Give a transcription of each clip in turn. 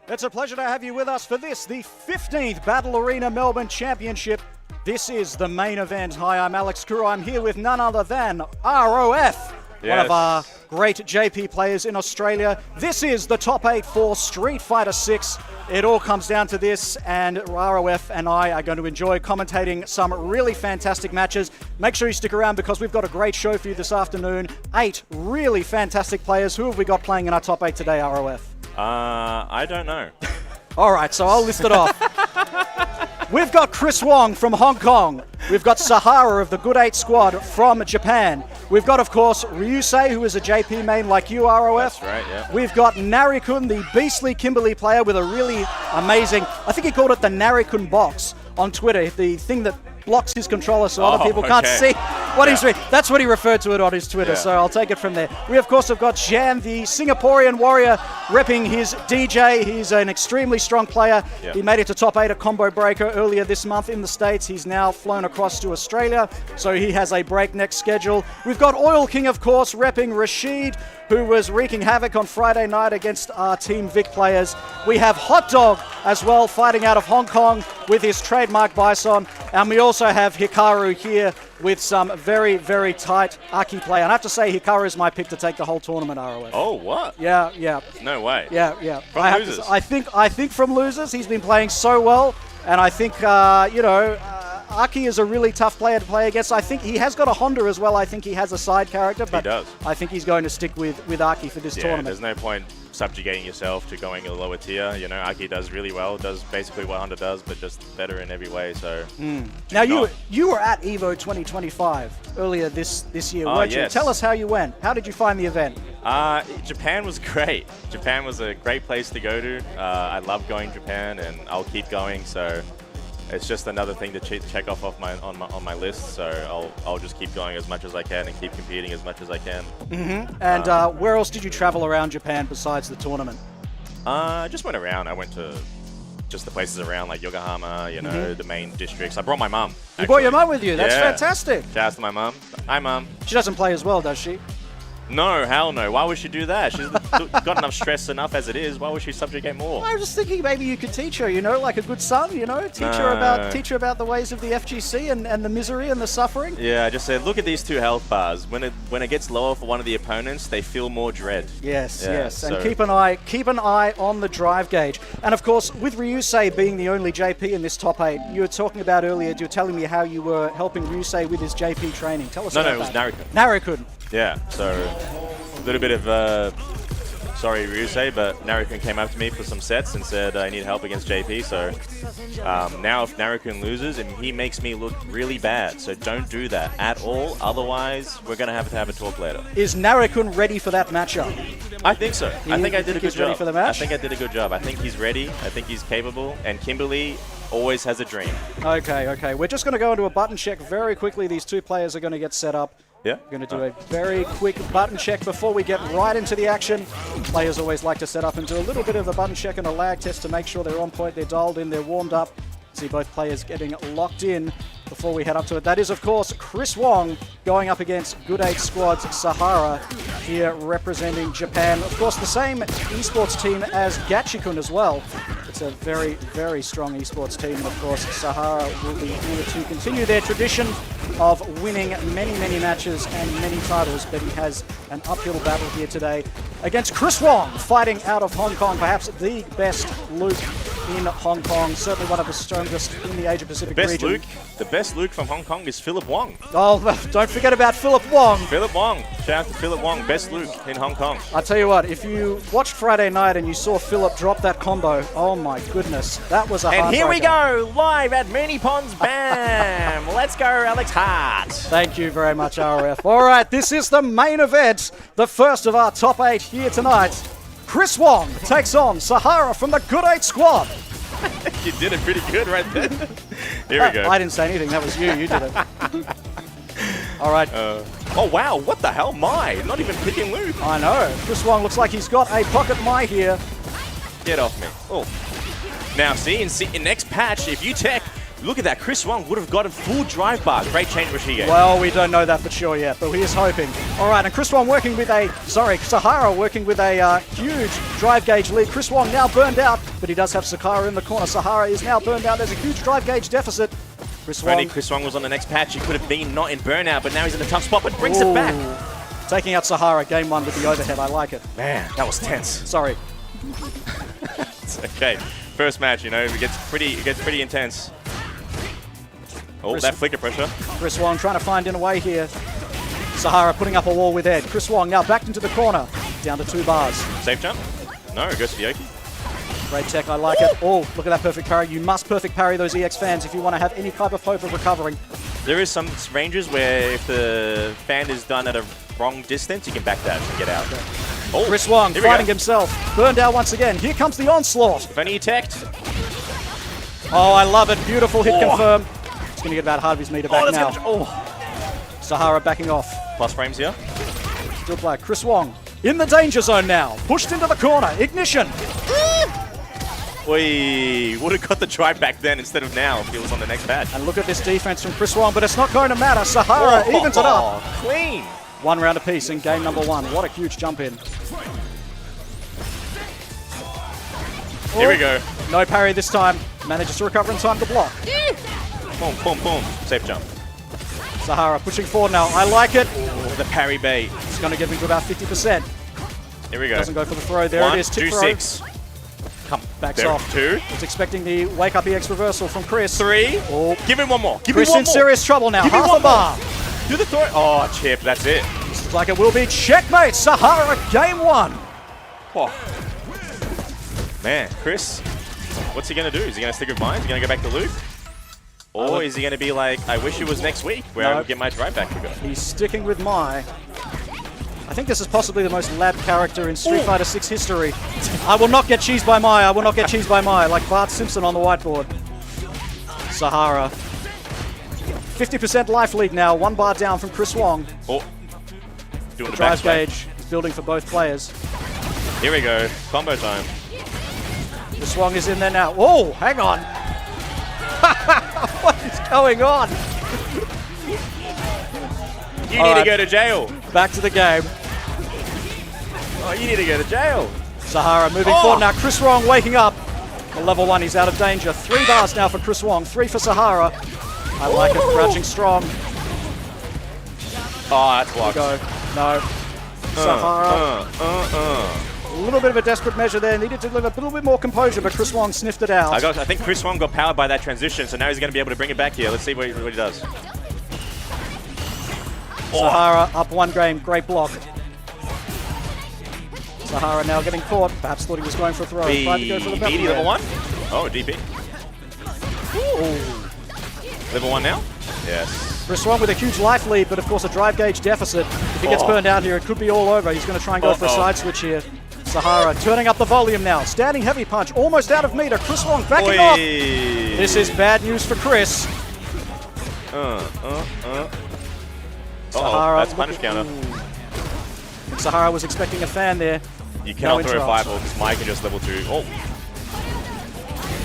It's a pleasure to have you with us for this, the 15th Battle Arena Melbourne Championship. This is the main event. Hi, I'm Alex Kuru. I'm here with none other than ROF, one of our great JP players in Australia. This is the top 8 for Street Fighter 6. It all comes down to this, and ROF and I are going to enjoy commentating some really fantastic matches. Make sure you stick around because we've got a great show for you this afternoon. 8 really fantastic players. Who have we got playing in our top 8 today, ROF? I don't know. All right, so I'll list it off. We've got Chris Wong from Hong Kong. We've got Sahara of the Good 8 squad from Japan. We've got, of course, Ryusei, who is a JP main like you, ROF. That's right, yeah. We've got Narikun, the beastly Kimberly player with a really amazing, I think he called it the Narikun box on Twitter, the thing that blocks his controller so other people can't see what he's reading. That's what he referred to it on his Twitter, so I'll take it from there. We, of course, have got Shen, the Singaporean warrior, repping his DJ. He's an extremely strong player. He made it to top 8 at Combo Breaker earlier this month in the States. He's now flown across to Australia, so he has a breakneck schedule. We've got Oil King, of course, repping Rashid, who was wreaking havoc on Friday night against our Team Vic players. We have Hot Dog as well, fighting out of Hong Kong with his trademark Bison. And we also have Hikaru here with some very, very tight Aki play. And I have to say, Hikaru is my pick to take the whole tournament, ROF. Oh, what? Yeah. No way. Yeah. From losers? I think from losers. He's been playing so well. And I think, Aki is a really tough player to play against. I think he has got a Honda as well. I think he has a side character, but he does. I think he's going to stick with Aki for this tournament. There's no point subjugating yourself to going a lower tier. You know, Aki does really well, does basically what Honda does, but just better in every way. So now you were at Evo 2025 earlier this year, weren't you? Tell us how you went. How did you find the event? Japan was great. Japan was a great place to go to. I love going to Japan, and I'll keep going. So it's just another thing to check off on my list. So I'll just keep going as much as I can and keep competing as much as I can. And where else did you travel around Japan besides the tournament? I just went around. I went to just the places around, like Yokohama, you know, the main districts. I brought my mum. You brought your mum with you? That's fantastic. Shout out to my mum. Hi, Mum. She doesn't play as well, does she? No, hell no. Why would she do that? She's got enough stress enough as it is. Why would she subjugate more? I was just thinking maybe you could teach her, like a good son, teach her about the ways of the FGC and the misery and the suffering. Yeah, I just said, look at these 2 health bars. When it gets lower for one of the opponents, they feel more dread. Yes. And keep an eye on the drive gauge. And of course, with Ryusei being the only JP in this top 8, you were talking about earlier, you were telling me how you were helping Ryusei with his JP training. Tell us about that. No, it was Narikun. Narikun. Yeah, so a little bit of, sorry Ryusei, but Narikun came up to me for some sets and said I need help against JP, so now if Narikun loses, and he makes me look really bad, so don't do that at all, otherwise we're going to have a talk later. Is Narikun ready for that matchup? I think so. I think I did a good job. Ready for the match? I think I did a good job. I think he's ready, I think he's capable, and Kimberly always has a dream. Okay. We're just going to go into a button check very quickly. These 2 players are going to get set up. Yeah. We're going to do a very quick button check before we get right into the action. Players always like to set up and do a little bit of a button check and a lag test to make sure they're on point, they're dialed in, they're warmed up. See both players getting locked in before we head up to it. That is, of course, Chris Wong going up against Good 8 Squad's Sahara here representing Japan. Of course, the same esports team as Gachikun as well. It's a very, very strong esports team. And of course, Sahara will be here to continue their tradition of winning many, many matches and many titles, but he has an uphill battle here today against Chris Wong, fighting out of Hong Kong, perhaps the best Luke in Hong Kong, certainly one of the strongest in the Asia-Pacific region. The best Luke from Hong Kong is Philip Wong. Oh, don't forget about Philip Wong. Philip Wong. Shout out to Philip Wong, best Luke in Hong Kong. I tell you what, if you watched Friday night and you saw Philip drop that combo, oh my goodness, that was a heartbreaker. And here we go, live at Mooney Ponds, bam! Let's go, Alex Hart. Thank you very much, RF. All right, this is the main event, the first of our top 8 here tonight. Chris Wong takes on Sahara from the Good 8 squad. You did it pretty good right there. Here we go. I didn't say anything. That was you. You did it. All right. Oh, wow. What the hell? Not even picking Luke. I know. Chris Wong looks like he's got a pocket Mai here. Get off me. Oh. Now, see, in next patch, if you tech Look at that. Chris Wong would have got a full drive bar. Great change which he gave. Well, we don't know that for sure yet, but he is hoping. All right, and Chris Wong working with Sahara working with a huge drive gauge lead. Chris Wong now burned out, but he does have Sahara in the corner. Sahara is now burned out. There's a huge drive gauge deficit. Chris Wong was on the next patch. He could have been not in burnout, but now he's in a tough spot, but brings it back. Taking out Sahara, game 1 with the overhead. I like it. Man, that was tense. Sorry. It's okay. First match, you know, it gets pretty intense. Oh, that flicker pressure. Chris Wong trying to find in a way here. Sahara putting up a wall with Ed. Chris Wong now back into the corner. Down to 2 bars. Safe jump? No, it goes to Yoki. Great tech, I like it. Oh, look at that perfect parry. You must perfect parry those EX fans if you want to have any type of hope of recovering. There is some ranges where if the fan is done at a wrong distance, you can backdash and get out. Okay. Oh, Chris Wong fighting himself. Burned out once again. Here comes the onslaught. If only he teched. Oh, I love it. Beautiful hit confirm. It's going to get about half his meter back now. Sahara backing off. Plus frames here. Still play. Chris Wong in the danger zone now. Pushed into the corner. Ignition. We would have got the drive back then instead of now if he was on the next patch. And look at this defense from Chris Wong, but it's not going to matter. Sahara evens it up. Clean. 1 round apiece in game number 1. What a huge jump in. Here we go. No parry this time. Manages to recover in time to block. Boom, boom, boom. Safe jump. Sahara pushing forward now. I like it. The parry bait. It's going to get him to about 50%. Here we go. Doesn't go for the throw. There it is. Tip throw. 6. Come. Backs there. off. 2. Was expecting the wake up EX reversal from Chris. 3. Oh. Give him one more. Give Chris him one in more. serious trouble now. Give Half a bar. Do the throw. Oh, chip. That's it. Looks like it will be checkmate. Sahara game 1. Oh. Man, Chris, what's he going to do? Is he going to stick with mine? Is he going to go back to Luke? Or is he going to be like, I wish it was next week where I would get my drive back to go? He's sticking with Mai. I think this is possibly the most lab character in Street Fighter 6 history. I will not get cheesed by Mai. I will not get cheesed by Mai. Like Bart Simpson on the whiteboard. Sahara. 50% life lead now. 1 bar down from Chris Wong. Oh. Doing the drive gauge is building for both players. Here we go. Combo time. Chris Wong is in there now. Oh, hang on. What is going on? You need to go to jail. Back to the game. Oh, you need to go to jail. Sahara moving forward now. Chris Wong waking up. At level 1, he's out of danger. 3 bars now for Chris Wong. 3 for Sahara. I like it. Crouching strong. Oh, that's blocked. Go. No. Sahara. A little bit of a desperate measure there. Needed to deliver a little bit more composure, but Chris Wong sniffed it out. I think Chris Wong got powered by that transition, so now he's going to be able to bring it back here. Let's see what he does. Sahara up 1 game. Great block. Sahara now getting caught. Perhaps thought he was going for a throw. Tried to go for the battle level 1? Oh, DP. Level 1 now? Yes. Chris Wong with a huge life lead, but of course a drive gauge deficit. If he gets burned out here, it could be all over. He's going to try and go for a side switch here. Sahara turning up the volume now. Standing heavy punch, almost out of meter. Chris Wong backing off. This is bad news for Chris. Sahara, that's punish counter. Sahara was expecting a fan there. You cannot throw a fireball because Mike can just level 2. Oh.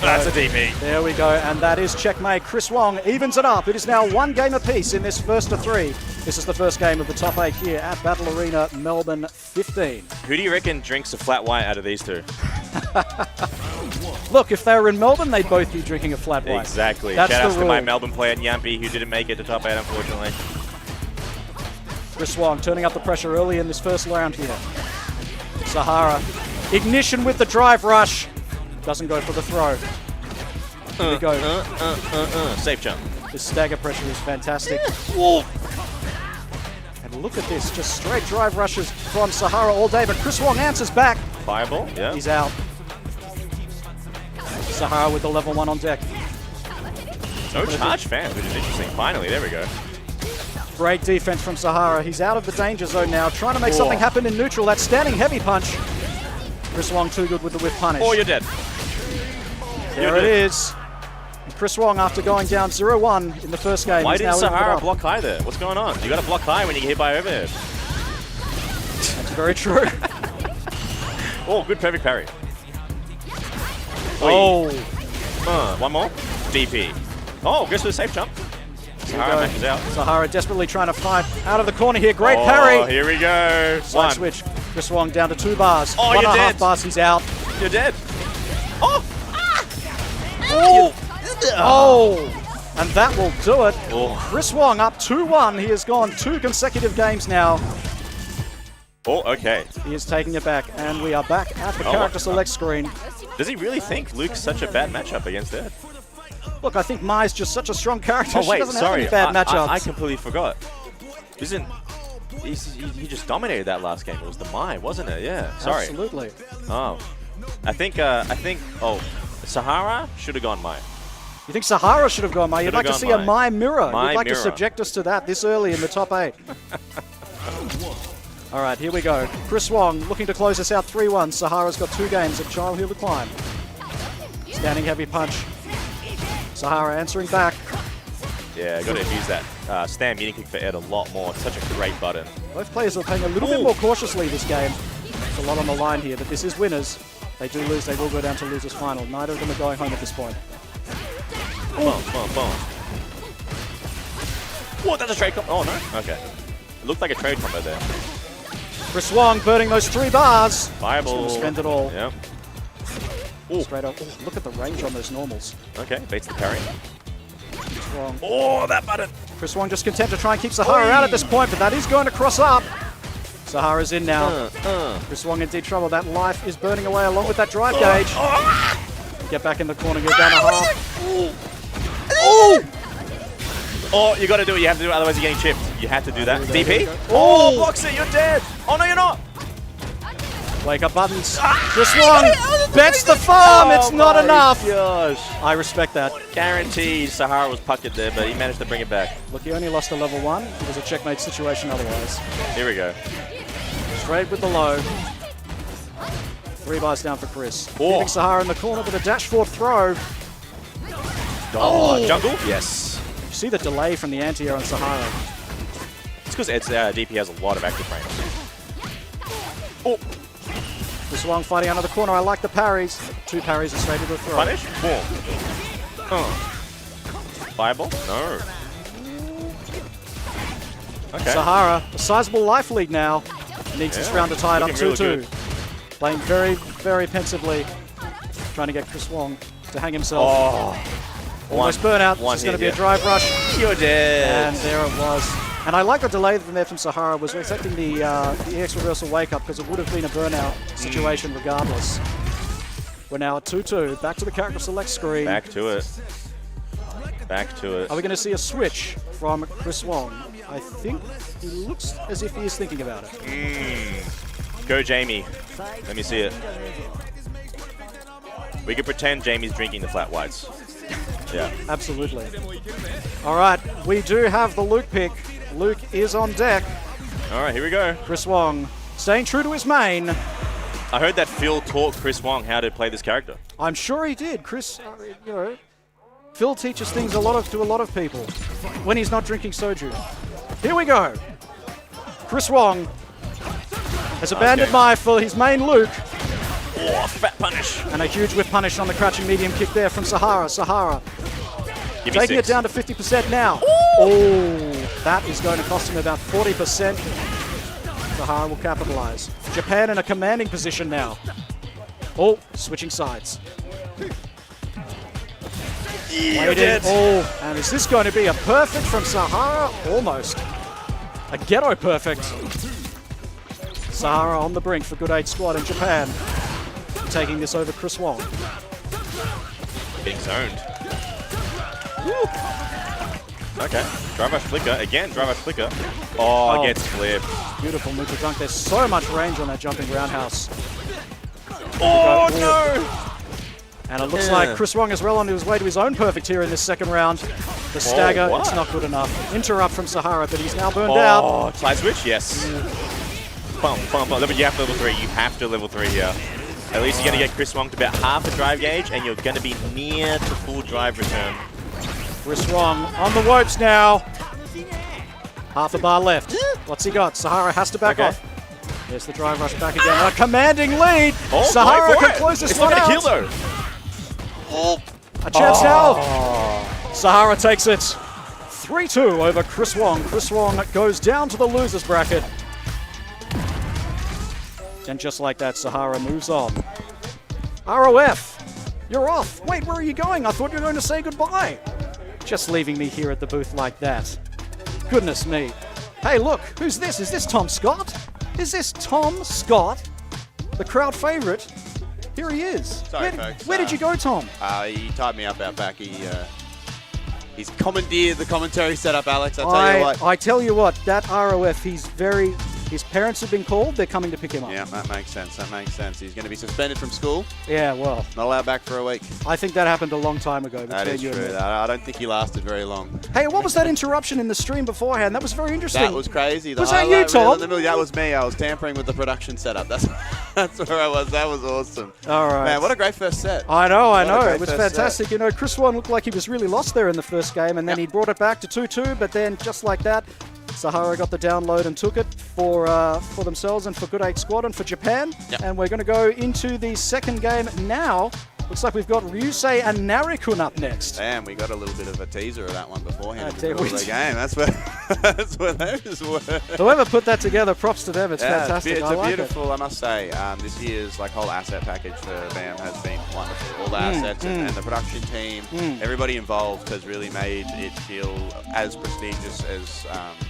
That's a DP. There we go, and that is checkmate. Chris Wong evens it up. It is now 1 game apiece in this first of 3. This is the first game of the top 8 here at Battle Arena Melbourne 15. Who do you reckon drinks a flat white out of these 2? Look, if they were in Melbourne, they'd both be drinking a flat white. Exactly. That's Shout out to rule. my Melbourne player, Nyampi, who didn't make it to top 8, unfortunately. Chris Wong turning up the pressure early in this first round here. Sahara. Ignition with the drive rush. Doesn't go for the throw. Here we go. Safe jump. The stagger pressure is fantastic. And look at this. Just straight drive rushes from Sahara all day. But Chris Wong answers back. Fireball, yeah. He's out. Sahara with the level 1 on deck. No charge fans, which is interesting. Finally, there we go. Great defense from Sahara. He's out of the danger zone now. Trying to make something happen in neutral. That standing heavy punch. Chris Wong too good with the whiff punish. Oh, you're dead. There it is. And Chris Wong, after going down 0-1 in the first game. Why didn't Sahara block high there? What's going on? You got to block high when you get hit by overhead. That's very true. Oh, good perfect parry. Oh. One more. DP. Oh, goes for the safe jump. Sahara matches out. Sahara desperately trying to find out of the corner here. Great parry. Here we go. Side switch. Chris Wong down to 2 bars. Oh, 1.5 you're dead. bars, he's out. You're dead. Oh! Oh! Oh! And that will do it. Oh. Chris Wong up 2-1. He has gone 2 consecutive games now. Oh, okay. He is taking it back, and we are back at the character select screen. Does he really think Luke's such a bad matchup against Ed? Look, I think Mai's just such a strong character. Oh, wait, she doesn't sorry. have any bad matchups. I completely forgot. He just dominated that last game. It was the Mai, wasn't it? Yeah, sorry. Absolutely. Oh. I think, Sahara should have gone Mai. You think Sahara should have gone Mai? You'd like to see a Mai mirror. Mai You'd like mirror. to subject us to that this early in the top 8. All right, here we go. Chris Wong looking to close us out 3-1. Sahara's got 2 games at Child Hill to climb. Standing heavy punch. Sahara answering back. Yeah, got to use that stand meeting kick for Ed a lot more. It's such a great button. Both players are playing a little bit more cautiously this game. There's a lot on the line here, but this is winners. They do lose, they will go down to losers final. Neither of them are going home at this point. Boom, boom, boom. Whoa, that's a trade combo. Oh, no? Okay. It looked like a trade combo there. Chris Wong burning those 3 bars. Fireball. He's going to spend it all. Yep. Straight up. Oh, look at the range on those normals. Okay, baits the parry. Chris Wong. Oh, that button. Chris Wong just content to try and keep Sahara out at this point, but that is going to cross up. Sahara's in now. Chris Wong in deep trouble. That life is burning away along with that drive gauge. Get back in the corner. Go down a half. Oh, you got to do it. You have to do it. Otherwise, you're getting chipped. You have to do that. DP. Oh, blocks it. You're dead. Oh, no, you're not. Wake up buttons. Chris Wong bets the farm. It's not enough. Gosh. I respect that. Guaranteed Sahara was puckered there, but he managed to bring it back. Look, he only lost to level 1. It was a checkmate situation otherwise. Here we go. Straight with the low. 3 bars down for Chris. Oh. Keeping Sahara in the corner with a dash forward throw. Oh, jungle? Yes. You see the delay from the anti-air on Sahara. It's because Ed's DP has a lot of active frames. Oh. Chris Wong fighting out of the corner. I like the parries. 2 parries and straight to the throw. Punish? Boom. Fireball? No. Okay. Sahara, a sizable life lead now. Needs this round to tie it up 2-2. Really Playing very, very pensively. Trying to get Chris Wong to hang himself. Oh. Almost burnout. This is going to be a drive rush. You're dead. And there it was. And I like the delay from there from Sahara. Was expecting the EX reversal wake up because it would have been a burnout situation regardless. We're now at 2-2. Back to the character select screen. Back to it. Back to it. Are we going to see a switch from Chris Wong? I think he looks as if he is thinking about it. Go, Jamie. Let me see it. We can pretend Jamie's drinking the flat whites. Yeah. Absolutely. All right, we do have the Luke pick. Luke is on deck. All right, here we go. Chris Wong staying true to his main. I heard that Phil taught Chris Wong how to play this character. I'm sure he did. Chris, you know, Phil teaches things to a lot of people when he's not drinking soju. Here we go. Chris Wong has abandoned Mai for his main Luke. Oh, fat punish. And a huge whip punish on the crouching medium kick there from Sahara. Sahara taking it down to 50% now. Oh, that is going to cost him about 40%. Sahara will capitalize. Japan in a commanding position now. Oh, switching sides. Dead. Oh, and is this going to be a perfect from Sahara? Almost. A ghetto perfect. Sahara on the brink for good 8 squad in Japan. Taking this over Chris Wong. Being zoned. Woo. Okay, drive rush flicker. Again, drive rush flicker. Oh, gets flipped. Beautiful neutral dunk. There's so much range on that jumping roundhouse. Oh, no! And it looks like Chris Wong is well on his way to his own perfect here in this second round. The stagger, it's not good enough. Interrupt from Sahara, but he's now burned out. Oh, side switch? Yes. Bum, bum, bum. You have to level 3. You have to level 3 here. At least you're going to get Chris Wong to about half a drive gauge, and you're going to be near to full drive return. Chris Wong on the ropes now. Half a bar left. What's he got? Sahara has to back off. There's the drive rush back again. A commanding lead. Oh, Sahara can close this one out. It's not going to kill though. A chance now. Sahara takes it 3-2 over Chris Wong. Chris Wong goes down to the losers bracket. And just like that, Sahara moves on. ROF, you're off. Wait, where are you going? I thought you were going to say goodbye. Just leaving me here at the booth like that. Goodness me. Hey, look, who's this? Is this Tom Scott? Is this Tom Scott, the crowd favorite? Here he is. Sorry, folks. Where did you go, Tom? He tied me up out back. He's commandeered the commentary setup, Alex. I tell you what, that ROF, his parents have been called. They're coming to pick him up. Yeah, that makes sense. That makes sense. He's going to be suspended from school. Yeah, well. Not allowed back for a week. I think that happened a long time ago. That is true. I don't think he lasted very long. Hey, what was that interruption in the stream beforehand? That was very interesting. That was crazy. Was that you, Tom? That was me. I was tampering with the production setup. That's where I was. That was awesome. All right. Man, what a great first set. I know. It was fantastic. Set. You know, Chris Wong looked like he was really lost there in the first game, and then he brought it back to 2-2, but then just like that, Sahara got the download and took it for themselves and for Good 8 Squad and for Japan. Yep. And we're going to go into the second game now. Looks like we've got Ryusei and Narikun up next. Damn, we got a little bit of a teaser of that one beforehand. The game. That's where those were. Whoever put that together, props to them. It's fantastic. It's beautiful, I must say. This year's whole asset package for BAM has been wonderful. All the assets and the production team, everybody involved has really made it feel as prestigious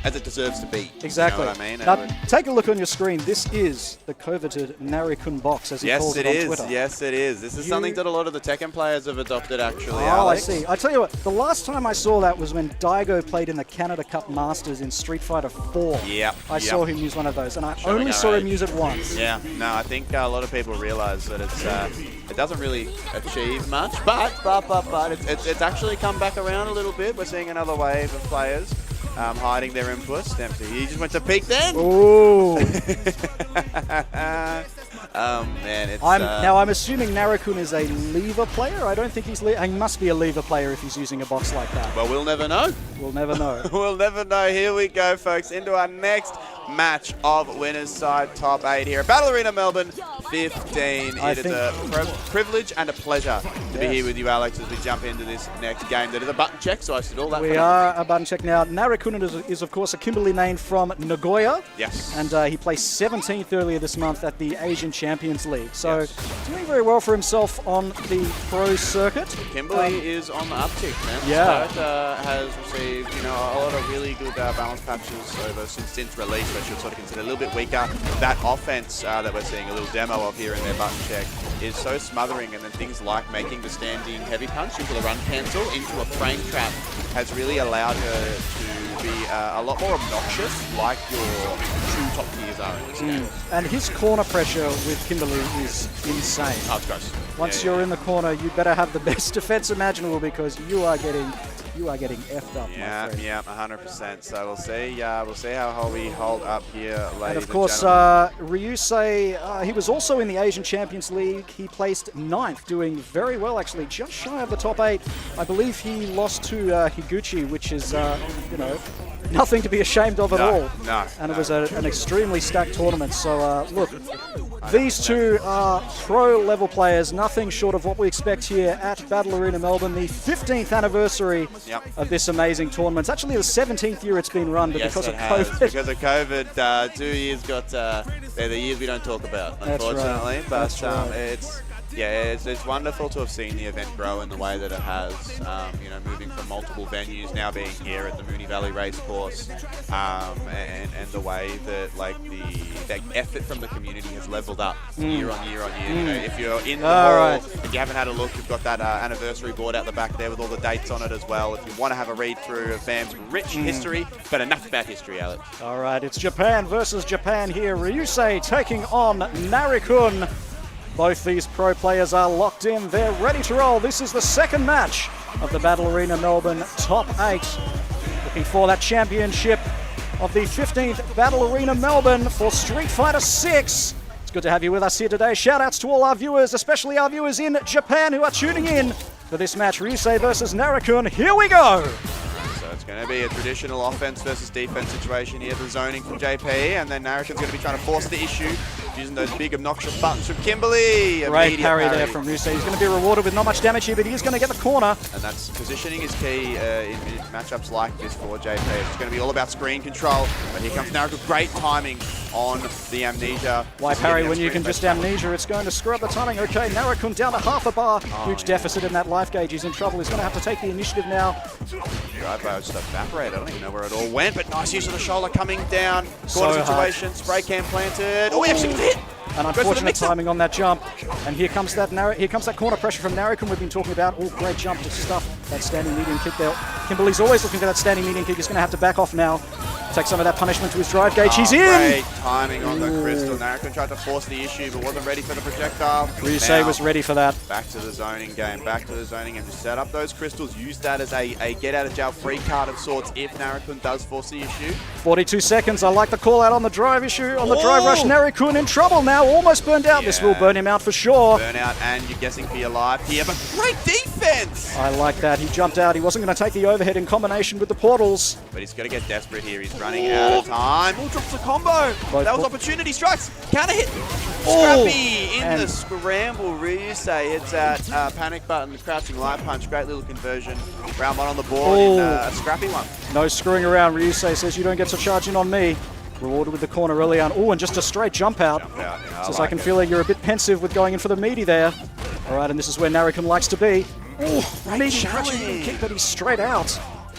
as it deserves to be. Exactly. You know what I mean? Now, take a look on your screen. This is the coveted Narikun box, as he calls it on Twitter. Yes, it is. This is something that a lot of the Tekken players have adopted, actually. Oh, Alex. I see. I tell you what, the last time I saw that was when Daigo played in the Canada Cup Masters in Street Fighter 4. Yep. I saw him use one of those, and I only saw him use it once. Yeah. No, I think a lot of people realize that it doesn't really achieve much, but it's actually come back around a little bit. We're seeing another wave of players hiding their inputs. He just went to peak then. Ooh. Man, it's... Now, I'm assuming Narikun is a lever player. I don't think he must be a lever player if he's using a box like that. Well, we'll never know. We'll never know. We'll never know. Here we go, folks, into our next match of Winners Side Top 8 here at Battle Arena Melbourne 15. It is a privilege and a pleasure to be here with you, Alex, as we jump into this next game. That is a button check, so I should all that. We are a button check now. Narikun is, of course, a Kimberley name from Nagoya. Yes. And he placed 17th earlier this month at the Asian Champions League. So doing very well for himself on the pro circuit. Kimberley is on the uptick, man. Yeah. Spurt has received, a lot of really good balance patches since release, but should sort of consider a little bit weaker. That offense that we're seeing a little demo of here in their button check is so smothering, and then things like making the standing heavy punch into the run cancel into a frame trap has really allowed her to be a lot more obnoxious, like your true top tiers are in this game. And his corner pressure with Kimberley is insane. Oh, it's gross. Once you're in the corner, you better have the best defense imaginable, because you are getting effed up, my friend. Yeah, 100%. So we'll see how we hold up here later. And of course, Ryusei, he was also in the Asian Champions League. He placed 9th, doing very well, actually, just shy of the top 8. I believe he lost to Higuchi, which is, nothing to be ashamed of at all. No. And it was an extremely stacked tournament. So, look, these two are pro-level players, nothing short of what we expect here at Battle Arena Melbourne, the 15th anniversary of this amazing tournament. It's actually the 17th year it's been run, but because of COVID. Because of COVID, 2 years they're the years we don't talk about, unfortunately. That's right. But it's wonderful to have seen the event grow in the way that it has. Moving from multiple venues, now being here at the Moonee Valley Racecourse, and the way that the effort from the community has leveled up year on year on year. If you're in the hall, if you haven't had a look, you've got that anniversary board out the back there with all the dates on it as well. If you want to have a read through of BAM's rich history, but enough about history, Alex. All right, it's Japan versus Japan here. Ryusei taking on Narikun. Both these pro players are locked in. They're ready to roll. This is the second match of the Battle Arena Melbourne Top 8. Looking for that championship of the 15th Battle Arena Melbourne for Street Fighter 6. It's good to have you with us here today. Shout outs to all our viewers, especially our viewers in Japan who are tuning in for this match. Ryusei versus Narikun. Here we go. It's going to be a traditional offense versus defense situation here. The zoning from JP, and then Narikun's going to be trying to force the issue using those big obnoxious buttons from Kimberly. Great parry there from Ryusei. He's going to be rewarded with not much damage here, but he is going to get the corner. And that's positioning is key in matchups like this for JP. It's going to be all about screen control. But here comes Narikun. Great timing on the Amnesia. Why parry when you can just Amnesia? It's going to screw up the timing. Okay, Narikun down to half a bar. Huge deficit in that life gauge. He's in trouble. He's going to have to take the initiative now. Drive bar just evaporated. I don't even know where it all went, but nice use of the shoulder coming down. Corner situation. Spray cam planted. Oh, he actually hit. An unfortunate timing on that jump. And here comes that corner pressure from Narikun we've been talking about. Oh, great jump to stuff that standing medium kick there. Kimberly's always looking for that standing medium kick. He's going to have to back off now. Take some of that punishment to his drive gauge. He's in! Great timing on the crystal. Narikun tried to force the issue, but wasn't ready for the projectile. Ryusei was ready for that. Back to the zoning game. Back to the zoning and just set up those crystals. Use that as a get-out-of-jail-free card of sorts if Narikun does force the issue. 42 seconds. I like the call out on the drive issue. On the drive rush, Narikun in trouble now. Almost burned out. Yeah. This will burn him out for sure. Burnout, and you're guessing for your life here, but great defense! I like that. He jumped out. He wasn't going to take the overhead in combination with the portals. But he's got to get desperate here. He's running out of time. Oh, drops the combo. That was opportunity strikes. Counter hit. Scrappy in the scramble. Ryusei hits that panic button, crouching light punch. Great little conversion. Round one on the board in a scrappy one. No screwing around. Ryusei says you don't get to charge in on me. Rewarded with the corner early on. Oh, and just a straight jump out. Yeah, Says I can feel it. You're a bit pensive with going in for the meaty there. All right, and this is where Narikun likes to be. Oh, meaty crouching kick, but he's straight out.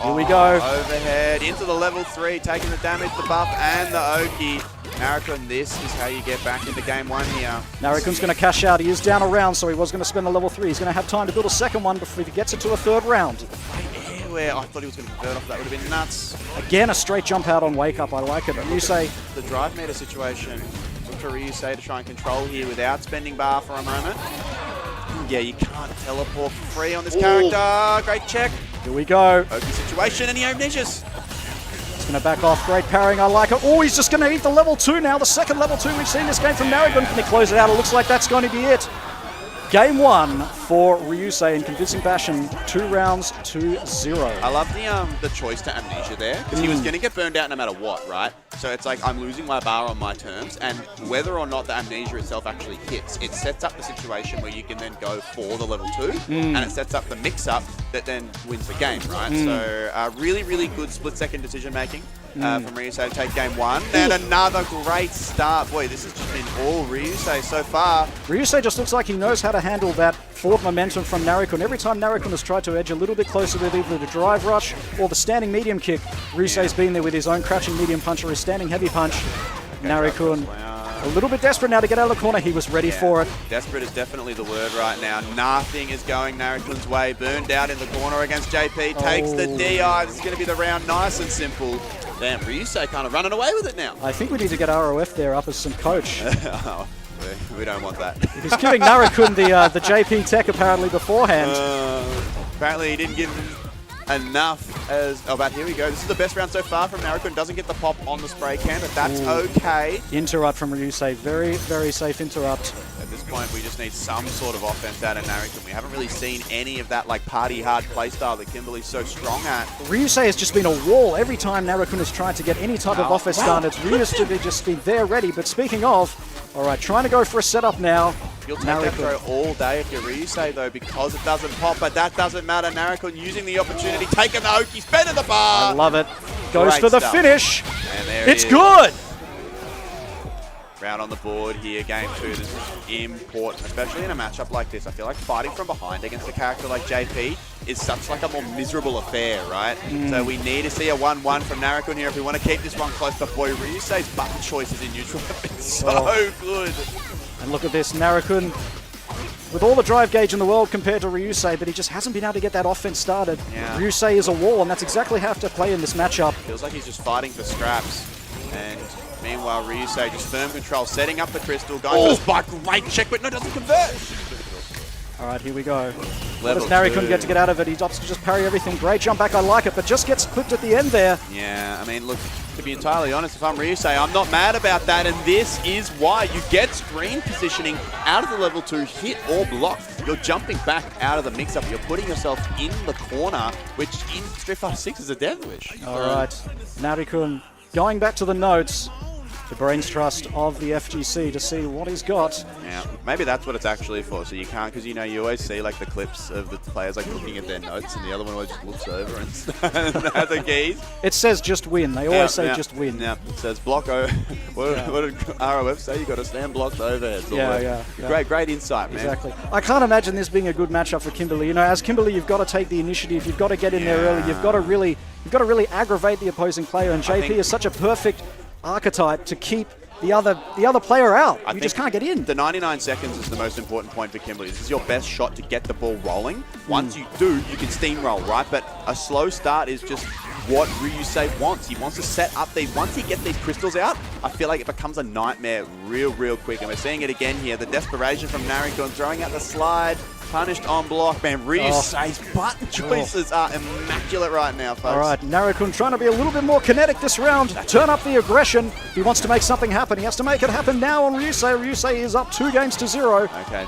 Here we go. Overhead into the level 3, taking the damage, the buff, and the Oki. Narikun, this is how you get back into game 1 here. Narikun's going to cash out. He is down a round, so he was going to spend the level 3. He's going to have time to build a second one before he gets it to a third round. I thought he was going to convert off. That would have been nuts. Again, a straight jump out on wake up. I like it. Ryusei. The drive meter situation. Look for Ryusei to try and control here without spending bar for a moment. Yeah, you can't teleport for free on this character. Great check. Here we go. Oki situation, and he amnesias. He's going to back off. Great parrying. I like it. Oh, he's just going to eat the level 2 now. The second level 2 we've seen this game from Narikun. Can he close it out? It looks like that's going to be it. Game 1 for Ryusei in convincing fashion. 2 rounds to 0. I love the choice to amnesia there, because he was going to get burned out no matter what, right? So it's like I'm losing my bar on my terms, and whether or not the amnesia itself actually hits, it sets up the situation where you can then go for the level 2, and it sets up the mix-up that then wins the game, right? So really, really good split-second decision-making from Ryusei to take game 1. And another great start. Boy, this has just been all Ryusei so far. Ryusei just looks like he knows how to handle that forward momentum from Narikun. Every time Narikun has tried to edge a little bit closer with either the drive rush or the standing medium kick, Ryusei's been there with his own crouching medium punch or his standing heavy punch. Narikun a little bit desperate now to get out of the corner. He was ready for it. Desperate is definitely the word right now. Nothing is going Narikun's way. Burned out in the corner against JP. Takes the DI. This is going to be the round nice and simple. Damn, Ryusei kind of running away with it now. I think we need to get ROF there up as some coach. We don't want that. He's giving Narikun the JP tech apparently beforehand. Apparently he didn't give him enough as... Oh, but here we go. This is the best round so far from Narikun. Doesn't get the pop on the spray can, but that's okay. Interrupt from Ryusei. Very, very safe interrupt. At this point, we just need some sort of offense out of Narikun. We haven't really seen any of that like party hard playstyle that Kimberly's so strong at. Ryusei has just been a wall every time Narikun has tried to get any type of offense done. It's Ryusei to just be there ready. But speaking of, all right, trying to go for a setup now. You'll take that throw all day if you're Ryusei, though, because it doesn't pop, but that doesn't matter. Narikun using the opportunity, taking the Oki, spending the bar. I love it. Goes Great for the stuff. finish. And there it's good. Round on the board here, game 2. This is important, especially in a matchup like this. I feel like fighting from behind against a character like JP is such like a more miserable affair, right? So we need to see a 1-1 from Narikun here if we want to keep this one close. But boy, Ryusei's button choices in neutral have been so good. And look at this, Narikun with all the drive gauge in the world compared to Ryusei, but he just hasn't been able to get that offense started. Ryusei is a wall, and that's exactly how to play in this matchup. Feels like he's just fighting for scraps. And meanwhile, Ryusei just firm control, setting up the crystal, going for the spike. Great check, but no, doesn't convert. All right, here we go. What does Narikun get to get out of it? He opts to just parry everything. Great jump back, I like it, but just gets clipped at the end there. Yeah, I mean, look, to be entirely honest, if I'm Ryusei, I'm not mad about that, and this is why you get screen positioning out of the level 2, hit or block. You're jumping back out of the mix-up. You're putting yourself in the corner, which in Street Fighter 6 is a death wish. All right, Narikun going back to the notes. the brains trust of the FGC to see what he's got. Yeah, maybe that's what it's actually for. So you can't, because you know you always see like the clips of the players like looking at their notes, and the other one always just looks over and has the keys. It says just win. They always say just win. Yeah, it says block over. What did ROF say? You got to stand blocked overheads. Yeah. Great insight, man. Exactly. I can't imagine this being a good matchup for Kimberly. You know, as Kimberly, you've got to take the initiative. You've got to get in there early. You've got to really aggravate the opposing player. And JP is such a perfect archetype to keep the other player out. You just can't get in. The 99 seconds is the most important point for Kimberly. This is your best shot to get the ball rolling. Once you do, you can steamroll, right? But a slow start is just what Ryusei wants. He wants to set up these. Once he gets these crystals out, I feel like it becomes a nightmare real quick. And we're seeing it again here. The desperation from Narikun throwing out the slide. Punished on block, man. Ryusei's button choices are immaculate right now, folks. All right, Narikun trying to be a little bit more kinetic this round. Turn up the aggression. He wants to make something happen. He has to make it happen now on Ryusei. Ryusei is up 2-0. Okay.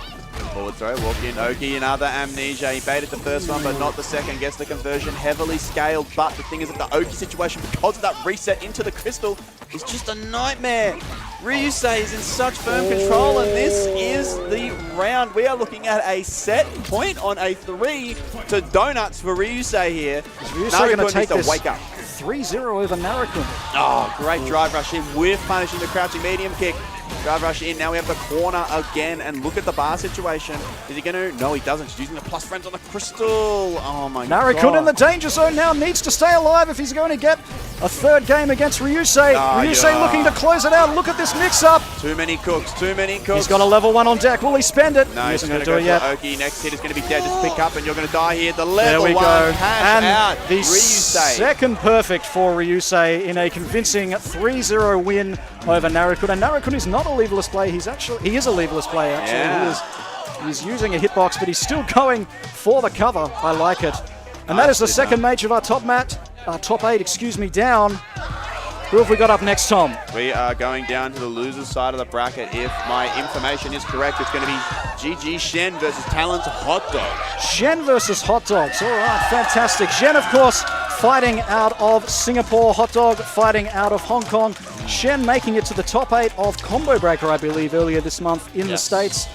Forward throw, walk in. Oki, another amnesia. He baited the first one, but not the second. Gets the conversion heavily scaled. But the thing is that the Oki situation, because of that reset into the crystal, is just a nightmare. Ryusei is in such firm control, and this is the round. We are looking at a set point on a 3 to donuts for Ryusei here. Is Ryusei going to take this wake up. 3-0 over Narikun? Oh, great drive rush in with punishing the crouching medium kick. Drive rush in. Now we have the corner again, and look at the bar situation. Is he going to? No, he doesn't. He's using the plus friends on the crystal. Oh my god. Narikun in the danger zone now, needs to stay alive if he's going to get a third game against Ryusei. Ryusei looking to close it out. Look at this mix-up. Too many cooks. He's got a level 1 on deck. Will he spend it? No, he he's isn't going to do it yet. Oki. Next hit is going to be dead. Just pick up, and you're going to die here. The level there we 1 go. pass And out. the Ryusei. second perfect for Ryusei in a convincing 3-0 win over Narikun. And Narikun is not a leverless player. He is a leverless player, actually. Yeah. He's using a hitbox, but he's still going for the cover. I like it. And that is the second match of our top 8, down. Who have we got up next, Tom? We are going down to the loser's side of the bracket. If my information is correct, it's going to be GG Shen versus Talon's Hot Dog. Shen versus Hot Dogs. All right, fantastic. Shen, of course, fighting out of Singapore. Hot Dog fighting out of Hong Kong. Shen making it to the top 8 of Combo Breaker, I believe, earlier this month in the States.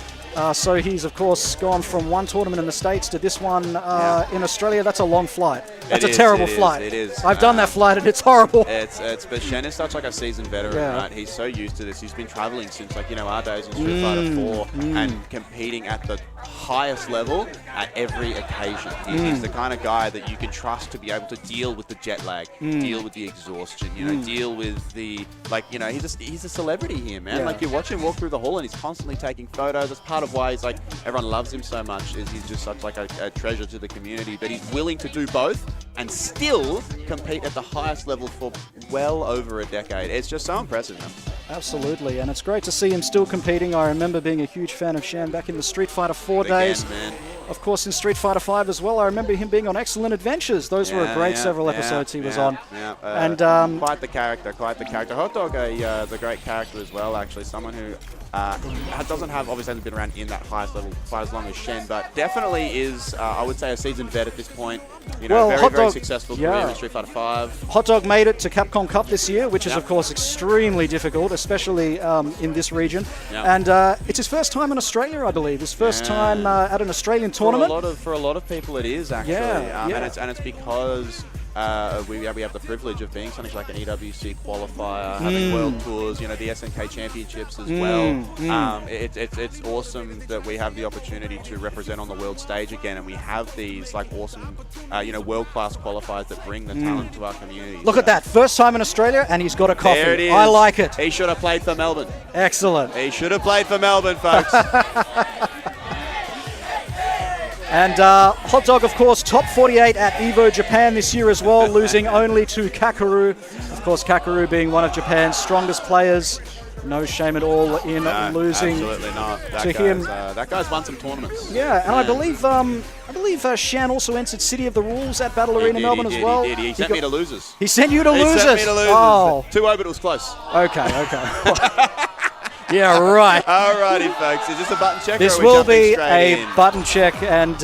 So he's, of course, gone from one tournament in the States to this one in Australia. That's a long flight. That's a terrible flight. It is. I've done that flight, and it's horrible. But Shen is such like a seasoned veteran, right? He's so used to this. He's been traveling since, like, our days in Street Fighter 4 and competing at the highest level at every occasion. He's the kind of guy that you can trust to be able to deal with the jet lag, deal with the exhaustion, deal with the, he's a celebrity here, man. Like, you watch him walk through the hall, and he's constantly taking photos. That's part of why he's like, everyone loves him so much, is he's just such like a treasure to the community. But he's willing to do both and still compete at the highest level for well over a decade. It's just so impressive, man. Absolutely, and it's great to see him still competing. I remember being a huge fan of Shen back in the Street Fighter 4 days. Man. Of course, in Street Fighter 5 as well. I remember him being on Excellent Adventures. Those were a great several episodes he was on. And quite the character. Hot Dog, the great character as well, actually. Someone who doesn't have, obviously hasn't been around in that highest level quite as long as Shen, but definitely is, I would say, a seasoned vet at this point. Very successful career in Street Fighter 5. Hot Dog made it to Capcom Cup this year, which is, of course, extremely difficult, especially in this region. And it's his first time in Australia, I believe. His first time at an Australian tournament. For a lot of people, it is, actually. And it's because we have the privilege of being something like an EWC qualifier, having world tours, the SNK Championships as well. It's awesome that we have the opportunity to represent on the world stage again, and we have these awesome, world-class qualifiers that bring the talent to our community. Look at that, first time in Australia, and he's got a coffee. There it is. I like it. He should have played for Melbourne. Excellent. He should have played for Melbourne, folks. And Hot Dog, of course, top 48 at EVO Japan this year as well, losing only to Hikaru. Of course, Hikaru being one of Japan's strongest players. No shame at all in losing absolutely not. to him. That guy's won some tournaments. Yeah, and I believe Shen also entered City of the Rules at Battle Arena Melbourne as well. He sent me to losers. He sent you to losers? He sent me to losers. Oh. 2-0, but it was close. Okay. Yeah, right. Alrighty, folks. Is this a button check? This or are we will be straight a in? button check, and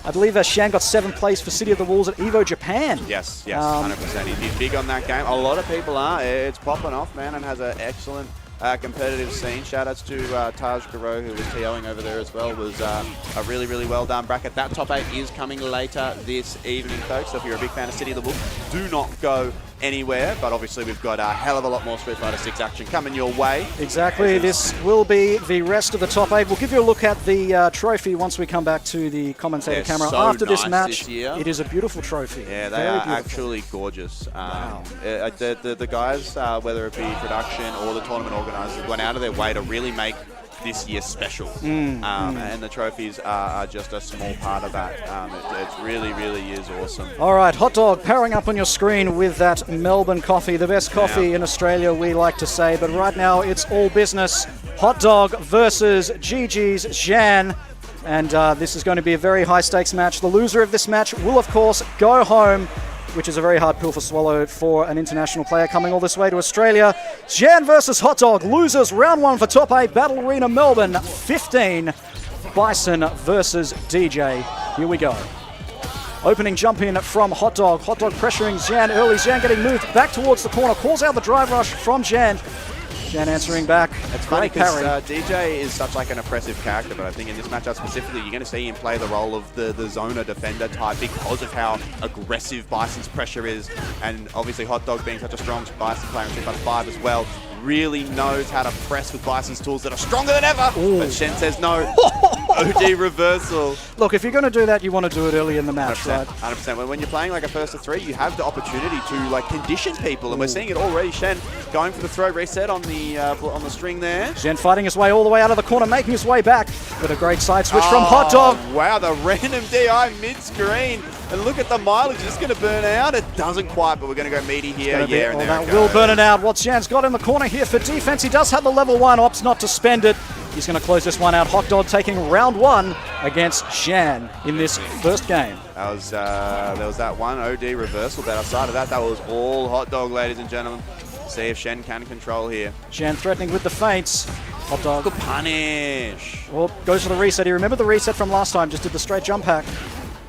I believe Shen got 7th place for City of the Wolves at EVO Japan. Yes, 100%. He's big on that game. A lot of people are. It's popping off, man, and has an excellent competitive scene. Shoutouts to Taj Garo, who was TOing over there as well. Was a really, really well done bracket. That top 8 is coming later this evening, folks. So if you're a big fan of City of the Wolves, do not go anywhere. But obviously, we've got a hell of a lot more Street Fighter 6 action coming your way. Exactly. This will be the rest of the top 8. We'll give you a look at the trophy once we come back to the commentator camera. So After nice this match, this year. it is a beautiful trophy. Yeah, they Very are beautiful. actually gorgeous. Wow. The guys, whether it be production or the tournament organisers, went out of their way to really make this year special. And the trophies are just a small part of that. It really, really is awesome. All right, Hot Dog powering up on your screen with that Melbourne coffee, the best coffee in Australia, we like to say. But right now, it's all business. Hot Dog versus GG's Shen. And this is going to be a very high-stakes match. The loser of this match will, of course, go home, which is a very hard pill to swallow for an international player coming all this way to Australia. Shen versus Hot Dog, losers round 1 for top 8, Battle Arena Melbourne 15. Bison versus DJ. Here we go. Opening jump in from Hot Dog. Hot Dog pressuring Shen early. Shen getting moved back towards the corner. Calls out the drive rush from Shen. Shen answering back. It's funny because DJ is such like an oppressive character, but I think in this matchup specifically, you're going to see him play the role of the zoner defender type because of how aggressive Bison's pressure is. And obviously Hot Dog being such a strong Bison player in Street Fighter 5 as well, really knows how to press with Bison's tools that are stronger than ever. Ooh. But Shen says no. OD reversal. Look, if you're going to do that, you want to do it early in the match, 100%, right? 100%. When you're playing like a first to 3, you have the opportunity to like condition people, and we're seeing it already. Shen going for the throw reset on the string there. Shen fighting his way all the way out of the corner, making his way back. But a great side switch from Hot Dog. Wow, the random DI mid-screen. And look at the mileage, it's going to burn out. It doesn't quite, but we're going to go meaty here. And that will burn it out. What Shen's got in the corner here for defense. He does have the level 1, opts not to spend it. He's going to close this one out. Hot Dog taking round 1 against Shen in this first game. That was there was that one OD reversal, but outside of that, that was all Hot Dog, ladies and gentlemen. See if Shen can control here. Shen threatening with the feints. Hot Dog. Good punish. Well, goes for the reset. He remembered the reset from last time, just did the straight jump hack.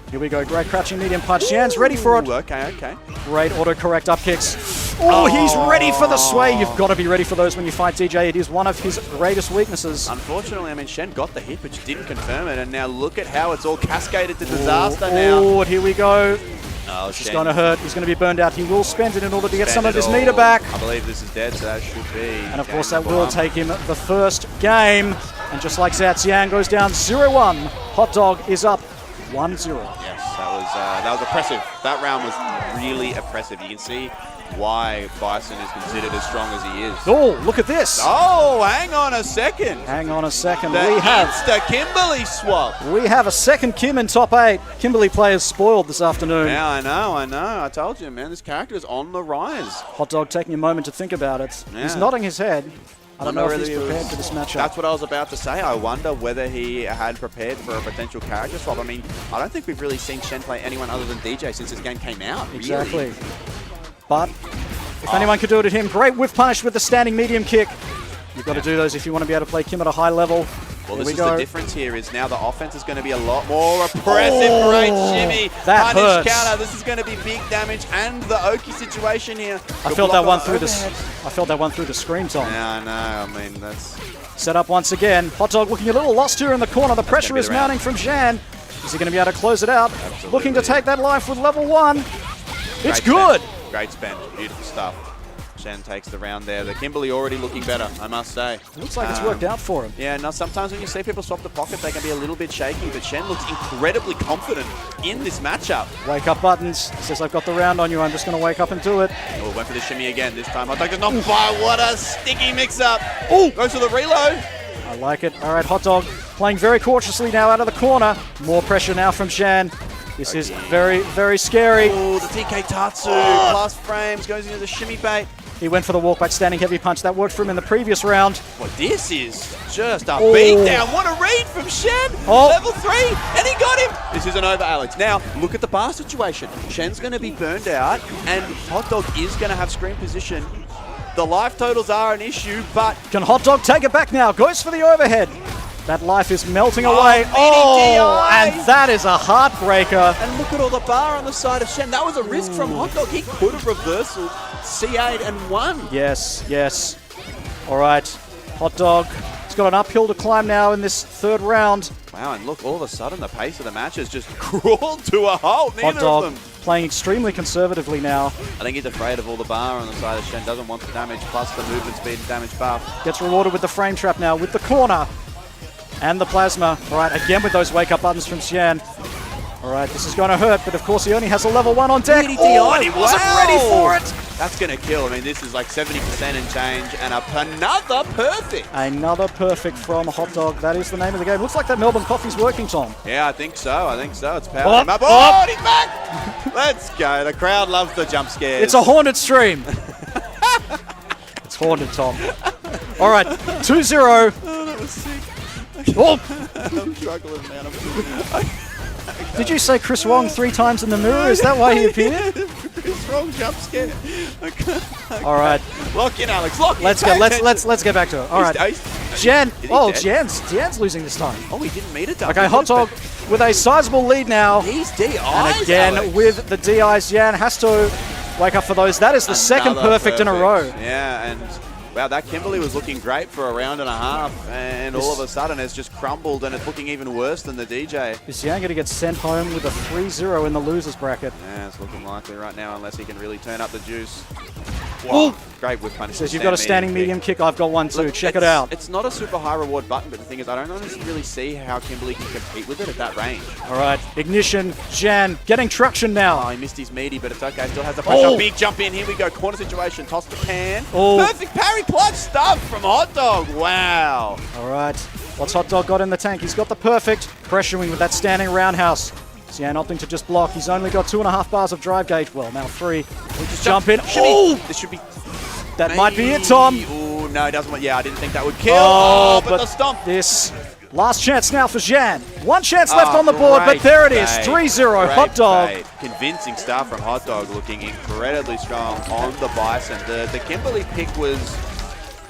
Here we go, great crouching medium punch. Shen's ready for it. Okay. Great auto-correct up kicks. Oh, he's ready for the sway. You've got to be ready for those when you fight DJ. It is one of his greatest weaknesses. Unfortunately, I mean, Shen got the hit, but just didn't confirm it. And now look at how it's all cascaded to disaster now. Oh, and here we go. Oh, it's going to hurt. He's going to be burned out. He will spend it in order to get some of his meter back. I believe this is dead, so that should be. And of course, that will take him the first game. And just like Zatzian goes down 0-1, Hot Dog is up 1-0. Yes, that was oppressive. That round was really oppressive. You can see why Bison is considered as strong as he is. Oh, look at this. Oh, hang on a second. Hang on a second. We have the Kimberly swap. We have a second Kim in top 8. Kimberly players spoiled this afternoon. Yeah, I know. I told you, man. This character is on the rise. Hot Dog taking a moment to think about it. Yeah. He's nodding his head. I don't know if he's prepared for this matchup. That's what I was about to say. I wonder whether he had prepared for a potential character swap. I mean, I don't think we've really seen Shen play anyone other than DJ since this game came out. Exactly. Really. But if anyone could do it at him, great whiff punish with the standing medium kick. You've got to do those if you want to be able to play Kim at a high level. Well, this is the difference here is now the offense is going to be a lot more oppressive. Great shimmy. That punish hurts. counter. This is going to be big damage and the Oki situation here. I felt that one through the screen, Tom. Yeah, I know. I mean, that's set up once again. Hot Dog looking a little lost here in the corner. The pressure is mounting from Shen. Is he going to be able to close it out? Absolutely. Looking to take that life with level 1. It's good. Great spend. Beautiful stuff. Shen takes the round there. The Kimberly already looking better, I must say. Looks like it's worked out for him. Yeah, now sometimes when you see people swap the pocket, they can be a little bit shaky, but Shen looks incredibly confident in this matchup. Wake up buttons. He says, I've got the round on you. I'm just going to wake up and do it. Oh, went for the shimmy again. This time, Hot Dog does not buy. What a sticky mix-up. Oh, goes for the reload. I like it. All right, Hot Dog playing very cautiously now out of the corner. More pressure now from Shen. This is very, very scary. Oh, the TK Tatsu. Plus frames, goes into the shimmy bait. He went for the walk back standing heavy punch. That worked for him in the previous round. Well, this is just a beatdown. What a read from Shen. Level 3, and he got him. This isn't over, Alex. Now, look at the bar situation. Shen's going to be burned out, and Hot Dog is going to have screen position. The life totals are an issue, but... Can Hot Dog take it back now? Goes for the overhead. That life is melting away. Oh, and that is a heartbreaker. And look at all the bar on the side of Shen. That was a risk from Hotdog. He could have reversal C8 and won. Yes, yes. All right, Hotdog. He's got an uphill to climb now in this third round. Wow, and look, all of a sudden the pace of the match has just crawled to a halt. Neither of them. Playing extremely conservatively now. I think he's afraid of all the bar on the side of Shen. Doesn't want the damage plus the movement speed and damage buff. Gets rewarded with the frame trap now with the corner and the plasma. All right, again with those wake up buttons from Shen. All right, this is going to hurt, but of course he only has a level 1 on deck. Oh, and he wasn't ready for it. That's going to kill. I mean, this is like 70% and change, and another perfect. Another perfect from Hotdog. That is the name of the game. Looks like that Melbourne coffee's working, Tom. Yeah, I think so. It's powering him up. Oh, he's back! Let's go. The crowd loves the jump scares. It's a haunted stream. It's haunted, Tom. All right, 2-0. Oh, that was sick. Oh. I'm struggling, man. Did you say Chris Wong 3 times in the mirror? Is that why he appeared? Chris Wong jump scare. All right. Lock in, Alex. Lock in. Let's go. Let's get back to it. All right. Jen. Oh, Jan's losing this time. Oh, he didn't meet it. Okay, Hotdog with a sizable lead now. He's DIs. And again Alex. with the DIs, Jan has to wake up for those. That is the second perfect in a row. Yeah, and wow, that Kimberly was looking great for a round and a half, and all of a sudden it's just crumbled, and it's looking even worse than the DJ. Is Jan going to get sent home with a 3-0 in the losers bracket? Yeah, it's looking likely right now, unless he can really turn up the juice. Wow. Great whip punish. Says you've got a standing medium kick. I've got one too. Look, check it out. It's not a super high reward button, but the thing is, I don't honestly really see how Kimberly can compete with it at that range. All right, ignition. Jan getting traction now. Oh, he missed his meaty, but it's okay. Still has the pressure. Oh. Big jump in. Here we go. Corner situation. Toss the pan. Oh. Perfect parry clutch stuff from Hotdog. Wow. All right. What's Hotdog got in the tank? He's got the perfect pressuring with that standing roundhouse. Jan opting to just block. He's only got 2.5 bars of drive gauge. Well, now 3. We just jump in. Oh! This should be... That might be it, Tom. Oh, no, it doesn't. Yeah, I didn't think that would kill. Oh, but the stomp. This last chance now for Jan. One chance left on the board, but there it is. 3-0, Hotdog. Convincing start from Hotdog, looking incredibly strong on the Bison. The Kimberly pick was...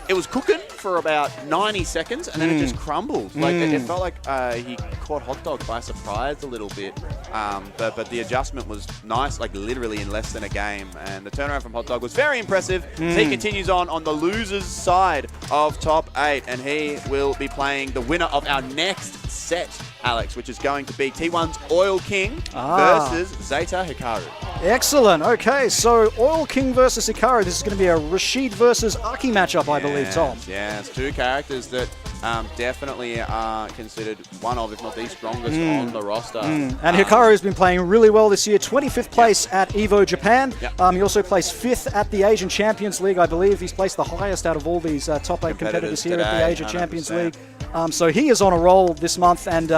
It was cooking for about 90 seconds, and then it just crumbled. Like it felt like he caught Hotdog by surprise a little bit, but the adjustment was nice, like literally in less than a game. And the turnaround from Hotdog was very impressive. He continues on the losers' side of top 8, and he will be playing the winner of our next set, Alex, which is going to be T1's Oil King versus Zeta Hikaru. Excellent. Okay, so Oil King versus Hikaru. This is going to be a Rashid versus Aki matchup, I believe, Tom. Yes, 2 characters that definitely are considered one of, if not the strongest on the roster. And Hikaru has been playing really well this year. 25th place at EVO Japan. He also placed 5th at the Asian Champions League, I believe. He's placed the highest out of all these top 8 competitors here at the Asian Champions League. So he is on a roll this month, and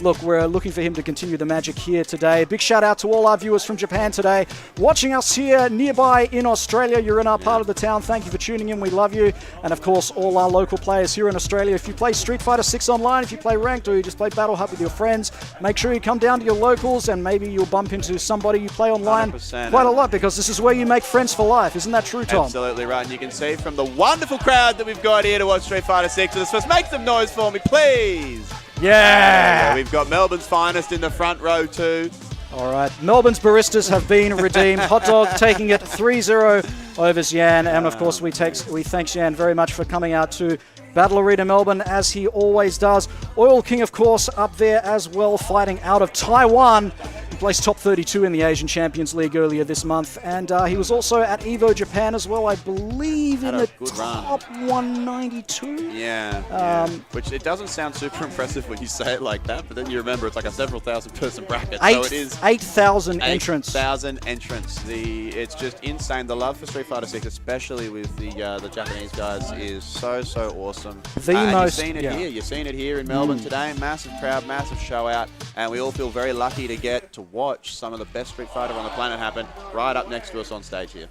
look, we're looking for him to continue the magic here today. Big shout out to all our viewers from Japan today, watching us here nearby in Australia. You're in our part of the town. Thank you for tuning in. We love you. And of course, all our local players here in Australia. If you play Street Fighter 6 online, if you play Ranked, or you just play Battle Hub with your friends, make sure you come down to your locals, and maybe you'll bump into somebody you play online quite a lot, because this is where you make friends for life. Isn't that true, Tom? Absolutely right. And you can see from the wonderful crowd that we've got here to watch Street Fighter 6. Let's first make some noise for me, please. Yeah! We've got Melbourne's finest in the front row too. All right, Melbourne's baristas have been redeemed. Hotdog taking it 3-0 over Xian, and of course we thank Xian very much for coming out to Battle Arena Melbourne, as he always does. Oil King, of course, up there as well, fighting out of Taiwan. He placed top 32 in the Asian Champions League earlier this month, and he was also at EVO Japan as well, I believe, in the top 192. Yeah, which it doesn't sound super impressive when you say it like that, but then you remember it's like a several thousand person bracket. So it is 8,000 entrants. 8,000 entrants. It's just insane. The love for Street Fighter 6, especially with the Japanese guys, is so awesome. You've seen it here. You've seen it here in Melbourne today. Massive crowd, massive show out, and we all feel very lucky to get to watch some of the best Street Fighter on the planet happen right up next to us on stage here.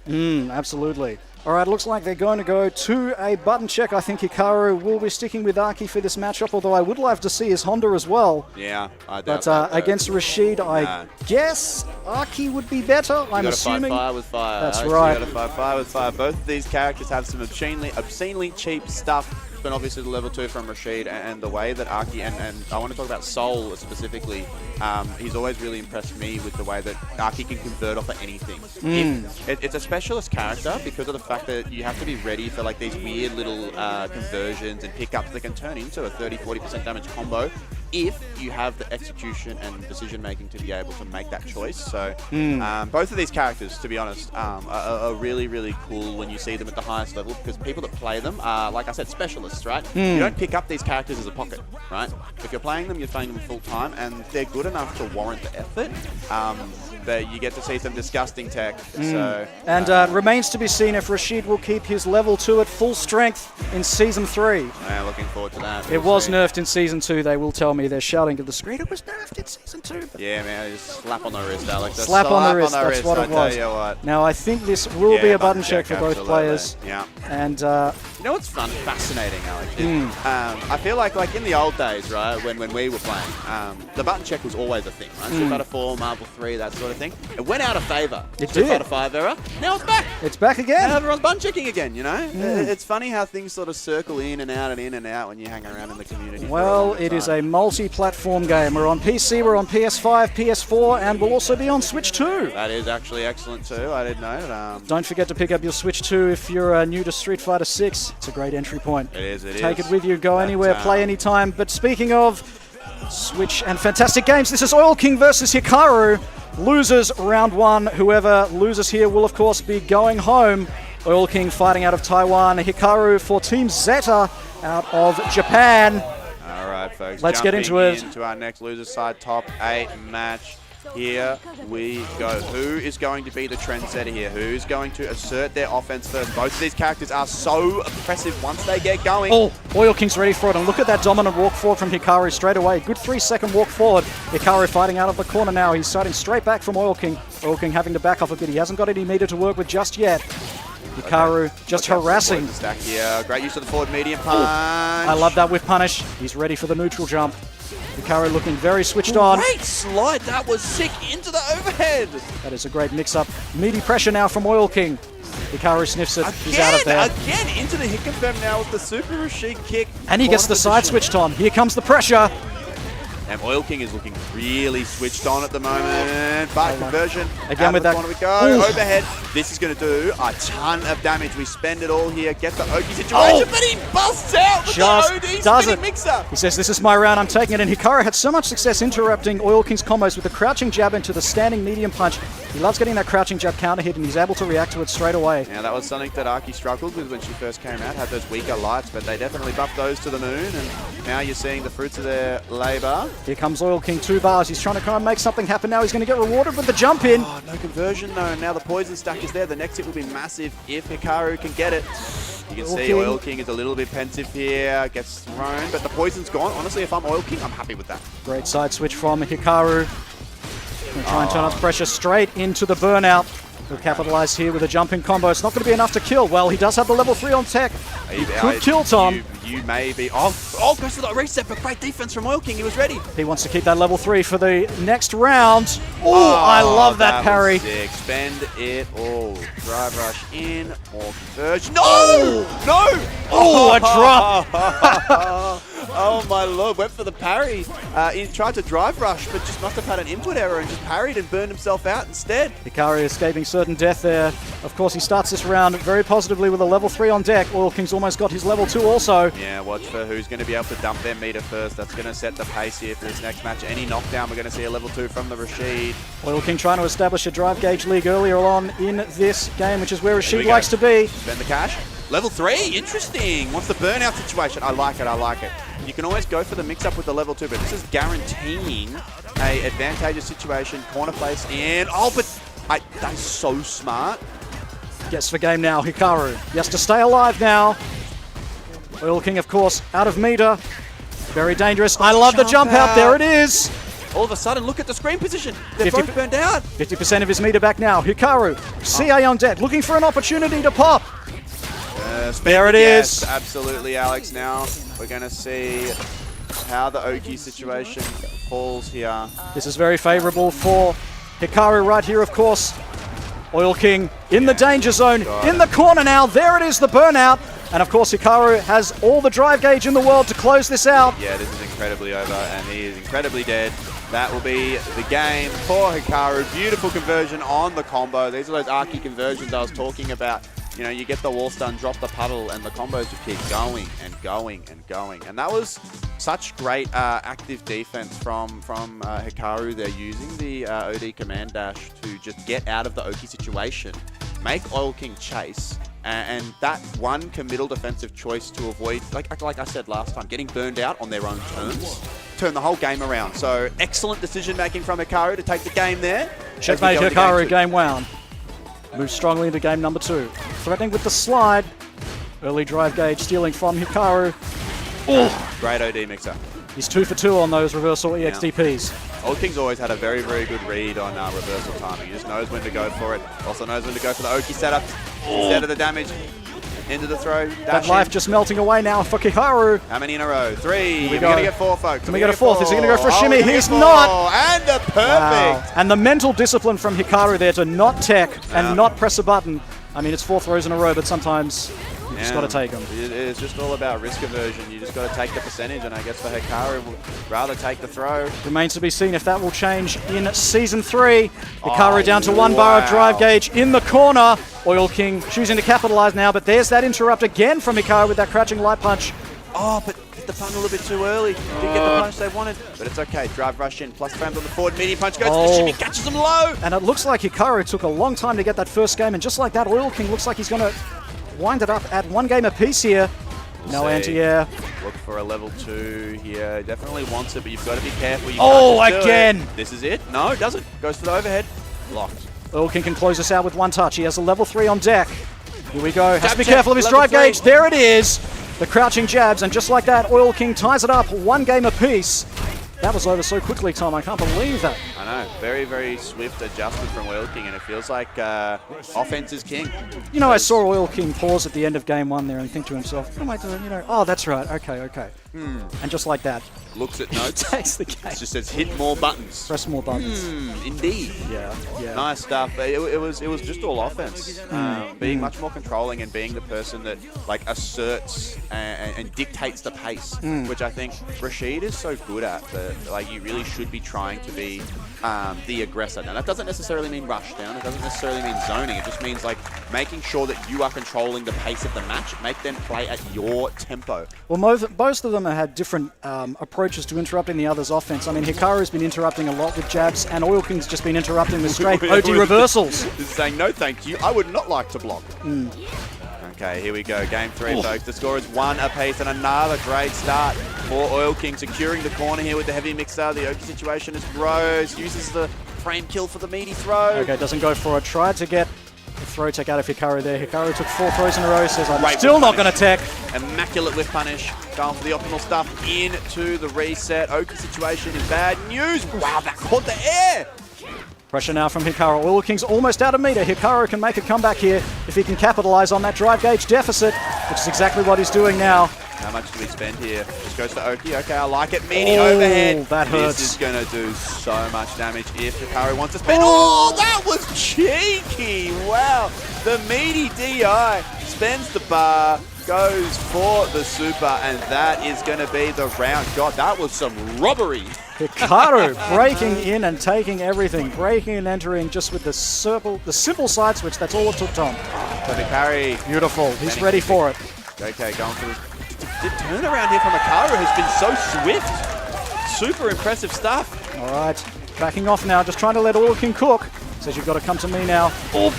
Absolutely. All right, looks like they're going to go to a button check. I think Hikaru will be sticking with Aki for this matchup, although I would love to see his Honda as well. Yeah, I doubt But that, against Rashid, I guess Aki would be better, I'm assuming. You gotta fight fire with fire. That's right. You gotta fight fire with fire. Both of these characters have some obscenely cheap stuff. But obviously the level 2 from Rashid and the way that Aki, and I want to talk about Soul specifically, he's always really impressed me with the way that Aki can convert off of anything. It's a specialist character because of the fact that you have to be ready for like these weird little conversions and pickups that can turn into a 30-40% damage combo if you have the execution and decision making to be able to make that choice. So both of these characters, to be honest, are really, really cool when you see them at the highest level, because people that play them are, like I said, specialists, right? You don't pick up these characters as a pocket, right? If you're playing them, you're playing them full time, and they're good enough to warrant the effort. But you get to see some disgusting tech. So, and remains to be seen if Rashid will keep his level 2 at full strength in Season 3. Yeah, looking forward to that. It was nerfed in Season 2, they will tell me. They're shouting at the screen, it was nerfed in Season 2. But yeah, man, just slap on the wrist, Alex. Slap on the wrist, that's what it was. Tell you what. Now, I think this will be a button check for both players. Yeah. And you know what's fascinating, Alex? I feel like in the old days, right, when we were playing, the button check was always a thing, right? Street Fighter 4, Marvel 3, that sort of thing. It went out of favor. It Street did. Fighter 5 era. Now it's back. It's back again. Now everyone's button checking again, you know? It's funny how things sort of circle in and out when you hang around in the community. Well, it is a multi-platform game. We're on PC, we're on PS5, PS4, and we'll also be on Switch 2. That is actually excellent too. I didn't know. Don't forget to pick up your Switch 2 if you're new to Street Fighter 6. It's a great entry point. It is. Take it with you, go anywhere, play anytime. But speaking of Switch and fantastic games, this is Oil King versus Hikaru. Losers round 1. Whoever loses here will, of course, be going home. Oil King fighting out of Taiwan. Hikaru for Team Zeta out of Japan. All right, folks. Let's get into it. Into our next loser side top 8 match. Here we go. Who is going to be the trendsetter here? Who's going to assert their offense first? Both of these characters are so impressive once they get going. Oh, Oil King's ready for it. And look at that dominant walk forward from Hikaru straight away. Good 3-second walk forward. Hikaru fighting out of the corner now. He's starting straight back from Oil King. Oil King having to back off a bit. He hasn't got any meter to work with just yet. Hikaru just harassing. Stack here. Great use of the forward medium punch. I love that whiff punish. He's ready for the neutral jump. Hikaru looking very switched on. Great slide. That was sick into the overhead. That is a great mix-up. Meaty pressure now from Oil King. Hikaru sniffs it. He's out of there. Again into the hit confirm now with the Super Rashid kick. And he gets the side switched on. Here comes the pressure. And Oil King is looking really switched on at the moment. But conversion. Again with that. We go. Overhead. This is going to do a ton of damage. We spend it all here. Get the Oki situation. But he busts out with the OD spinning mixer. He says, this is my round. I'm taking it. And Hikaru had so much success interrupting Oil King's combos with the crouching jab into the standing medium punch. He loves getting that crouching jab counter hit, and he's able to react to it straight away. Yeah, that was something that Aki struggled with when she first came out. Had those weaker lights, but they definitely buffed those to the moon. And now you're seeing the fruits of their labor. Here comes Oil King, 2 bars. He's trying to kind of make something happen now. He's going to get rewarded with the jump in. Oh, no conversion though. Now the poison stack is there. The next hit will be massive if Hikaru can get it. You can see Oil King is a little bit pensive here. Gets thrown, but the poison's gone. Honestly, if I'm Oil King, I'm happy with that. Great side switch from Hikaru. Going to try and turn up the pressure straight into the burnout. He'll capitalize here with a jumping combo. It's not going to be enough to kill. Well, he does have the level 3 on tech. He could kill Tom. You may be. Oh, goes for the reset, but great defense from Oil King. He was ready. He wants to keep that level 3 for the next round. Oh, I love that parry. Was sick. Spend it all. Drive rush in. More conversion. No! No! Oh, a drop. Oh my lord, went for the parry. He tried to drive rush, but just must have had an input error and just parried and burned himself out instead. Hikaru escaping certain death there. Of course, he starts this round very positively with a level 3 on deck. Oil King's almost got his level 2 also. Yeah, watch for who's going to be able to dump their meter first. That's going to set the pace here for this next match. Any knockdown, we're going to see a level 2 from the Rashid. Oil King trying to establish a drive gauge league earlier on in this game, which is where Rashid likes to be. Spend the cash. Level 3, interesting. What's the burnout situation? I like it, I like it. You can always go for the mix-up with the level 2, but this is guaranteeing a advantageous situation. Corner place in. Oh, but that's so smart. Gets the game now, Hikaru. He has to stay alive now. Oil King, of course, out of meter. Very dangerous. I love the jump out. There it is. All of a sudden, look at the screen position. They're both burned out. 50% of his meter back now. Hikaru, CA on deck, looking for an opportunity to pop. There it is. is. Absolutely, Alex. Now we're going to see how the Oki situation falls here. This is very favorable for Hikaru right here, of course. Oil King in the danger zone, in the corner now. There it is, the burnout. And of course, Hikaru has all the drive gauge in the world to close this out. Yeah, this is incredibly over, and he is incredibly dead. That will be the game for Hikaru. Beautiful conversion on the combo. These are those Arky conversions I was talking about. You know, you get the wall stun, drop the puddle, and the combos just keep going and going and going. And that was such great active defense from Hikaru. They're using the OD command dash to just get out of the Oki situation, make Oil King chase, and that one committal defensive choice to avoid, like I said last time, getting burned out on their own terms, turn the whole game around. So excellent decision making from Hikaru to take the game there. Checkmate Hikaru, game wound. Moves strongly into game number 2. Threatening with the slide. Early drive gauge stealing from Hikaru. Oh, great OD mixer. He's 2 for 2 on those reversal EXDPs. Old King's always had a very, very good read on reversal timing. He just knows when to go for it. Also knows when to go for the Oki setup. Instead of the damage. Into the throw. That life just melting away now for Hikaru. How many in a row? 3. We're going to get 4, folks. Can we get a 4th? Is he going to go for a shimmy? He's not. And a perfect. Wow. And the mental discipline from Hikaru there to not tech and not press a button. I mean, it's 4 throws in a row, but sometimes you just got to take them. It's just all about risk aversion. You just got to take the percentage, and I guess for Hikaru, we'll rather take the throw. Remains to be seen if that will change in Season 3. Hikaru down to 1 bar of drive gauge in the corner. Oil King choosing to capitalize now, but there's that interrupt again from Hikaru with that crouching light punch. Oh, but hit the pun a little bit too early. Didn't get the punch they wanted, but it's okay. Drive rush in, plus frames on the forward, medium punch goes to the shimmy, catches him low. And it looks like Hikaru took a long time to get that first game, and just like that, Oil King looks like he's going to wind it up at 1 game apiece here. No anti-air. Look for a level 2 here. Definitely wants it, but you've got to be careful. You can't just again! This is it? No, it doesn't. Goes for the overhead. Locked. Oil King can close this out with 1 touch. He has a level 3 on deck. Here we go. Has to be careful of his drive gauge. There it is. The crouching jabs, and just like that, Oil King ties it up 1 game apiece. That was over so quickly, Tom. I can't believe that. I know. Very, very swift adjustment from Oil King, and it feels like offense is king. You know, I saw Oil King pause at the end of game 1 there and think to himself, what am I doing? You know, oh, that's right. Okay. And just like that. Looks at notes. Takes the game. It just says hit more buttons. Press more buttons. Indeed. Yeah. Nice stuff. It was just all offense. Being much more controlling and being the person that like asserts and dictates the pace, which I think Rashid is so good at. Like you really should be trying to be the aggressor. Now that doesn't necessarily mean rush down. It doesn't necessarily mean zoning. It just means like making sure that you are controlling the pace of the match. Make them play at your tempo. Well, most of them have had different approaches to interrupting the other's offense. I mean, Hikaru's been interrupting a lot with jabs, and Oil King's just been interrupting with straight OD reversals. He's saying, no thank you, I would not like to block. Okay, here we go. Game 3, folks. The score is 1 apiece, and another great start for Oil King, securing the corner here with the heavy mixer. The Oki situation is Rose, uses the frame kill for the meaty throw. Okay, doesn't go for it. Tried to get the throw tech out of Hikaru there. Hikaru took 4 throws in a row, says, I'm still not going to tech. Immaculate whiff punish. Going for the optimal stuff into the reset. Oki situation is bad news. Wow, that caught the air. Pressure now from Hikaru. Oil King's almost out of meter. Hikaru can make a comeback here if he can capitalize on that drive gauge deficit, which is exactly what he's doing now. How much do we spend here? Just goes to Oki. Okay, I like it. Meaty overhead. That hurts. This is going to do so much damage if Hikaru wants to spend. Oh, that was cheeky. Wow. The meaty DI spends the bar, goes for the super, and that is going to be the round. God, that was some robbery. Hikaru breaking in and taking everything, breaking and entering just with the simple side switch. That's all it took, Tom. Perfect parry. Beautiful. He's ready for it. Okay, going for the turnaround here from Hikaru has been so swift. Super impressive stuff. All right, backing off now, just trying to let Oil King cook. Says you've got to come to me now.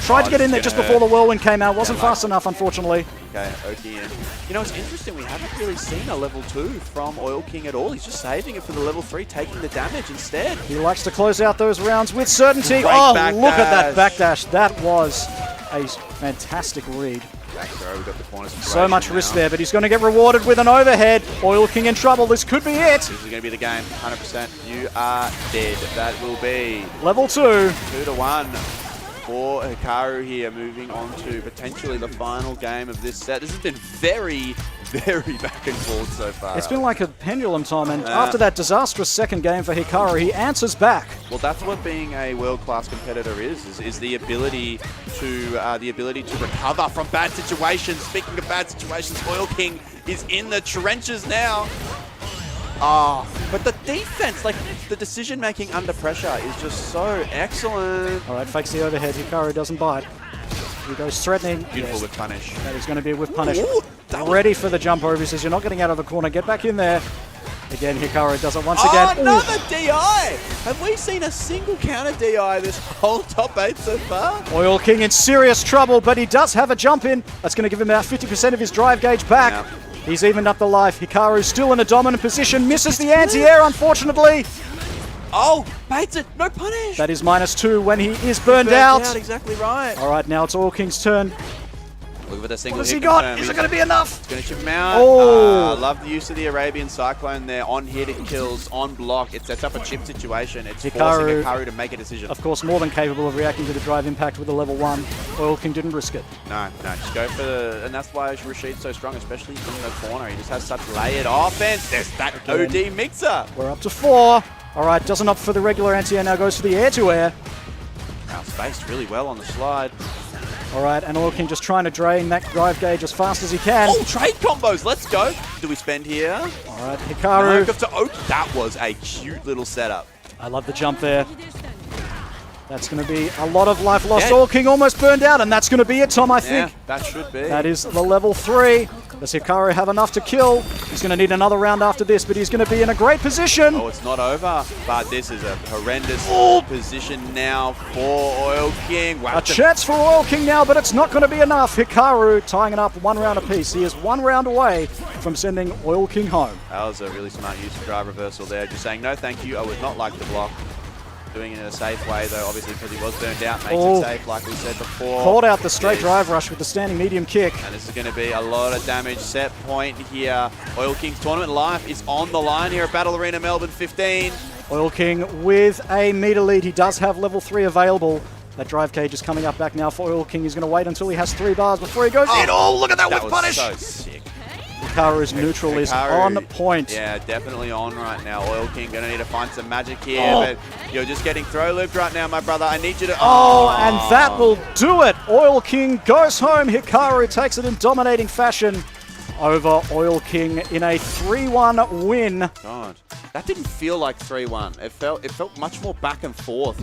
Tried to get in there just before the whirlwind came out. Wasn't fast enough, unfortunately. Okay, Oki in. You know, it's interesting. We haven't really seen a level 2 from Oil King at all. He's just saving it for the level 3, taking the damage instead. He likes to close out those rounds with certainty. Look at that backdash. That was a fantastic read. We've got the corner so much risk there, but he's going to get rewarded with an overhead. Oil King in trouble. This could be it. This is going to be the game. 100%. You are dead. That will be level 2. 2-1. for Hikaru here, moving on to potentially the final game of this set. This has been very, very back and forth so far. It's been like a pendulum time, and after that disastrous second game for Hikaru, he answers back. Well, that's what being a world-class competitor is the ability to recover from bad situations. Speaking of bad situations, Oil King is in the trenches now. But the defense, like the decision-making under pressure is just so excellent. All right, fakes the overhead. Hikaru doesn't bite. He goes threatening. Beautiful with punish. That is going to be a whiff punish. Ooh, Ready for the jump over. He says, you're not getting out of the corner. Get back in there. Again, Hikaru does it once again. Another DI! Have we seen a single counter DI this whole top 8 so far? Oil King in serious trouble, but he does have a jump in. That's going to give him about 50% of his drive gauge back. Yeah. He's evened up the life. Hikaru's still in a dominant position. Misses the anti-air, unfortunately. Oh, baits it. No punish. That is -2 when he is burned out. Exactly right. All right, now it's Oil King's turn. Look at the single What has hit he got? confirm. Is it going to be enough? It's going to chip him out. Oh. Love the use of the Arabian Cyclone there. On hit, it kills. On block, it sets up a chip situation. It's forcing Hikaru to make a decision. Of course, more than capable of reacting to the drive impact with a level 1. Oil King didn't risk it. No, just go for the... And that's why Rashid's so strong, especially in the corner. He just has such layered offense. There's that OD mixer. We're up to 4. All right, doesn't opt for the regular anti-air, now goes for the air-to-air. Now spaced really well on the slide. All right, and Oil King just trying to drain that drive gauge as fast as he can. Oh, trade combos. Let's go. Do we spend here? All right, Hikaru. That was a cute little setup. I love the jump there. That's going to be a lot of life lost. Oil King almost burned out, and that's going to be it, Tom, I think. Yeah, that should be. That is the level 3. Does Hikaru have enough to kill? He's going to need another round after this, but he's going to be in a great position. Oh, it's not over, but this is a horrendous position now for Oil King. Wow. A chance for Oil King now, but it's not going to be enough. Hikaru tying it up 1 round apiece. He is 1 round away from sending Oil King home. That was a really smart use of drive reversal there. Just saying, no thank you, I would not like the block. Doing it in a safe way, though, obviously, because he was burned out, makes it safe, like we said before. Called out the straight drive rush with the standing medium kick. And this is going to be a lot of damage. Set point here. Oil King's tournament life is on the line here at Battle Arena Melbourne 15. Oil King with a meter lead. He does have level 3 available. That drive cage is coming up back now for Oil King. He's going to wait until he has 3 bars before he goes in. Oh, look at that with punish. So sick. Hikaru's neutral is on point. Yeah, definitely on right now. Oil King going to need to find some magic here, but you're just getting throw looped right now, my brother. I need you to... And that will do it. Oil King goes home. Hikaru takes it in dominating fashion over Oil King in a 3-1 win. God, that didn't feel like 3-1. It felt much more back and forth.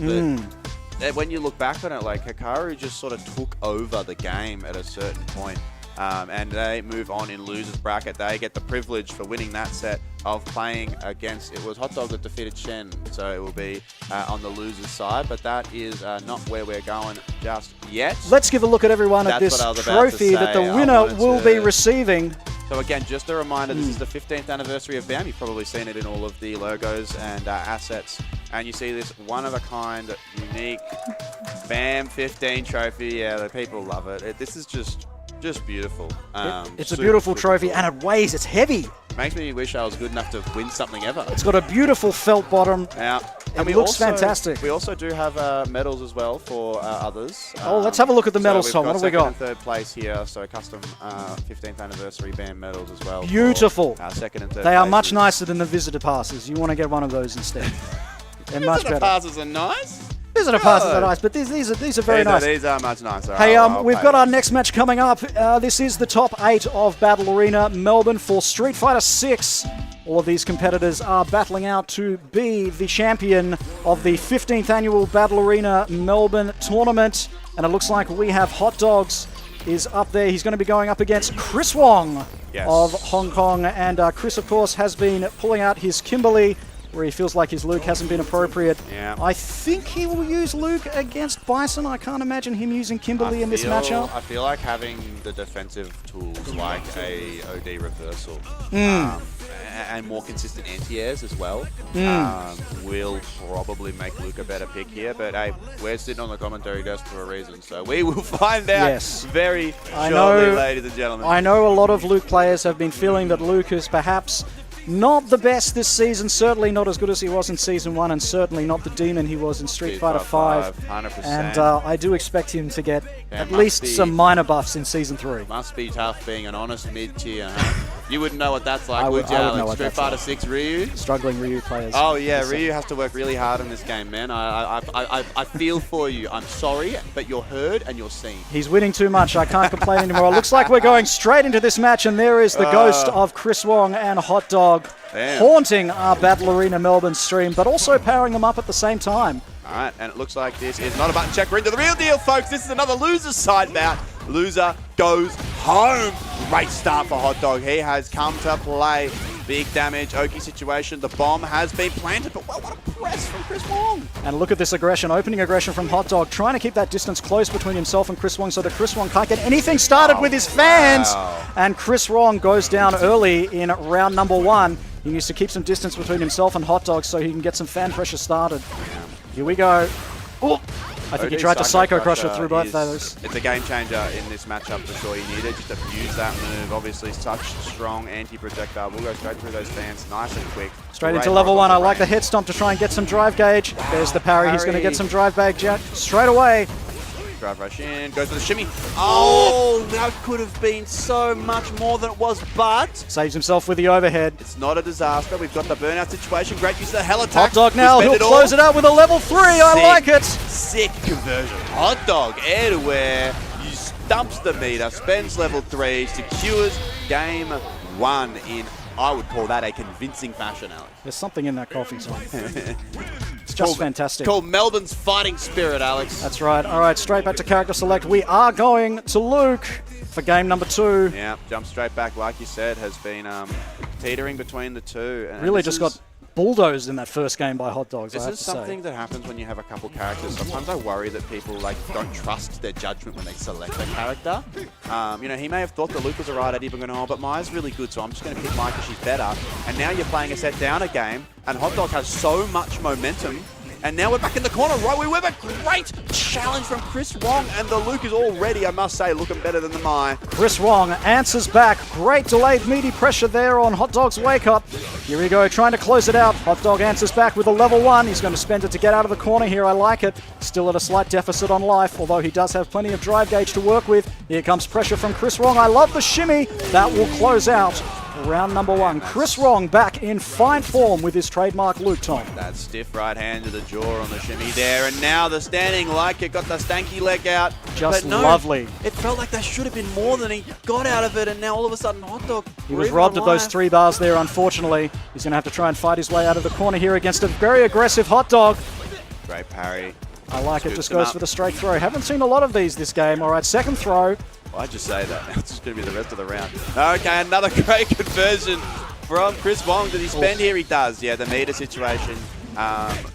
But when you look back on it, like Hikaru just sort of took over the game at a certain point. And they move on in losers bracket. They get the privilege for winning that set of playing against, it was Hot Dog that defeated Shen, so it will be on the losers side, but that is not where we're going just yet. Let's give a look at everyone at this trophy that the winner will be receiving. So again, just a reminder, this is the 15th anniversary of BAM. You've probably seen it in all of the logos and assets. And you see this one-of-a-kind, unique BAM 15 trophy. Yeah, the people love it. This is just beautiful. It's a beautiful trophy, and it weighs. It's heavy. Makes me wish I was good enough to win something ever. It's got a beautiful felt bottom. Yeah. And it looks fantastic. We also do have medals as well for others. Let's have a look at the medals, Tom. What have we got? Second and 3rd place here, so custom 15th anniversary BAM medals as well. Beautiful. Second and 3rd They are much nicer than the visitor passes. You want to get one of those instead. They're much better. Visitor passes are nice. Visitor passes are nice, but these are very nice. These are much nicer. Hey, we've got our next match coming up. This is the top 8 of Battle Arena Melbourne for Street Fighter 6. All of these competitors are battling out to be the champion of the 15th annual Battle Arena Melbourne tournament. And it looks like we have Hot Dogs is up there. He's going to be going up against Chris Wong of Hong Kong. And Chris, of course, has been pulling out his Kimberly, where he feels like his Luke hasn't been appropriate. Yeah. I think he will use Luke against Bison. I can't imagine him using Kimberly in this matchup. I feel like having the defensive tools like a OD reversal and more consistent anti-airs as well will probably make Luke a better pick here. But hey, we're sitting on the commentary desk for a reason, so we will find out very shortly, ladies and gentlemen. I know a lot of Luke players have been feeling that Luke is perhaps not the best this season, certainly not as good as he was in Season 1, and certainly not the demon he was in Street Fighter 5. 100%. And I do expect him to get at least some minor buffs in Season 3. Must be tough being an honest mid-tier, huh? You wouldn't know what that's like, would you, I would know Alex? what Street that's Fighter like. 6 Ryu? Struggling Ryu players. Oh, yeah, Ryu has to work really hard in this game, man. I feel for you. I'm sorry, but you're heard and you're seen. He's winning too much. I can't complain anymore. It looks like we're going straight into this match, and there is the ghost of Chris Wong and Hot Dog haunting our Battle Arena Melbourne stream, but also powering them up at the same time. All right, and it looks like this is not a button check. We're into the real deal, folks. This is another loser's side bout. Loser goes home. Great start for Hot Dog. He has come to play. Big damage, Oki situation. The bomb has been planted, but well, what a press from Chris Wong. And look at this aggression, opening aggression from Hot Dog, trying to keep that distance close between himself and Chris Wong so that Chris Wong can't get anything started with his fans. Wow. And Chris Wong goes down early in round number 1. He needs to keep some distance between himself and Hot Dog so he can get some fan pressure started. Here we go. Oh, I think he tried to Psycho Crusher through both those. It's a game changer in this matchup for sure. He needed just abuse that move. Obviously, such strong anti-projectile. We'll go straight through those fans nice and quick. Straight into level 1. I like the head stomp to try and get some drive gauge. There's the parry. He's going to get some drive gauge straight away. Drive rush in, goes for the shimmy. Oh, that could have been so much more than it was, but Saves himself with the overhead. it's not a disaster. We've got the burnout situation. Great use of the hell attack. Hot Dog now, he'll close it out with a level 3. I like it. Sick conversion. Hot Dog, air to air, stumps the meter, spends level 3, secures game 1 in, I would call that a convincing fashion, Alex. There's something in that coffee song. It's just fantastic. Called Melbourne's fighting spirit, Alex. That's right. All right, straight back to character select. We are going to Luke for game number 2. Yeah, jump straight back, like you said, has been teetering between the two. And Really just got bulldozed in that first game by Hot Dogs, I This have is to something say. that happens when you have a couple characters. Sometimes I worry that people don't trust their judgment when they select a character. He may have thought that Luke was a right idea, but going, oh, but Maya's really good, so I'm just going to pick Maya because she's better. And now you're playing a set down a game, and Hot Dog has so much momentum. And now we're back in the corner, right? We have a great challenge from Chris Wong, and the Luke is already, I must say, looking better than the Mai. Chris Wong answers back. Great delayed meaty pressure there on Hot Dog's wake up. Here we go, trying to close it out. Hot Dog answers back with a level 1. He's going to spend it to get out of the corner here. I like it. Still at a slight deficit on life, although he does have plenty of drive gauge to work with. Here comes pressure from Chris Wong. I love the shimmy. That will close out round number 1. Chris Wong back in fine form with his trademark Luke Tom. That stiff right hand to the jaw on the shimmy there, and now the standing like it got the stanky leg out. Just but no, lovely. It felt like that should have been more than he got out of it, and now all of a sudden Hot Dog. He was robbed of those 3 bars there, unfortunately. He's going to have to try and fight his way out of the corner here against a very aggressive Hot Dog. Great parry. I like it, just goes for the straight throw. Haven't seen a lot of these this game. All right, second throw. Why'd you say that? It's just going to be the rest of the round. Okay, another great conversion from Chris Wong. Does he spend here? He does. Yeah, the meter situation.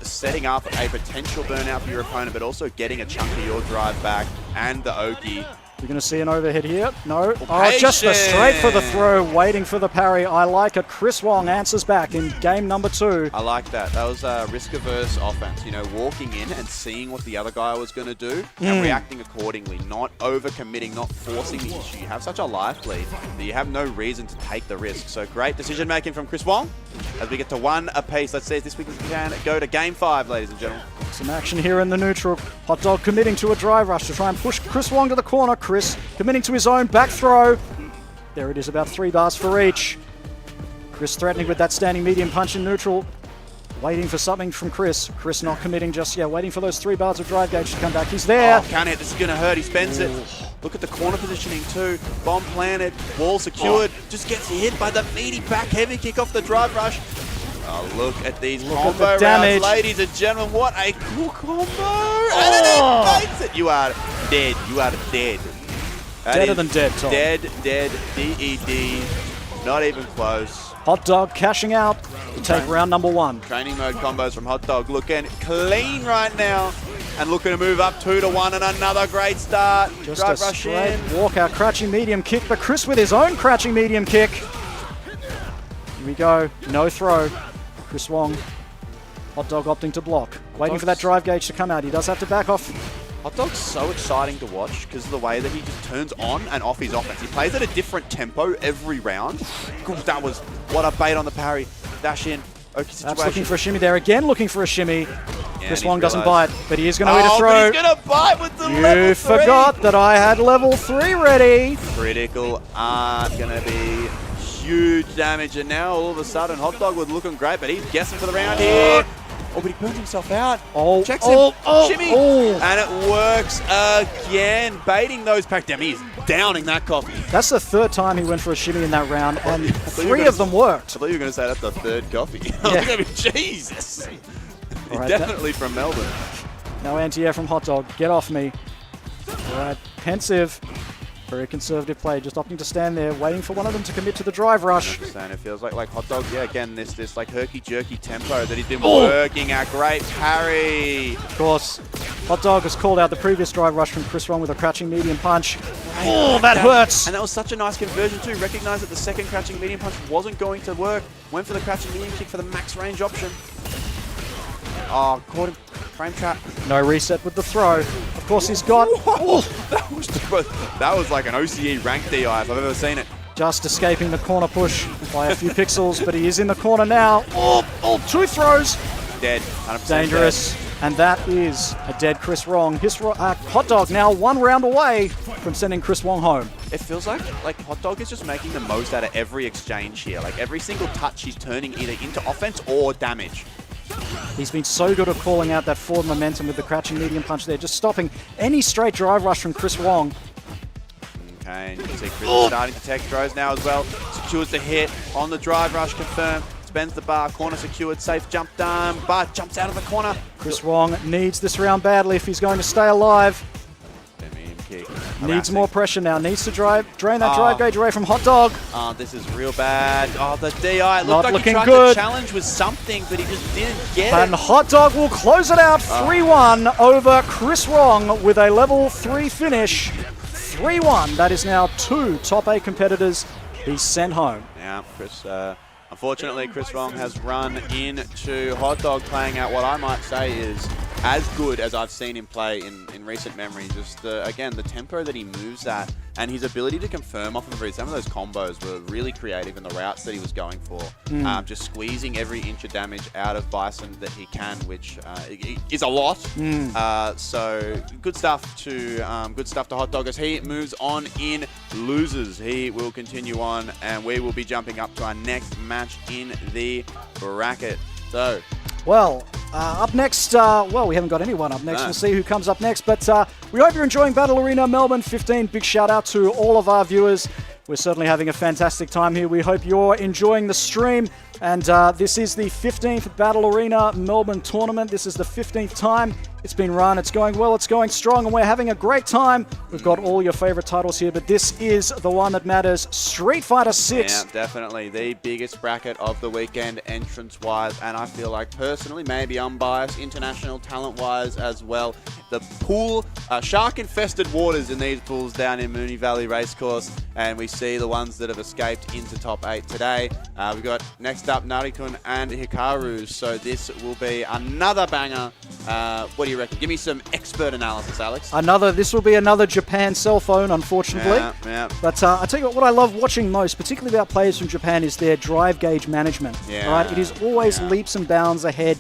Setting up a potential burnout for your opponent, but also getting a chunk of your drive back and the Oki. We're going to see an overhead here. No. Oh, just the straight for the throw, waiting for the parry. I like it. Chris Wong answers back in game number 2. I like that. That was a risk-averse offense. Walking in and seeing what the other guy was going to do and reacting accordingly, not over-committing, not forcing the issue. You have such a life lead that you have no reason to take the risk. So great decision-making from Chris Wong as we get to 1 apiece. Let's see if this week we can go to game 5, ladies and gentlemen. Some action here in the neutral. Hot Dog committing to a drive rush to try and push Chris Wong to the corner. Chris committing to his own back throw. There it is, about 3 bars for each. Chris threatening with that standing medium punch in neutral. Waiting for something from Chris. Chris not committing just yet. Waiting for those 3 bars of drive gauge to come back. He's there. Oh, can't hit. This is going to hurt. He spends it. Look at the corner positioning too. Bomb planted. Wall secured. Just gets hit by the meaty back heavy kick off the drive rush. Oh, look at these combo rounds, ladies and gentlemen. What a cool combo. And it makes it. You are dead. You are dead. Deader than dead, Tom. Dead, D-E-D. Not even close. Hot Dog cashing out to take round number 1. Training mode combos from Hot Dog looking clean right now. And looking to move up 2-1 and another great start. Just drive a rush straight in. walkout crouching medium kick, but Chris with his own crouching medium kick. Here we go. No throw. Chris Wong. Hot Dog opting to block. Waiting for that drive gauge to come out. He does have to back off. Hot Dog's so exciting to watch because of the way that he just turns on and off his offense. He plays at a different tempo every round. God, that was, what a bait on the parry. Dash in. Okay, situation. That's looking for a shimmy there again, looking for a shimmy. Yeah, Chris Wong doesn't bite, but he is going to eat a throw. But he's going to bite with the level 3. You forgot that I had level 3 ready. Critical aren't going to be huge damage, and now all of a sudden Hot Dog was looking great, but he's guessing for the round here. Oh, but he burns himself out. Oh, checks him, shimmy, and it works again. Baiting those pack down. He's downing that coffee. That's the 3rd time he went for a shimmy in that round, and 3 of them worked. I thought you were going to say that's the 3rd coffee. Yeah. Jesus. Right, definitely from Melbourne. No anti-air from Hot Dog. Get off me. All right, pensive. Very conservative play, just opting to stand there, waiting for one of them to commit to the drive rush. 100%. It feels like Hot Dog, yeah, again, this like herky-jerky tempo that he's been working at. Great parry. Of course, Hot Dog has called out the previous drive rush from Chris Wong with a crouching medium punch. Oh, that hurts. And that was such a nice conversion too. Recognized that the second crouching medium punch wasn't going to work. Went for the crouching medium kick for the max range option. Oh, caught him. Frame trap. No reset with the throw. Of course, he's got... That was like an OCE rank DI if I've ever seen it. Just escaping the corner push by a few pixels, but he is in the corner now. Oh, 2 throws. Dead. 100% Dangerous. Dead. And that is a dead Chris Wong. Hot Dog now 1 round away from sending Chris Wong home. It feels like Hot Dog is just making the most out of every exchange here. Like every single touch he's turning either into offense or damage. He's been so good at calling out that forward momentum with the crouching medium punch there, just stopping any straight drive rush from Chris Wong. Okay, and you can see Chris starting to tech throws now as well. Secures the hit on the drive rush, confirmed. Spends the bar, corner secured, safe jump done, but jumps out of the corner. Chris Wong needs this round badly if he's going to stay alive. Kick. Needs more pressure now. Needs to drain that drive gauge away from Hot Dog. Oh, this is real bad. Oh, the DI. It Not looked like looking he tried good. to challenge with something, but he just didn't get And it. Hot Dog will close it out 3-1 over Chris Wong with a level 3 finish. 3-1. That is now 2 top 8 competitors he's sent home. Yeah, Chris. Unfortunately, Chris Wong has run into Hot Dog playing out what I might say is as good as I've seen him play in recent memory. Just, again, the tempo that he moves at and his ability to confirm off of some of those combos were really creative in the routes that he was going for. Just squeezing every inch of damage out of Bison that he can, which is a lot. So good stuff to Hot Dog as he moves on in losers. He will continue on, and we will be jumping up to our next match in the bracket. So, well, up next, well, we haven't got anyone up next. No. We'll see who comes up next. But we hope you're enjoying Battle Arena Melbourne 15. Big shout out to all of our viewers. We're certainly having a fantastic time here. We hope you're enjoying the stream. And this is the 15th Battle Arena Melbourne tournament. This is the 15th time it's been run. It's going well, it's going strong, and we're having a great time. We've got all your favorite titles here, but this is the one that matters. Street Fighter 6. Yeah, definitely the biggest bracket of the weekend entrance-wise, and I feel like personally, maybe unbiased, international talent-wise as well. The pool, shark-infested waters in these pools down in Moonee Valley Racecourse, and we see the ones that have escaped into top 8 today. We've got next up Narikun and Hikaru, so this will be another banger. What do you reckon? Give me some expert analysis, Alex. This will be another Japan cell phone, unfortunately. Yeah. But I tell you what I love watching most, particularly about players from Japan, is their drive gauge management. Yeah, right? It is always leaps and bounds ahead.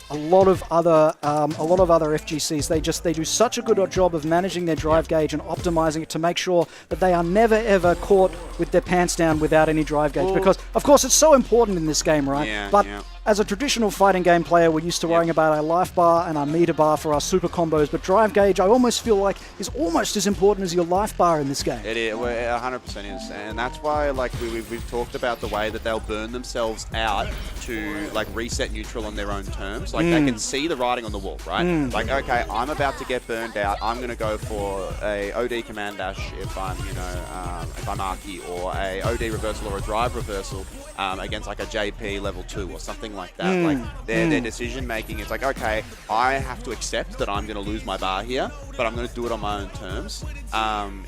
A lot of other FGCs, they do such a good job of managing their drive gauge and optimizing it to make sure that they are never ever caught with their pants down without any drive gauge. Because of course it's so important in this game, right? But as a traditional fighting game player, we're used to worrying about our life bar and our meter bar for our super combos, but drive gauge, I almost feel like, is almost as important as your life bar in this game. It is, 100% is, and that's why like we've talked about the way that they'll burn themselves out to like reset neutral on their own terms. Like they can see the writing on the wall, right? Like, okay, I'm about to get burned out. I'm going to go for a OD command dash if I'm, if I'm Arky, or a OD reversal or a drive reversal against like a JP level 2 or something like that. Like their decision making is like, okay, I have to accept that I'm going to lose my bar here, but I'm going to do it on my own terms,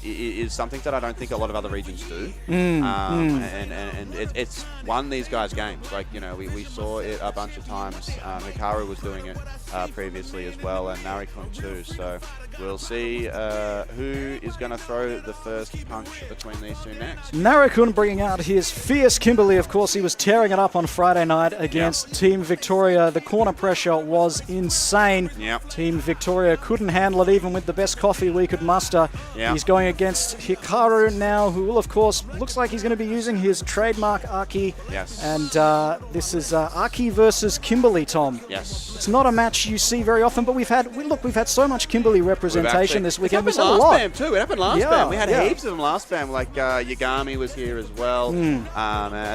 is something that I don't think a lot of other regions do. And it's won these guys games. Like, you know, we saw it a bunch of times. Hikaru was doing it previously as well, and Narikun too. So we'll see who is going to throw the first punch between these two next. Narikun bringing out his fierce Kimberly. Of course, he was tearing it up on Friday night against Team Victoria. The corner pressure was insane. Team Victoria couldn't handle it even with the best coffee we could muster. He's going against Hikaru now, who will, of course, looks like he's going to be using his trademark Aki. And this is Aki versus Kimberly, Tom. It's not a match you see very often, but we've had so much Kimberly representation this weekend. It happened last BAM too. It happened last BAM. We had heaps of them last BAM. Like Yagami was here as well.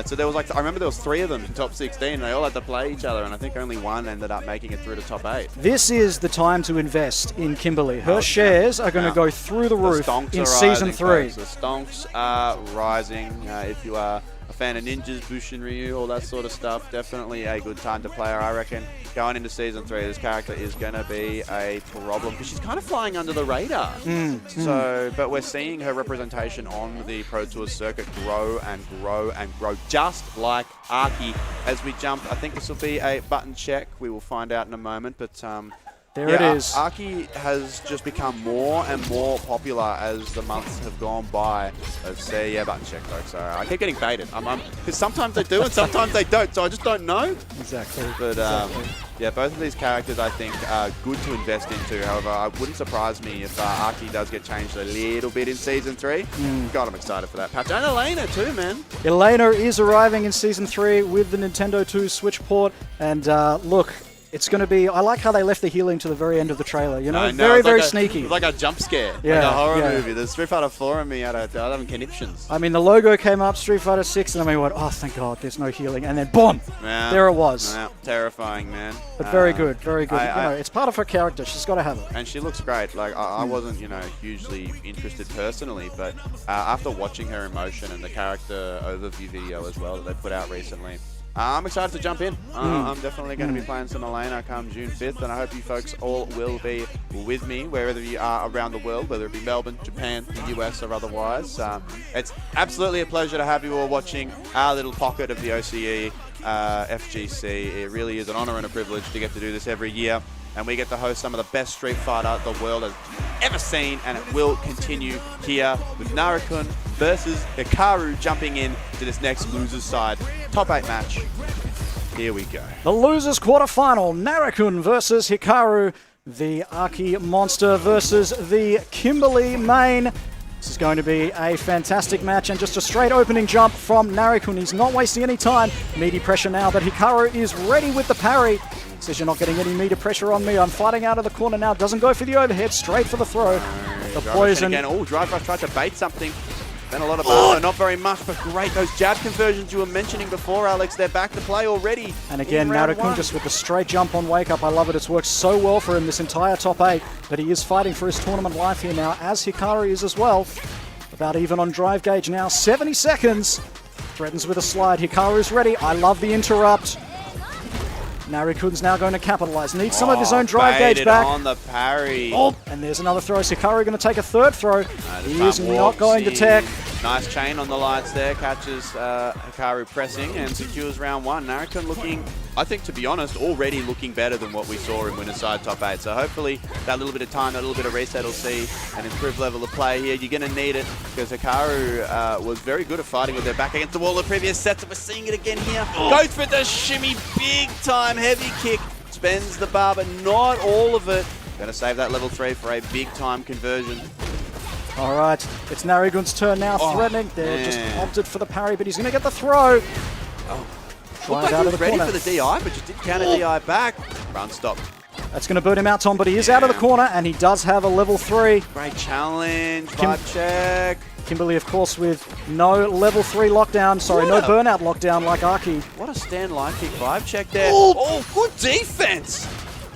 So there was like, I remember there was 3 of them in top 16. And they all had to play each other, and I think only one ended up making it through to top 8. This is the time to invest in Kimberly. Her shares are going to go through the roof in Season 3. The stonks are rising. If you are a fan of ninjas, Bushin Ryu, all that sort of stuff, definitely a good time to play her. I reckon going into Season 3, this character is going to be a problem because she's kind of flying under the radar. But we're seeing her representation on the Pro Tour circuit grow and grow and grow, just like Aki. As we jump, I think this will be a button check. We will find out in a moment, but there it is. Aki has just become more and more popular as the months have gone by. Let's see, button check, folks. So I keep getting baited. Because sometimes they do and sometimes they don't, so I just don't know. Exactly. But yeah, both of these characters I think are good to invest into. However, it wouldn't surprise me if Aki does get changed a little bit in Season 3. God, I'm excited for that patch. And Elena too, man. Elena is arriving in Season 3 with the Nintendo 2 Switch port. And look, it's going to be... I like how they left the healing to the very end of the trailer. You know, very sneaky. It's like a jump scare. Like a horror movie. The Street Fighter 4 and me had having conniptions. I mean, the logo came up, Street Fighter 6, and then we went, oh, thank God, there's no healing. And then, boom! There it was. Terrifying, man. But very good, very good. It's part of her character. She's got to have it. And she looks great. Like, I wasn't, hugely interested personally, but after watching her emotion and the character overview video as well that they put out recently, I'm excited to jump in. I'm definitely going to be playing some Elena come June 5th, and I hope you folks all will be with me wherever you are around the world, whether it be Melbourne, Japan, the US, or otherwise. It's absolutely a pleasure to have you all watching our little pocket of the OCE FGC. It really is an honor and a privilege to get to do this every year, and we get to host some of the best Street Fighter the world has ever seen, and it will continue here with Narikun versus Hikaru jumping in to this next losers side top 8 match. Here we go. The losers quarterfinal, Narikun versus Hikaru, the Aki monster versus the Kimberly main. This is going to be a fantastic match, and just a straight opening jump from Narikun. He's not wasting any time. Meaty pressure now, but Hikaru is ready with the parry. Says, you're not getting any meter pressure on me. I'm fighting out of the corner now. Doesn't go for the overhead, straight for the throw. The poison. Again. Oh, Drive Rush tried to bait something. Then a lot of ball, not very much, but great. Those jab conversions you were mentioning before, Alex, they're back to play already. And again, Narikun just with the straight jump on Wake Up. I love it. It's worked so well for him this entire top 8. But he is fighting for his tournament life here now, as Hikaru is as well. About even on drive gauge now. 70 seconds. Threatens with a slide. Hikaru is ready. I love the interrupt. Narikun's now going to capitalize. Needs some of his own drive gauge back. On the parry. Oh, and there's another throw. Hikaru going to take a third throw. He is not going to tech. Nice chain on the lights there. Catches Hikaru pressing and secures round 1. Narikun looking, I think, to be honest, already looking better than what we saw in winner's side top 8. So hopefully that little bit of time, that little bit of reset will see an improved level of play here. You're going to need it because Hikaru was very good at fighting with their back against the wall the previous sets, and we're seeing it again here. Goes for the shimmy, big time heavy kick. Spends the bar, but not all of it. Going to save that level 3 for a big time conversion. All right, it's Narikun's turn now, threatening. They're just opted for the parry, but he's going to get the throw. Looked like he was ready for the DI, but just didn't counter DI back. Run stop. That's going to burn him out, Tom, but he is out of the corner, and he does have a level 3. Great challenge, vibe check. Kimberly, of course, with no level 3 lockdown. Sorry, no burnout lockdown like Aki. What a stand line kick vibe check there. Oh, good defense.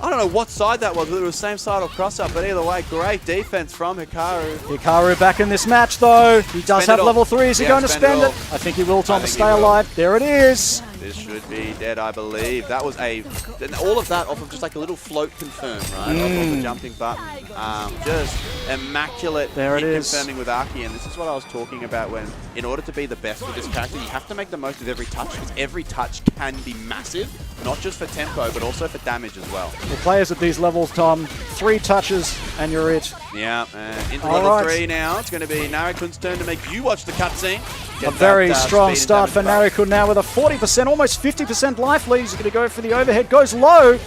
I don't know what side that was, whether it was same side or cross-up, but either way, great defense from Hikaru. Hikaru back in this match, though. He does have level 3. Is he going to spend it? I think he will, Tom, to stay alive. There it is. This should be dead, I believe. That was all of that off of just like a little float confirm, right? Off of the jumping button. Just immaculate there it is. confirming with Aki, and this is what I was talking about when, in order to be the best with this character, you have to make the most of every touch, because every touch can be massive, not just for tempo, but also for damage as well. The players at these levels, Tom, 3 touches and you're it. Yeah, into level 3 now. It's going to be Narikun's turn to make you watch the cutscene. A very strong start for Narikun now with a 40%, almost 50% life lead. He's going to go for the overhead, goes low.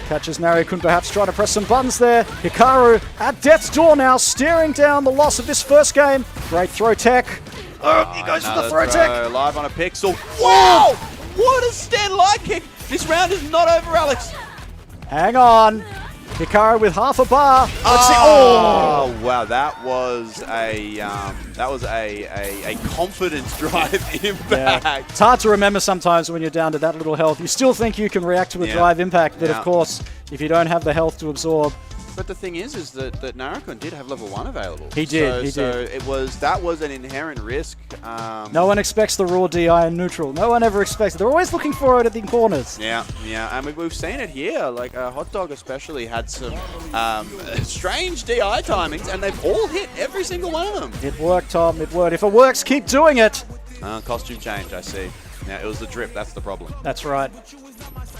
Catches Narikun perhaps trying to press some buttons there. Hikaru at death's door now, staring down the loss of this first game. Great throw tech. Oh, he goes for the throw tech. Live on a pixel. Wow! What a stand light kick. This round is not over, Alex. Hang on. Hikaru with half a bar. Let's see. Oh wow, that was a confidence drive impact. Yeah. It's hard to remember sometimes when you're down to that little health. You still think you can react to a drive impact, but of course, if you don't have the health to absorb. But the thing is that Narikun did have level 1 available. He did. So that was an inherent risk. No one expects the raw DI in neutral. No one ever expects it. They're always looking for it at the corners. Yeah. And we've seen it here. Like Hot Dog especially had some strange DI timings, and they've all hit every single one of them. It worked, Tom. It worked. If it works, keep doing it. Costume change, I see. Now, it was the drip. That's the problem. That's right.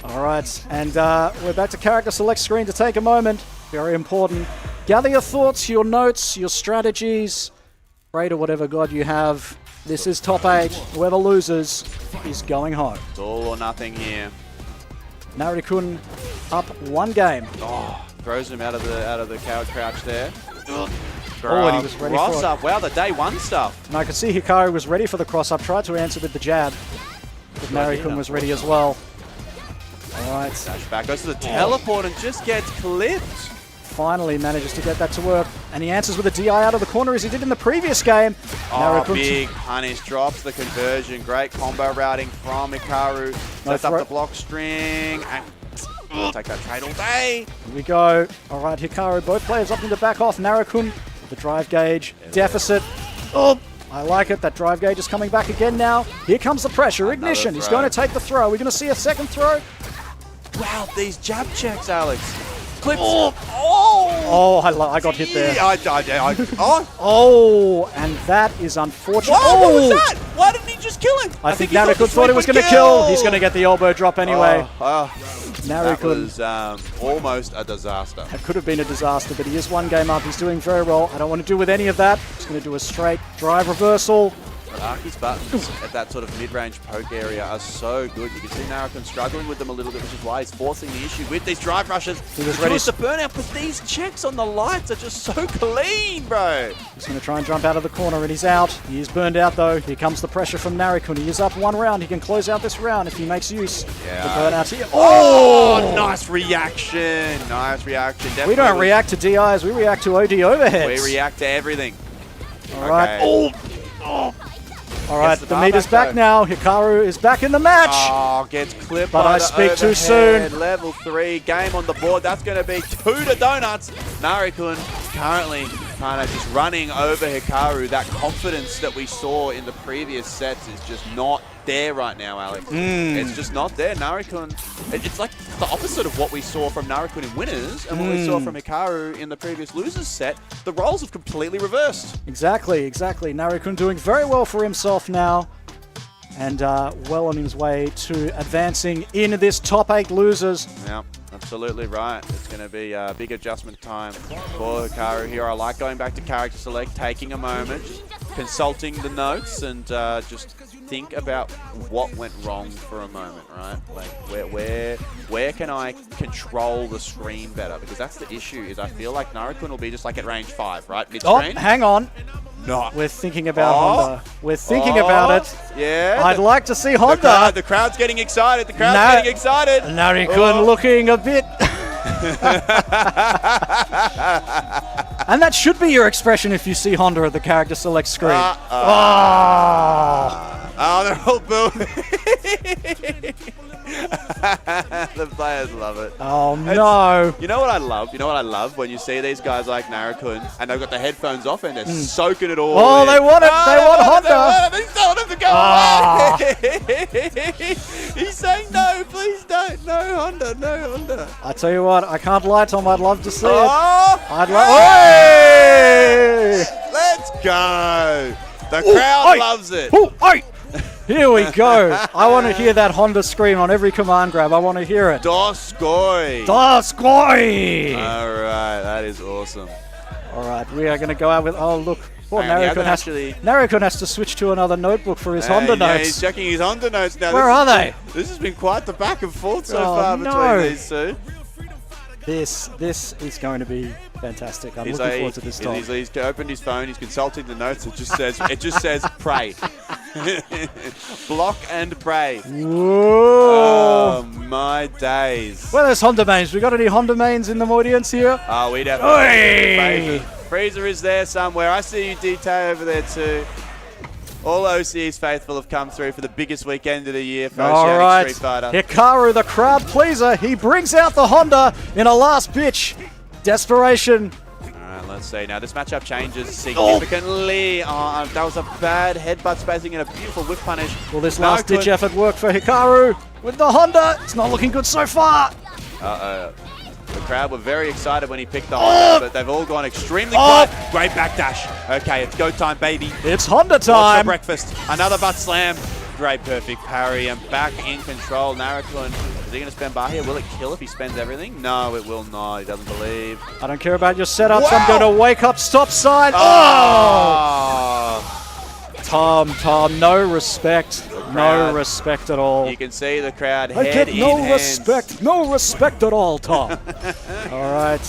All right. And we're back to character select screen to take a moment. Very important. Gather your thoughts, your notes, your strategies. Pray to whatever god you have. This is top 8. Whoever loses is going home. It's all or nothing here. Narikun up 1 game. Oh, throws him out of the coward crouch there. Oh, and he was ready for it. Up. Wow, the day 1 stuff. And I could see Hikaru was ready for the cross up. Tried to answer with the jab. But Narikun was ready as well. All right. Dash back, goes to the teleport and just gets clipped. Finally manages to get that to work, and he answers with a DI out of the corner as he did in the previous game. Big punish, drops the conversion. Great combo routing from Hikaru. Sets up the block string. And take that trade all day. Here we go. All right, Hikaru, both players opting to back off. Narikun, the drive gauge deficit. Oh, I like it. That drive gauge is coming back again now. Here comes the pressure. Ignition. He's going to take the throw. We're going to see a second throw. Wow, these jab checks, Alex. Clips. Oh, I got hit there. Oh, and that is unfortunate. What was that? Why didn't he just kill him? I think Narikun thought he was going to kill. He's going to get the elbow drop anyway. Narikun. That was almost a disaster. That could have been a disaster, but he is 1 game up. He's doing very well. I don't want to do with any of that. He's going to do a straight drive reversal. Aki's buttons at that sort of mid-range poke area are so good. You can see Narikun struggling with them a little bit, which is why he's forcing the issue with these drive rushes. He was ready to burn out, but these checks on the lights are just so clean, bro. He's going to try and jump out of the corner, and he's out. He is burned out, though. Here comes the pressure from Narikun. He is up 1 round. He can close out this round if he makes use of the burnout here. Oh, nice reaction. Nice reaction. Definitely we don't react to DIs. We react to OD overheads. We react to everything. All right. All right, the meter's back now. Hikaru is back in the match. Oh, gets clipped but I speak too soon. Level 3, game on the board. That's going to be 2 to donuts. Narikun currently kind of just running over Hikaru. That confidence that we saw in the previous sets is just not there right now, Alex. It's just not there. Narikun, it's like the opposite of what we saw from Narikun in winners and what we saw from Hikaru in the previous losers set. The roles have completely reversed. Exactly. Narikun doing very well for himself now, and well on his way to advancing in this top 8 losers. Yeah, absolutely right. It's going to be a big adjustment time for Hikaru here. I like going back to character select, taking a moment, consulting the notes, and just think about what went wrong for a moment, right? Like where can I control the screen better? Because that's the issue. Is I feel like Narikun will be just like at range 5, right? Mid-screen. Oh, hang on. No. We're thinking about Honda. We're thinking about it. Yeah. I'd like to see Honda. The crowd's getting excited. Narikun looking a bit. And that should be your expression if you see Honda at the character select screen. Oh, they're all booing. The players love it. Oh, no. You know what I love? You know what I love? When you see these guys like Narikun and they've got the headphones off and they're soaking it all in. They want it. They want Honda. They told him to go away. Honda, no Honda. I tell you what, I can't lie, Tom. I'd love to see it. Oh! I'd love. Let's go. The crowd loves it. Here we go. I want to hear that Honda scream on every command grab. I want to hear it. Doskoi. Doskoi! All right, that is awesome. All right, we are going to go out with. Oh, look. Poor Narikun has to switch to another notebook for his Honda notes. He's checking his Honda notes now. Where are they? This has been quite the back and forth so far between these two. This is going to be fantastic. I'm looking forward to this time. He's opened his phone. He's consulting the notes. It just says pray. Block and pray. Whoa! Oh my days. Where are those Honda mains? We got any Honda mains in the audience here? Oh, we definitely. Freezer is there somewhere. I see you, DT, over there too. All OCE's faithful have come through for the biggest weekend of the year for Oceanic Street Fighter. Hikaru, the crowd pleaser. He brings out the Honda in a last pitch. Desperation. All right, let's see. Now, this matchup changes significantly. Oh, that was a bad headbutt spacing and a beautiful whip punish. Will this last-ditch effort work for Hikaru with the Honda? It's not looking good so far. Uh-oh. The crowd were very excited when he picked the Honda, but they've all gone extremely quiet. Great backdash. Okay, it's go time, baby. It's Honda time. What's for breakfast? Another butt slam. Great perfect parry and back in control. Narikun, is he going to spend bar here? Will it kill if he spends everything? No, it will not. He doesn't believe. I don't care about your setups. Wow. I'm going to wake up stop sign. Tom, no respect. No respect at all. You can see the crowd I head get no respect. No respect at all, Tom. All right.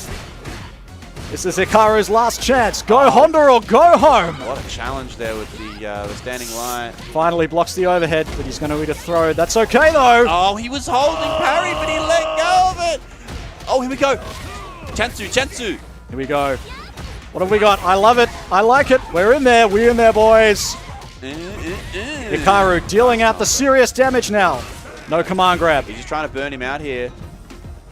This is Hikaru's last chance. Go Honda or go home. What a challenge there with the standing light. Finally blocks the overhead, but he's going to eat a throw. That's okay, though. Oh, he was holding parry, but he let go of it. Oh, here we go. Chansu. Here we go. What have we got? I love it. I like it. We're in there. We're in there, boys. Hikaru dealing out the serious damage now. No command grab. He's just trying to burn him out here.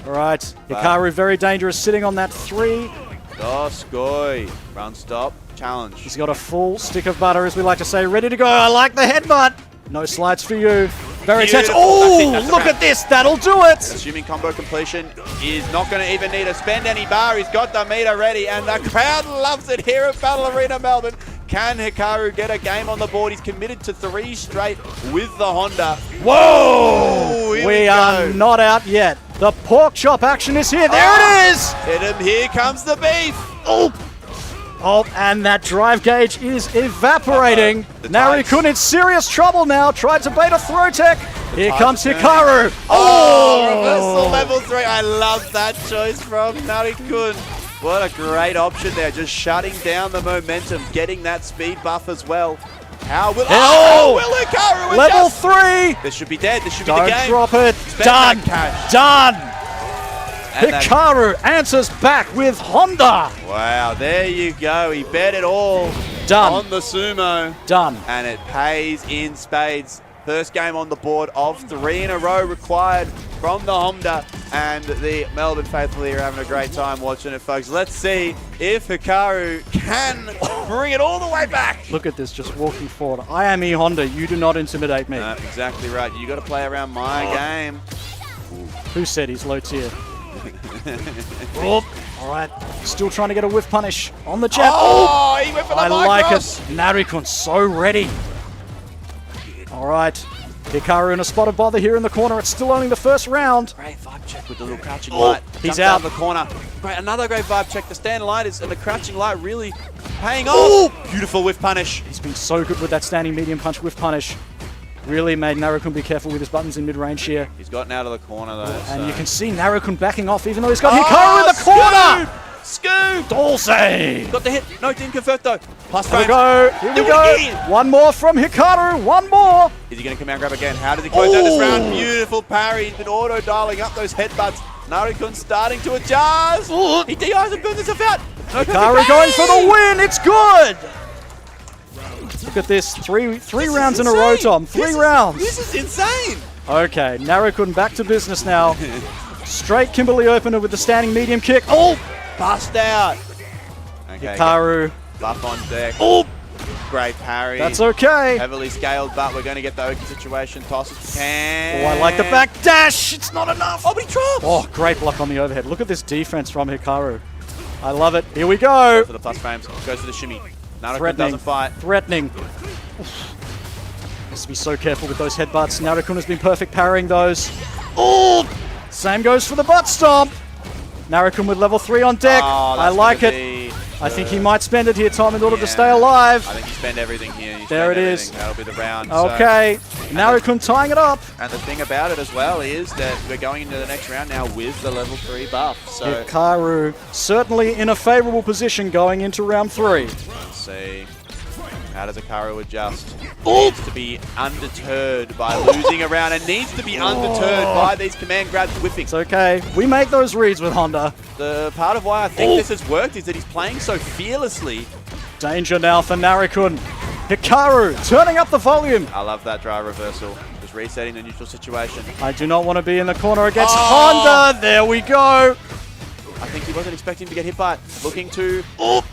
All right. Hikaru very dangerous, sitting on that 3. Doskoi. Run, stop, challenge. He's got a full stick of butter, as we like to say, ready to go. I like the headbutt. No slides for you. Very tense. Oh, look at this. That'll do it. Assuming combo completion is not going to even need to spend any bar. He's got the meter ready, and the crowd loves it here at Battle Arena Melbourne. Can Hikaru get a game on the board? He's committed to 3 straight with the Honda. Whoa! We are not out yet. The pork chop action is here. There it is! Hit him. Here comes the beef. Oh, and that drive gauge is evaporating. Narikun in serious trouble now. Tried to bait a throw tech. Here comes Hikaru. Reversal level 3. I love that choice from Narikun. What a great option there. Just shutting down the momentum, getting that speed buff as well. How will Hikaru level 3. This should be dead. This should be the game. Don't drop it. Done. Done. Hikaru answers back with Honda. Wow, there you go. He bet it all on the sumo. Done. And it pays in spades. First game on the board of 3 in a row required from the Honda. And the Melbourne faithful here are having a great time watching it, folks. Let's see if Hikaru can bring it all the way back. Look at this, just walking forward. I am Honda. You do not intimidate me. Exactly right. You got to play around my game. Who said he's low tier? All right, still trying to get a whiff punish on the jab. He went for the I like it. Narikun so ready. All right, Hikaru in a spot of bother here in the corner. It's still only the first round. Great vibe check with the little crouching light. He's out the corner. Great, another great vibe check. The stand light is and the crouching light really paying off. Beautiful whiff punish. He's been so good with that standing medium punch whiff punish. Really made Narikun be careful with his buttons in mid-range here. He's gotten out of the corner though. And you can see Narikun backing off even though he's got Hikaru in the corner! Scoop! Dulce! Got the hit. No, didn't convert though. Plus Here we go. Here we go. One more from Hikaru. One more. Is he going to come out and grab again? How does he close out this round? Beautiful parry. He's been auto-dialing up those headbutts. Narikun starting to adjust. He DIs and burns himself out. No, Hikaru going for the win. It's good. Look at this. Three rounds in a row, Tom. 3 rounds. This is insane. Okay, Narikun back to business now. Straight Kimberly opener with the standing medium kick. Bust out. Okay, Hikaru. buff on deck. Great parry. That's okay. Heavily scaled, but we're going to get the Oki situation. Tosses to Pan. Oh, I like the back dash. It's not enough. Oh, but he drops. Oh, great block on the overhead. Look at this defense from Hikaru. I love it. Here we go. For the plus frames. Goes for the shimmy. Narikun Threatening. doesn't fight. Threatening. Has to be so careful with those headbutts. Narikun has been perfect parrying those. Oh! Same goes for the butt stomp. Narikun with level 3 on deck. Oh, I like it. I think he might spend it here, Tom, in order to stay alive. I think you spend everything here. There it is. That'll be the round. Okay. Narikun tying it up. And the thing about it as well is that we're going into the next round now with the level 3 buff. So Hikaru certainly in a favorable position going into round 3. let's see. How does Hikaru adjust? Needs to be undeterred by losing a round and needs to be undeterred by these command grabs whipping. It's okay. We make those reads with Honda. The part of why I think this has worked is that he's playing so fearlessly. Danger now for Narikun. Hikaru turning up the volume. I love that dry reversal. Just resetting the neutral situation. I do not want to be in the corner against Honda. There we go. I think he wasn't expecting to get hit by it. Looking to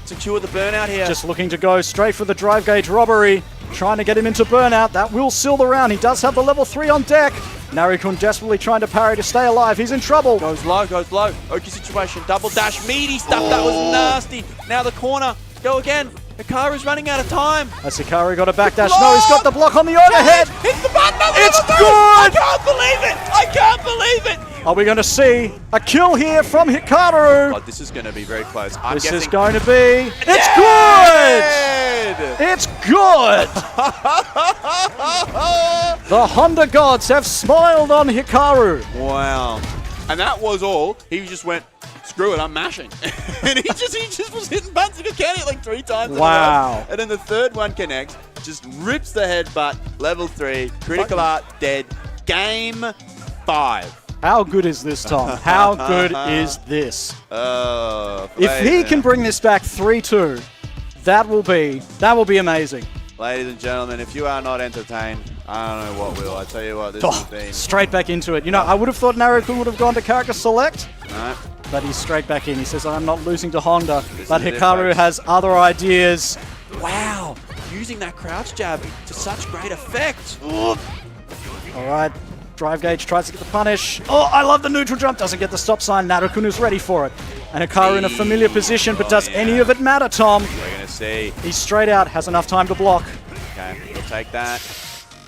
secure the burnout here. Just looking to go straight for the drive gauge robbery. Trying to get him into burnout. That will seal the round. He does have the level 3 on deck. Narikun desperately trying to parry to stay alive. He's in trouble. Goes low, goes low. Oki situation. Double dash. Meaty stuff. That was nasty. Now the corner. Go again. Hikaru's running out of time. Has Hikaru got a backdash? No, he's got the block on the overhead. Hits the button. It's good. good. I can't believe it. I can't believe it. Are we going to see a kill here from Hikaru? God, this is going to be very close. This is going to be... It's good! It's good! The Honda gods have smiled on Hikaru. Wow. And that was all. He just went, screw it, I'm mashing. And he just was hitting buttons. He could count it like 3 times. Wow. And then the third one connects, just rips the headbutt, level 3, critical art, dead. Game 5. How good is this, Tom? How good is this? If he can bring this back 3-2, that will be amazing. Ladies and gentlemen, if you are not entertained, I don't know what will. I tell you what, this has been... Straight back into it. You know, I would have thought Narikun would have gone to character select, No. but he's straight back in. He says, I'm not losing to Honda, but Hikaru has other ideas. Wow. Using that crouch jab to such great effect. All right. Drive gauge tries to get the punish. Oh, I love the neutral jump. Doesn't get the stop sign. Narikun is ready for it. And Hikaru in a familiar position, but does any of it matter, Tom? We're going to see. He's straight out, has enough time to block. Okay, we'll take that.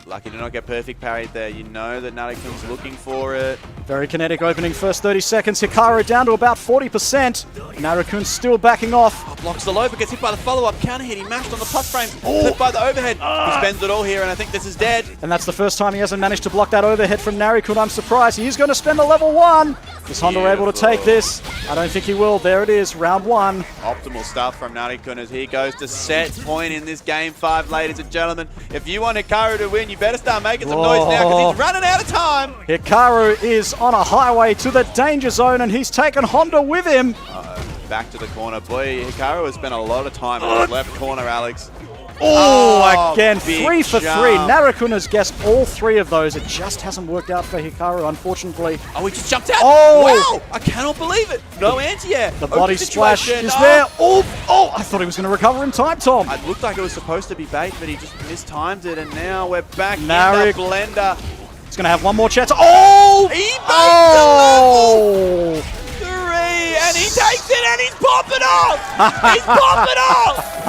Lucky to not get perfect parried there. You know that Narikun's looking for it. Very kinetic opening first 30 seconds. Hikaru down to about 40%. Narikun still backing off. Oh, blocks the low, but gets hit by the follow-up. Counter hit. He mashed on the plus frame. Hit by the overhead. He spends it all here, and I think this is dead. And that's the first time he hasn't managed to block that overhead from Narikun. I'm surprised. He is going to spend a level 1. Is Honda able to take this? I don't think he will. There it is, round 1. Optimal stuff from Narikun as he goes to set point in this game 5, ladies and gentlemen. If you want Hikaru to win, you better start making some noise now because he's running out of time. Hikaru is on a highway to the danger zone, and he's taken Honda with him. Back to the corner. Boy, Hikaru has spent a lot of time in the left corner, Alex. Oh, again, 3 for 3. jump. Narikun has guessed all 3 of those. It just hasn't worked out for Hikaru, unfortunately. Oh, he just jumped out. Oh. Wow, I cannot believe it. No anti-air. The body splash is there. Oh, I thought he was going to recover in time, Tom. It looked like it was supposed to be bait, but he just mistimed it, and now we're back in the Narik. blender. He's going to have one more chance. Oh! He makes Oh! the level 3, and he takes it, and he's popping off. He's popping off.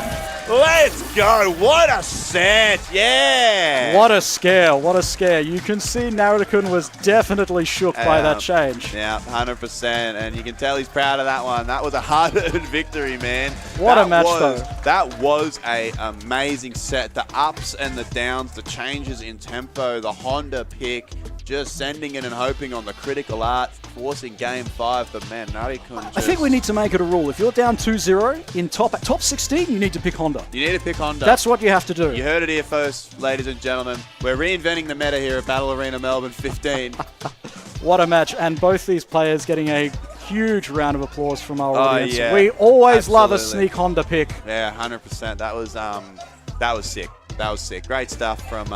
Let's go. What a set. Yeah. What a scare. What a scare. You can see Narikun was definitely shook by that change. Yeah, 100%. And you can tell he's proud of that one. That was a hard-earned victory, man. What a match, though. That was an amazing set. The ups and the downs, the changes in tempo, the Honda pick, just sending it and hoping on the critical art, forcing game 5. But, man, Narikun just... I think we need to make it a rule. If you're down 2-0 in top 16, you need to pick Honda. You need to pick Honda. That's what you have to do. You heard it here first, ladies and gentlemen. We're reinventing the meta here at Battle Arena Melbourne 15. What a match. And both these players getting a huge round of applause from our audience. Yeah, we always love a absolutely. sneak Honda pick. Yeah, 100%. That was sick. That was sick. Great stuff from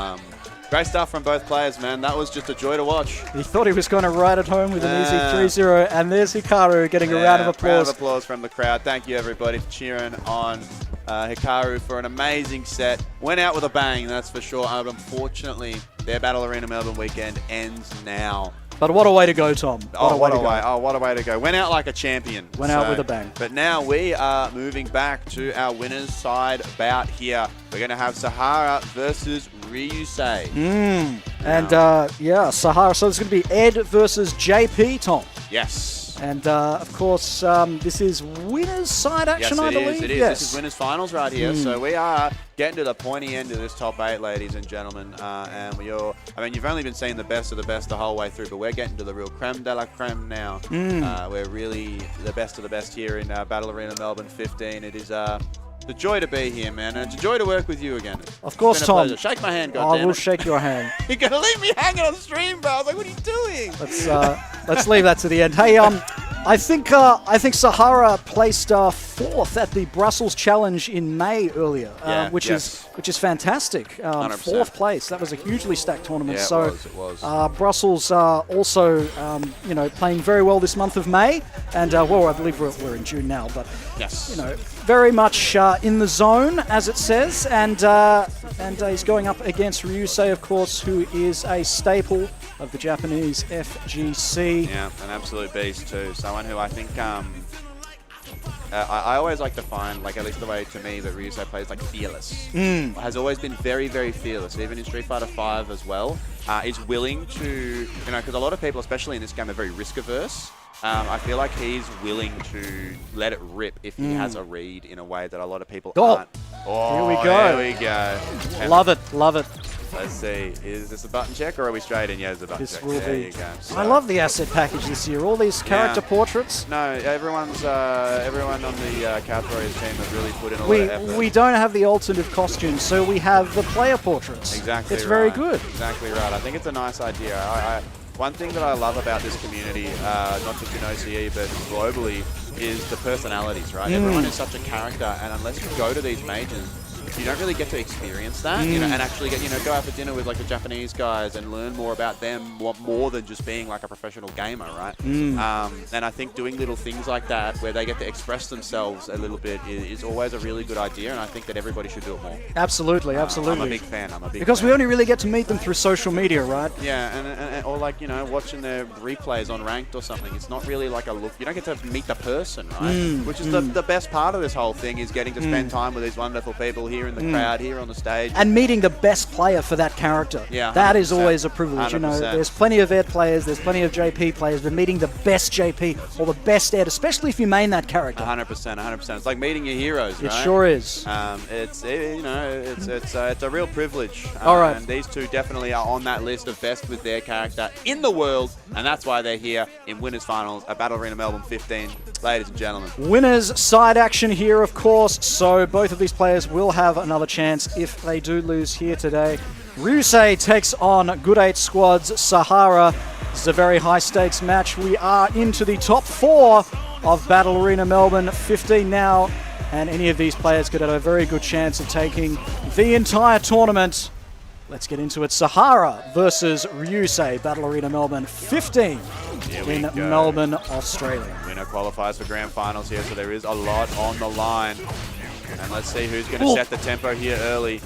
Great stuff from both players, man. That was just a joy to watch. He thought he was going to ride it home with an easy 3-0, and there's Hikaru getting a round of applause. Round of applause from the crowd. Thank you, everybody, for cheering on Hikaru for an amazing set. Went out with a bang, that's for sure. Unfortunately, their Battle Arena Melbourne weekend ends now. But what a way to go, Tom. What a way to go. Went out like a champion. Went out with a bang. But now we are moving back to our winner's side bout here. We're going to have Sahara versus Ryusei. And yeah, Sahara. So it's going to be Ed versus JP, Tom. Yes. And of course, this is winner's side action, yes, I believe. It is. Yes, This is winners finals right here. So we are getting to the pointy end of this top 8, ladies and gentlemen. And I mean, you've only been seeing the best of the best the whole way through, but we're getting to the real creme de la creme now. We're really the best of the best here in Battle Arena Melbourne 15. It is a joy to be here, man, and it's a joy to work with you again. Of course, Tom. Pleasure. Shake my hand, goddammit. I will shake your hand. You're going to leave me hanging on stream, bro. I was like, what are you doing? Let's leave that to the end. Hey, I think Sahara placed 4th at the Brussels Challenge in May earlier, which is fantastic. 4th place. That was a hugely stacked tournament. Yeah, so it was. Brussels also playing very well this month of May, and well, I believe we're in June now, but yes, very much in the zone, as it says, and he's going up against Ryusei, of course, who is a staple of the Japanese FGC. Yeah, an absolute beast too. Someone who I think I always like to find, like, at least the way to me that Ryusei plays, like, fearless. Has always been very, very fearless, even in Street Fighter V as well. Is willing to, because a lot of people, especially in this game, are very risk averse. I feel like he's willing to let it rip if he has a read in a way that a lot of people aren't. Oh, here we go. Here we go. Love it, love it. Let's see. Is this a button check or are we straight in? Yeah, it's a button check. Will there be. you go. So, I love the asset package this year. All these character portraits. No, everyone on the CouchWarriors team has really put in a lot of effort. We don't have the alternative costumes, so we have the player portraits. Exactly. It's very good. Exactly right. I think it's a nice idea. One thing that I love about this community, not just in OCE but globally, is the personalities, right? Everyone is such a character, and unless you go to these majors, you don't really get to experience that, and actually get, go out for dinner with like the Japanese guys and learn more about them, more than just being like a professional gamer, right? And I think doing little things like that where they get to express themselves a little bit is always a really good idea, and I think that everybody should do it more. Absolutely, absolutely. I'm a big fan. Because we only really get to meet them through social media, right? Yeah, and or like watching their replays on Ranked or something. It's not really like a look. You don't get to meet the person, right? Which is the best part of this whole thing, is getting to spend time with these wonderful people here in the crowd, here on the stage. And meeting the best player for that character. Yeah, that is always a privilege. 100%. There's plenty of Ed players, there's plenty of JP players, but meeting the best JP or the best Ed, especially if you main that character. 100%. It's like meeting your heroes, right? It sure is. It's a real privilege. All right. And these two definitely are on that list of best with their character in the world, and that's why they're here in Winners Finals at Battle Arena Melbourne 15, ladies and gentlemen. Winners side action here, of course, so both of these players will have another chance if they do lose here today. Ryusei takes on Good 8 Squad's Sahara. This is a very high stakes match. We are into the top 4 of Battle Arena Melbourne 15 now, and any of these players could have a very good chance of taking the entire tournament. Let's get into it. Sahara versus Ryusei, Battle Arena Melbourne 15 in Melbourne, Australia. Winner qualifies for grand finals here, so there is a lot on the line. And let's see who's going to set the tempo here early.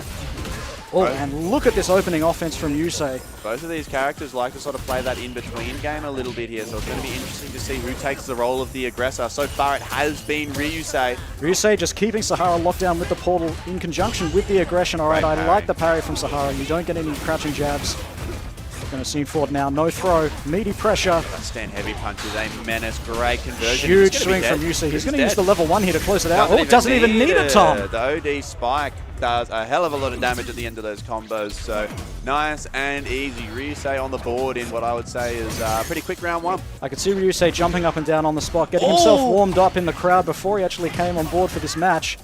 Oh, and look at this opening offense from Ryusei. Both of these characters like to sort of play that in-between game a little bit here, so it's going to be interesting to see who takes the role of the aggressor. So far, it has been Ryusei. Ryusei just keeping Sahara locked down with the portal in conjunction with the aggression. All right, I like the parry from Sahara. You don't get any crouching jabs. Going to see forward now. No throw. Meaty pressure. That stand heavy punch is a menace. Great conversion. Huge swing from Ryusei. He's going to use the level 1 here to close it out. Doesn't even need it, Tom. The OD spike does a hell of a lot of damage at the end of those combos. So nice and easy. Ryusei on the board in what I would say is a pretty quick round 1. I could see Ryusei jumping up and down on the spot, getting himself warmed up in the crowd before he actually came on board for this match.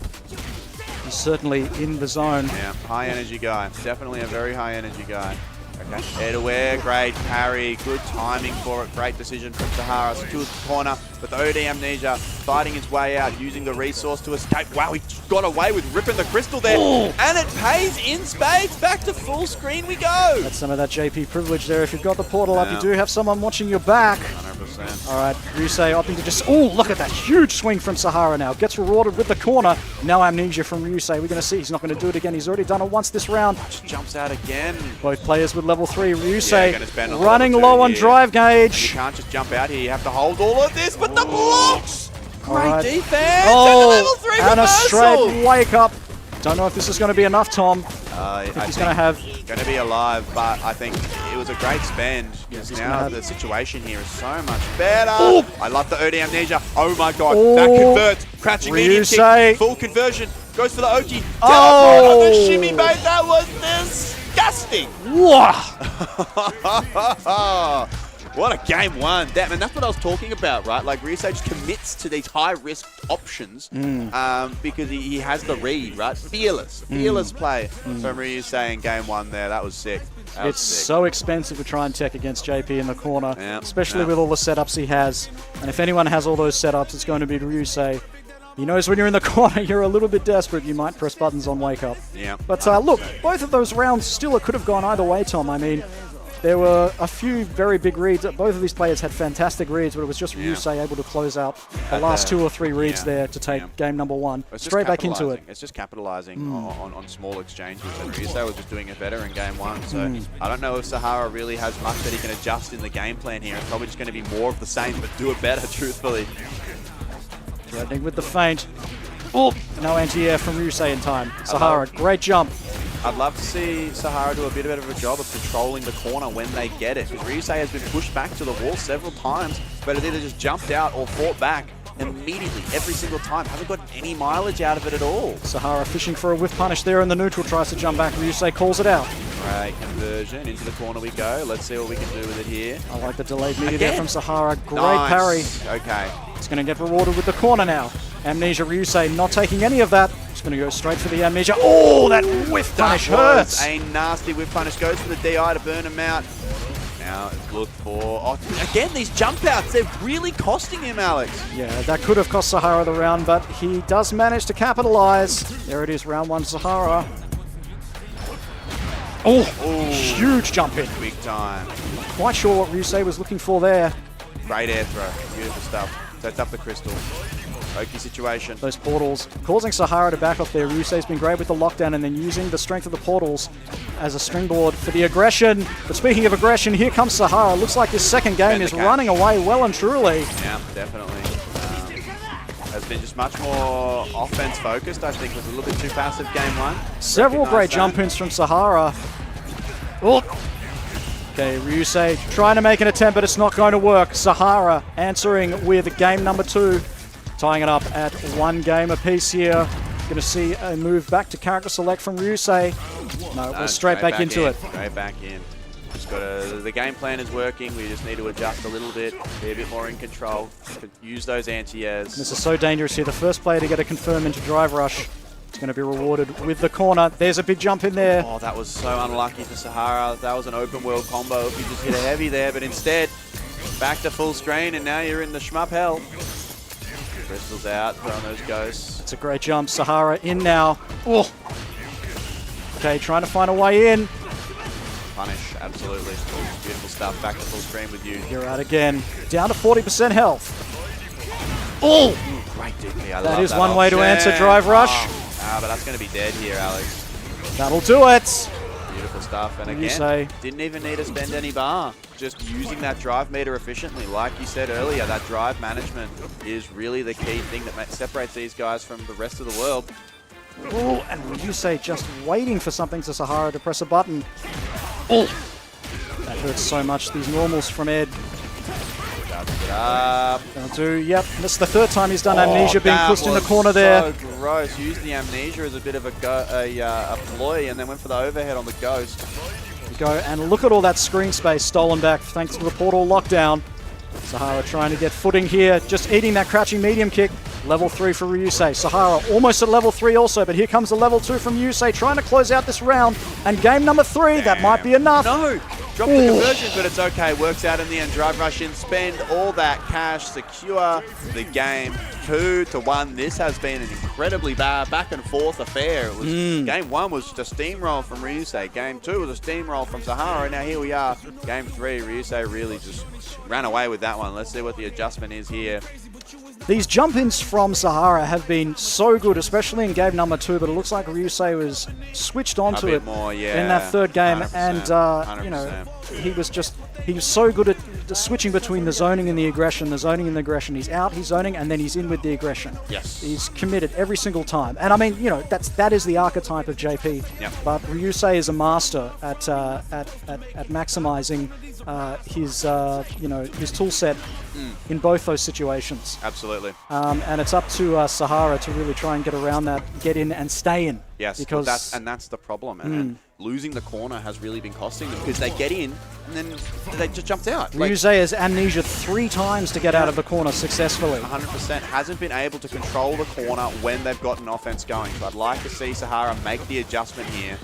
He's certainly in the zone. Yeah, high energy guy. Definitely a very high energy guy. Air to air, great parry, good timing for it, great decision from Sahara. To his corner, but the OD Amnesia fighting his way out, using the resource to escape. Wow, he got away with ripping the crystal there, and it pays in spades. Back to full screen we go. That's some of that JP privilege there. If you've got the portal up, you do have someone watching your back. 100%. All right, Ryusei opting to just... Oh, look at that huge swing from Sahara now. Gets rewarded with the corner. No amnesia from Ryusei. We're going to see he's not going to do it again. He's already done it once this round. Just jumps out again. Both players with level 3. Ryusei running level low on here. drive gauge. You can't just jump out here. You have to hold all of this, but the blocks! Great defense! Oh, and the level 3 and reversal! a straight wake up. Don't know if this is going to be enough, Tom. I think he's going to have... Going to be alive, but I think it was a great spend because now the situation here is so much better. Ooh. I love the OD Amnesia. Oh my god, Ooh. that converts. Crouching medium kick, full conversion. Goes for the Oki. Oh. On the shimmy bait, that was disgusting. What a game one. Damn, and that's what I was talking about, right? Like, Ryusei just commits to these high-risk options because he has the read, right? Fearless play from Ryusei in game one there. That was sick. It's so expensive to try and tech against JP in the corner, especially with all the setups he has. And if anyone has all those setups, it's going to be Ryusei. He knows when you're in the corner, you're a little bit desperate. You might press buttons on wake up. Yeah. But look, both of those rounds still could have gone either way, Tom. I mean, there were a few very big reads. Both of these players had fantastic reads, but it was just Ryusei able to close out the last 2 or 3 reads there to take game number 1. Straight back into it. It's just capitalizing on small exchanges, and Ryusei was just doing it better in game 1. So I don't know if Sahara really has much that he can adjust in the game plan here. It's probably just going to be more of the same, but do it better, truthfully. Threatening with the feint. Oh, no anti-air from Ryusei in time. Sahara, great jump. I'd love to see Sahara do a bit of a job of controlling the corner when they get it. Because Ryusei has been pushed back to the wall several times, but it either just jumped out or fought back immediately, every single time. Hasn't got any mileage out of it at all. Sahara fishing for a whiff punish there in the neutral, tries to jump back. Ryusei calls it out. Great conversion. Into the corner we go. Let's see what we can do with it here. I like the delayed media there from Sahara. Great parry. Okay. He's going to get rewarded with the corner now. Amnesia Ryusei not taking any of that. Just going to go straight for the Amnesia. Oh, that whiff punish hurts. A nasty whiff punish. Goes for the DI to burn him out. Now look for... Oh, again, these jump outs. They're really costing him, Alex. Yeah, that could have cost Sahara the round, but he does manage to capitalize. There it is, round 1, Sahara. Oh, huge jump in. Big time. Quite sure what Ryusei was looking for there. Great air throw. Beautiful stuff. Sets up the crystal. Oki situation. Those portals causing Sahara to back off there. Ryusei's been great with the lockdown and then using the strength of the portals as a springboard for the aggression. But speaking of aggression, here comes Sahara. Looks like this second game is running away well and truly. Yeah, definitely. Has been just much more offense focused. I think was a little bit too passive game 1. Several great jump-ins from Sahara. Oh. Okay, Ryusei trying to make an attempt, but it's not going to work. Sahara answering with game number 2. Tying it up at 1 game apiece here. Going to see a move back to character select from Ryusei. No, we're straight back into it. Straight back in. Just got the game plan is working. We just need to adjust a little bit, be a bit more in control, use those anti-airs. This is so dangerous here. The first player to get a confirm into drive rush is going to be rewarded with the corner. There's a big jump in there. Oh, that was so unlucky for Sahara. That was an open world combo if you just hit a heavy there, but instead, back to full screen, and now you're in the shmup hell. Crystal's out, throwing those ghosts. It's a great jump. Sahara in now. Oh. Okay, trying to find a way in. Punish, absolutely. Beautiful stuff. Back to full screen with you. You're out again. Down to 40% health. Oh! Great DP. I that is one way to answer drive rush. But that's going to be dead here, Alex. That'll do it. Beautiful stuff. And again, didn't even need to spend any bar. Just using that drive meter efficiently. Like you said earlier, that drive management is really the key thing that separates these guys from the rest of the world. Oh, and Ryusei just waiting for something to Sahara to press a button. Oh, that hurts so much. These normals from Ed. That'll do. Yep, this is the 3rd time he's done amnesia, being pushed in the corner there. So gross. Used the amnesia as a bit of a ploy, and then went for the overhead on the ghost. Go and look at all that screen space stolen back thanks to the portal lockdown. Sahara trying to get footing here, just eating that crouching medium kick. Level 3 for Ryusei. Sahara almost at level 3 also, but here comes the level 2 from Ryusei, trying to close out this round. And game number 3, that might be enough. No, Drop the conversion, but it's okay. Works out in the end. Drive rush in, spend all that cash, secure the game 2-1. This has been an incredibly bad back and forth affair. It was game 1 was just a steamroll from Ryusei. Game 2 was a steamroll from Sahara. And now here we are. Game 3, Ryusei really just ran away with that one. Let's see what the adjustment is here. These jump-ins from Sahara have been so good, especially in game number 2, but it looks like Ryusei was switched onto it more, in that third game, 100%, and you know, he was so good at switching between the zoning and the aggression, He's out, he's zoning, and then he's in with the aggression. Yes. He's committed every single time. And I mean, you know, that is the archetype of JP. Yep. But Ryusei is a master at maximizing his tool set in both those situations. Absolutely. And it's up to Sahara to really try and get around that, get in and stay in. Yes, because that's the problem. And losing the corner has really been costing them because they get in and then they just jumped out. Ryusei has amnesia 3 times to get out of the corner successfully. 100% hasn't been able to control the corner when they've got an offense going. So I'd like to see Sahara make the adjustment here.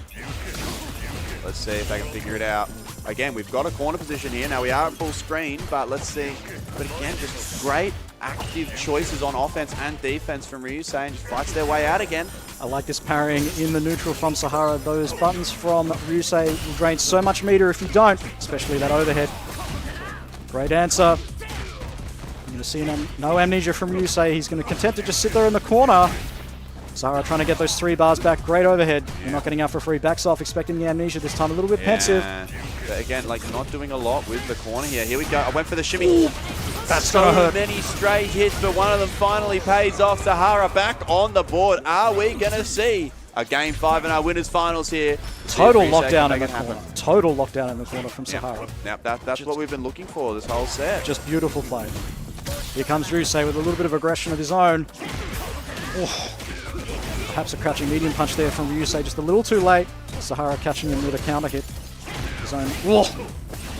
Let's see if they can figure it out. Again, we've got a corner position here. Now we are at full screen, but let's see. But again, just great active choices on offense and defense from Ryusei and just fights their way out again. I like this parrying in the neutral from Sahara. Those buttons from Ryusei will drain so much meter if you don't, especially that overhead. Great answer. I'm going to see no amnesia from Ryusei. He's going to content to just sit there in the corner. Sahara trying to get those 3 bars back. Great overhead. You're not getting out for free. Backs off, expecting the amnesia this time. A little bit pensive. But again, like not doing a lot with the corner here. Here we go. I went for the shimmy. That's gonna hurt. So many straight hits, but one of them finally pays off. Sahara back on the board. Are we going to see a game 5 in our winners finals here? Total lockdown in the corner. Total lockdown in the corner from Sahara. Now that's what we've been looking for this whole set. Just beautiful play. Here comes Ryusei with a little bit of aggression of his own. Oh. Perhaps a crouching medium punch there from Ryusei, just a little too late. Sahara catching him with a counter hit. His own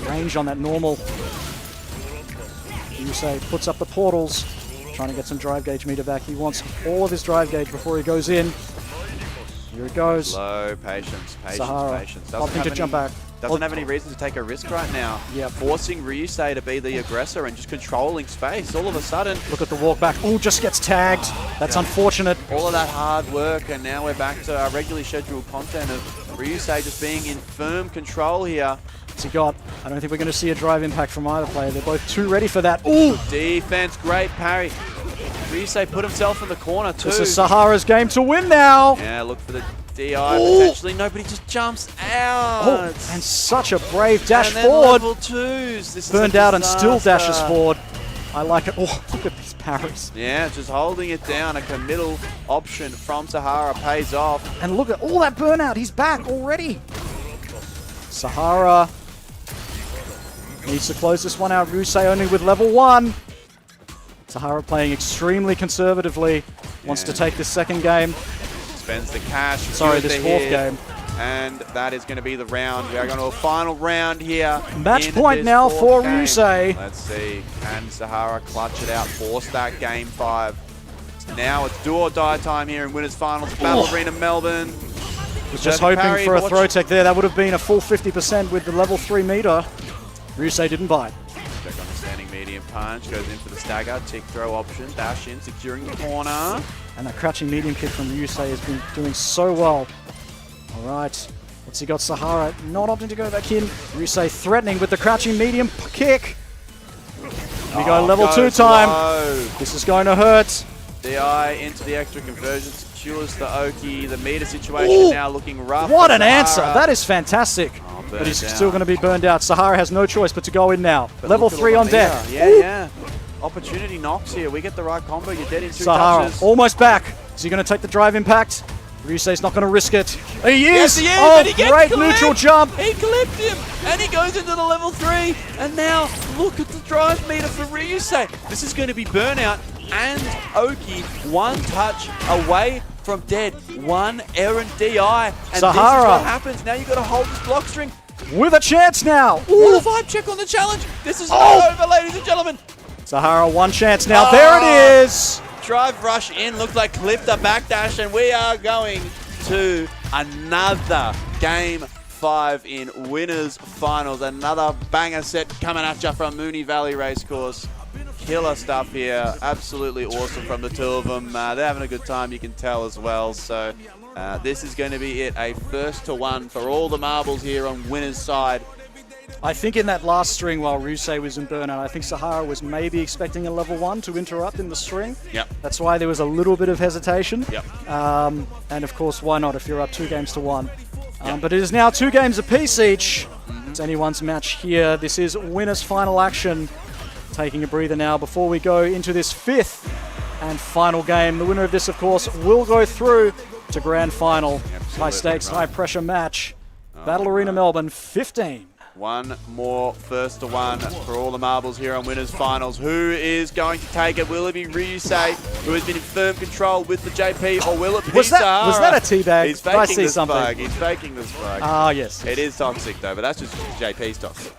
range on that normal. Ryusei puts up the portals, trying to get some drive gauge meter back. He wants all of his drive gauge before he goes in. Here it goes. Slow, patience. Sahara opting to jump back. Doesn't have any reason to take a risk right now. Yeah. Forcing Ryusei to be the aggressor and just controlling space. All of a sudden, look at the walk back. Oh, just gets tagged. That's unfortunate. All of that hard work, and now we're back to our regularly scheduled content of Ryusei just being in firm control here. What's he got? I don't think we're going to see a drive impact from either player. They're both too ready for that. Ooh! Defense, great parry. Ryusei put himself in the corner too. This is Sahara's game to win now. Yeah, look for the DI potentially. Nobody just jumps out. Oh, and such a brave dash and then forward. Level 2s. This burned is out and still dashes forward. I like it. Oh, look at these parries. Yeah, just holding it down. A committal option from Sahara pays off. And look at all that burnout. He's back already. Sahara needs to close this one out. Ryusei only with level 1. Sahara playing extremely conservatively. Wants to take this second game. Spends the cash. Sorry, this 4th game. And that is going to be the round. We are going to a final round here. Match point now for Ryusei. Let's see. Can Sahara clutch it out? Force that game 5. Now it's do or die time here in winners finals. Battle Arena Melbourne. Was just hoping for a throw tech there. That would have been a full 50% with the level 3 meter. Ryusei didn't bite. Check on the standing medium punch. Goes in for the stagger. Tick throw option. Dash in. Securing the corner. And that crouching medium kick from Ryusei has been doing so well. All right. What's he got? Sahara not opting to go back in. Ryusei threatening with the crouching medium kick. We go level 2 time. Low. This is going to hurt. DI into the extra conversion. Secures the Oki. The meter situation now looking rough. What an answer. That is fantastic. But he's down. still going to be burned out. Sahara has no choice but to go in now. But level 3 on deck. Yeah. Opportunity knocks here. We get the right combo. You're dead in 2 Sahara touches. almost back. Is he going to take the drive impact? Ryusei's not going to risk it. He is! Yes, he is, oh, but he gets great clipped. neutral jump. He clipped him, and he goes into the level 3. And now, look at the drive meter for Ryusei. This is going to be burnout and Oki 1 touch away from dead. 1 errant DI. And Sahara. this is what happens. Now you've got to hold this block string. With a chance now. What a vibe check on the challenge. This is not over, ladies and gentlemen. Sahara 1 chance now. There it is. Drive rush in, looked like clipped the backdash, and we are going to another game 5 in winners finals. Another banger set coming at you from Moonee Valley Racecourse. Killer stuff here. Absolutely awesome from the two of them. They're having a good time, you can tell as well. So this is going to be it. A first to one for all the marbles here on winners side. I think in that last string while Ryusei was in burnout, I think Sahara was maybe expecting a level 1 to interrupt in the string. Yep. That's why there was a little bit of hesitation. Yep. And of course, why not if you're up 2 games to 1? But it is now 2 games apiece each. It's anyone's match here. This is winners final action. Taking a breather now before we go into this 5th and final game. The winner of this, of course, will go through to grand final. High stakes, high pressure match. Battle Arena Melbourne 15. One more first to one for all the marbles here on winners finals. Who is going to take it? Will it be Ryusei, who has been in firm control with the JP, or will it be Sahara? Was that a teabag? He's Did I faking see this something? bug. He's faking this bug. Ah, yes. It is toxic though, but that's just JP's toxic.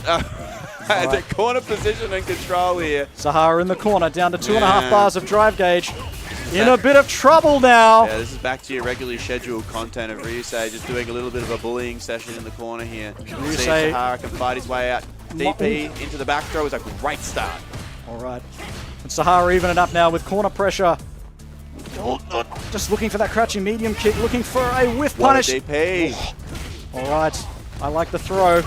The corner position and control here. Sahara in the corner, down to 2.5 bars of drive gauge. In a bit of trouble now. Yeah, this is back to your regularly scheduled content of Ryusei, just doing a little bit of a bullying session in the corner here. See if Sahara can fight his way out. DP into the back throw is a great start. All right. And Sahara even it up now with corner pressure. Just looking for that crouching medium kick, looking for a whiff punish. What a DP. All right. I like the throw.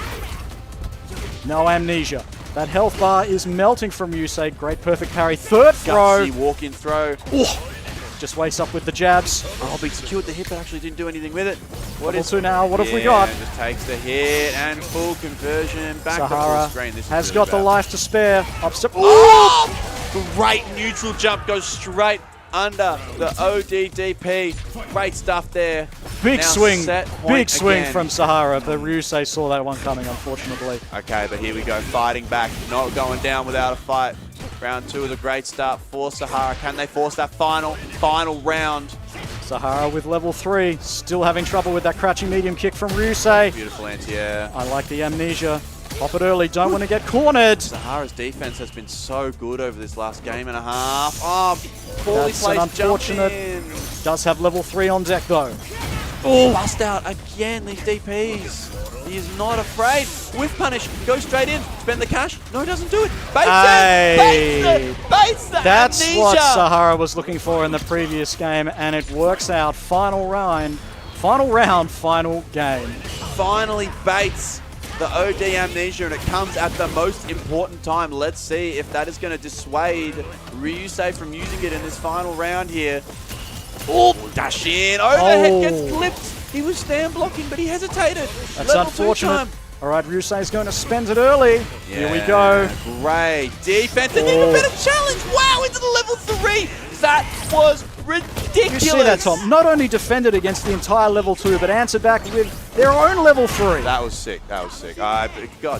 No amnesia. That health bar is melting from Ryusei. Great perfect parry. Third throw. Gutsy walk-in throw. Just wakes up with the jabs. Oh, but he secured the hit, but actually didn't do anything with it. What is 2 now? What have we got? Just takes the hit and full conversion. Back to full Sahara screen. This has is got really the bad. life to spare. Up step. Oh! Great neutral jump. Goes straight under the ODDP. Great stuff there. Big Now swing. set Big point swing again. from Sahara. But Ryusei saw that one coming, unfortunately. Okay, but here we go. Fighting back. Not going down without a fight. Round 2 is a great start for Sahara. Can they force that final round? Sahara with level 3. Still having trouble with that crouching medium kick from Ryusei. Beautiful anti-air. I like the amnesia. Pop it early. Don't want to get cornered. Sahara's defense has been so good over this last game and a half. Oh, poorly That's an placed jump unfortunate. in. Does have level 3 on deck, though. Bust out again, these DPs. He is not afraid. Whiff punish, goes straight in, spend the cash. No, he doesn't do it. Baits it, baits the That's amnesia. what Sahara was looking for in the previous game, and it works out. Final round, final game. Finally baits the OD amnesia, and it comes at the most important time. Let's see if that is going to dissuade Ryusei from using it in this final round here. Oh, dash in, overhead gets clipped. He was stand blocking, but he hesitated. That's Level 2 unfortunate. time. All right, Ryusei is going to spend it early. Here we go. Great defense, and even better challenge. Wow, into the level 3. That was ridiculous. You see that, Tom? Not only defended against the entire level 2, but answered back with their own level 3. That was sick. That was sick. God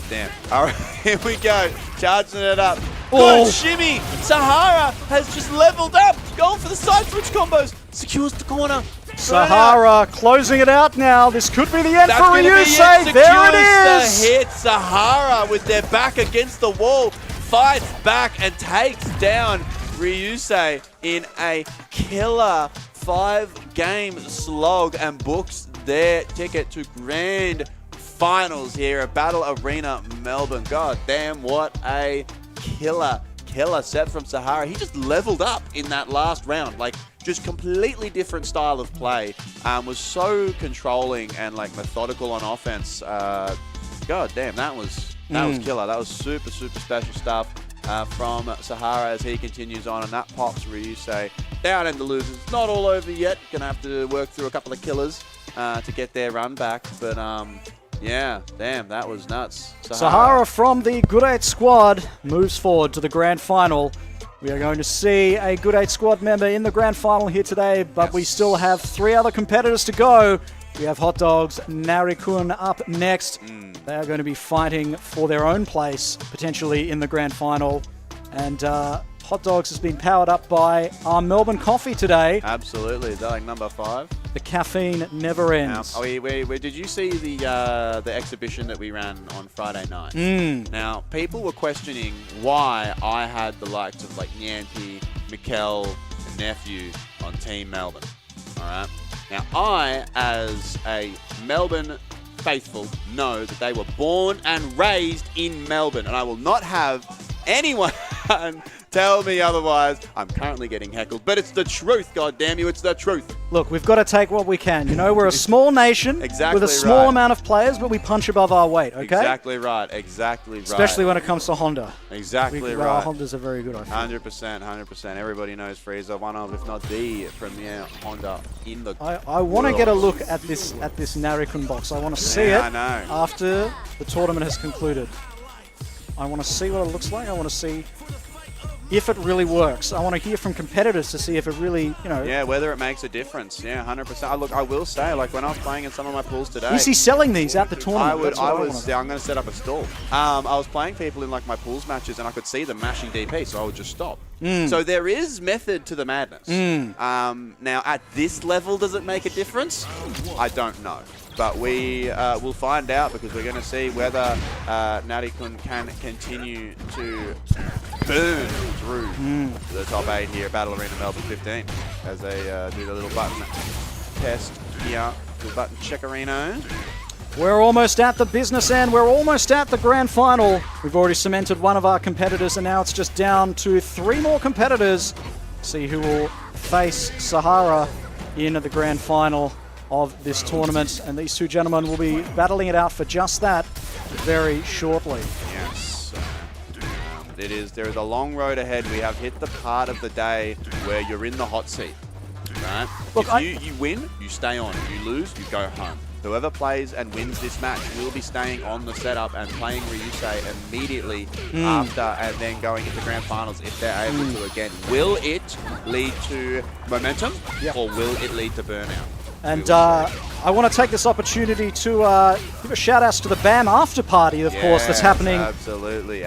damn. All right, here we go. Charging it up. Oh. Good shimmy. Sahara has just leveled up. Going for the side switch combos. Secures the corner. Sahara closing it out now. This could be the end That's for gonna be it. Ryusei. There it Secures is. the hit. Sahara with their back against the wall fights back and takes down Ryusei in a killer 5-game slog and books their ticket to grand finals here at Battle Arena Melbourne. God damn, what a killer set from Sahara. He just leveled up in that last round. Like, just completely different style of play. Was so controlling and like methodical on offense. God damn, that was killer. That was super special stuff from Sahara as he continues on, and that pops Ryusei down in the losers. Not all over yet. Gonna have to work through a couple of killers to get their run back, but yeah, damn, that was nuts. Sahara from the Good 8 squad moves forward to the grand final. We are going to see a Good 8 squad member in the grand final here today, but we still have 3 other competitors to go. We have Hot Dogs, Narikun up next. They are going to be fighting for their own place, potentially in the grand final. And Hot Dogs has been powered up by our Melbourne coffee today. Absolutely, darling, number 5. The caffeine never ends. Did you see the exhibition that we ran on Friday night? Now, people were questioning why I had the likes of like Nyanti, Mikel, and Nephew on Team Melbourne. All right. Now, I, as a Melbourne faithful know that they were born and raised in Melbourne, and I will not have anyone tell me otherwise. I'm currently getting heckled, but it's the truth, goddamn you, it's the truth. Look, we've got to take what we can. You know, we're a small nation Exactly with a small right. amount of players, but we punch above our weight, okay? Exactly right, exactly right. Especially when it comes to Honda. Exactly Our right. Hondas are very good, I feel. 100%, 100%. Everybody knows Frieza, one of, if not the premier Honda in the I want to get a look at this Narikun box. I want to see it I know. after the tournament has concluded. I want to see what it looks like. I want to see if it really works. I want to hear from competitors to see if it really, you know... Yeah, whether it makes a difference. Yeah, 100%. Look, I will say, like, when I was playing in some of my pools today... Is he selling these at the tournament? I'm going to set up a stall. I was playing people in, like, my pools matches, and I could see them mashing DP, so I would just stop. So there is method to the madness. Now, at this level, does it make a difference? I don't know. But we will find out, because we're going to see whether Narikun can continue to burn through the top 8 here at Battle Arena Melbourne 15 as they do the little button test here, the button checkerino. We're almost at the business end. We're almost at the grand final. We've already cemented one of our competitors, and now it's just down to 3 more competitors. See who will face Sahara in the grand final of this tournament, and these 2 gentlemen will be battling it out for just that very shortly. Yes. There is a long road ahead. We have hit the part of the day where you're in the hot seat. Right? Look, if you win, you stay on. If you lose, you go home. Whoever plays and wins this match will be staying on the setup and playing Ryusei immediately after, and then going into grand finals if they're able to again. Will it lead to momentum, or will it lead to burnout? And I want to take this opportunity to give a shout out to the BAM after party, of course, that's happening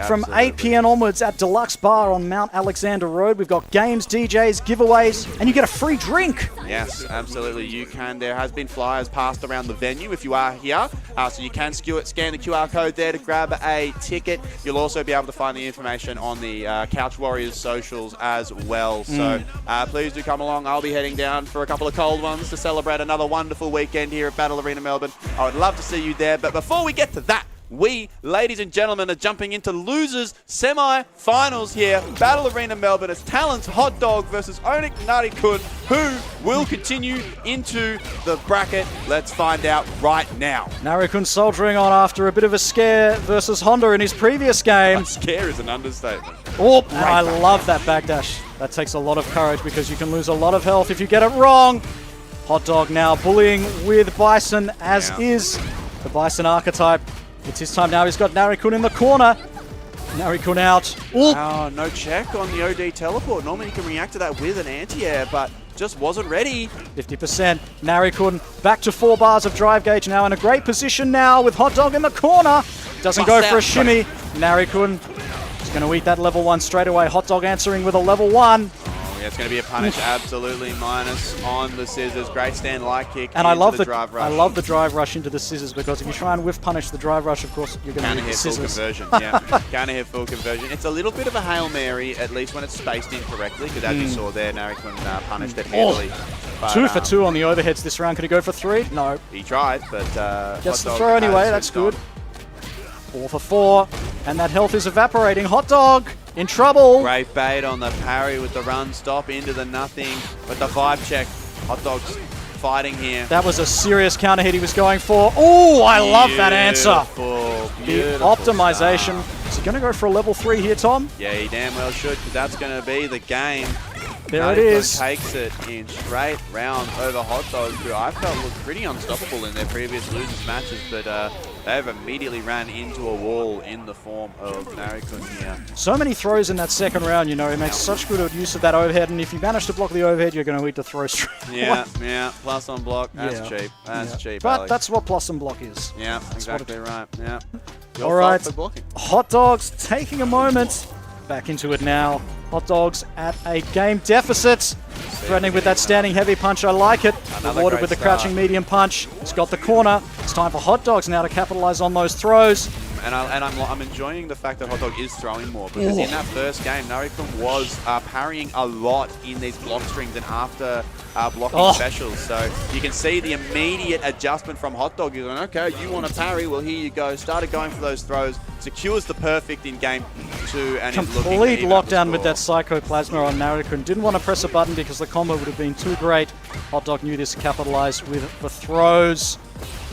from 8 p.m. onwards at Deluxe Bar on Mount Alexander Road. We've got games, DJs, giveaways, and you get a free drink. Yes, absolutely. You can. There has been flyers passed around the venue if you are here, so you can scan the QR code there to grab a ticket. You'll also be able to find the information on the CouchWarriors socials as well. So please do come along. I'll be heading down for a couple of cold ones to celebrate another wonderful weekend here at Battle Arena Melbourne. I would love to see you there, but before we get to that, we, ladies and gentlemen, are jumping into losers semi-finals here. Battle Arena Melbourne is Talon's Hot Dog versus Onik Narikun, who will continue into the bracket. Let's find out right now. Narikun soldiering on after a bit of a scare versus Honda in his previous game. Scare is an understatement. Oh, and I love that backdash. That takes a lot of courage because you can lose a lot of health if you get it wrong. Hot Dog now bullying with Bison, as is the Bison archetype. It's his time now. He's got Narikun in the corner. Narikun out. Oh, no check on the OD teleport. Normally you can react to that with an anti-air, but just wasn't ready. 50%. Narikun back to 4 bars of drive gauge now in a great position now with Hot Dog in the corner. Doesn't go for a shimmy. Narikun is going to eat that level 1 straight away. Hot Dog answering with a level 1. Yeah, it's going to be a punish, absolutely minus on the scissors. Great stand light kick. And I love the drive rush. I love the drive rush into the scissors, because if you try and whiff punish the drive rush, of course you're going to hit the scissors. Full conversion. Yeah, counter hit full conversion. It's a little bit of a Hail Mary, at least when it's spaced incorrectly, because as you saw there, Narikun punished it handily. But, 2 for 2 on the overheads this round. Could he go for 3? No. He tried, but gets the throw anyway. That's good. 4 for 4, and that health is evaporating. Hot Dog in trouble. Great bait on the parry with the run stop into the nothing, but the 5 check. Hot Dog's fighting here. That was a serious counter hit he was going for. Oh, I love that answer. The optimization. Is he going to go for a level 3 here, Tom? Yeah, he damn well should, because that's going to be the game. There it is. Takes it in straight round over Hot Dog, who I felt looked pretty unstoppable in their previous losers matches, but they've immediately ran into a wall in the form of Narikun here. So many throws in that second round, you know. He makes such good use of that overhead, and if you manage to block the overhead, you're going to eat the throw straight away. Yeah, plus on block, that's cheap. That's cheap, but Alex. that's what plus and block is. Yeah, exactly right, yeah. All right, Hot Dogs taking a moment. Back into it now. Hot Dogs at a game deficit. Threatening with that standing heavy punch. I like it. Rewarded with the crouching medium punch. He's got the corner. It's time for Hot Dogs now to capitalize on those throws. And I'm enjoying the fact that Hot Dog is throwing more, because in that first game, Narikun was parrying a lot in these block strings and after blocking specials. So you can see the immediate adjustment from Hot Dog. He's going, okay, you want to parry? Well, here you go. Started going for those throws. Secures the perfect in game 2. And complete lockdown with that Psychoplasma on Narikun. Didn't want to press a button because the combo would have been too great. Hot Dog knew this, capitalized with the throws.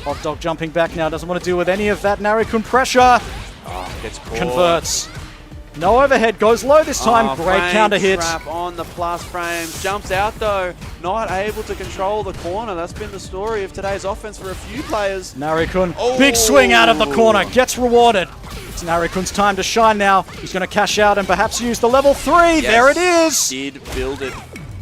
Hot Dog jumping back now, doesn't want to deal with any of that Narikun pressure. Gets caught. Converts. No overhead, goes low this time. Great counter hit. Trap on the plus frames. Jumps out though. Not able to control the corner. That's been the story of today's offense for a few players. Narikun, big swing out of the corner, gets rewarded. It's Narikun's time to shine now. He's going to cash out and perhaps use the level 3. Yes, there it is. Did build it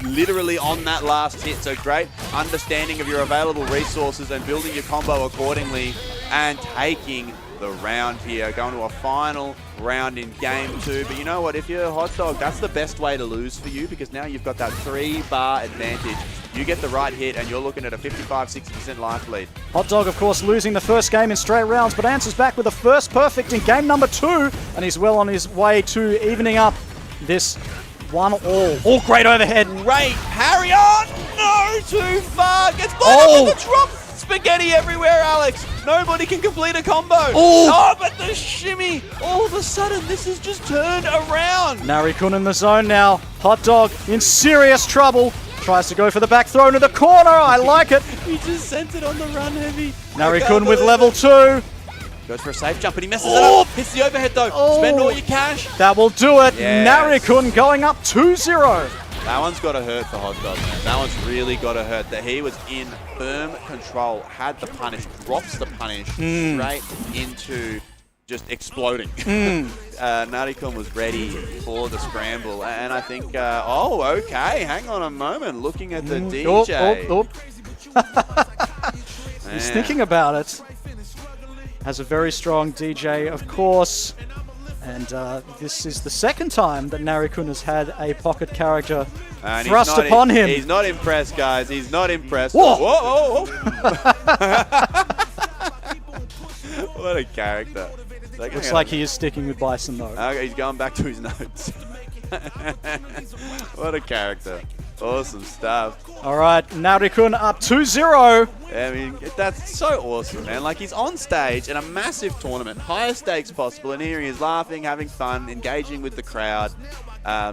literally on that last hit. So great understanding of your available resources and building your combo accordingly and taking the round here. Going to a final round in game 2. But you know what? If you're a Hot Dog, that's the best way to lose for you, because now you've got that 3-bar advantage. You get the right hit and you're looking at a 55-60% life lead. Hot Dog, of course, losing the first game in straight rounds, but answers back with the first perfect in game number 2. And he's well on his way to evening up this 1-all. Oh, great overhead. Great parry. Oh, no, too far. Gets blown up with the drop. Spaghetti everywhere, Alex. Nobody can complete a combo. Oh, but the shimmy. All of a sudden, this has just turned around. Narikun in the zone now. Hot Dog in serious trouble. Tries to go for the back throw into the corner. I like it. He just sent it on the run heavy. Narikun with level 2. Goes for a safe jump, and he messes it up. Hits the overhead, though. Spend all your cash. That will do it. Yes. Narikun going up 2-0. That one's got to hurt for Hot Dog, man. That one's really got to hurt. That he was in firm control, had the punish, drops the punish straight into just exploding. Narikun was ready for the scramble, and I think, okay, hang on a moment. Looking at the DJ. He's thinking about it. Has a very strong DJ, of course. And this is the second time that Narikun has had a pocket character thrust upon him. He's not impressed, guys. He's not impressed. Whoa! Whoa, What a character. Looks like he is sticking with Bison, though. Okay, he's going back to his notes. What a character. Awesome stuff. All right, Narikun up 2-0. I mean, that's so awesome, man. Like, he's on stage in a massive tournament, highest stakes possible, and here he is laughing, having fun, engaging with the crowd.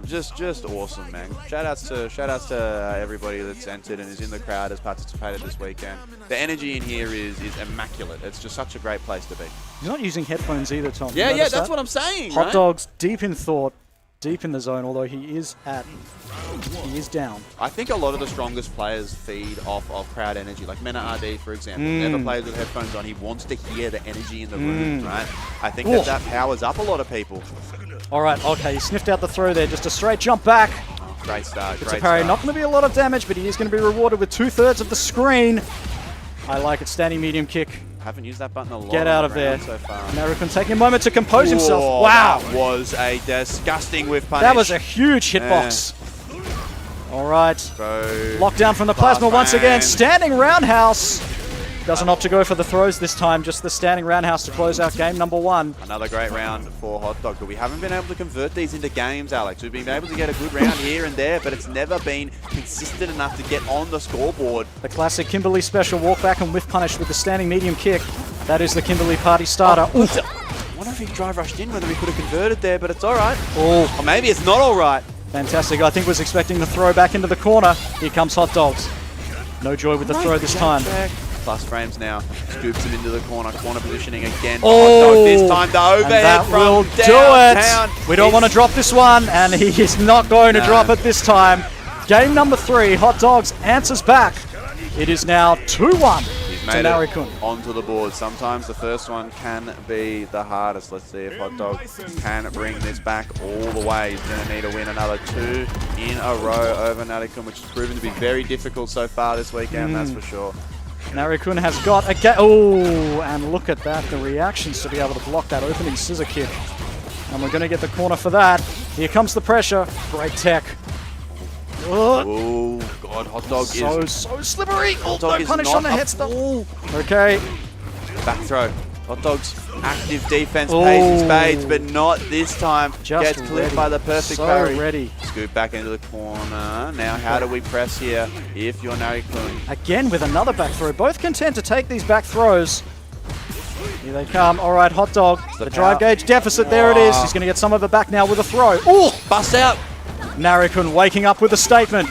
Just awesome, man. Shout outs to everybody that's entered and is in the crowd, has participated this weekend. The energy in here is immaculate. It's just such a great place to be. He's not using headphones either, Tom. Yeah, that's what I'm saying. Hot Dog's deep in thought, deep in the zone, although he is down. I think a lot of the strongest players feed off of crowd energy, like Mena RD, for example. Never plays with headphones on. He wants to hear the energy in the room, right? I think that powers up a lot of people. All right, okay, he sniffed out the throw there. Just a straight jump back. Great start, It's a parry. Not going to be a lot of damage, but he is going to be rewarded with 2/3 of the screen. I like it. Standing medium kick. Haven't used that button a lot. Get out of there. So far. Narikun taking a moment to compose himself. Wow. That was a disgusting whiff punish. That was a huge hitbox. All right. Lockdown from the plasma once again. Standing roundhouse. Doesn't opt to go for the throws this time, just the standing roundhouse to close out game number 1. Another great round for Hot Dog, but we haven't been able to convert these into games, Alex. We've been able to get a good round here and there, but it's never been consistent enough to get on the scoreboard. The classic Kimberly special walk back and whiff punish with the standing medium kick. That is the Kimberly party starter. I wonder if he drive rushed in, whether he could have converted there, but it's all right. Oh, or maybe it's not all right. Fantastic. I think was expecting the throw back into the corner. Here comes Hot Dogs. No joy with the throw this time. Plus frames now. Scoops him into the corner. Corner positioning again. Oh, this time the overhead from downtown. We don't want to drop this one, and he is not going to drop it this time. Game number 3, Hot Dogs answers back. It is now 2-1 to Narikun. Onto the board. Sometimes the first one can be the hardest. Let's see if Hot Dog can bring this back all the way. He's going to need to win another 2 in a row over Narikun, which has proven to be very difficult so far this weekend, that's for sure. Narikun has got a and look at that, the reactions to be able to block that opening scissor kick. And we're going to get the corner for that. Here comes the pressure. Great tech. Oh, God, Hot Dog is so slippery. Hot Dog no punish on the head stuff. Okay. Back throw. Hot Dog's active defense pays in spades, but not this time. Just gets clipped by the perfect so parry. ready. Scoop back into the corner. Now, how do we press here if you're Narikun? Again with another back throw. Both content to take these back throws. Here they come. All right, Hot Dog. The drive gauge deficit. There it is. He's going to get some of it back now with a throw. Ooh! Bust out. Narikun waking up with a statement.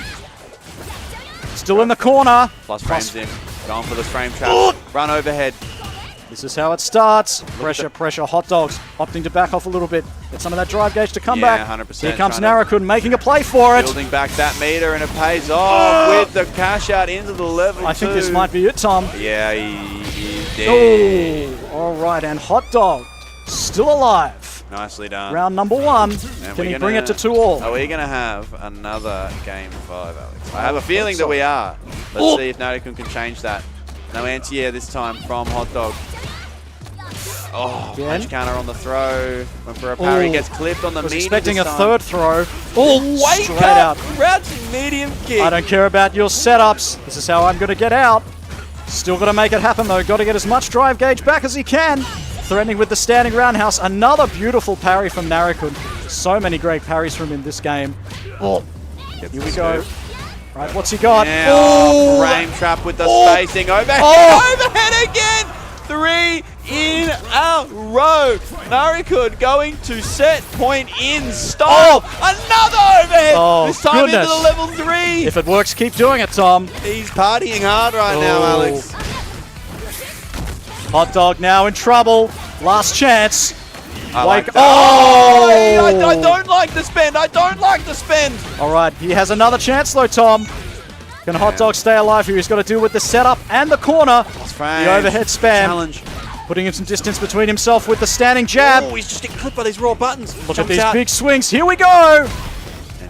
Still in the corner. Plus frames in. Going for the frame trap. Run overhead. This is how it starts. Pressure, pressure. Hot Dogs opting to back off a little bit. Get some of that drive gauge to come back. 100%. Here comes Narikun making a play for it. Building back that meter, and it pays off with the cash out into the level 2. I think this might be it, Tom. Yeah, he did. Oh, all right, and Hot Dog still alive. Nicely done. Round number 1. And Can he bring it to 2-all? Are we going to have another game 5, Alex? I have a feeling that we are. Let's see if Narikun can change that. No anti-air this time from Hot Dog. Oh, punch counter on the throw. Went for a parry, gets clipped on the medium. Was expecting a this time. third throw. Oh, Wake straight up! out. Crouching medium kick. I don't care about your setups. This is how I'm going to get out. Still got to make it happen, though. Got to get as much drive gauge back as he can. Threatening with the standing roundhouse. Another beautiful parry from Narikun. So many great parries from him in this game. Oh, here we go. Right, what's he got? Now, frame trap with the spacing. Overhead, overhead again! 3 in a row. Narikun going to set point in style. Another overhead. This time into the level 3. If it works, keep doing it, Tom. He's partying hard right now, Alex. Hot Dog now in trouble. Last chance. I don't like the spend. I don't like the spend. All right, he has another chance, though, Tom. Can Hot Dog stay alive here? He's got to deal with the setup and the corner. The overhead spam. Challenge. Putting in some distance between himself with the standing jab. Oh, he's just getting clipped by these raw buttons. Look at these big swings. Here we go.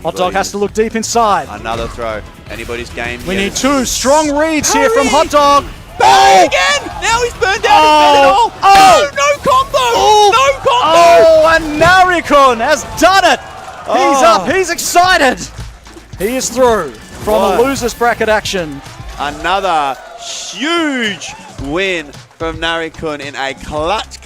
Hot Dog has to look deep inside. Another throw. Anybody's game. We need 2 strong reads here from Hot Dog. Again! Now he's burned out. No combo! No combo! Oh, and Narikun has done it. He's up. He's excited. He is through from the losers bracket action. Another huge win from Narikun in a clutch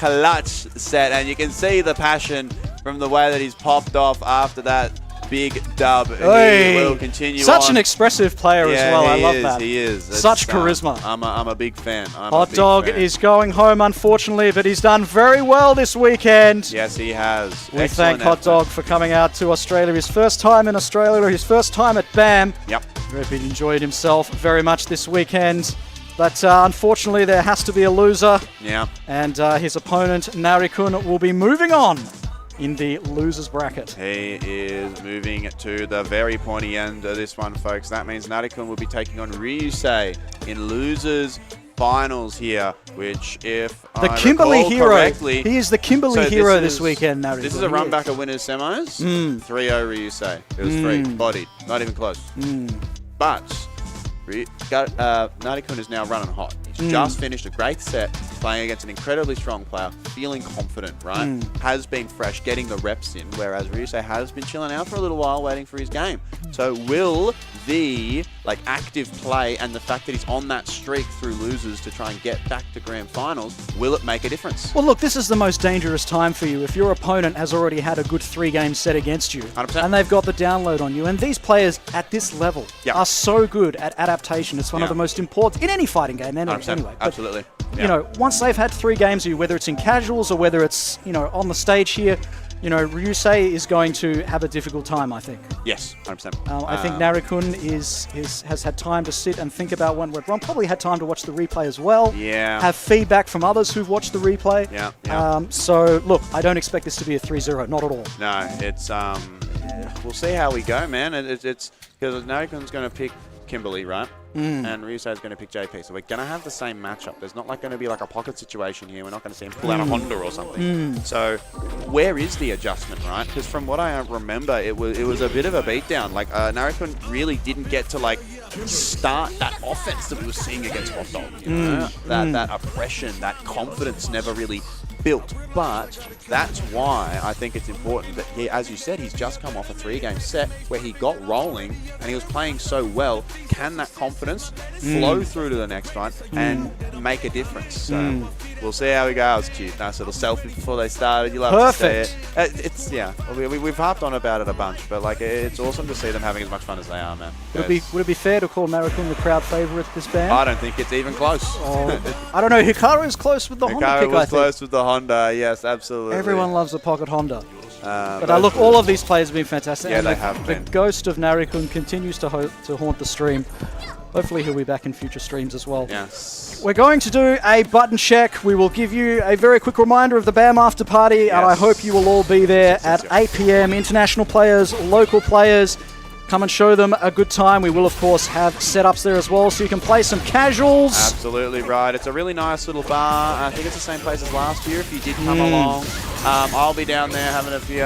set, and you can see the passion from the way that he's popped off after that big dub. He will continue Such on. an expressive player as well. I love that. He is. Such charisma. I'm a big fan. Hot Dog is going home, unfortunately, but he's done very well this weekend. Yes, he has. We thank Hot Dog for coming out to Australia. His first time in Australia, his first time at BAM. Yep. I hope he enjoyed himself very much this weekend. But unfortunately, there has to be a loser. Yeah. And his opponent, Narikun, will be moving on in the losers bracket. He is moving to the very pointy end of this one, folks. That means Narikun will be taking on Ryusei in losers finals here, which if the I Kimberly recall hero. correctly, He is the Kimberly hero this weekend, Narikun. This is a run back of winners semis. 3-0 Ryusei. It was 3. Bodied. Not even close. But Narikun is now running hot. He's just finished a great set, playing against an incredibly strong player, feeling confident, right? Has been fresh, getting the reps in, whereas Ryusei has been chilling out for a little while, waiting for his game. So will the active play and the fact that he's on that streak through losers to try and get back to grand finals, will it make a difference? Well, look, this is the most dangerous time for you if your opponent has already had a good 3-game set against you 100%. and they've got the download on you. And these players at this level are so good at adaptation. It's one of the most important in any fighting game anyway. But, absolutely. You know, once they've had 3 games, whether it's in casuals or whether it's, on the stage here, Ryusei is going to have a difficult time, I think. Yes, 100%. I think Narikun has had time to sit and think about what went wrong. Probably had time to watch the replay as well. Yeah. Have feedback from others who've watched the replay. Yeah. So, look, I don't expect this to be a 3-0. Not at all. No, it's we'll see how we go, man. It's because Narikun's going to pick Kimberly, right? And Ryusei is going to pick JP. So we're going to have the same matchup. There's not going to be a pocket situation here. We're not going to see him pull out a Honda or something. So where is the adjustment, right? Because from what I remember, it was a bit of a beatdown. Narikun really didn't get to start that offense that we were seeing against Hot Dog. You know? That oppression, that confidence never really built. But that's why I think it's important that he, as you said, he's just come off a 3-game set where he got rolling and he was playing so well. Can that confidence flow through to the next one and make a difference? So We'll see how we go. It was cute. Nice little selfie before they started. You love to see it. It's yeah. We've harped on about it a bunch, but like it's awesome to see them having as much fun as they are, man. Would it be fair to call Narikun the crowd favourite this band? I don't think it's even close. Oh, I don't know. Hikaru is close with the Honda pick. Hikaru was close with the Honda. Yes, absolutely. Everyone loves the pocket Honda. But look, all of these players have been fantastic. Yeah, and they have been. The ghost of Narikun continues to haunt the stream. Hopefully he'll be back in future streams as well. Yes. We're going to do a button check. We will give you a very quick reminder of the BAM after party, and I hope you will all be there at 8 p.m. International players, local players. Come and show them a good time. We will, of course, have setups there as well, so you can play some casuals. Absolutely right. It's a really nice little bar. I think it's the same place as last year if you did come along. I'll be down there having a few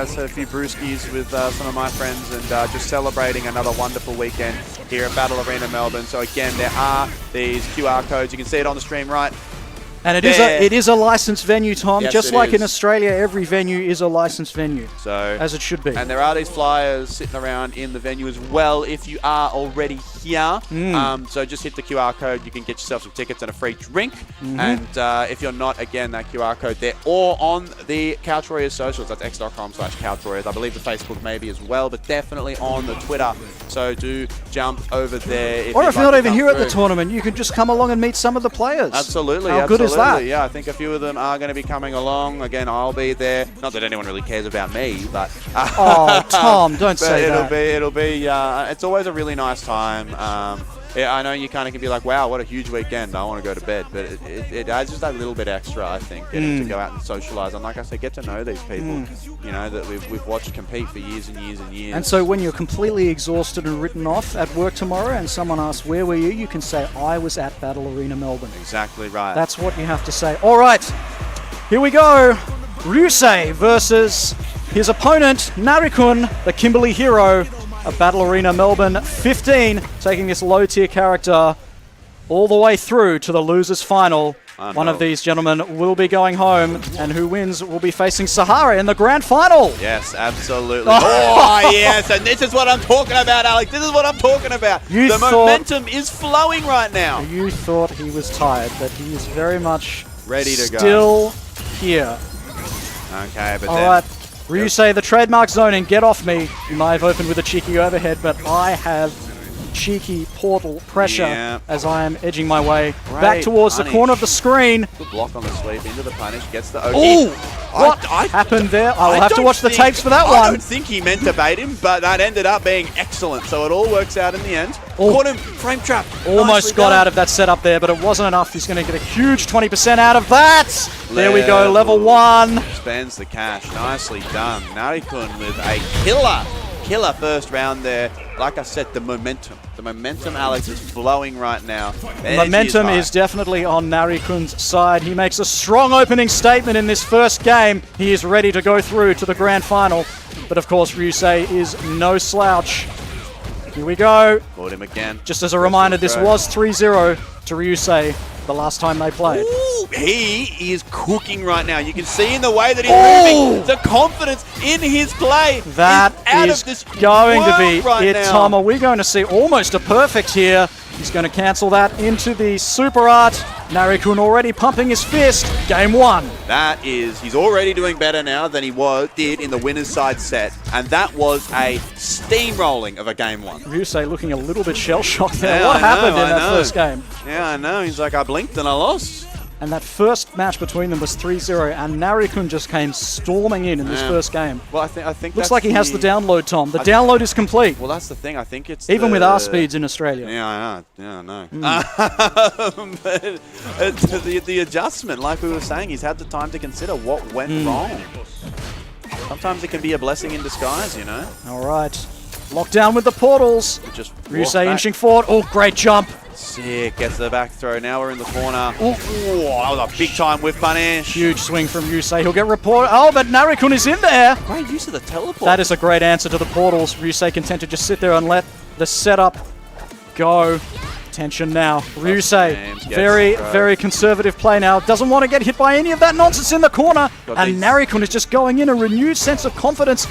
brewskis with some of my friends and just celebrating another wonderful weekend here at Battle Arena Melbourne. So again, there are these QR codes. You can see it on the stream right. And it is a licensed venue, Tom. Yes, just like in Australia, every venue is a licensed venue, so as it should be. And there are these flyers sitting around in the venue as well if you are already here. So just hit the QR code. You can get yourself some tickets and a free drink. And if you're not, again, that QR code there. Or on the CouchWarriors socials. That's x.com/CouchWarriors. I believe the Facebook maybe as well, but definitely on the Twitter. So do jump over there. Or if you're not even here at the tournament, you can just come along and meet some of the players. Absolutely. How good is that? Yeah, I think a few of them are going to be coming along. Again, I'll be there. Not that anyone really cares about me, but oh, Tom, don't say that. It'll be. It's always a really nice time. Yeah, I know you kind of can be like, wow, what a huge weekend. I want to go to bed. But it adds just that little bit extra, I think, getting to go out and socialise. And like I said, get to know these people, you know, that we've watched compete for years and years and years. And so when you're completely exhausted and written off at work tomorrow and someone asks, where were you? You can say, I was at Battle Arena Melbourne. Exactly right. That's what you have to say. All right, here we go. Ryusei versus his opponent, Narikun, the Kimberley hero. A Battle Arena Melbourne 15, taking this low-tier character all the way through to the losers final. One of these gentlemen will be going home, and who wins will be facing Sahara in the grand final. Yes, absolutely. Oh, yes, and this is what I'm talking about, Alex. This is what I'm talking about. The momentum is flowing right now. You thought he was tired, but he is very much ready to go. Still here. Okay, but all right. Ryusei, the trademark zoning, get off me. You might have opened with a cheeky overhead, but I have cheeky portal pressure as I am edging my way back towards the corner of the screen. Good block on the sweep, into the punish, gets the Oh! What happened there? I will have to watch the tapes for that one. I don't think he meant to bait him, but that ended up being excellent, so it all works out in the end. Caught him, frame trap. Almost got out of that setup there, but it wasn't enough. He's going to get a huge 20% out of that. There we go, level 1. Spends the cash, nicely done. Narikun with a killer first round there. Like I said, the momentum, Alex, is flowing right now. Momentum is definitely on Narikun's side. He makes a strong opening statement in this first game. He is ready to go through to the grand final. But of course, Ryusei is no slouch. Here we go. Caught him again. Just as a reminder, this was 3-0 to Ryusei the last time they played. Ooh, he is cooking right now. You can see in the way that he's moving, the confidence in his play. That is going to be right it, now. Tom. Are we going to see almost a perfect here? He's going to cancel that into the super art. Narikun already pumping his fist. Game 1. He's already doing better now than he did in the winner's side set. And that was a steamrolling of a game 1. Ryusei looking a little bit shell-shocked there. What happened in that first game? Yeah, I know. He's like, I blinked and I lost. And that first match between them was 3-0, and Narikun just came storming in this first game. Well, I think looks like he has the download, Tom. The download is complete. Well, that's the thing. I think it's even with our speeds in Australia. Yeah, I know. But the adjustment, like we were saying, he's had the time to consider what went wrong. Sometimes it can be a blessing in disguise, you know. All right, lockdown with the portals. Ryusei inching forward. Oh, great jump. Sick, gets the back throw. Now we're in the corner. Oh, that was a big time whiff punish. Huge swing from Ryusei. He'll get reported. Oh, but Narikun is in there. Great use of the teleport. That is a great answer to the portals. Ryusei content to just sit there and let the setup go. Tension now. Ryusei, very conservative play now. Doesn't want to get hit by any of that nonsense in the corner. And Narikun is just going in a renewed sense of confidence.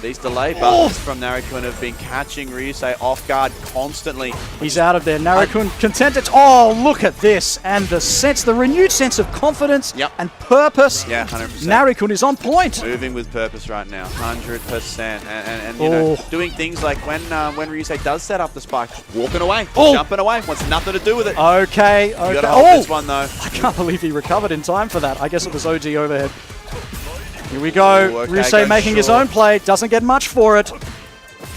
These delay buttons from Narikun have been catching Ryusei off guard constantly. He's out of there. Narikun contented. Oh, look at this. And the renewed sense of confidence and purpose. Yeah, 100%. Narikun is on point. Moving with purpose right now, 100%. And you know, doing things like when Ryusei does set up the spike, walking away, jumping away, wants nothing to do with it. Okay. You gotta hold this one though. I can't believe he recovered in time for that. I guess it was OG overhead. Here we go. Ooh, okay, Ryusei making his own play. Doesn't get much for it.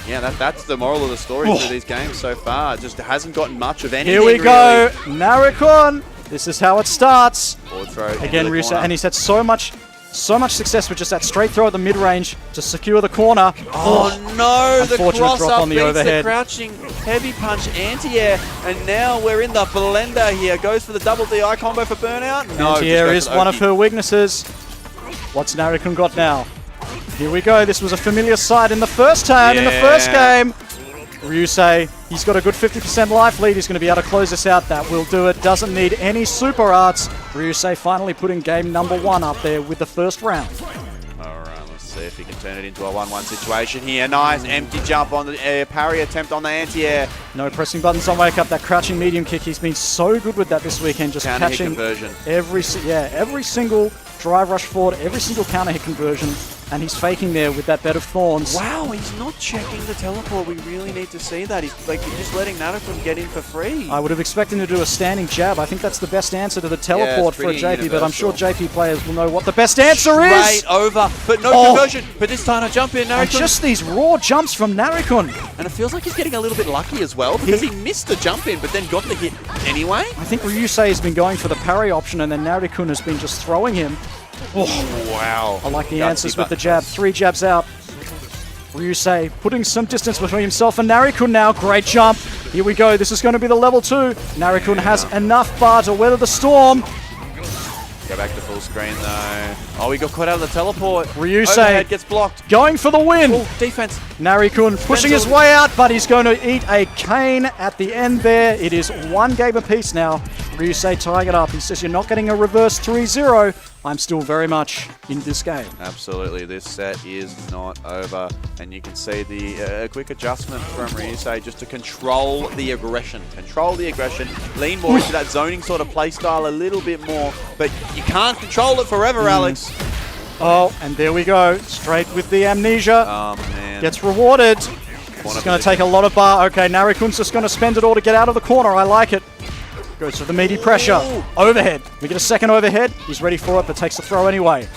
Yeah, that's the moral of the story through these games so far. Just hasn't gotten much of anything. Here we go. Narikun. This is how it starts. Forward throw Again, Ryusei, and he's had so much success with just that straight throw at the mid-range to secure the corner. Oh no, the unfortunate drop cross-up on the beats overhead. the crouching heavy punch anti-air, and now we're in the blender here. Goes for the double DI combo for Burnout. No, Anti-air is one of her weaknesses. What's Narikun got now? Here we go. This was a familiar sight in the first turn, in the first game. Ryusei, he's got a good 50% life lead. He's going to be able to close this out. That will do it. Doesn't need any super arts. Ryusei finally putting game number 1 up there with the first round. Alright, let's see if he can turn it into a 1-1 situation here. Nice empty jump on the parry attempt on the anti-air. No pressing buttons on wake up. That crouching medium kick. He's been so good with that this weekend. Just Counter hit catching conversion. every single drive rush forward, every single counter hit conversion. And he's faking there with that bed of thorns. Wow, he's not checking the teleport. We really need to see that. He's just letting Narikun get in for free. I would have expected him to do a standing jab. I think that's the best answer to the teleport for a JP, but I'm sure JP players will know what the best answer is. Straight over, but no conversion. But this time a jump in, Narikun. And just these raw jumps from Narikun. And it feels like he's getting a little bit lucky as well, because he missed the jump in, but then got the hit anyway. I think Ryusei has been going for the parry option, and then Narikun has been just throwing him. Oh, wow. I like the answers with the jab. 3 jabs out. Ryusei putting some distance between himself and Narikun now. Great jump. Here we go. This is going to be the level 2. Narikun has enough bar to weather the storm. Go back to full screen though. Oh, he got caught out of the teleport. Ryusei Overhead gets blocked. going for the win. Oh, defense. Narikun pushing his way out, but he's going to eat a cane at the end there. It is 1 game apiece now. Ryusei tying it up. He says, you're not getting a reverse 3-0. I'm still very much in this game. Absolutely, this set is not over. And you can see the quick adjustment from Ryusei just to control the aggression. Control the aggression. Lean more into that zoning sort of play style a little bit more. But you can't control it forever, Alex. Oh, and there we go. Straight with the amnesia. Oh, man. Gets rewarded. This is going to take a lot of bar. Okay, Narikun's just going to spend it all to get out of the corner. I like it. Goes for the meaty pressure. Overhead. We get a second overhead. He's ready for it, but takes the throw anyway.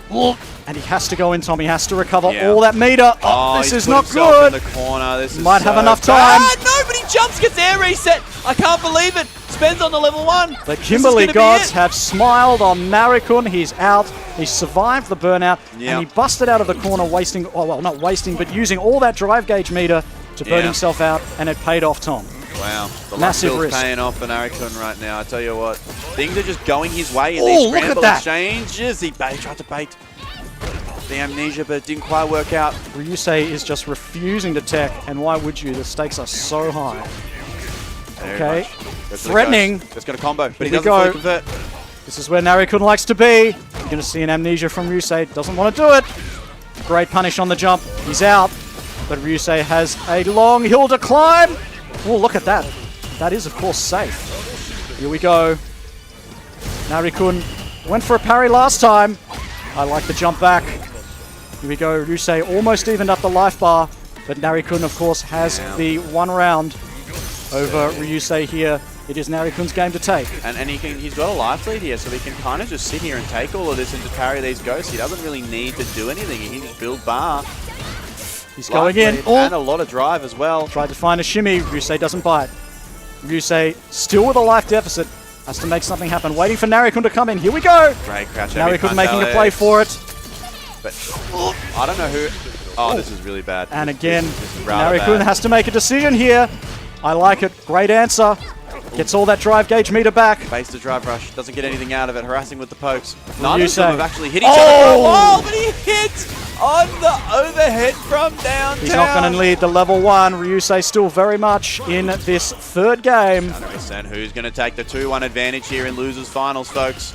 And he has to go in, Tom. He has to recover all that meter. Oh, this is not good. In the corner. This is might have enough time. Nobody jumps, gets air reset. I can't believe it. Spends on the level 1. The Kimberly gods have smiled on Narikun. He's out. He survived the burnout. And he busted out of the corner, wasting, oh, well, not wasting, but using all that drive gauge meter to burn himself out. And it paid off, Tom. Wow, the massive luck risk paying off for Narikun right now. I tell you what, things are just going his way in these scramble exchanges. He tried to bait the amnesia, but it didn't quite work out. Ryusei is just refusing to tech, and why would you? The stakes are so high. Okay, threatening. It's going to combo, but he doesn't fully convert. This is where Narikun likes to be. You're going to see an amnesia from Ryusei. Doesn't want to do it. Great punish on the jump. He's out, but Ryusei has a long hill to climb. Oh, look at that. That is, of course, safe. Here we go. Narikun went for a parry last time. I like the jump back. Here we go. Ryusei almost evened up the life bar, but Narikun, of course, has the 1 round over Ryusei here. It is Narikun's game to take. And he's got a life lead here, so he can kind of just sit here and take all of this and just parry these ghosts. He doesn't really need to do anything. He can just build bar. He's going in. And a lot of drive as well. Tried to find a shimmy. Ryusei doesn't bite. Ryusei, still with a life deficit, has to make something happen. Waiting for Narikun to come in. Here we go. Great crouch. Narikun making a play for it. But I don't know who. Oh, this is really bad. And again, Narikun has to make a decision here. I like it. Great answer. Gets all that drive gauge meter back. Base to drive rush. Doesn't get anything out of it. Harassing with the pokes. Neither of them have actually hit each other. Oh, but he hit on the overhead from downtown. He's not going to lead the level 1. Ryusei still very much in this 3rd game. 100%. Who's going to take the 2-1 advantage here in losers finals, folks?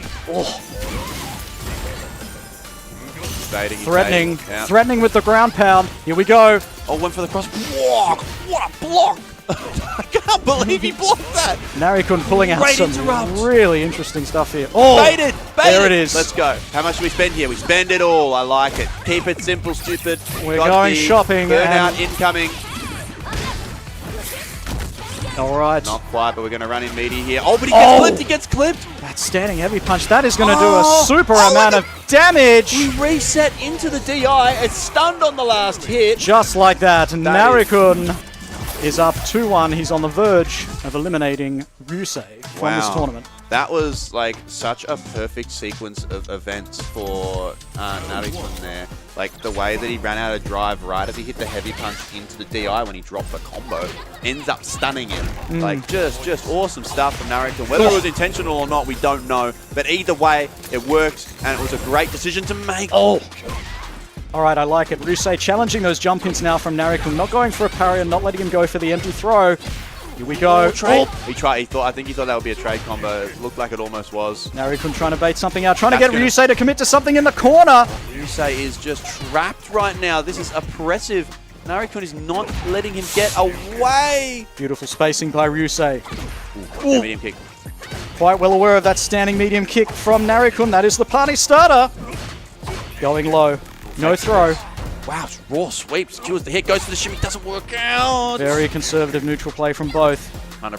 baiting. Threatening. He's baiting. Yeah. Threatening with the ground pound. Here we go. Oh, went for the cross. Block! What a block! I can't believe he blocked that. Narikun pulling out Great some interrupt. really interesting stuff here. Oh, Baited! there it is. Let's go. How much do we spend here? We spend it all. I like it. Keep it simple, stupid. We're going shopping. Burnout incoming. All right. Not quite, but we're going to run in meaty here. Oh, but he gets clipped. He gets clipped. That standing heavy punch. That is going to do a super amount of damage. We reset into the DI. It's stunned on the last hit. Just like that. Narikun is up 2-1. He's on the verge of eliminating Ryusei from this tournament. That was like such a perfect sequence of events for Narikun there. Like the way that he ran out of drive right as he hit the heavy punch into the DI when he dropped the combo, ends up stunning him. Like just awesome stuff from Narikun. Whether it was intentional or not, we don't know. But either way, it worked and it was a great decision to make. Oh! All right, I like it. Ryusei challenging those jump-ins now from Narikun, not going for a parry and not letting him go for the empty throw. Here we go. Trade. I think he thought that would be a trade combo. It looked like it almost was. Narikun trying to bait something out, trying to get Ryusei to commit to something in the corner. Ryusei is just trapped right now. This is oppressive. Narikun is not letting him get away. Beautiful spacing by Ryusei. Ooh. Medium kick. Quite well aware of that standing medium kick from Narikun. That is the party starter. Going low. No throw. Wow, it's raw sweeps. Secures the hit, goes for the shimmy, doesn't work out. Very conservative neutral play from both. 100%.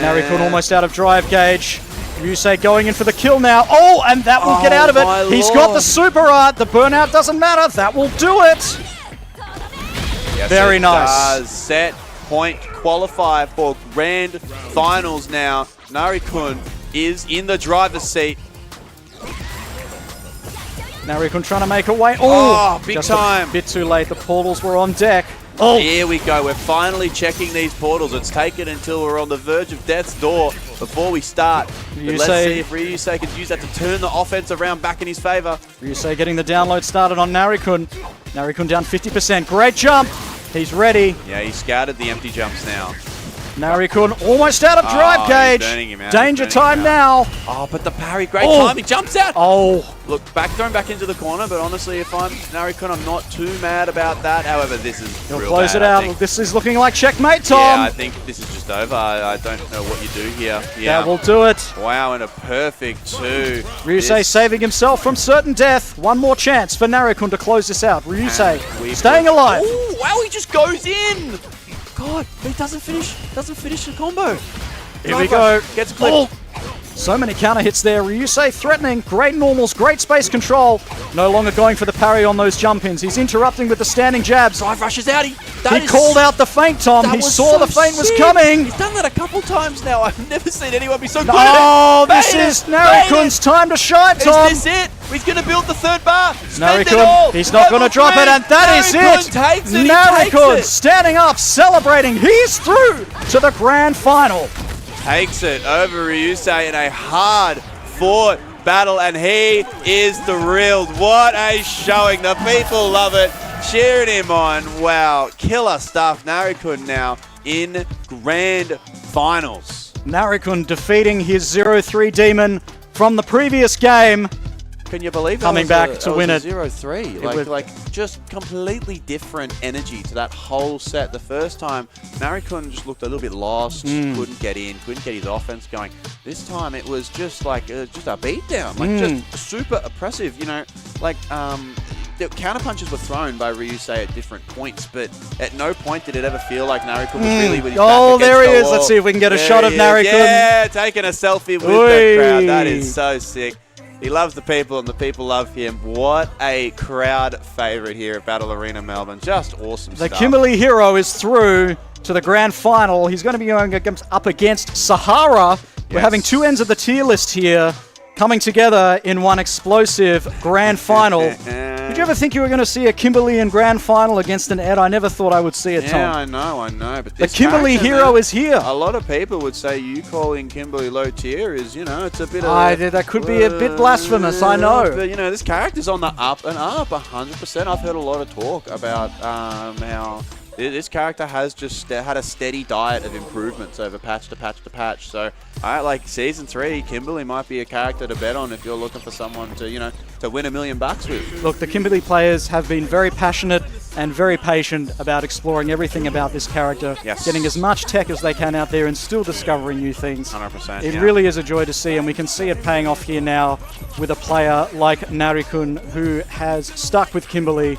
Narikun almost out of drive gauge. Ryusei going in for the kill now. Oh, and that will get out of it. He's got the super art. The burnout doesn't matter. That will do it. Yes, Very nice. Does. Set point qualify for grand finals now. Narikun is in the driver's seat. Narikun trying to make a way. Oh, big just time. A bit too late. The portals were on deck. Oh, here we go. We're finally checking these portals. It's taken until we're on the verge of death's door before we start. But let's see if Ryusei can use that to turn the offense around back in his favor. Ryusei getting the download started on Narikun. Narikun down 50%. Great jump. He's ready. Yeah, he scouted the empty jumps now. Narikun almost out of drive gauge. Danger time now. Oh, but the parry, great time. He jumps out. Oh. Look, thrown back into the corner, but honestly, if I'm Narikun, I'm not too mad about that. However, this is He'll real close bad, it out. This is looking like checkmate, Tom. Yeah, I think this is just over. I don't know what you do here. Yeah. That will do it. Wow, and a perfect 2. Ryusei saving himself from certain death. One more chance for Narikun to close this out. Ryusei staying alive. Oh, wow, he just goes in. God, but he doesn't finish the combo. Here we go. Gets clipped. So many counter hits there. Ryusei threatening. Great normals, great space control. No longer going for the parry on those jump-ins. He's interrupting with the standing jabs. Drive rushes out. He called out the feint, Tom. He saw the feint was coming. He's done that a couple times now. I've never seen anyone be so good at it. This is Narikun's time to shine, Tom. Is this it? He's going to build the third bar. Narikun, he's not going to drop it, and that is it. Narikun standing up, celebrating. He's through to the grand final. Takes it over Ryusei in a hard-fought battle, and he is thrilled. What a showing. The people love it. Cheering him on. Wow, killer stuff. Narikun now in grand finals. Narikun defeating his 0-3 demon from the previous game. Can you believe that? Coming back to win it. 0-3. Like just completely different energy to that whole set. The first time, Narikun just looked a little bit lost, couldn't get in, couldn't get his offense going. This time it was just like just a beatdown, like just super oppressive. You know, like the counter punches were thrown by Ryusei at different points, but at no point did it ever feel like Narikun was really with his back against there he the is. wall. Let's see if we can get a shot of Narikun. Yeah, taking a selfie with the crowd. That is so sick. He loves the people, and the people love him. What a crowd favorite here at Battle Arena Melbourne. Just awesome stuff. The Kimberley hero is through to the grand final. He's going to be going up against Sahara. We're having two ends of the tier list here coming together in one explosive grand final. Did you ever think you were going to see a Kimberley in grand final against an Ed? I never thought I would see it, Tom. Yeah, I know. But the Kimberley hero is here. A lot of people would say you calling Kimberley low tier is, it's a bit of... that could be a bit blasphemous, I know. But, this character's on the up and up, 100%. I've heard a lot of talk about how This character has just had a steady diet of improvements over patch to patch to patch. So, like Season 3, Kimberly might be a character to bet on if you're looking for someone to, to win $1 million with. Look, the Kimberly players have been very passionate and very patient about exploring everything about this character, getting as much tech as they can out there and still discovering new things. 100%. It really is a joy to see, and we can see it paying off here now with a player like Narikun, who has stuck with Kimberly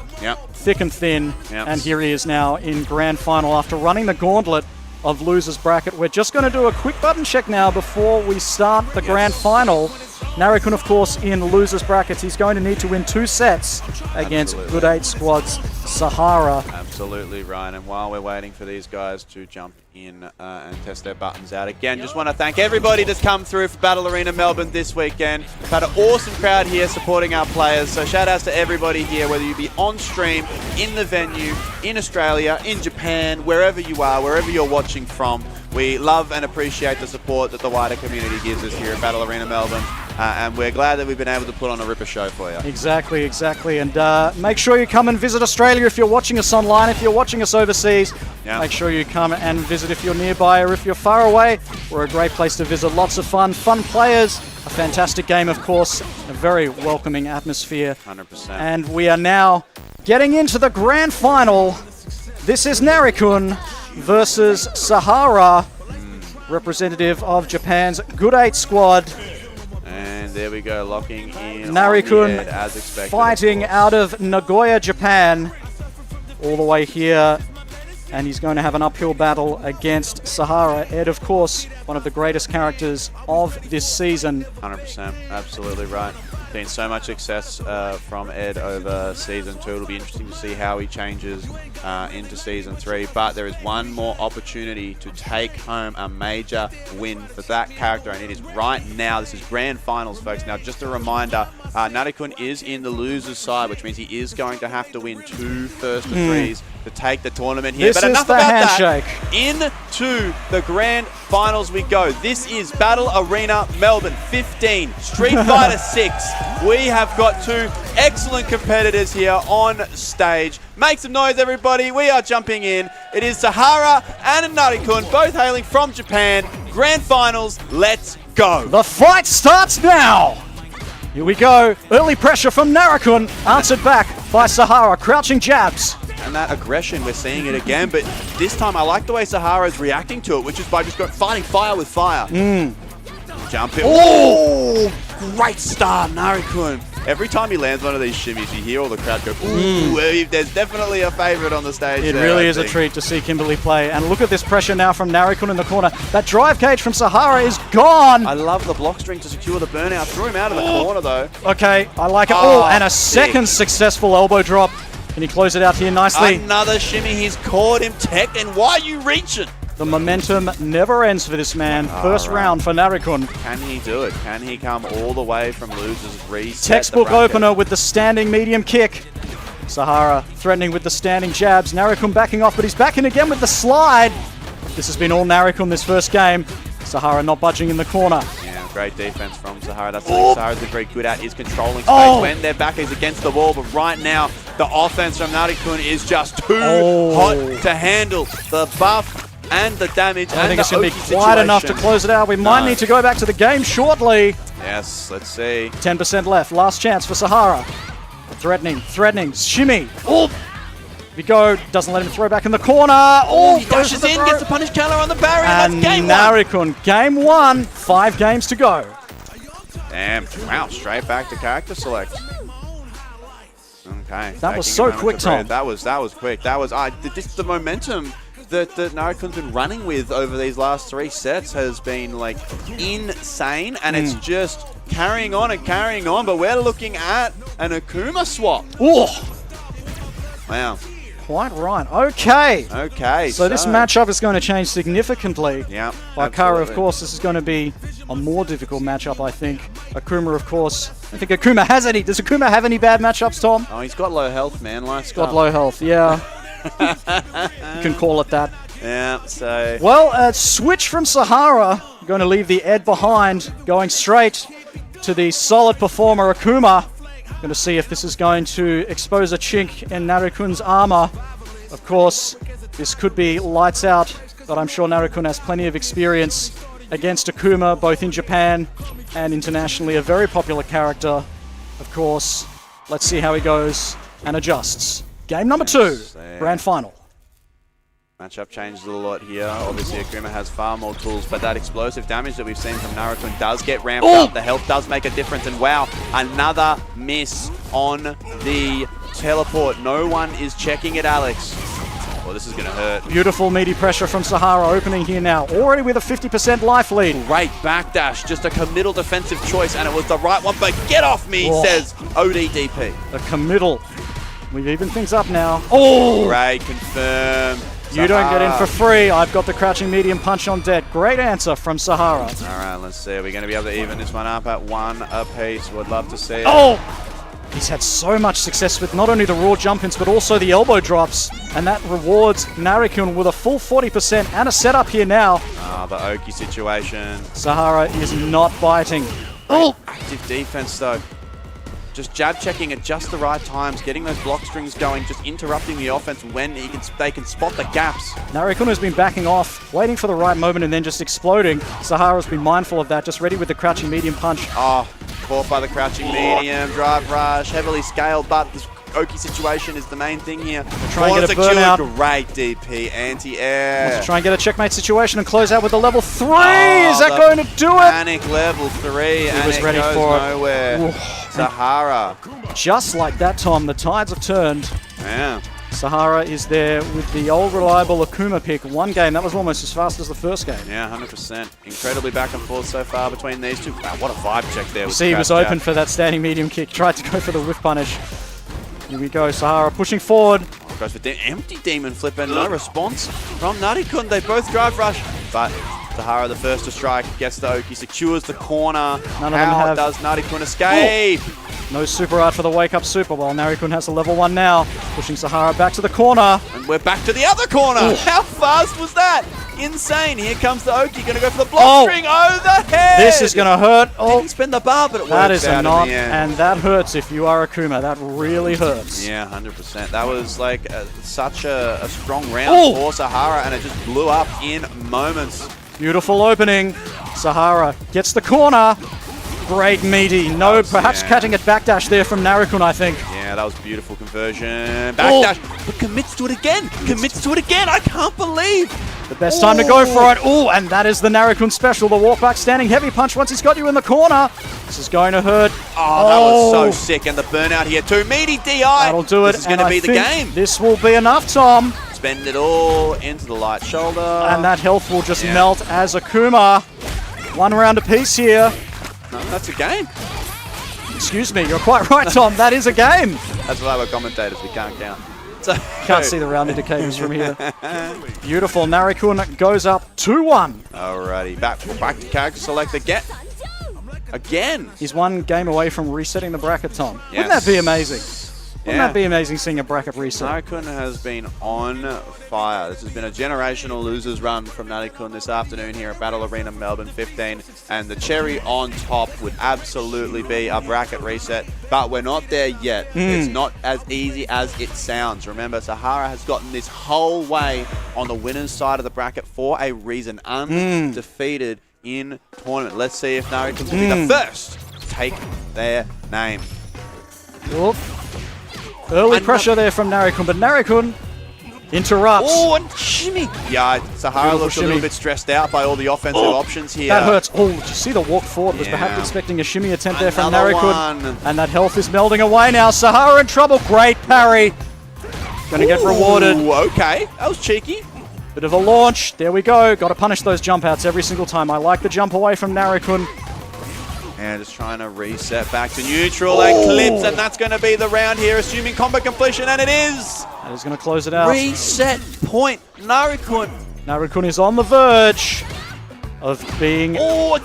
thick and thin, and here he is now in Grand Final after running the gauntlet of Losers Bracket. We're just going to do a quick button check now before we start the Grand Final. Narikun, of course, in Losers Brackets, he's going to need to win 2 sets against Good 8 Squad's Sahara. Absolutely right. And while we're waiting for these guys to jump in and test their buttons out again, just want to thank everybody that's come through for Battle Arena Melbourne this weekend. We've had an awesome crowd here supporting our players. So shout outs to everybody here, whether you be on stream, in the venue, in Australia, in Japan, wherever you are, wherever you're watching from. We love and appreciate the support that the wider community gives us here at Battle Arena Melbourne. And we're glad that we've been able to put on a ripper show for you. Exactly. And make sure you come and visit Australia if you're watching us online. If you're watching us overseas, make sure you come and visit if you're nearby, or if you're far away. We're a great place to visit. Lots of fun players, a fantastic game, of course, a very welcoming atmosphere. 100%. And we are now getting into the Grand Final. This is Narikun versus Sahara, representative of Japan's Good 8 squad. And there we go, locking in Narikun as expected, fighting out of Nagoya, Japan, all the way here. And he's going to have an uphill battle against Sahara. Ed, of course, one of the greatest characters of this season. 100%, absolutely right. Been so much success from Ed over Season 2. It'll be interesting to see how he changes into Season 3. But there is one more opportunity to take home a major win for that character, and it is right now. This is Grand Finals, folks. Now, just a reminder, Narikun is in the loser's side, which means he is going to have to win 2 first to 3s to take the tournament here. This but enough is the about handshake. That. Into the Grand Finals we go. This is Battle Arena Melbourne 15, Street Fighter 6. We have got 2 excellent competitors here on stage. Make some noise, everybody. We are jumping in. It is Sahara and Narikun, both hailing from Japan. Grand Finals, let's go. The fight starts now. Here we go. Early pressure from Narikun, answered back by Sahara. Crouching jabs. And that aggression, we're seeing it again, but this time I like the way Sahara is reacting to it, which is by just fighting fire with fire. Jump it. Oh, great start, Narikun. Every time he lands one of these shimmies, you hear all the crowd go, ooh, there's definitely a favorite on the stage. It really is a treat to see Kimberly play. And look at this pressure now from Narikun in the corner. That drive cage from Sahara is gone. I love the block string to secure the burnout. Threw him out of the corner, though. Okay, I like it. Oh, and a second successful elbow drop. Can he close it out here nicely? Another shimmy. He's caught him, Tech, and why are you reaching? The momentum never ends for this man. First round for Narikun. Can he do it? Can he come all the way from losers, reset Textbook opener with the standing medium kick. Sahara threatening with the standing jabs. Narikun backing off, but he's back in again with the slide. This has been all Narikun this first game. Sahara not budging in the corner. Yeah, great defense from Sahara. That's something Sahara's been very good at, is controlling space when their back is against the wall. But right now, the offense from Narikun is just too hot to handle. The buff and the damage. I think it's going to be quite enough to close it out. We might need to go back to the game shortly. Yes, let's see. 10% left. Last chance for Sahara. Threatening. Shimmy. Oh! We go. Doesn't let him throw back in the corner. Oh, he dashes in, gets the punish counter on the barrier. And that's game Narikun, game 1. 5 games to go. Damn. Wow, straight back to character select. Okay. That was so quick, Tom. That was quick. That was the momentum that Narikun's been running with over these last 3 sets has been like insane, and it's just carrying on. But we're looking at an Akuma swap. Oh, wow. Quite right. Okay. So this matchup is going to change significantly. Yeah. By Hikaru, of course, this is going to be a more difficult matchup, I think. Akuma, of course. I think Akuma has any. Does Akuma have any bad matchups, Tom? Oh, he's got low health, man. He's got low health, yeah. You can call it that. Yeah, so... Well, switch from Sahara. Going to leave the Ed behind. Going straight to the solid performer, Akuma. Going to see if this is going to expose a chink in Narikun's armor. Of course, This could be lights out, but I'm sure Narikun has plenty of experience against Akuma, both in Japan and internationally. A very popular character, of course. Let's see how he goes and adjusts. Game number 2, grand final. Matchup changes a lot here. Obviously, Akuma has far more tools, but that explosive damage that we've seen from Narikun does get ramped up. The health does make a difference, and wow, another miss on the teleport. No one is checking it, Alex. Well, this is going to hurt. Beautiful meaty pressure from Sahara opening here now. Already with a 50% life lead. Great backdash. Just a committal defensive choice, and it was the right one, but get off me, says ODDP. A committal. We've evened things up now. Oh! Great, confirm. You don't get in for free. I've got the crouching medium punch on deck. Great answer from Sahara. All right, let's see. Are we going to be able to even this one up at 1 apiece? Would love to see it. Oh! He's had so much success with not only the raw jump-ins, but also the elbow drops. And that rewards Narikun with a full 40% and a setup here now. Ah, the Oki situation. Sahara is not biting. Oh! Active defense, though. Just jab checking at just the right times, getting those block strings going, just interrupting the offense when they can spot the gaps. Narikun has been backing off, waiting for the right moment and then just exploding. Sahara's been mindful of that, just ready with the crouching medium punch. Oh, caught by the crouching medium, drive rush, heavily scaled, but this Oki situation is the main thing here. Try and get a burnout. Great DP, anti-air. Wants to try and get a checkmate situation and close out with the level 3. Is that going to do it? Panic level 3, and was it ready goes for it. nowhere. Sahara. Just like that, Tom, the tides have turned. Yeah. Sahara is there with the old reliable Akuma pick. One game, that was almost as fast as the first game. Yeah, 100%. Incredibly back and forth so far between these two. Wow, what a vibe check there. You see, he was open for that standing medium kick. Tried to go for the whiff punish. Here we go, Sahara pushing forward. Goes for empty demon flip and no response from Narikun. They both drive rush, but Sahara the first to strike, gets the Oki, secures the corner. None of them have. Does Narikun escape? No super art for the wake up super. Well, Narikun has a level 1 now, pushing Sahara back to the corner. And we're back to the other corner. Ooh. How fast was that? Insane. Here comes the Oki, going to go for the block string. Oh, the head. This is going to hurt. Oh, didn't spend the bar, but it that works is out a knot, in the end. and that hurts if you are Akuma. That really hurts. Yeah, 100%. That was like such a strong round for Sahara, and it just blew up in moments. Beautiful opening. Sahara gets the corner. Great meaty. No, perhaps catching a backdash there from Narikun, I think. Yeah, that was beautiful conversion. Backdash, but commits to it again. Commits to it again. I can't believe. The best time to go for it. Oh, and that is the Narikun special. The walk back standing heavy punch once he's got you in the corner. This is going to hurt. Oh, that was so sick. And the burnout here too. Meaty DI. That'll do it. This is going to be the game. This will be enough, Tom. Spend it all into the light shoulder. And that health will just melt as Akuma. 1 round apiece here. No, that's a game. Excuse me, you're quite right, Tom. That is a game. That's why we're commentators. We can't count. So can't see the round indicators from here. Beautiful. Narikun goes up 2-1. Alrighty, back to character select again. He's 1 game away from resetting the bracket, Tom. Yes. Wouldn't that be amazing? Wouldn't that be amazing seeing a bracket reset? Narikun has been on fire. This has been a generational losers run from Narikun this afternoon here at Battle Arena Melbourne 15. And the cherry on top would absolutely be a bracket reset. But we're not there yet. It's not as easy as it sounds. Remember, Sahara has gotten this whole way on the winner's side of the bracket for a reason. Undefeated in tournament. Let's see if Narikun will be the first to take their name. Oop. Early pressure there from Narikun, but Narikun interrupts. Oh, and shimmy. Yeah, Sahara looks a little bit stressed out by all the offensive options here. That hurts. Oh, did you see the walk forward? Was perhaps expecting a shimmy attempt there from Narikun. And that health is melding away now. Sahara in trouble. Great parry. Going to get rewarded. Okay, that was cheeky. Bit of a launch. There we go. Got to punish those jump outs every single time. I like the jump away from Narikun. And just trying to reset back to neutral and clips, and that's going to be the round here, assuming combo completion, and it is. That is going to close it out. Reset point, Narikun. Narikun is on the verge of being... Oh,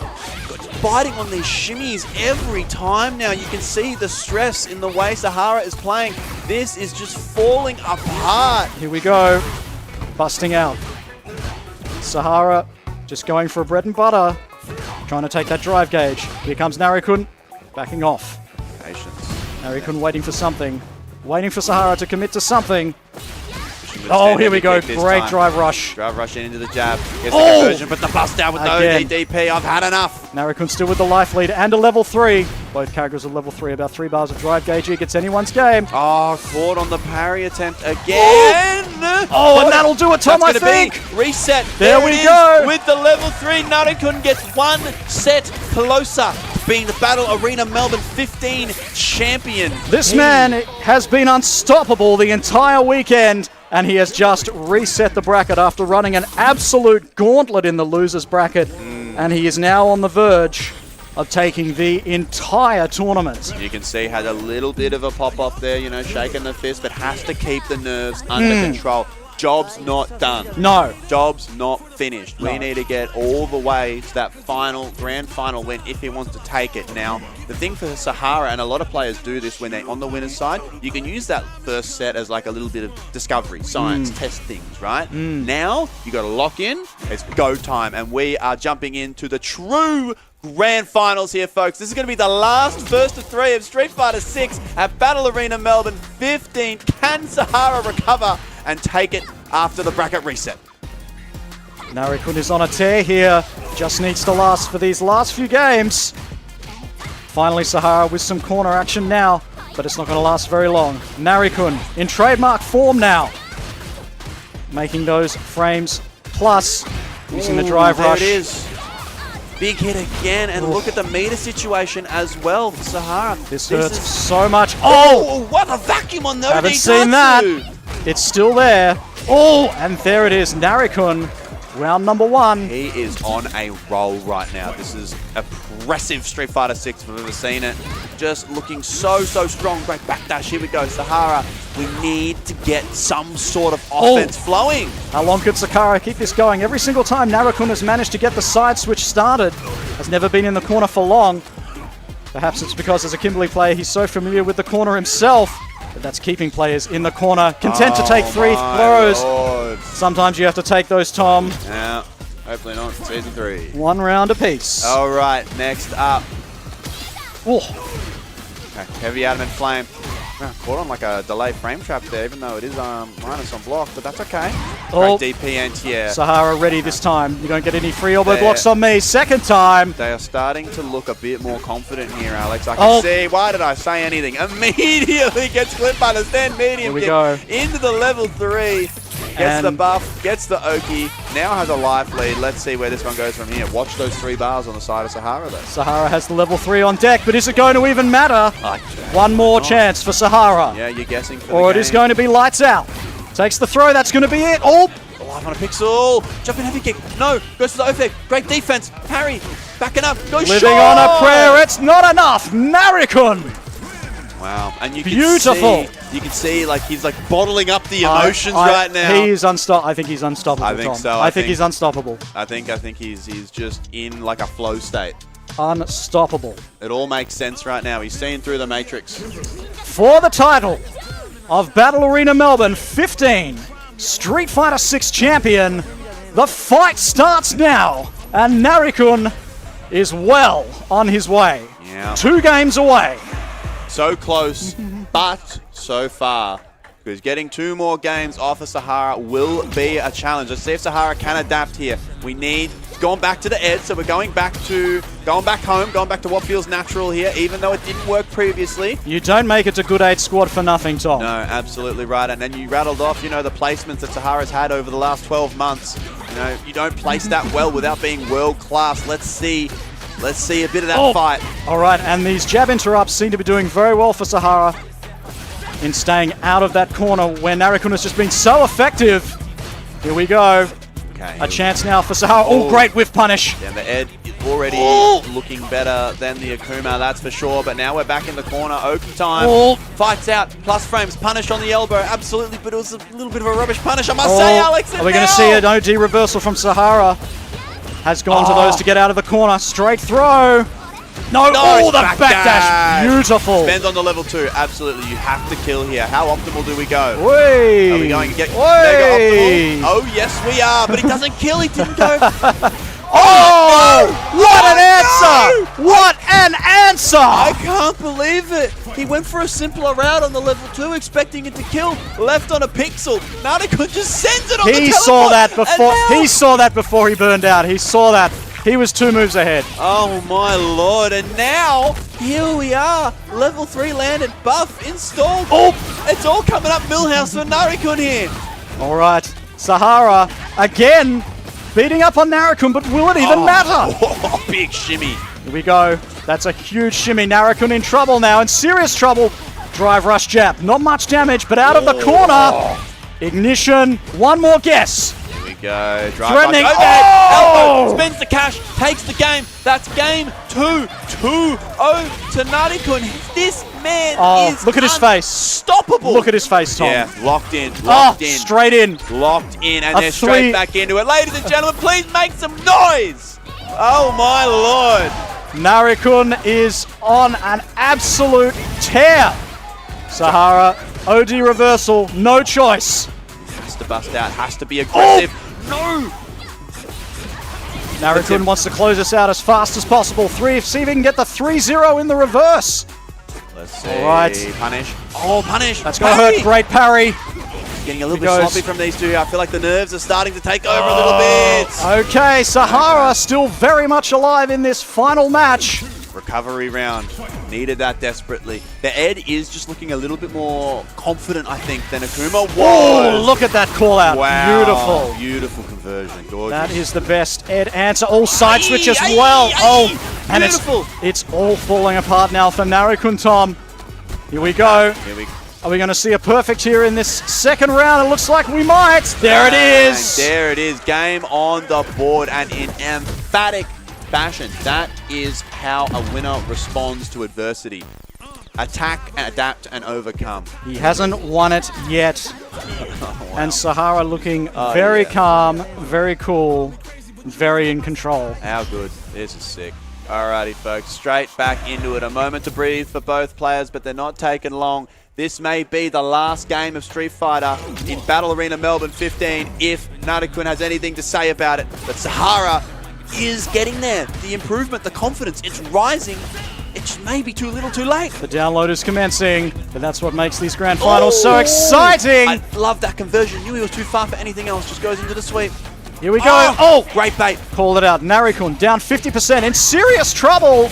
biting on these shimmies every time now. You can see the stress in the way Sahara is playing. This is just falling apart. Here we go. Busting out. Sahara just going for a bread and butter. Trying to take that drive gauge. Here comes Narikun, backing off. Patience. Narikun waiting for something. Waiting for Sahara to commit to something. pushing the Oh, here we go. Great drive rush. Drive rush into the jab. Here's the conversion, but the bust down with no DDP. I've had enough. Narikun still with the life lead and a level 3. Both characters are level 3. About 3 bars of drive gauge. It gets anyone's game. Oh, caught on the parry attempt again. Oh, and that'll do it, Tom, I think. Reset. There we go. With the level 3, Narikun gets one set closer to being the Battle Arena Melbourne 15 champion. This man has been unstoppable the entire weekend, and he has just reset the bracket after running an absolute gauntlet in the losers bracket, and he is now on the verge of taking the entire tournament. You can see had a little bit of a pop-off there, you know, shaking the fist, but has to keep the nerves under control. Job's not done. No. Job's not finished. No. We need to get all the way to that grand final win if he wants to take it. Now, the thing for Sahara, and a lot of players do this when they're on the winner's side, you can use that first set as like a little bit of discovery, science, test things, right? Now, you got to lock in. It's go time, and we are jumping into the true grand finals here, folks. This is going to be the last first of 3 of Street Fighter 6 at Battle Arena Melbourne 15. Can Sahara recover and take it after the bracket reset? Narikun is on a tear here. Just needs to last for these last few games. Finally, Sahara with some corner action now, but it's not going to last very long. Narikun in trademark form now. Making those frames plus, using the drive rush. There it is. Big hit again, and look at the meter situation as well for Sahara. This hurts so much. Oh! What a vacuum on those. Haven't seen that. It's still there. Oh! And there it is. Narikun, round number 1. He is on a roll right now. This is impressive Street Fighter 6 if I've ever seen it. Just looking so strong. Great backdash. Here we go. Sahara, we need to get some sort of offense flowing. How long could Sahara keep this going? Every single time Narikun has managed to get the side switch started, has never been in the corner for long. Perhaps it's because as a Kimberly player, he's so familiar with the corner himself, but that's keeping players in the corner. Content to take 3 throws. Lord. Sometimes you have to take those, Tom. Yeah, hopefully not. Season 3. 1 round apiece. All right, next up. Oh. Okay, heavy adamant flame. Caught on like a delay frame trap there, even though it is minus on block, but that's okay. Oh. Great DP anti-air. Sahara ready this time. You don't get any free elbow blocks on me. Second time. They are starting to look a bit more confident here, Alex. I can see. Why did I say anything? Immediately gets clipped by the stand medium. Here we go. Into the level 3. Gets the buff, gets the Oki, now has a life lead. Let's see where this one goes from here. Watch those 3 bars on the side of Sahara though. Sahara has the level 3 on deck, but is it going to even matter? One more chance for Sahara. Yeah, you're guessing for the Or it game. is going to be lights out. Takes the throw, that's going to be it. Oh! Live on a pixel. Jumping heavy kick. No, goes to the Ofeg. Great defense. Parry. Backing up. Goes Living on a prayer, it's not enough. Narikun! Wow, and you Beautiful. can see like he's like bottling up the emotions right now. He is I think he's unstoppable. I think Tom. so. I think he's unstoppable. I think he's just in like a flow state. Unstoppable. It all makes sense right now. He's seeing through the matrix. For the title of Battle Arena Melbourne 15, Street Fighter 6 champion, the fight starts now, and Narikun is well on his way. Yeah. 2 games away. So close, but so far. Because getting 2 more games off of Sahara will be a challenge. Let's see if Sahara can adapt here. We need going back to the edge, so we're going back home, going back to what feels natural here, even though it didn't work previously. You don't make it to Good 8 squad for nothing, Tom. No, absolutely right. And then you rattled off, you know, the placements that Sahara's had over the last 12 months. You know, you don't place that well without being world class. Let's see a bit of that fight. All right, and these jab interrupts seem to be doing very well for Sahara in staying out of that corner where Narikun has just been so effective. Here we go. Okay. A chance now for Sahara. Oh, great whiff punish. And the Ed is already looking better than the Akuma, that's for sure. But now we're back in the corner. Oki time. Fights out. Plus frames. Punish on the elbow. Absolutely, but it was a little bit of a rubbish punish, I must say, Alex. Are we going to see an OD reversal from Sahara? Has gone to those to get out of the corner. Straight throw. No, the backdash. Beautiful. Spend on the level 2. Absolutely, you have to kill here. How optimal do we go? Whey. Are we going to get mega optimal? Oh, yes, we are. But he doesn't kill. He didn't go. Oh! What an answer! What an answer! I can't believe it. He went for a simpler route on the level 2, expecting it to kill. Left on a pixel. Narikun just sends it on the teleport. He saw that before. He saw that before he burned out. He saw that. He was 2 moves ahead. Oh my lord, and now, here we are. Level 3 landed, buff installed. Oh! It's all coming up Millhouse for Narikun here. All right, Sahara again beating up on Narikun, but will it even matter? Oh, big shimmy. Here we go. That's a huge shimmy. Narikun in trouble now, in serious trouble. Drive rush jab. Not much damage, but out of the corner. Ignition. One more guess. Here we go. Drive Threatening. rush overhead. Elbow. Spins the cash. Takes the game. That's game 2. 2-0 to Narikun. This man is look at his face. Unstoppable. Look at his face, Tom. Yeah, locked in. Locked in. Straight in. Locked in, and A they're straight back into it. Ladies and gentlemen, please make some noise. Oh my lord. Narikun is on an absolute tear. Sahara, OD reversal, no choice. Has to bust out, has to be aggressive. No! Narikun wants to close us out as fast as possible. See if he can get the 3-0 in the reverse. Let's see. All right. Punish. Oh, punish. That's going to hurt. Great parry. Getting a little bit sloppy from these two. I feel like the nerves are starting to take over a little bit. Okay, Sahara still very much alive in this final match. Recovery round. Needed that desperately. The Ed is just looking a little bit more confident, I think, than Akuma was. Oh, look at that call out. Wow. Beautiful. Beautiful conversion. Gorgeous. That is the best Ed answer. All side switch as well. And it's all falling apart now for Narikun, Tom. Here we go. Are we going to see a perfect here in this second round? It looks like we might. There it is. There it is. Game on the board, and in emphatic fashion. That is how a winner responds to adversity. Attack, adapt, and overcome. He hasn't won it yet. Wow. And Sahara looking very calm, very cool, very in control. How good. This is sick. Alrighty, folks. Straight back into it. A moment to breathe for both players, but they're not taking long. This may be the last game of Street Fighter in Battle Arena Melbourne 15 if Narikun has anything to say about it. But Sahara is getting there. The improvement, the confidence, it's rising. It just may be too little too late. The download is commencing, but that's what makes these grand finals so exciting. I love that conversion. Knew he was too far for anything else. Just goes into the sweep. Here we go. Oh, great bait. Called it out. Narikun down 50%, in serious trouble.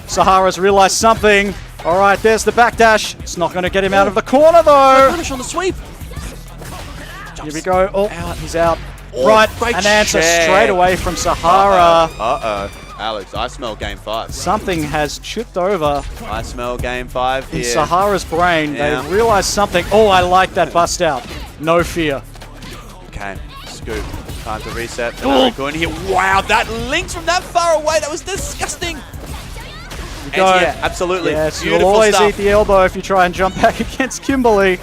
Sahara's realized something. All right, there's the backdash. It's not going to get him out of the corner, though. Punish on the sweep. Here we go. Oh, he's out. Oh, right, an answer straight away from Sahara. Alex, I smell game 5. Something has chipped over. I smell game 5 here. In Sahara's brain, Yeah. they realized something. Oh, I like that bust out. No fear. Okay, scoop. Time to reset. Narikun here. Wow, that links from that far away. That was disgusting. Yeah, absolutely. Yes, beautiful you'll always stuff. eat the elbow if you try and jump back against Kimberly.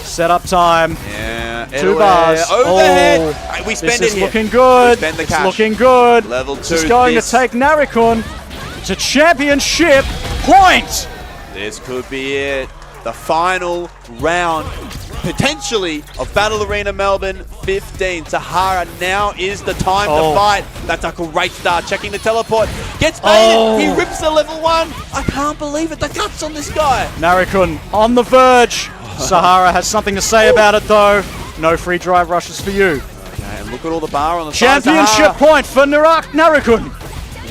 Setup time. Yeah. 2 bars. Overhead. We spend this it is here. looking good. We spend the cash. It's looking good. Level 2. This is going to take Narikun to championship point. This could be it. The final round, potentially, of Battle Arena Melbourne 15. Sahara, now is the time to fight. That's a great start. Checking the teleport. Gets baited. He rips the level 1. I can't believe it. The guts on this guy. Narikun on the verge. Sahara has something to say about it, though. No free drive rushes for you. Okay, and look at all the bar on the side. Championship point for Narikun.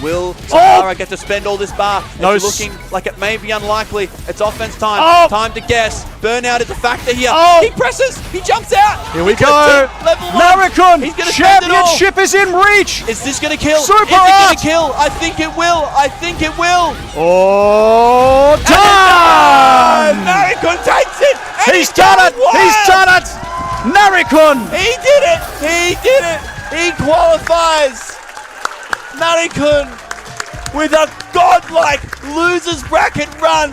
Will Sahara get to spend all this bar? No, it's looking like it may be unlikely. It's offense time. Time to guess. Burnout is a factor here. He presses. He jumps out. Here we go. Level 1. Narikun. He's going to spend it all. Championship is in reach. Is this going to kill? Super Is it going to kill? I think it will. I think it will. Oh, time! Narikun takes it. And He's done it. He's done it. Narikun. He did it. He did it. He qualifies. Narikun with a godlike losers bracket run.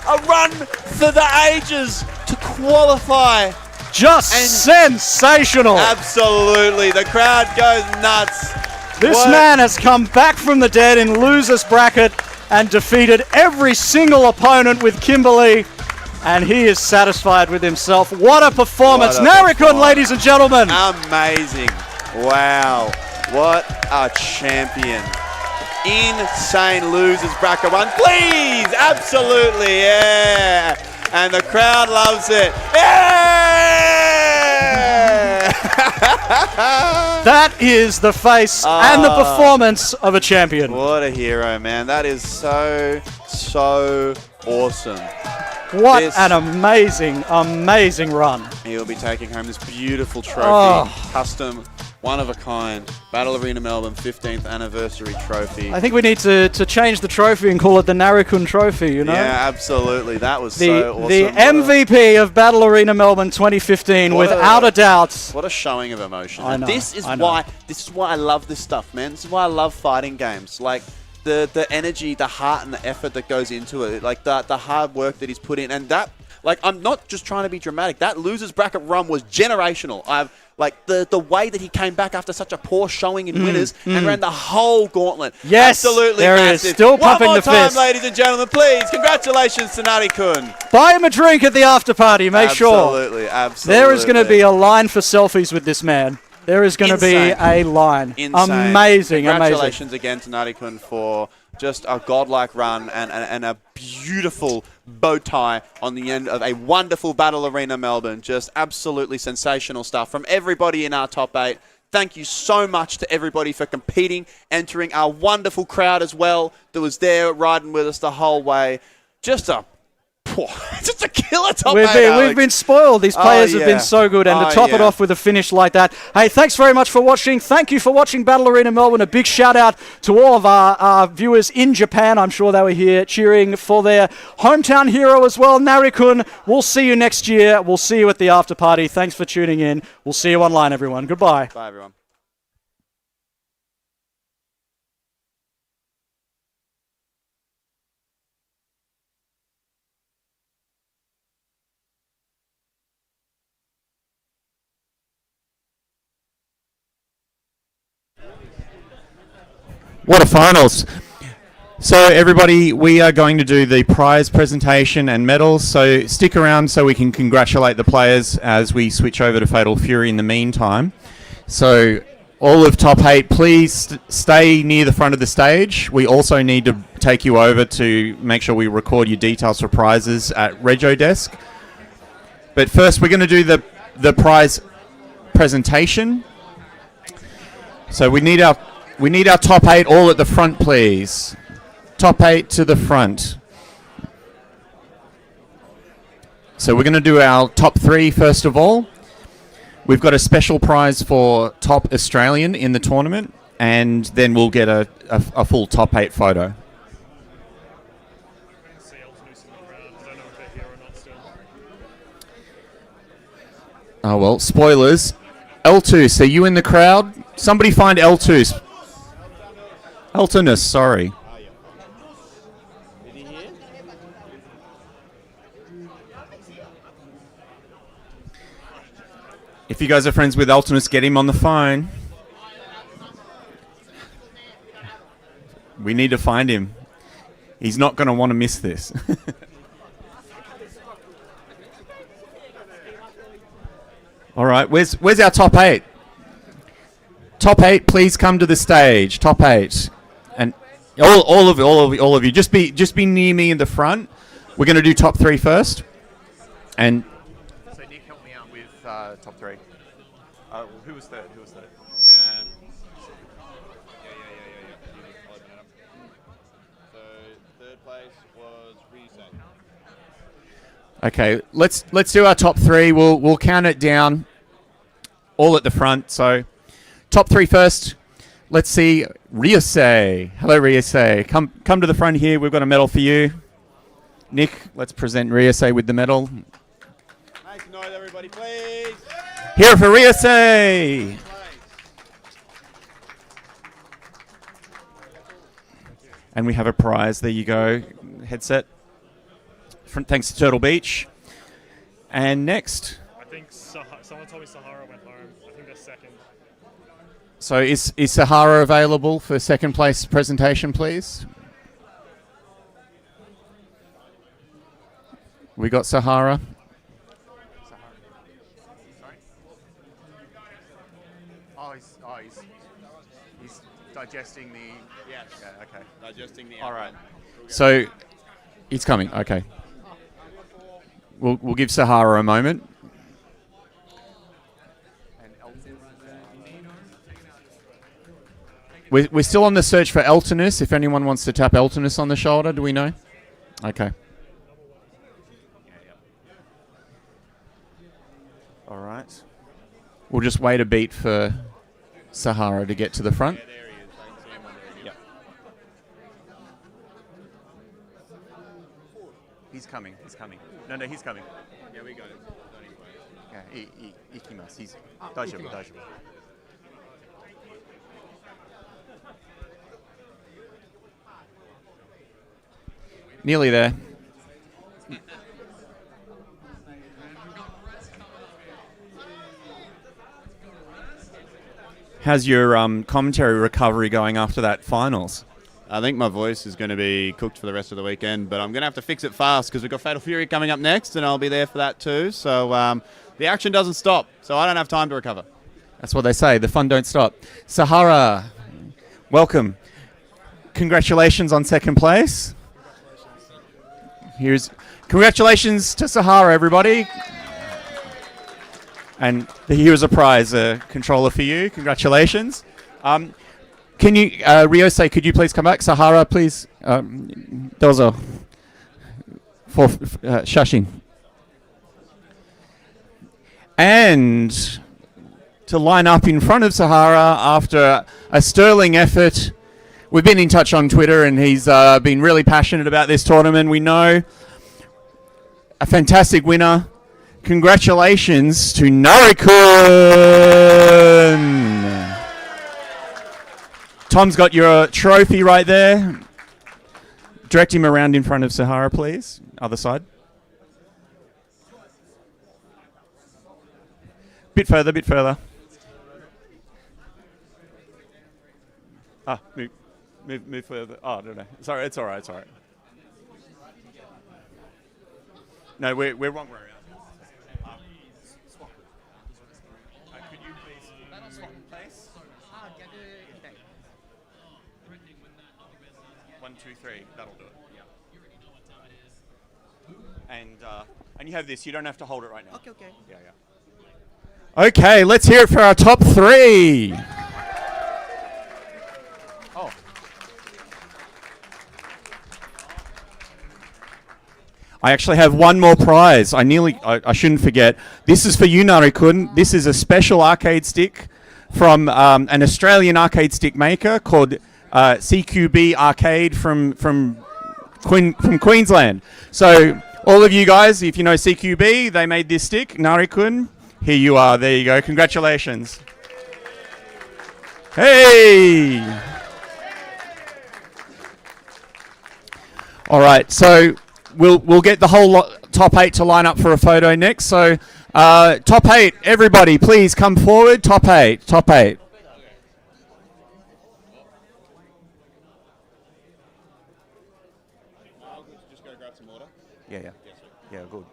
A run for the ages to qualify. Just sensational. Absolutely. The crowd goes nuts. This man has come back from the dead in losers bracket and defeated every single opponent with Kimberly. And he is satisfied with himself. What a performance. Narikun, ladies and gentlemen. Amazing. Wow. What a champion. Insane losers bracket run. Please, absolutely, yeah. And the crowd loves it. Yeah! That is the face and the performance of a champion. What a hero, man. That is so awesome. What an amazing, amazing run. He'll be taking home this beautiful trophy. Custom, one of a kind. Battle Arena Melbourne 15th anniversary trophy. I think we need to change the trophy and call it the Narikun trophy, you know? Yeah, absolutely. That was so awesome. The MVP of Battle Arena Melbourne 2015, without a doubt. What a showing of emotion. I know, This is why I love this stuff, man. This is why I love fighting games. Like, the energy, the heart, and the effort that goes into it. Like, the hard work that he's put in. And that, like, I'm not just trying to be dramatic. That losers bracket run was generational. Like, the way that he came back after such a poor showing in winners and ran the whole gauntlet. Yes, absolutely there massive. Is. Still pumping One more the time, fist. ladies and gentlemen, please. Congratulations to Narikun. Buy him a drink at the after party, make sure. Absolutely. There is going to be a line for selfies with this man. There is going to be a line. Insane. Amazing, Congratulations again to Narikun for just a godlike run and a beautiful bow tie on the end of a wonderful Battle Arena Melbourne. Just absolutely sensational stuff from everybody in our top 8. Thank you so much to everybody for competing, entering, our wonderful crowd as well that was there riding with us the whole way. Just a killer top 8, We've been spoiled. These players have been so good. And to top it off with a finish like that. Hey, thanks very much for watching. Thank you for watching Battle Arena Melbourne. A big shout out to all of our viewers in Japan. I'm sure they were here cheering for their hometown hero as well, Narikun. We'll see you next year. We'll see you at the after party. Thanks for tuning in. We'll see you online, everyone. Goodbye. Bye, everyone. What a finals. So everybody, we are going to do the prize presentation and medals, so stick around so we can congratulate the players as we switch over to Fatal Fury in the meantime. So all of top 8, please stay near the front of the stage. We also need to take you over to make sure we record your details for prizes at Rego Desk. But first we're going to do the prize presentation. So we need our top 8 all at the front, please. Top 8 to the front. So we're going to do our top 3 first of all. We've got a special prize for top Australian in the tournament, and then we'll get a full top 8 photo. Oh well, spoilers. L2, are you in the crowd? Somebody find L2. Eltonus, sorry. If you guys are friends with Eltonus, get him on the phone. We need to find him. He's not going to want to miss this. All right, where's our top 8? Top 8, please come to the stage. Top 8. And all of you, just be near me in the front. We're going to do top 3 first. And so Nick, help me out with top 3. Who was third? Yeah. So third place was Ryusei. Okay, let's do our top 3. We'll count it down. All at the front. So top 3 first. Let's see, Ryusei. Hello, Ryusei. Come to the front here. We've got a medal for you. Nick, let's present Ryusei with the medal. Make noise, everybody, please. Here for Ryusei. And we have a prize. There you go. Headset. Thanks to Turtle Beach. And next. I think someone told me Sahara went home. I think they're second. So is Sahara available for second place presentation, please? We got Sahara. digesting the... Yes. Yeah, okay. Digesting the All right. outcome. So, it's coming. Okay. We'll give Sahara a moment. We're still on the search for Eltonus. If anyone wants to tap Eltonus on the shoulder, do we know? Okay. All right. We'll just wait a beat for Sahara to get to the front. Yeah, there he is. I can see him on the radio. Yep. He's coming. He's coming. No, he's coming. Yeah, we got him. Yeah, ikimasu. He's daijoubu, daijoubu. Nearly there. How's your commentary recovery going after that finals? I think my voice is going to be cooked for the rest of the weekend, but I'm going to have to fix it fast because we've got Fatal Fury coming up next, and I'll be there for that too. So the action doesn't stop, so I don't have time to recover. That's what they say. The fun don't stop. Sahara, welcome. Congratulations on second place. Congratulations to Sahara, everybody. And here's a prize, a controller for you. Congratulations. Can you, Ryusei, could you please come back? Sahara, please. Dozo. For Shashin. And to line up in front of Sahara after a sterling effort. We've been in touch on Twitter, and he's been really passionate about this tournament. We know a fantastic winner. Congratulations to Narikun. Tom's got your trophy right there. Direct him around in front of Sahara, please. Other side. Bit further, bit further. Move further. Oh, no. Sorry, it's all right, it's all right. No, we're wrong way around. Could you please swap in place? 1, 2, 3. That'll do it. Yeah. And you have this. You don't have to hold it right now. Okay. Yeah. Okay, let's hear it for our top 3. Oh. I actually have one more prize. I shouldn't forget. This is for you, Narikun. This is a special arcade stick from an Australian arcade stick maker called CQB Arcade from Queensland. So all of you guys, if you know CQB, they made this stick. Narikun, here you are. There you go. Congratulations. Hey! All right, so we'll get the whole top 8 to line up for a photo next. So top 8, everybody, please come forward. Top 8. Just go grab some water. Yeah, good.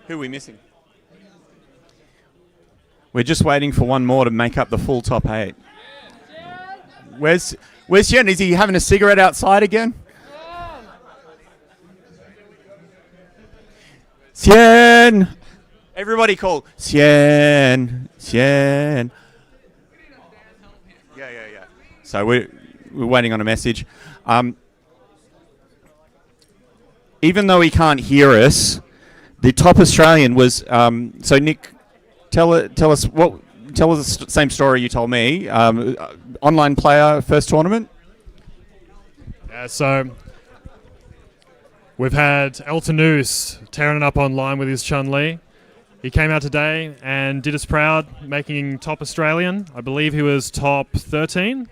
Who are we missing? We're just waiting for one more to make up the full top 8. Where's Shen? Is he having a cigarette outside again? Shen! Everybody call Shen. Yeah. So we're waiting on a message. Even though he can't hear us, the top Australian was so Nick. Tell us the same story you told me. Online player, first tournament. Yeah, so we've had Eltonus tearing it up online with his Chun-Li. He came out today and did us proud, making top Australian. I believe he was top 13.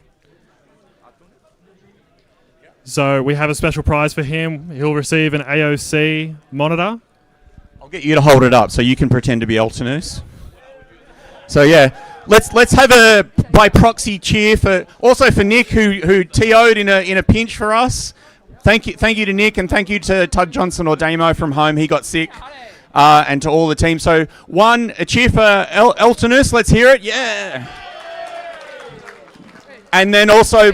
So we have a special prize for him. He'll receive an AOC monitor. I'll get you to hold it up so you can pretend to be Eltonus. So yeah, let's have a by proxy cheer for Nick who TO'd in a pinch for us. Thank you to Nick, and thank you to Tug Johnson or Damo from home. He got sick. And to all the team. So a cheer for Eltonus. Let's hear it. Yeah. And then also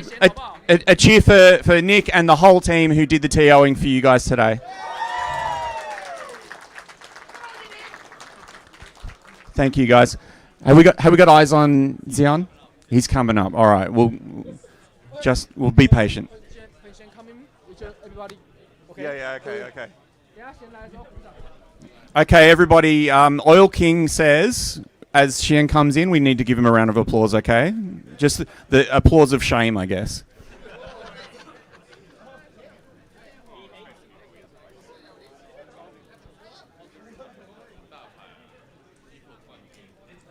a cheer for Nick and the whole team who did the TOing for you guys today. Thank you, guys. Have we got eyes on Xian? He's coming up. All right. We'll be patient. Yeah. Okay. Okay, everybody. Oil King says, as Shen comes in, we need to give him a round of applause. Okay, just the applause of shame, I guess.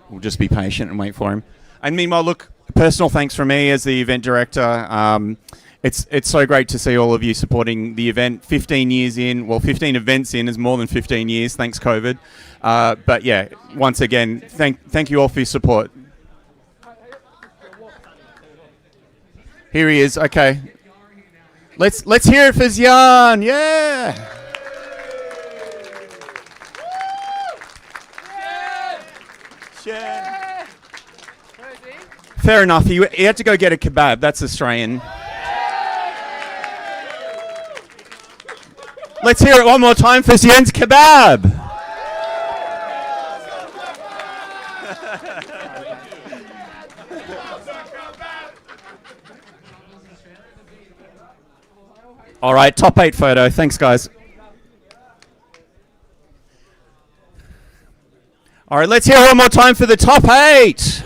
We'll just be patient and wait for him. And meanwhile, look, personal thanks from me as the event director. It's so great to see all of you supporting the event. 15 years in, 15 events in is more than 15 years, thanks COVID. But yeah, once again, thank you all for your support. Here he is. Okay, let's hear it for Xian. Yeah. Shen. Fair enough. He had to go get a kebab. That's Australian. Let's hear it one more time for Xian's kebab. All right, top 8 photo. Thanks, guys. All right, let's hear it one more time for the top 8.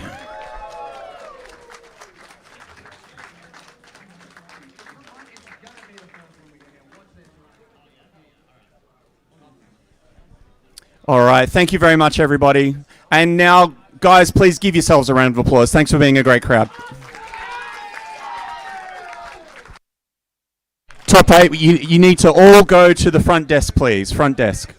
All right, thank you very much, everybody. And now, guys, please give yourselves a round of applause. Thanks for being a great crowd. Top 8, you need to all go to the front desk, please. Front desk.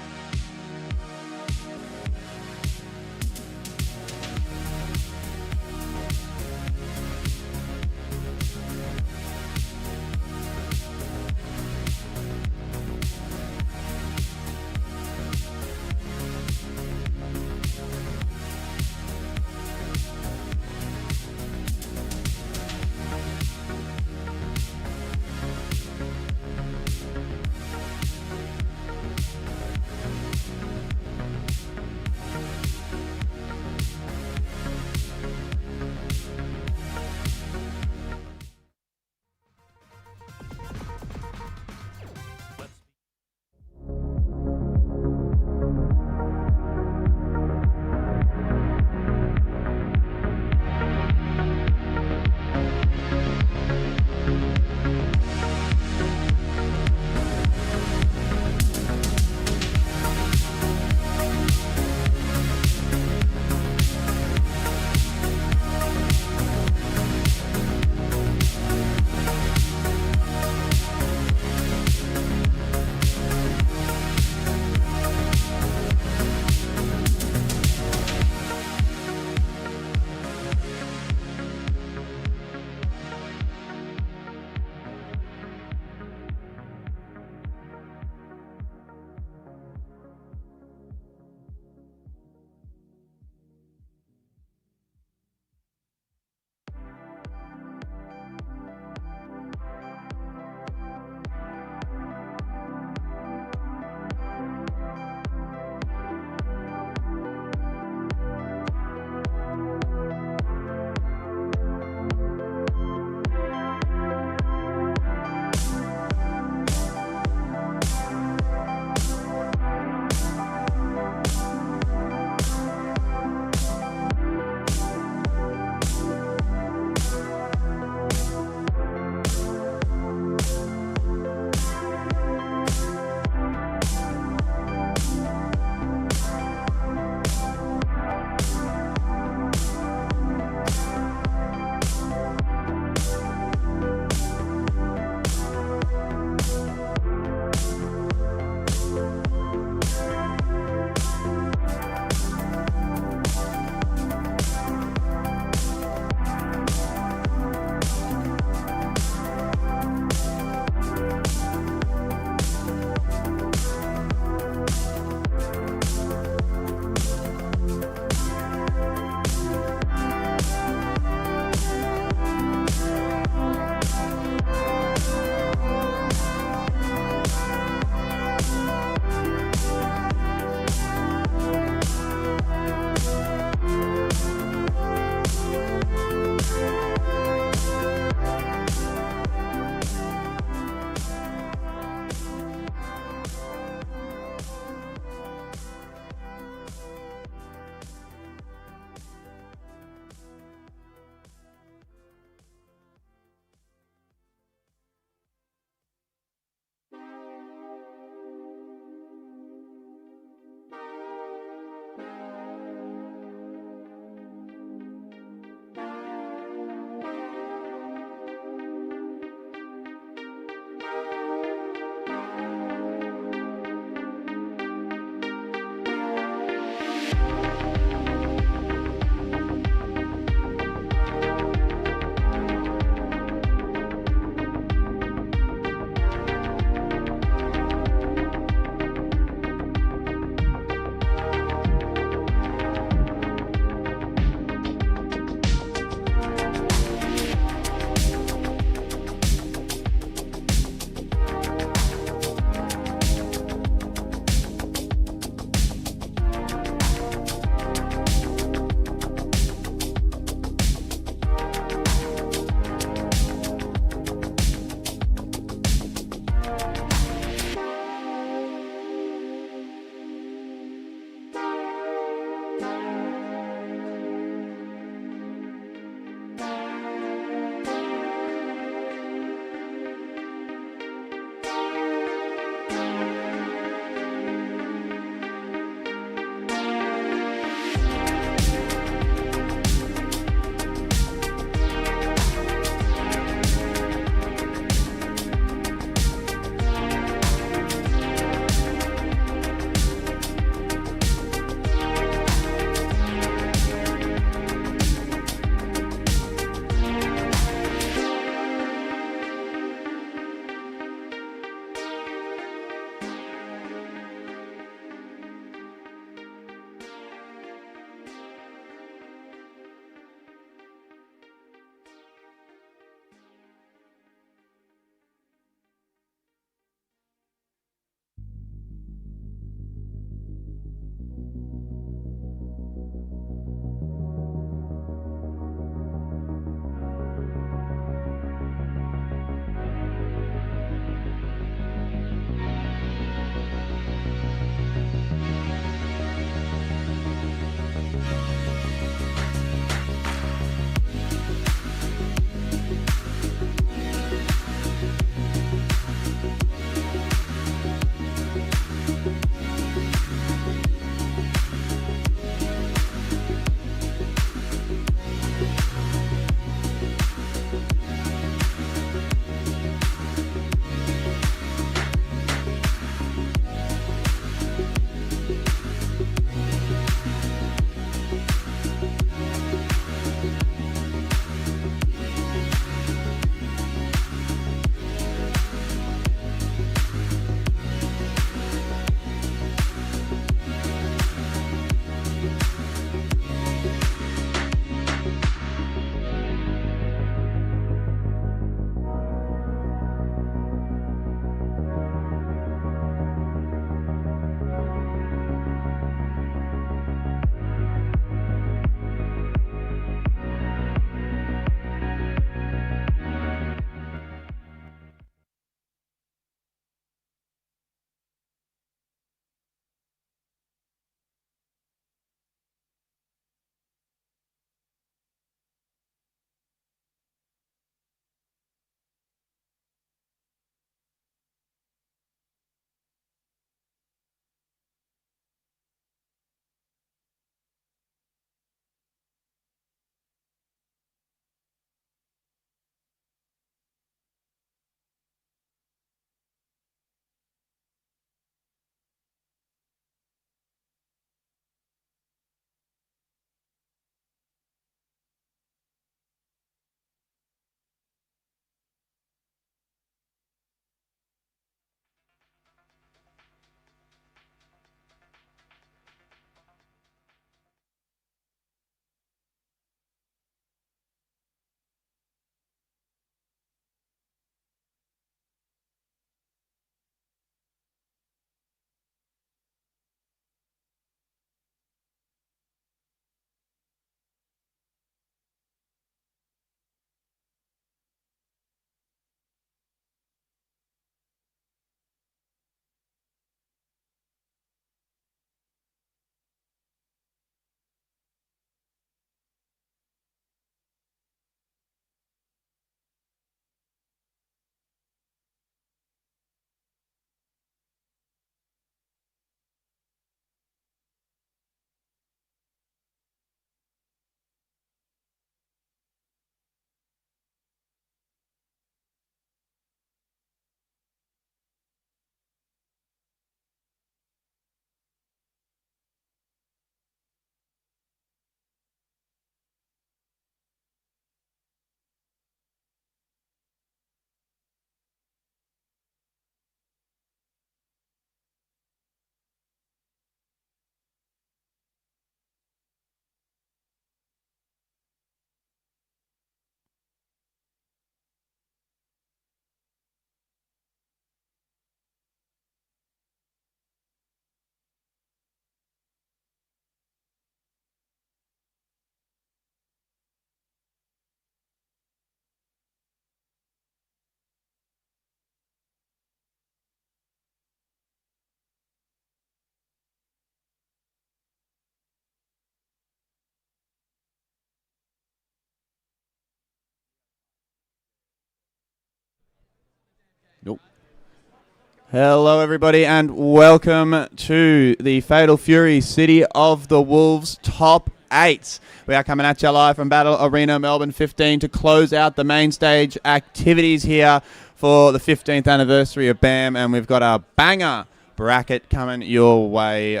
Hello, everybody, and welcome to the Fatal Fury City of the Wolves Top 8. We are coming at you live from Battle Arena Melbourne 15 to close out the main stage activities here for the 15th anniversary of BAM, and we've got a banger bracket coming your way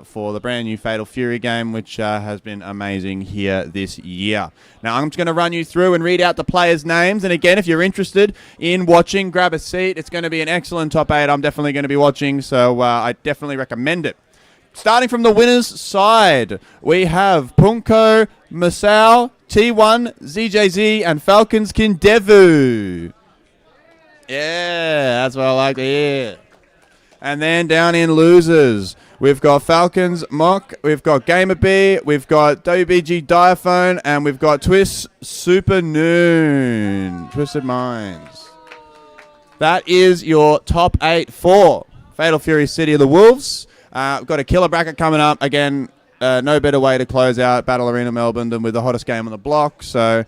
for the brand new Fatal Fury game, which has been amazing here this year. Now, I'm just going to run you through and read out the players' names. And again, if you're interested in watching, grab a seat. It's going to be an excellent top 8. I'm definitely going to be watching, so I definitely recommend it. Starting from the winners' side, we have Poongko, Masao, T1, ZJZ, and Falcons Kindevu. Yeah, that's what I like to hear. And then down in losers, we've got Falcons Mock, we've got Gamer B, we've got WBG Diaphone, and we've got Twist Super Noon. Twisted Minds. That is your top 8 for Fatal Fury City of the Wolves. We've got a killer bracket coming up. Again, no better way to close out Battle Arena Melbourne than with the hottest game on the block. So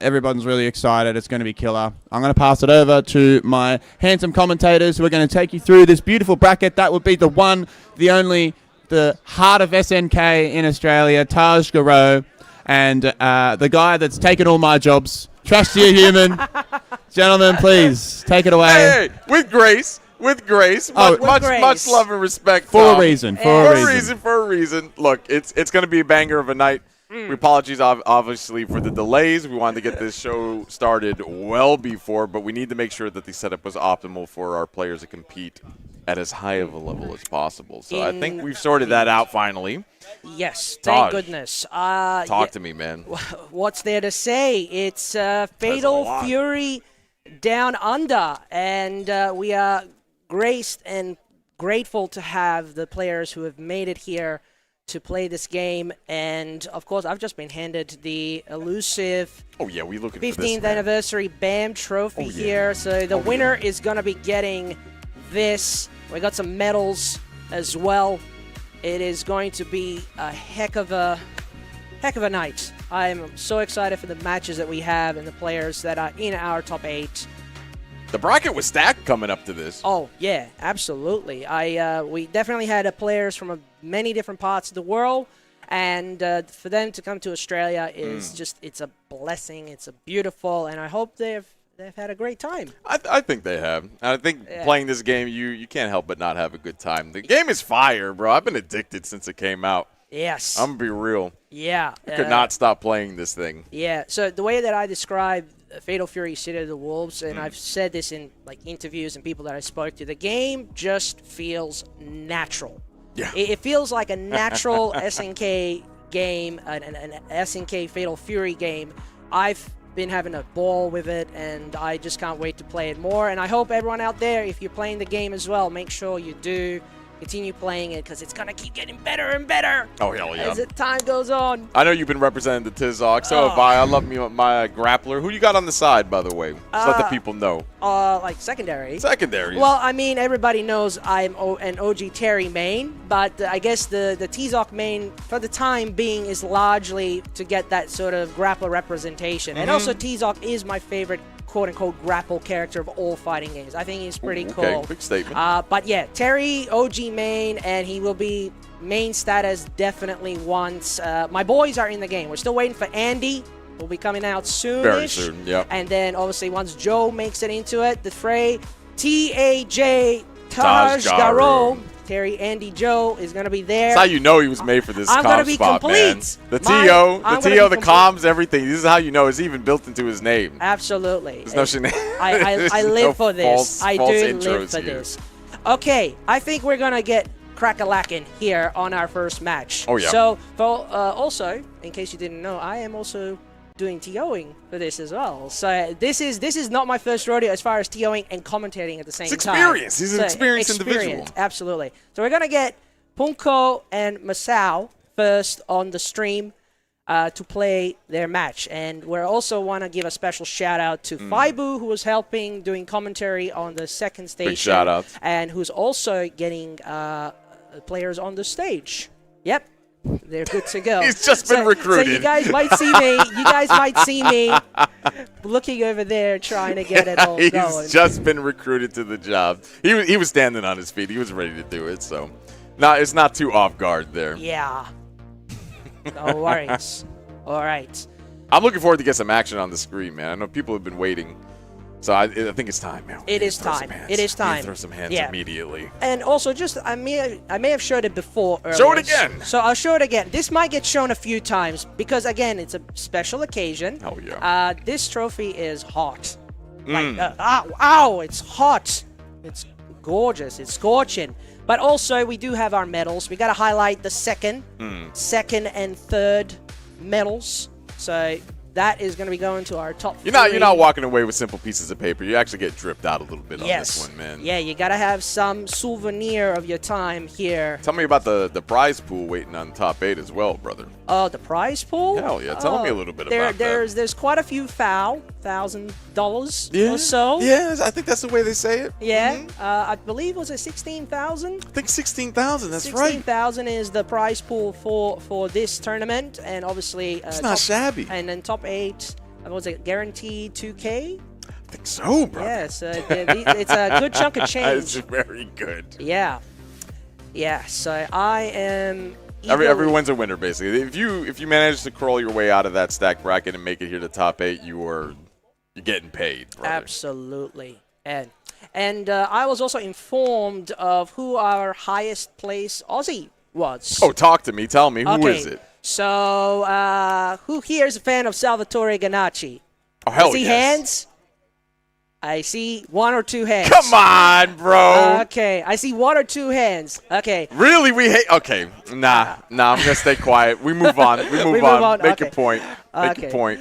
everyone's really excited. It's going to be killer. I'm going to pass it over to my handsome commentators who are going to take you through this beautiful bracket. That would be the one, the only, the heart of SNK in Australia, Taj Garou, and the guy that's taken all my jobs. Trust you, human. Gentlemen, please, take it away. Hey, with grace. With grace. Much love and respect. For a reason. For a reason. Look, it's going to be a banger of a night. We apologize, obviously, for the delays. We wanted to get this show started well before, but we need to make sure that the setup was optimal for our players to compete at as high of a level as possible. So I think we've sorted that out finally. Yes, Taj, thank goodness. Talk to me, man. What's there to say? It's Fatal Fury Down Under, and we are graced and grateful to have the players who have made it here to play this game. And of course, I've just been handed the elusive 15th anniversary BAM trophy here. So the winner is going to be getting this. We got some medals as well. It is going to be a heck of a night. I'm so excited for the matches that we have and the players that are in our top 8. The bracket was stacked coming up to this. Oh, yeah, absolutely. We definitely had players from many different parts of the world, and for them to come to Australia is just, it's a blessing. It's a beautiful, and I hope they've had a great time. I think they have. I think playing this game, you can't help but not have a good time. The game is fire, bro. I've been addicted since it came out. Yes. I'm going to be real. Yeah. I could not stop playing this thing. Yeah, so the way that I describe Fatal Fury City of the Wolves, and I've said this in interviews and people that I spoke to, the game just feels natural. Yeah. It feels like a natural SNK game, an SNK Fatal Fury game. I've been having a ball with it, and I just can't wait to play it more. And I hope everyone out there, if you're playing the game as well, make sure you do continue playing it, because it's going to keep getting better and better. Oh, hell yeah. As the time goes on. I know you've been representing the Tizok, so have I. I love my grappler. Who you got on the side, by the way? Just let the people know. Like secondary. Secondaries. Well, I mean, everybody knows I'm an OG Terry main, but I guess the Tizok main, for the time being, is largely to get that sort of grappler representation. And also, Tizok is my favorite quote-unquote grapple character of all fighting games. I think he's pretty cool. Okay, big statement. But yeah, Terry, OG main, and he will be main status definitely once. My boys are in the game. We're still waiting for Andy. Will be coming out soonish. Very soon, yeah. And then obviously once Joe makes it into it, the fray, TAJ Taj Garou, Terry, Andy, Joe is going to be there. That's how you know he was made for this I'm comp gonna be spot, complete. man. The TO, the comms, everything. This is how you know it's even built into his name. Absolutely. There's no shenanigans. I live for this. I do intros live for here. this. Okay, I think we're going to get crack-a-lackin' here on our first match. Oh, yeah. So, also, in case you didn't know, I am also doing TOing for this as well. So this is not my first rodeo as far as TOing and commentating at the same time. Experience. He's an experienced individual. Absolutely. So we're going to get Poongko and Masao first on the stream to play their match. And we also want to give a special shout out to Faibu, who was helping doing commentary on the second station. Big shout out. And who's also getting players on the stage. Yep. they're good to go. He's just been recruited. So you guys might see me. You guys might see me looking over there trying to get it all He's going. just been recruited to the job. He was standing on his feet. He was ready to do it. So, it's not too off guard there. Yeah. No worries. All right. I'm looking forward to get some action on the screen, man. I know people have been waiting. So I think it's time, man. It is time. It is time. Throw some hands immediately. And also, just I may have showed it before earlier. Show it again. So I'll show it again. This might get shown a few times because again, it's a special occasion. Oh yeah. This trophy is hot. Like, ow! It's hot. It's gorgeous. It's scorching. But also, we do have our medals. We got to highlight the second and third medals. So that is going to be going to our top. You're not walking away with simple pieces of paper. You actually get dripped out a little bit on this one, man. Yeah, you got to have some souvenir of your time here. Tell me about the prize pool waiting on top 8 as well, brother. Oh, the prize pool? Hell yeah. Tell me a little bit about that. There's quite a few $1,000 or so. Yeah, I think that's the way they say it. Yeah. I believe, was it 16,000? I think 16,000, that's right. 16,000 is the prize pool for this tournament, and obviously it's not shabby. And then top 8, was it guaranteed 2K? I think so, bro. Yes, it's a good chunk of change. It's very good. Yeah. Yeah, so I am everyone's a winner, basically. If you manage to crawl your way out of that stack bracket and make it here to top 8, you're getting paid, brother. Absolutely. And I was also informed of who our highest place Aussie was. Oh, talk to me. Tell me. Who is it? So, who here is a fan of Salvatore Ganacci? Oh, hell I see hands. I see 1 or 2 hands. Come on, bro. Okay, I see 1 or 2 hands. Okay. Really? We hate. Okay. Nah. I'm gonna stay quiet. We move on. We move on. Make your point. Make your point.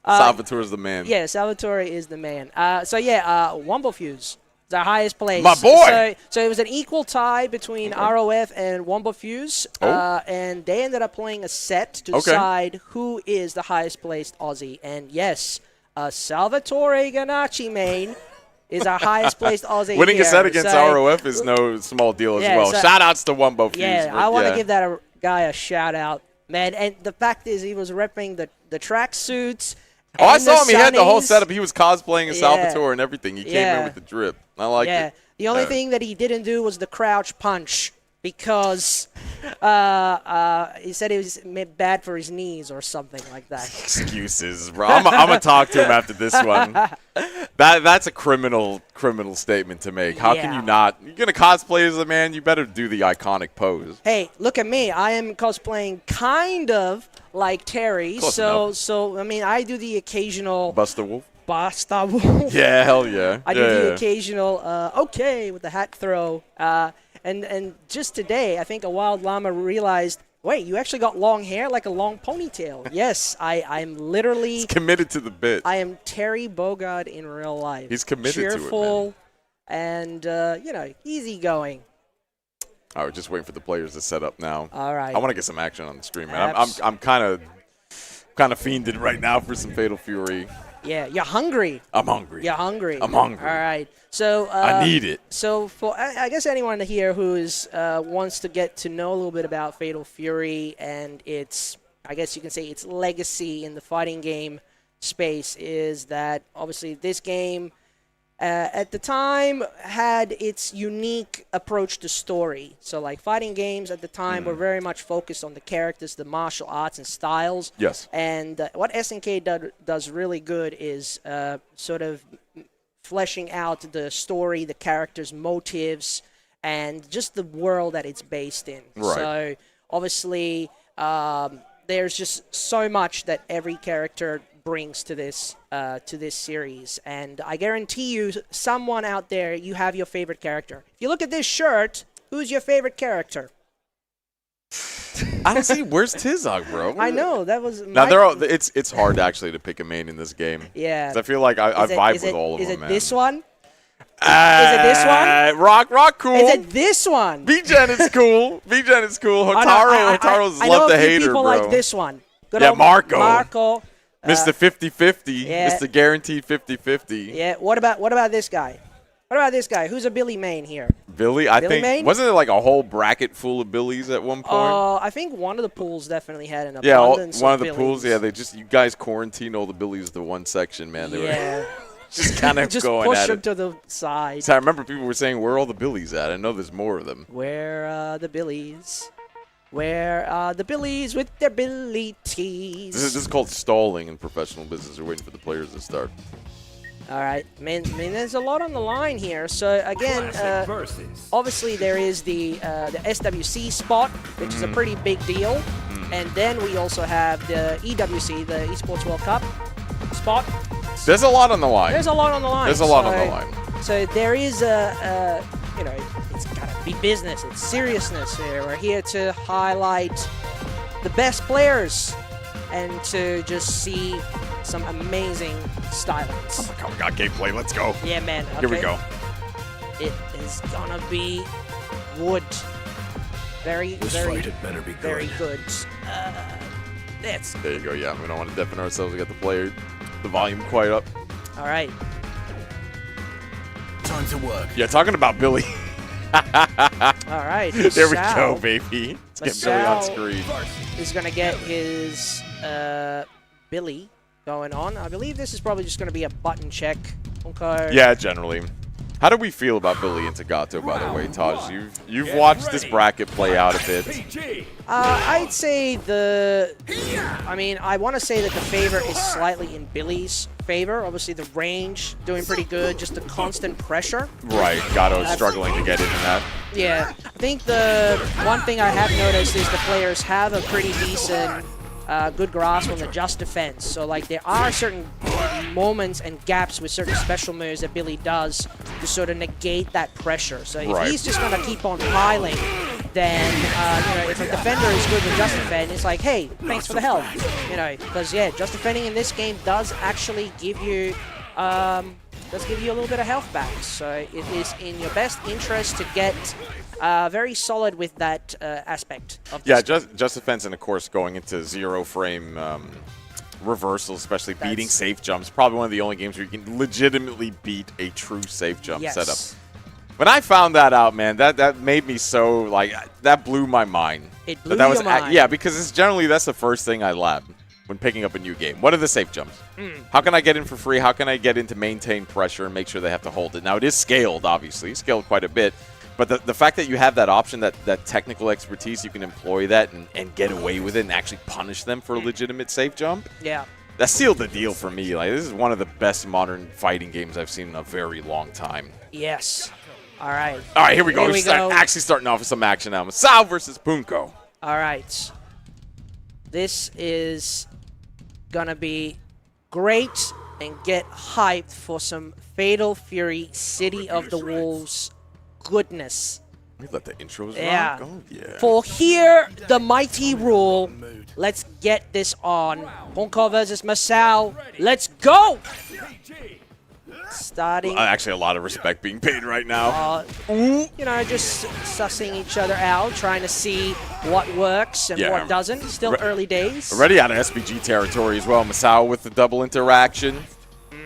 Salvatore's the man. Yeah, Salvatore is the man. Womblefuse. The highest place. My boy. So it was an equal tie between ROF and Womblefuse, and they ended up playing a set to decide who is the highest placed Aussie. And yes, Salvatore Ganacci main is our highest placed Aussie. Winning here. a set against ROF is no small deal as well. Shout outs to Womblefuse. Yeah, I want to give that guy a shout out, man. And the fact is, he was repping the track suits. Oh, I saw him. He had the whole setup. He was cosplaying as Salvatore and everything. He came in with the drip. I like it. The only thing that he didn't do was the crouch punch because he said it was bad for his knees or something like that. Excuses, bro. I'm gonna talk to him after this one. That's a criminal statement to make. How can you not? You're gonna cosplay as a man. You better do the iconic pose. Hey, look at me. I am cosplaying kind of like Terry. So I mean, I do the occasional Buster Wolf. Yeah, hell yeah. I do the occasional with the hat throw. And just today, I think a wild llama realized, wait, you actually got long hair like a long ponytail. Yes, I'm literally He's committed to the bit. I am Terry Bogard in real life. He's committed Cheerful to it, and easygoing. All right, just waiting for the players to set up now. All right. I want to get some action on the stream, man. I'm kind of fiended right now for some Fatal Fury. Yeah, you're hungry. I'm hungry. You're hungry. I'm hungry. All right. So I need it. So for I guess anyone here who wants to get to know a little bit about Fatal Fury and its, I guess you can say its legacy in the fighting game space, is that obviously this game at the time had its unique approach to story. So like fighting games at the time were very much focused on the characters, the martial arts and styles. Yes. And what SNK does really good is sort of fleshing out the story, the characters' motives, and just the world that it's based in. Right. So obviously there's just so much that every character brings to this series, and I guarantee you, someone out there, you have your favorite character. If you look at this shirt, who's your favorite character? I don't see. Where's Tizog, bro? I know that was. Now they're all. It's hard actually to pick a main in this game. Yeah. 'Cause I feel like I vibe with all of them. Is it man. this one? Is it this one? Rock cool. Is it this one? V-Gen is cool. V-Gen is cool. Hotaro's love the hater, bro. I know a few people like this one. Good yeah, old Marco. Mr. 50-50. Yeah. Mr. Guaranteed 50-50. Yeah. What about this guy? What about this guy? Who's a Billy main here? Billy? I Billy think main? wasn't there like a whole bracket full of Billies at one point? I think one of the pools definitely had an Yeah, abundance one of the Billies. pools. Yeah, you guys quarantined all the Billies to one section, man. They were Yeah. just kind of Just going push at them it. to the side. So I remember people were saying, "Where are all the Billies at?" I know there's more of them. Where are the Billies? Where are the Billies with their abilities? This is called stalling in professional business. We're waiting for the players to start. All right, man, there's a lot on the line here. So again, obviously there is the SWC spot, which is a pretty big deal, and then we also have the EWC, the Esports World Cup spot. There's a lot on the line. There's a lot on the line. There's a lot on the line. So there is a it's gotta be business. It's seriousness here. We're here to highlight the best players and to just see some amazing stylings. Oh my God, we got gameplay. Let's go. Yeah, man. Okay. Here we go. It is gonna be good. Very, very, very good. That's There you go. Yeah, we don't want to deafen ourselves. We got the volume quite up. all right. Time to work. Yeah, talking about Billy. All right. There we Masao go, baby. Let's get Billy on Masao screen. is gonna get his Billy going on. I believe this is probably just gonna be a button check. Okay. Yeah, generally. How do we feel about Billy and Tagato, by the way, Taj? You've watched this bracket play out a bit. I'd say I want to say that the favor is slightly in Billy's favor. Obviously, the range doing pretty good. Just the constant pressure. Right, Gato's struggling to get into that. Yeah, I think the one thing I have noticed is the players have a pretty decent, good grasp on the just defense. So, like, there are certain moments and gaps with certain special moves that Billy does to sort of negate that pressure. So if he's just going to keep on piling, then, if a defender is good with just defend, it's like, hey, thanks for the help. Because, yeah, just defending in this game does actually give you a little bit of health back. So it is in your best interest to get very solid with that aspect of this. Yeah, just defense, and of course going into zero frame reversals, especially beating safe jumps. Probably one of the only games where you can legitimately beat a true safe jump setup. When I found that out, man, that made me so, like, that blew my mind. It blew your your mind. Yeah, because that's the first thing I lab when picking up a new game. What are the safe jumps? How can I get in for free? How can I get in to maintain pressure and make sure they have to hold it? Now, it is scaled, obviously. Scaled quite a bit. But the fact that you have that option, that technical expertise, you can employ that and get away with it and actually punish them for a legitimate safe jump. Yeah. That sealed the deal for me. Like, this is one of the best modern fighting games I've seen in a very long time. Yes. All right. All right, here we go. Here we go. Actually starting off with some action now. Masao versus Poongko. All right. This is going to be great and get hyped for some Fatal Fury City of the Wolves goodness. Let me let the intros Yeah. rock. Oh, yeah. For here, the mighty rule. Let's get this on. Poongko versus Masao. Let's go! Starting, Actually, a lot of respect being paid right now. just sussing each other out, trying to see what works and what doesn't. Still early days. Already out of SPG territory as well. Masao with the double interaction.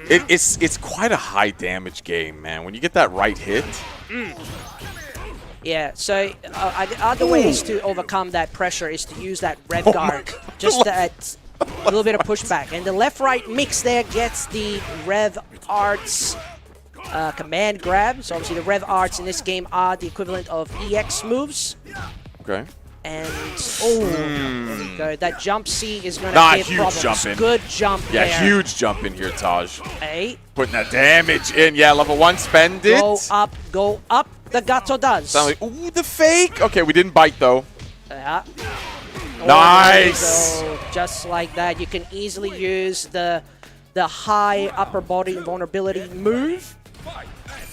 It's quite a high damage game, man. When you get that right hit. Yeah, so other ways to overcome that pressure is to use that Rev Guard. Just that a little bit of pushback. And the left-right mix there gets the Rev Arts command grab. So obviously the Rev Arts in this game are the equivalent of EX moves. Okay. And, there we go. That jump C is going to give huge problems. jump in. Good jump there. Yeah, huge jump in here, Taj. Hey. Putting that damage in. Yeah, level 1, spend it. Go up. The Gato does. Sound like, ooh, the fake. Okay, we didn't bite, though. Yeah. Nice. So just like that, you can easily use the high upper body vulnerability move.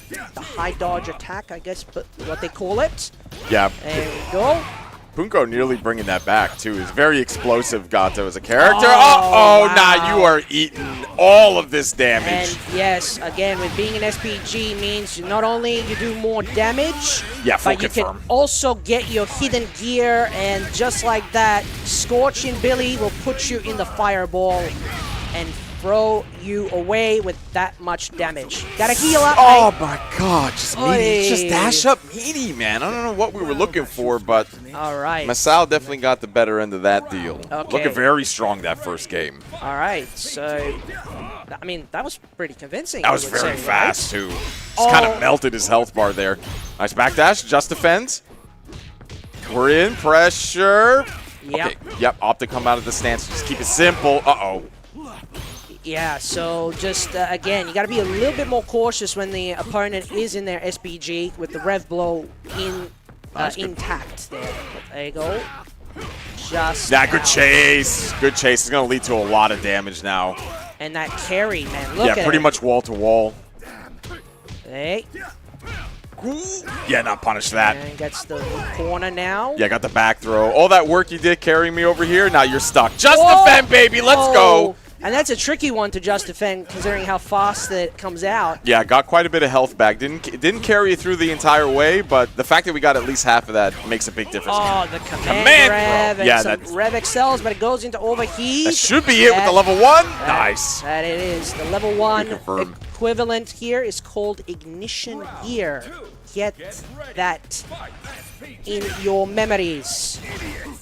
The high dodge attack, I guess, but what they call it. Yeah. There we go. Poongko nearly bringing that back, too. He's very explosive, Gato, as a character. Oh, wow. Now you are eating all of this damage. And yes, again, with being an SPG means not only you do more damage, but you can also get your hidden gear, and just like that, Scorching Billy will put you in the fireball and throw you away with that much damage. Gotta heal up. Oh my god, just meaty. Oy. Just dash up meaty, man. I don't know what we were looking for, but All right. Masao definitely got the better end of that deal. Okay. Looking very strong that first game. All right. So, I mean, that was pretty convincing. That was I would very say, fast, too. Oh. Just kind of melted his health bar there. Nice backdash, just defends. We're in, pressure. Yep. Okay, yep, opt to come out of the stance. Just keep it simple. Uh-oh. Yeah, so just, again, you got to be a little bit more cautious when the opponent is in their SPG with the rev blow intact there. There you go. Just Yeah, good out. chase. Good chase. It's going to lead to a lot of damage now. And that carry, man, look at Yeah, pretty it. much wall to wall. Hey, Yeah, not punish that. and gets the corner now. Yeah, got the back throw. All that work you did carrying me over here, now you're stuck. Just Whoa! defend, baby. Let's Oh, go. And that's a tricky one to just defend, considering how fast it comes out. Yeah, got quite a bit of health back. Didn't carry it through the entire way, but the fact that we got at least half of that makes a big difference. Oh, the command Command rev throw. and Yeah, some that's- rev excels, but it goes into overheat. That should be it with the level 1. Nice. That it is. The level 1 confirm. equivalent here is called Ignition Gear. Get that in your memories.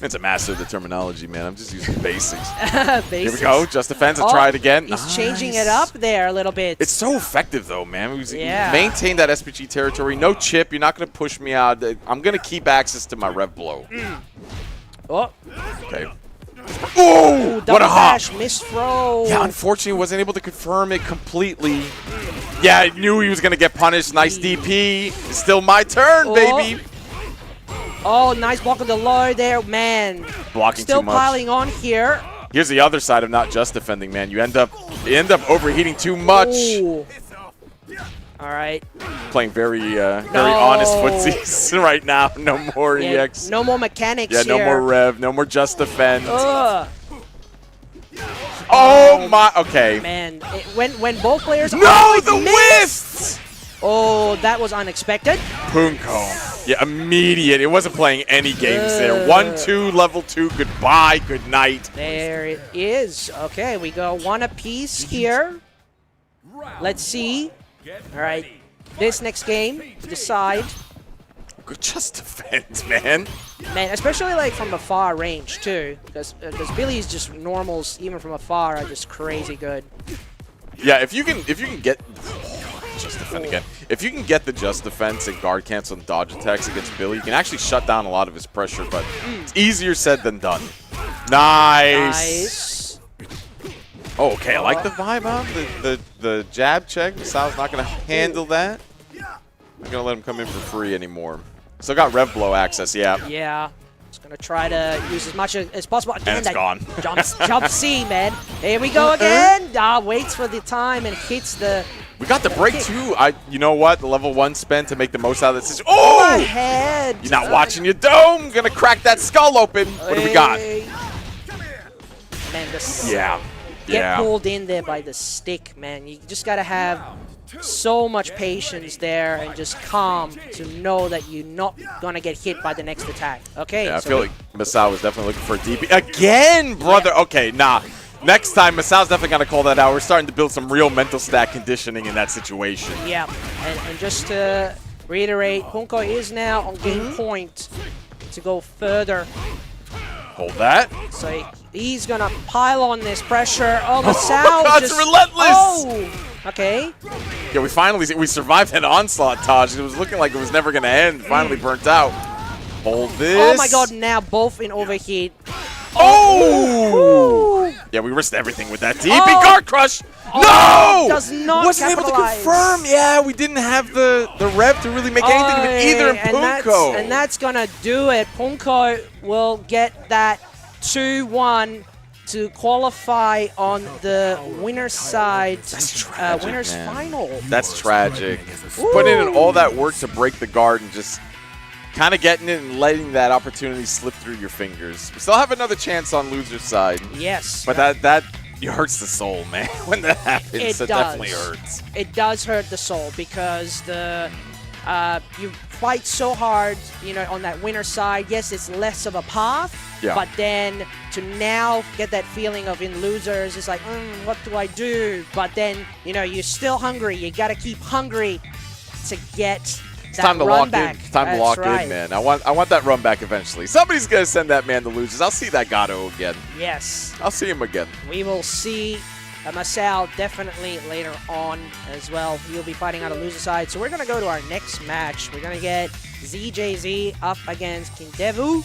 It's a master of the terminology, man. I'm just using the basics. Here we Basics. go. Just defense and Oh, try it again. He's changing it up there a little bit. It's so effective, though, man. Yeah. Maintain that SPG territory. No chip. You're not going to push me out. I'm going to keep access to my rev blow. Oh, Okay. Oh, what double a hop. dash, miss throw. Yeah, unfortunately, wasn't able to confirm it completely. Yeah, I knew he was going to get punished. Nice DP. It's still my turn, Oh. baby. Oh, nice block on the low there, man. Blocking Still too much. piling on here. Here's the other side of not just defending, man. You end up overheating too much. Ooh. All right. Playing very honest footsies right now. No more Yeah, EX. no more mechanics Yeah, here. no more rev. No more just defend. Ugh. Oh my. Okay. Man, when both players No, always the miss. whiff. Oh, that was unexpected. Poongko. Yeah, immediate. It wasn't playing any games there. Ugh. 1-2, level 2. Goodbye. Good night. There it is. Okay, we go one apiece here. Let's see. All right, this next game, decide. Good just defend, man. Man, especially like from a far range too, because Billy's just normals even from afar are just crazy good. Yeah, if you can get just defend again. If you can get the just defense and guard cancel and dodge attacks against Billy, you can actually shut down a lot of his pressure, but it's easier said than done. Nice. Oh, okay, I like the vibe on the jab check. Masao's not going to handle that. Not going to let him come in for free anymore. Still got rev blow access, yeah. Yeah, just gonna try to use as much as possible. Again, it's that gone. Jump C, man. Here we go again. Waits for the time and hits the. We got the break too. You know what? The level 1 spent to make the most out of this. My Oh! head. You're not watching your dome. Gonna crack that skull open. What do we got? Man, Yeah. Get pulled in there by the stick, man. You just gotta have so much patience there and just calm to know that you're not gonna get hit by the next attack. Okay. Yeah, I so feel like Masao was definitely looking for a DP. Again, brother. Yeah. Okay, nah. Next time, Masao's definitely going to call that out. We're starting to build some real mental stat conditioning in that situation. Yeah, and just to reiterate, Poongko is now on game point to go further. Hold that. So he's gonna pile on this pressure. Oh, the sound That's relentless. Oh, okay. Yeah, we survived that onslaught, Taj. It was looking like it was never going to end. Finally burnt out. Hold this. Oh my God! Now both in overheat. Oh! Yeah, we risked everything with that DP guard crush. Oh, No! does not Wasn't able to capitalize. confirm. Yeah, we didn't have the rev to really make anything of it either in Poongko. And that's gonna do it. Poongko will get that 2-1 to qualify on the winner's side. tragic, winner's man. final. That's tragic. Putting in all that work to break the guard and just kind of getting it and letting that opportunity slip through your fingers. We still have another chance on loser's side. Yes. But that it hurts the soul, man, when that happens. It It does. definitely hurts. It does hurt the soul because the you fight so hard, you know, on that winner side. Yes, it's less of a path, but then to now get that feeling of in losers, it's like, what do I do? But then, you know, you're still hungry. You got to keep hungry to get that time to run lock back. in. It's time to lock in, man. I want that run back eventually. Somebody's gonna send that man to losers. I'll see that Gato again. Yes. I'll see him again. We will see Masao definitely later on as well. He'll be fighting on the loser side. So we're going to go to our next match. We're going to get ZJZ up against Kindevu.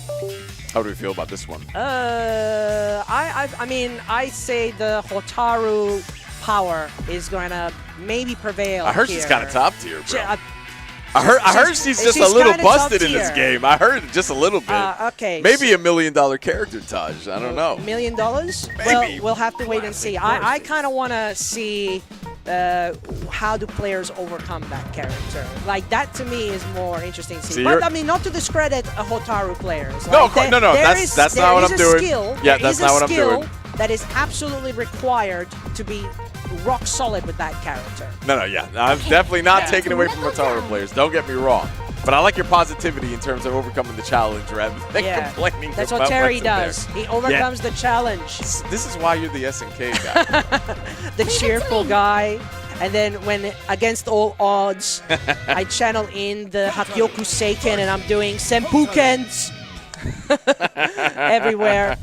How do we feel about this one? I mean, I say the Hotaru power is going to maybe prevail. I heard here. she's kind of top tier, bro. I I heard she's just a little busted in this tier. game. I heard just a little bit. Okay. Maybe $1 million character, Taj. I don't know. $1 million? Maybe. Well, we'll have to wait and see. I kind of want to see how do players overcome that character. Like, that to me is more interesting to see. But I mean, not to discredit a Hotaru players. Like, no. That's not what I'm doing. Yeah, that's not what I'm doing. That is absolutely required to be rock solid with that character. No, yeah. I'm definitely not taking away from Hotaru players. Don't get me wrong. But I like your positivity in terms of overcoming the challenge rather than complaining. That's about what Terry what's does. He overcomes the challenge. This is why you're the SNK guy. The cheerful guy. And then when against all odds, I channel in the Hapyoku Seiken and I'm doing Senpukens everywhere.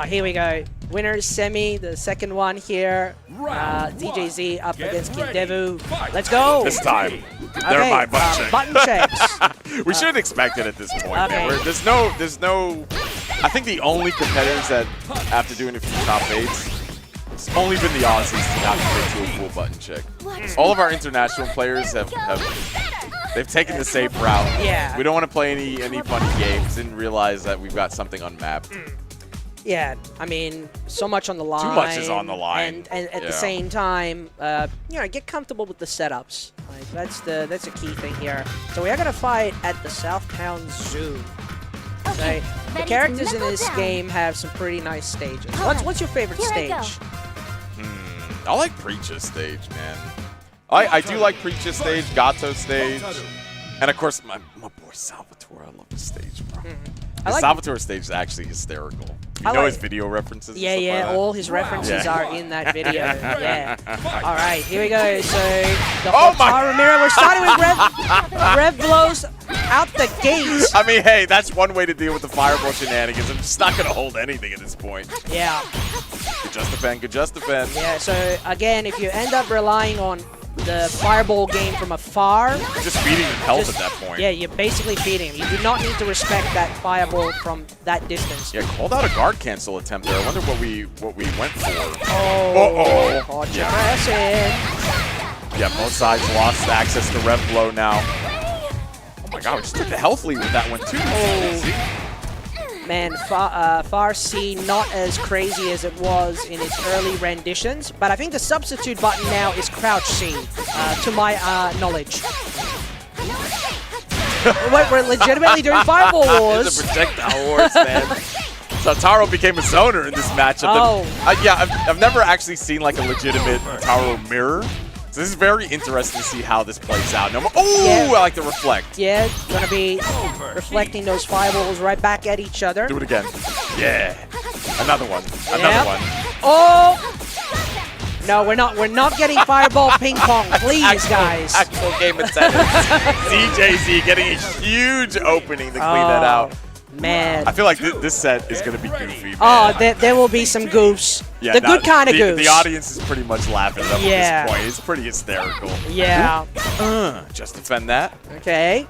Here we go. Winner's semi, the second one here. DJZ up against Kindevu. Let's go. This time, they're my butt checks. Button checks. We shouldn't expect it at this point. Okay. Man. There's no. I think the only competitors that, after doing a few top 8s, it's only been the Aussies to not commit to a full button check. All of our international players they've taken the safe route. Yeah. We don't want to play any funny games. Didn't realize that we've got something unmapped. Yeah, I mean, so much on the line. Too much is on the line. And at the same time, you know, get comfortable with the setups. Like, that's a key thing here. So we are gonna fight at the Southtown Zoo. Okay. The characters in this game have some pretty nice stages. What's your favorite stage? I like Preach's stage, man. I do like Preach's stage, Gato stage, and of course my boy Salvatore. I love his stage, bro. The Salvatore stage is actually hysterical. You know his video references? Yeah, like all his references are in that video. Yeah. All right, here we go. So the Hotaru mirror. We're starting with Rev blows out the gate. I mean, hey, that's one way to deal with the fireball shenanigans. I'm just not going to hold anything at this point. Yeah. Good just defend, good just defend. Yeah, so again, if you end up relying on the fireball game from afar. Just feeding him health at that point. Yeah, you're basically feeding him. You do not need to respect that fireball from that distance. Yeah, called out a guard cancel attempt there. I wonder what we went for. Oh, hard yeah, both sides lost access to Rev Blow now. Oh my god, we just took the health lead with that one too. Oh. Man, Far C not as crazy as it was in its early renditions, but I think the substitute button now is Crouch C, to my knowledge. Wait, we're legitimately doing Fireball Wars. It's a projectile wars, man. So Taro became a zoner in this matchup. Yeah, I've never actually seen like a legitimate Taro mirror. So this is very interesting to see how this plays out. I like the reflect. Yeah, gonna be reflecting those fireballs right back at each other. Do it again. Yeah. Another one. Another one. Oh! No, we're not getting fireball ping pong, please, guys. Actual game of tennis. ZJZ getting a huge opening to clean that out. Man. I feel like this set is going to be goofy, man. Oh, there will be some goofs. Yeah, the good kind of goofs. The audience is pretty much laughing at this point. It's pretty hysterical. Yeah. Just defend that. Okay.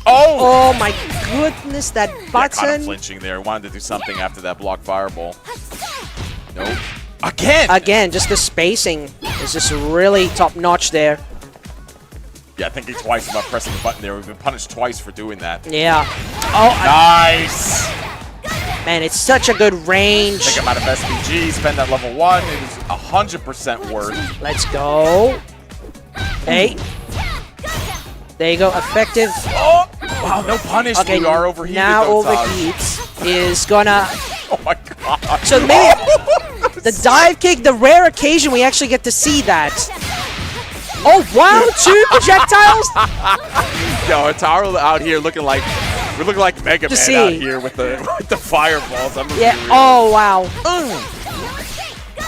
Oh! Oh my goodness, that button. Caught him flinching there. Wanted to do something after that block fireball. Nope. Again, just the spacing is just really top notch there. Yeah, thinking twice about pressing the button there. We've been punished twice for doing that. Yeah. Oh, nice. Man, it's such a good range. Think about if SPG spend that level 1. It is 100% worth. Let's go. Hey. There you go. Effective. Oh, wow, no punish. Okay, we are overheated. Now though, overheats is gonna. Oh my god. So maybe the dive kick, the rare occasion we actually get to see that. Oh, wow, 2 projectiles? Yo, Hikaru out here looking like we're looking like Mega Man see. out here with the fireballs. I'm Yeah, really- oh, wow.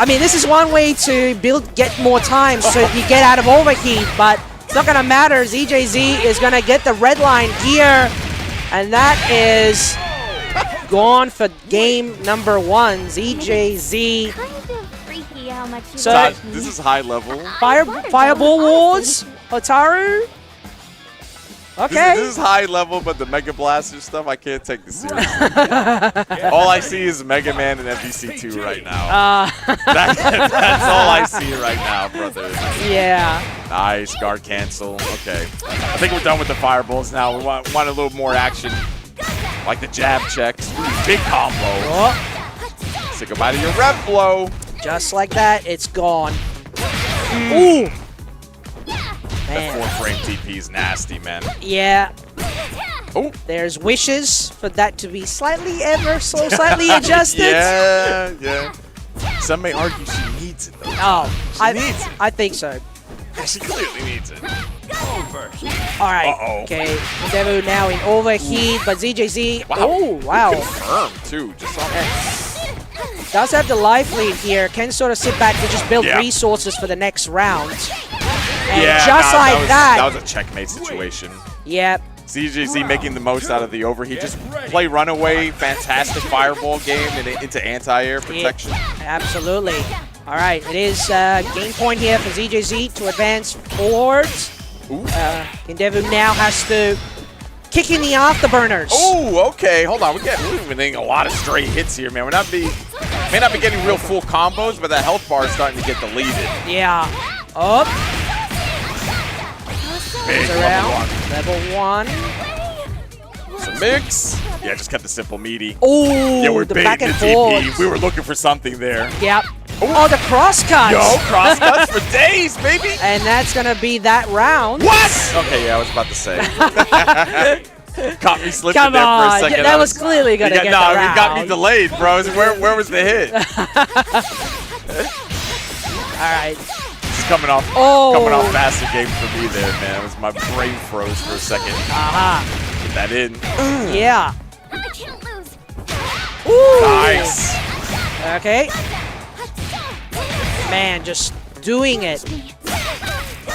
I mean, this is one way to get more time so you get out of overheat, but it's not going to matter. ZJZ is going to get the red line here, and that is gone for game number 1. ZJZ. Kind of freaky how much you So- like This me. is high level. Fireball Wars, Hikaru. Okay. This is high level, but the Mega Blaster stuff, I can't take this seriously. All I see is Mega Man and MVC2 right now. That's all I see right now, brother. Yeah. Nice, guard cancel. Okay. I think we're done with the fireballs now. We want a little more action. Like the jab checks. Big combo. Oh, Say goodbye to your rep blow. just like that, it's gone. Ooh. That Man. 4-frame TP is nasty, man. Yeah. Oh. There's wishes for that to be slightly slightly adjusted. Yeah. Some may argue she needs it, though. Oh, She needs it. I think so. She clearly needs it. All right. Uh-oh. Okay. Devu now in overheat, but ZJZ. Wow. Oh, wow. Confirmed, too. Just on Does have the life lead here. Can sort of sit back and just build Yeah. resources for the next round. And Yeah, just nah, like that was a checkmate situation. Yep. CJZ making the most out of the overheat. Just play runaway, fantastic fireball game and into anti-air protection. Absolutely. All right, it is game point here for ZJZ to advance forwards. Ooh. Endeavor now has to kick in the afterburners. Oh, okay. Hold on. We've been getting a lot of straight hits here, man. May not be getting real full combos, but that health bar is starting to get deleted. Yeah. Up. Big Around. Level 1. Some mix. Yeah, just kept the simple meaty. Oh, Yeah, we're the baiting back the and TP. forth. We were looking for something there. Yep. Oh, the cross cuts. Yo, cross cuts for days, baby. And that's going to be that round. What? Okay, yeah, I was about to say. Caught me slipping Come there for a on. second. Yeah, that was clearly going to get the No, round. it got me delayed, bro. Where was the hit? All right. It's coming off faster game for me there, man. It was my brain froze for a second. Aha. Get that in. Yeah. I can't lose. Ooh. Nice. Okay. Man, just doing it.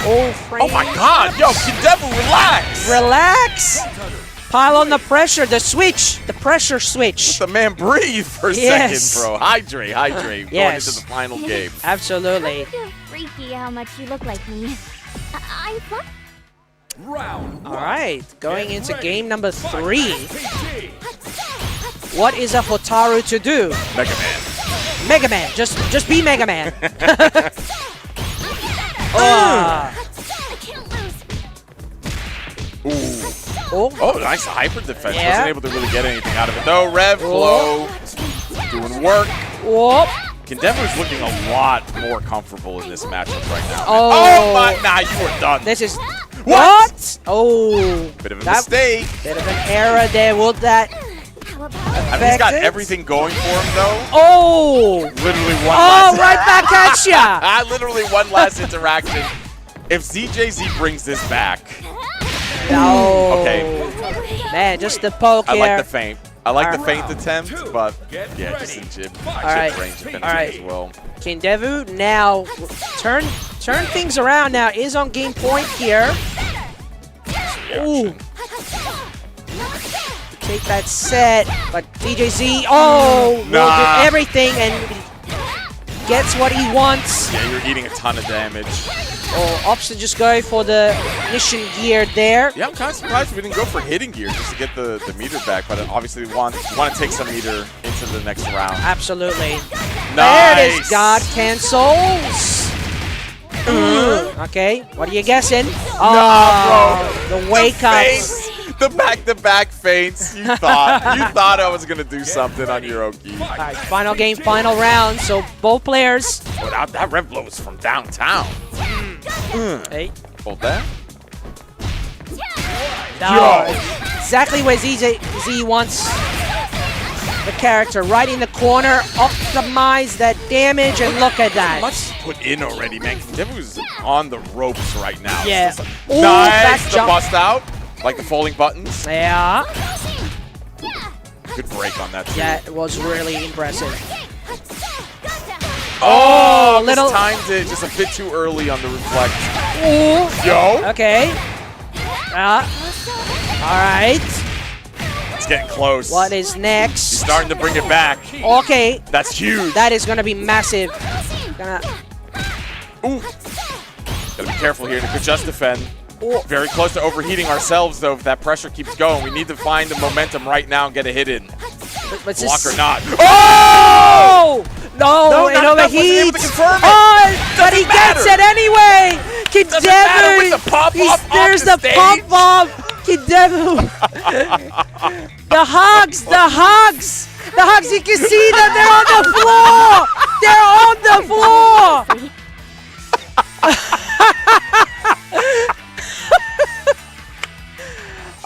Oh, Oh my God, yo, Devil, relax. Relax. Pile on the pressure. The switch. The pressure switch. Let the man breathe for a Yes. second, bro. Hydrate. Going Yes. into the final game. Absolutely. Kind of freaky how much you look like me. I'm fun. All right. Going into game number 3. What is a Hotaru to do? Mega Man. Mega Man. Just be Mega Man. Ah. I can't lose. Ooh. Oh. Oh, nice hyper defense. Yeah. Wasn't able to really get anything out of it though. Rev blow. Doing work. Whoop. Kendever's looking a lot more comfortable in this matchup right now. Oh. My! Nah, you were done. This is What? Oh. Bit of a That- mistake. Bit of an error there. Will that? How about I mean, he's got affect it? everything going for him though. Oh. Literally one Oh, last. right back at ya. Literally one last interaction. If ZJZ brings this back, No. Okay. Man, just the poke I here. like the feint. I like the Alright. feint attempt, but yeah, just in jib Alright. range of finishing Alright. as well. Kindevu now turn things around now, is on game point here. Ooh. Take that set, but DJZ, will Nah. do everything and gets what he wants. Yeah, you're eating a ton of damage. Oh, opts to just go for the mission gear there. Yeah, I'm kind of surprised we didn't go for hitting gear just to get the meter back, but obviously we want to take some meter into the next round. Absolutely. Nice. There it is. God cancels. Okay, what are you guessing? Oh, bro. the wake up. Feints, the back-to-back feints. You thought I was gonna do something on your Oki. All right, final game, final round. So both players. Oh, that rev blow is from downtown. Hey, Hold that. no, exactly where ZZ wants the character right in the corner, optimize that damage, and look at that. Much put in already, man. Devu's on the ropes right now. Yeah. Ooh, nice, the bust out. Like the falling buttons. Yeah. Good break on that, too. Yeah, it was really impressive. Oh, little timed it just a bit too early on the reflect. Ooh. Yo. Okay. All right. It's getting close. What is next? He's starting to bring it back. Okay. That's huge. That is going to be massive. Ooh. Gotta be careful here. They could just defend. Ooh. Very close to overheating ourselves, though, if that pressure keeps going. We need to find the momentum right now and get a hit in. But Block or not. Oh! No, it not enough. Wasn't able overheats. to confirm it. Oh, but he matter. gets it anyway. Doesn't matter with the pop-off There's off the the pop-off. Kidevu. The hugs. The hugs. The hugs. You can see that they're on the floor. They're on the floor.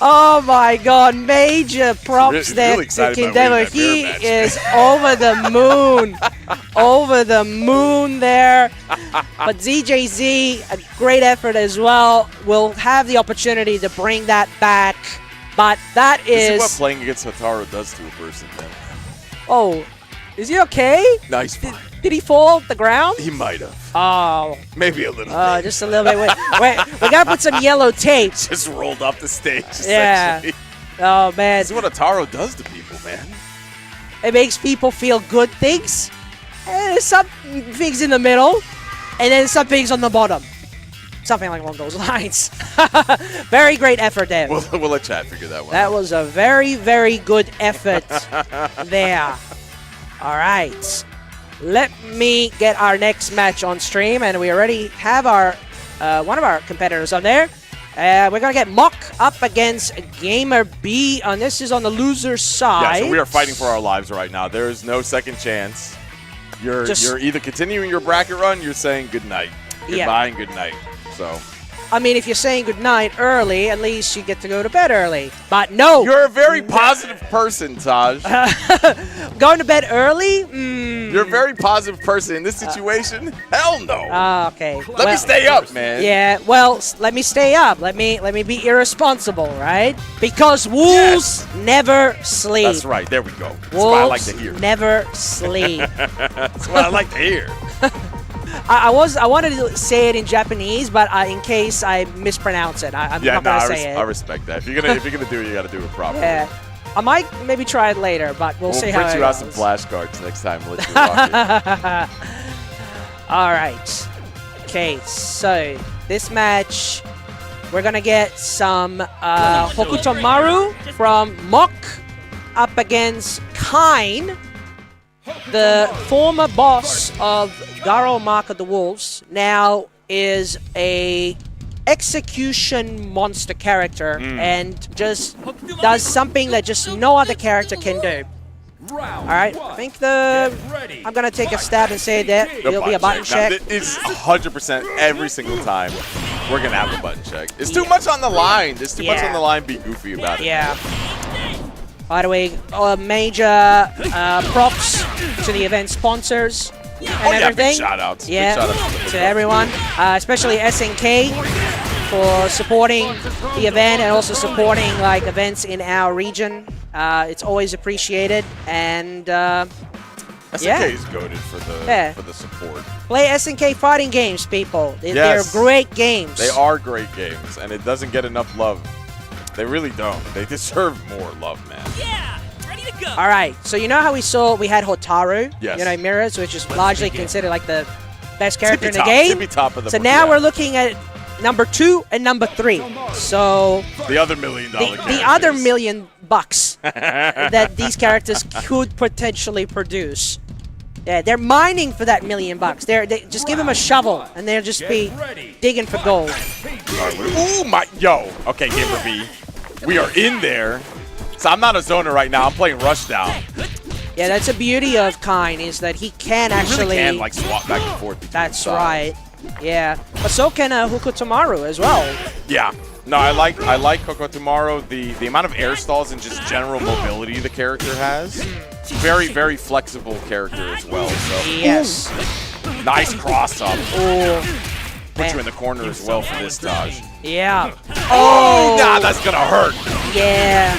Oh my God! Major props there really to excited about Kidevu. winning that He mirror match. is over the moon, over the moon there. But ZJZ, a great effort as well. Will have the opportunity to bring that back, but that This is what is. playing against Hikaru does to a person, man. Oh, is he okay? Nice fight. Did he fall off the ground? He might have. Oh, Maybe a little bit. just a little bit. Wait, we gotta put some yellow tape. Just rolled off the stage, Yeah. essentially. Oh man, This is what Hikaru does to people, man. it makes people feel good things. And some things in the middle, and then some things on the bottom. Something like along those lines. Very great effort there. We'll let chat figure that one That out. was a very, very good effort there. All right. Let me get our next match on stream, and we already have our one of our competitors on there. We're going to get Mock up against Gamer B, and this is on the loser side. Yeah, so we are fighting for our lives right now. There is no second chance. You're either continuing your bracket run, you're saying good night. Goodbye and good night. So I mean, if you're saying goodnight early, at least you get to go to bed early. But no. you're a very positive person, Taj. Going to bed early? You're a very positive person in this situation. Hell no. Okay. Let me stay up, man. Yeah, well, let me stay up. Let me be irresponsible, right? Because wolves never sleep. That's right. There we go. That's Wolves what I like to hear. never sleep. That's what I like to hear. I wanted to say it in Japanese, but in case I mispronounce it, I'm not gonna say it. I respect that. If you're gonna do it, you gotta do it properly. Yeah, I might maybe try it later, but we'll see how it print you out goes. some flashcards next time. Let you rock it. All right. Okay, so this match, we're gonna get some Hokutomaru from Mock up against Kine, the former boss of Garo Mark of the Wolves. Now is a execution monster character and just does something that just no other character can do. All right, I think I'm gonna take a stab and say that it'll be a button check. It's 100% every single time we're gonna have a button check. It's too much on the line. There's too much on the line. Be goofy about it. Yeah. By the way, major props to the event sponsors and everything. Big shout-outs. Yeah, Big shout-outs to everyone, especially SNK for supporting the event and also supporting like events in our region. It's always appreciated, and SNK is goated for the support. Play SNK fighting games, people. Yes. They're great games. They are great games, and it doesn't get enough love. They really don't. They deserve more love, man. Yeah, ready to go. All right, so you know how we had Hotaru, Yes. you know, Mirrors, which is largely considered like the best character in the Tippy game. Tippy top of the So now we're looking at number 2 and number 3. So the other $1 million the other $1 million that these characters could potentially produce. Yeah, they're mining for that $1 million. They just give them a shovel and they'll just be digging for gold. Ooh, okay, Gamer B. We are in there. So I'm not a zoner right now. I'm playing Rushdown. Yeah, that's the beauty of Kine, is that he can actually... Really can, like, swap back and forth. That's right. Yeah, but so can Hokutomaru as well. Yeah. No, I like Kokotomaru. The amount of air stalls and just general mobility the character has Very, very flexible character as well. So Yes. nice cross up. Oh. Put you in the corner as well for this dodge. Yeah. Oh, nah, that's gonna hurt. Yeah.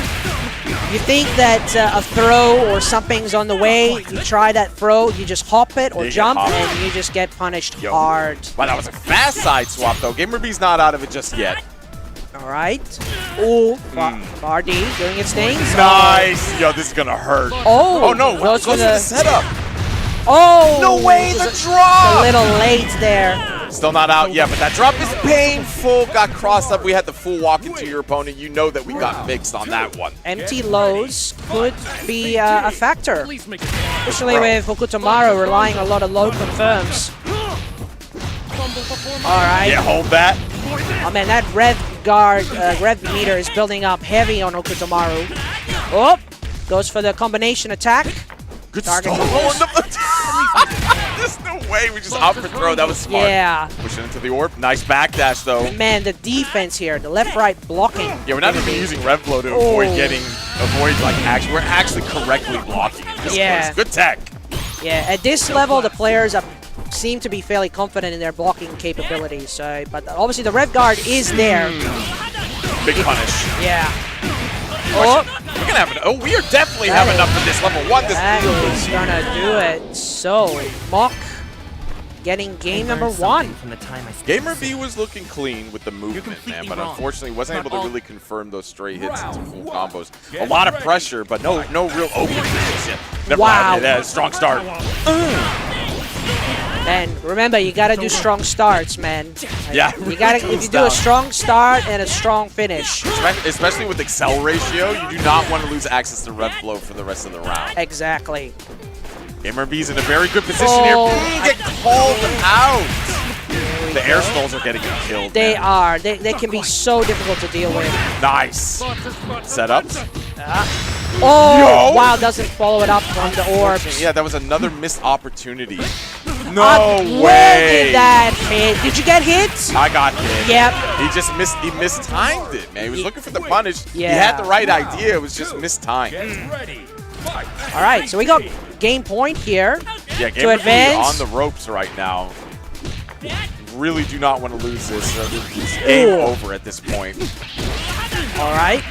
You think that a throw or something's on the way, you try that throw, you just hop it or You get jump, hopped. and you just get punished Yo. hard. Wow, that was a fast side swap though. GamerB's not out of it just yet. All right. Oh, Vardy doing its things. Nice. Yo, this is gonna hurt. Oh. Oh no, goes close for to the setup. Oh. No way, the It's drop. a little late there. Still not out yet, but that drop is painful. Got crossed up. We had the full walk into your opponent. You know that we got mixed on that one. Empty lows could be a factor, especially with Hokutomaru relying on a lot of low confirms. All right. Yeah, hold that. Oh man, that rev meter is building up heavy on Hokutomaru. Oh, goes for the combination attack. Good Target stall. focus. There's no way. We just up for throw. That was smart. Yeah. Pushing into the orb. Nice backdash though. Man, the defense here, the left-right blocking. Yeah, we're not even using rev blow to avoid like action. We're actually correctly blocking in this case. Good tech. Yeah, at this level, the players seem to be fairly confident in their blocking capabilities. So, but obviously the rev guard is there. Big punish. Yeah. Oh, we're gonna have we are definitely have enough for this level 1. That is gonna do it. So, Mock getting game number 1. GamerB was looking clean with the movement, man, but unfortunately wasn't able to really confirm those stray hits into full combos. A lot of pressure, but no real openings just yet. Never mind. Yeah, strong start. And remember, you gotta do strong starts, man. Yeah. You gotta if you do a strong start and a strong finish. Especially with Excel ratio, you do not want to lose access to rev flow for the rest of the round. Exactly. GamerB's in a very good position here. Get called out. The air stalls are getting killed. They are. They can be so difficult to deal with. Nice. Setups. Oh, Yo. wow, doesn't follow it up on the orbs. Yeah, that was another missed opportunity. No Where way. did that hit? Did you get hit? I got hit. Yep. He just mistimed it, man. He was looking for the punish. Yeah. He had the right idea. It was just mistimed. All right, so we got game point here. Yeah, to GamerB advance. on the ropes right now. Really do not want to lose this. It's game over at this point. All right.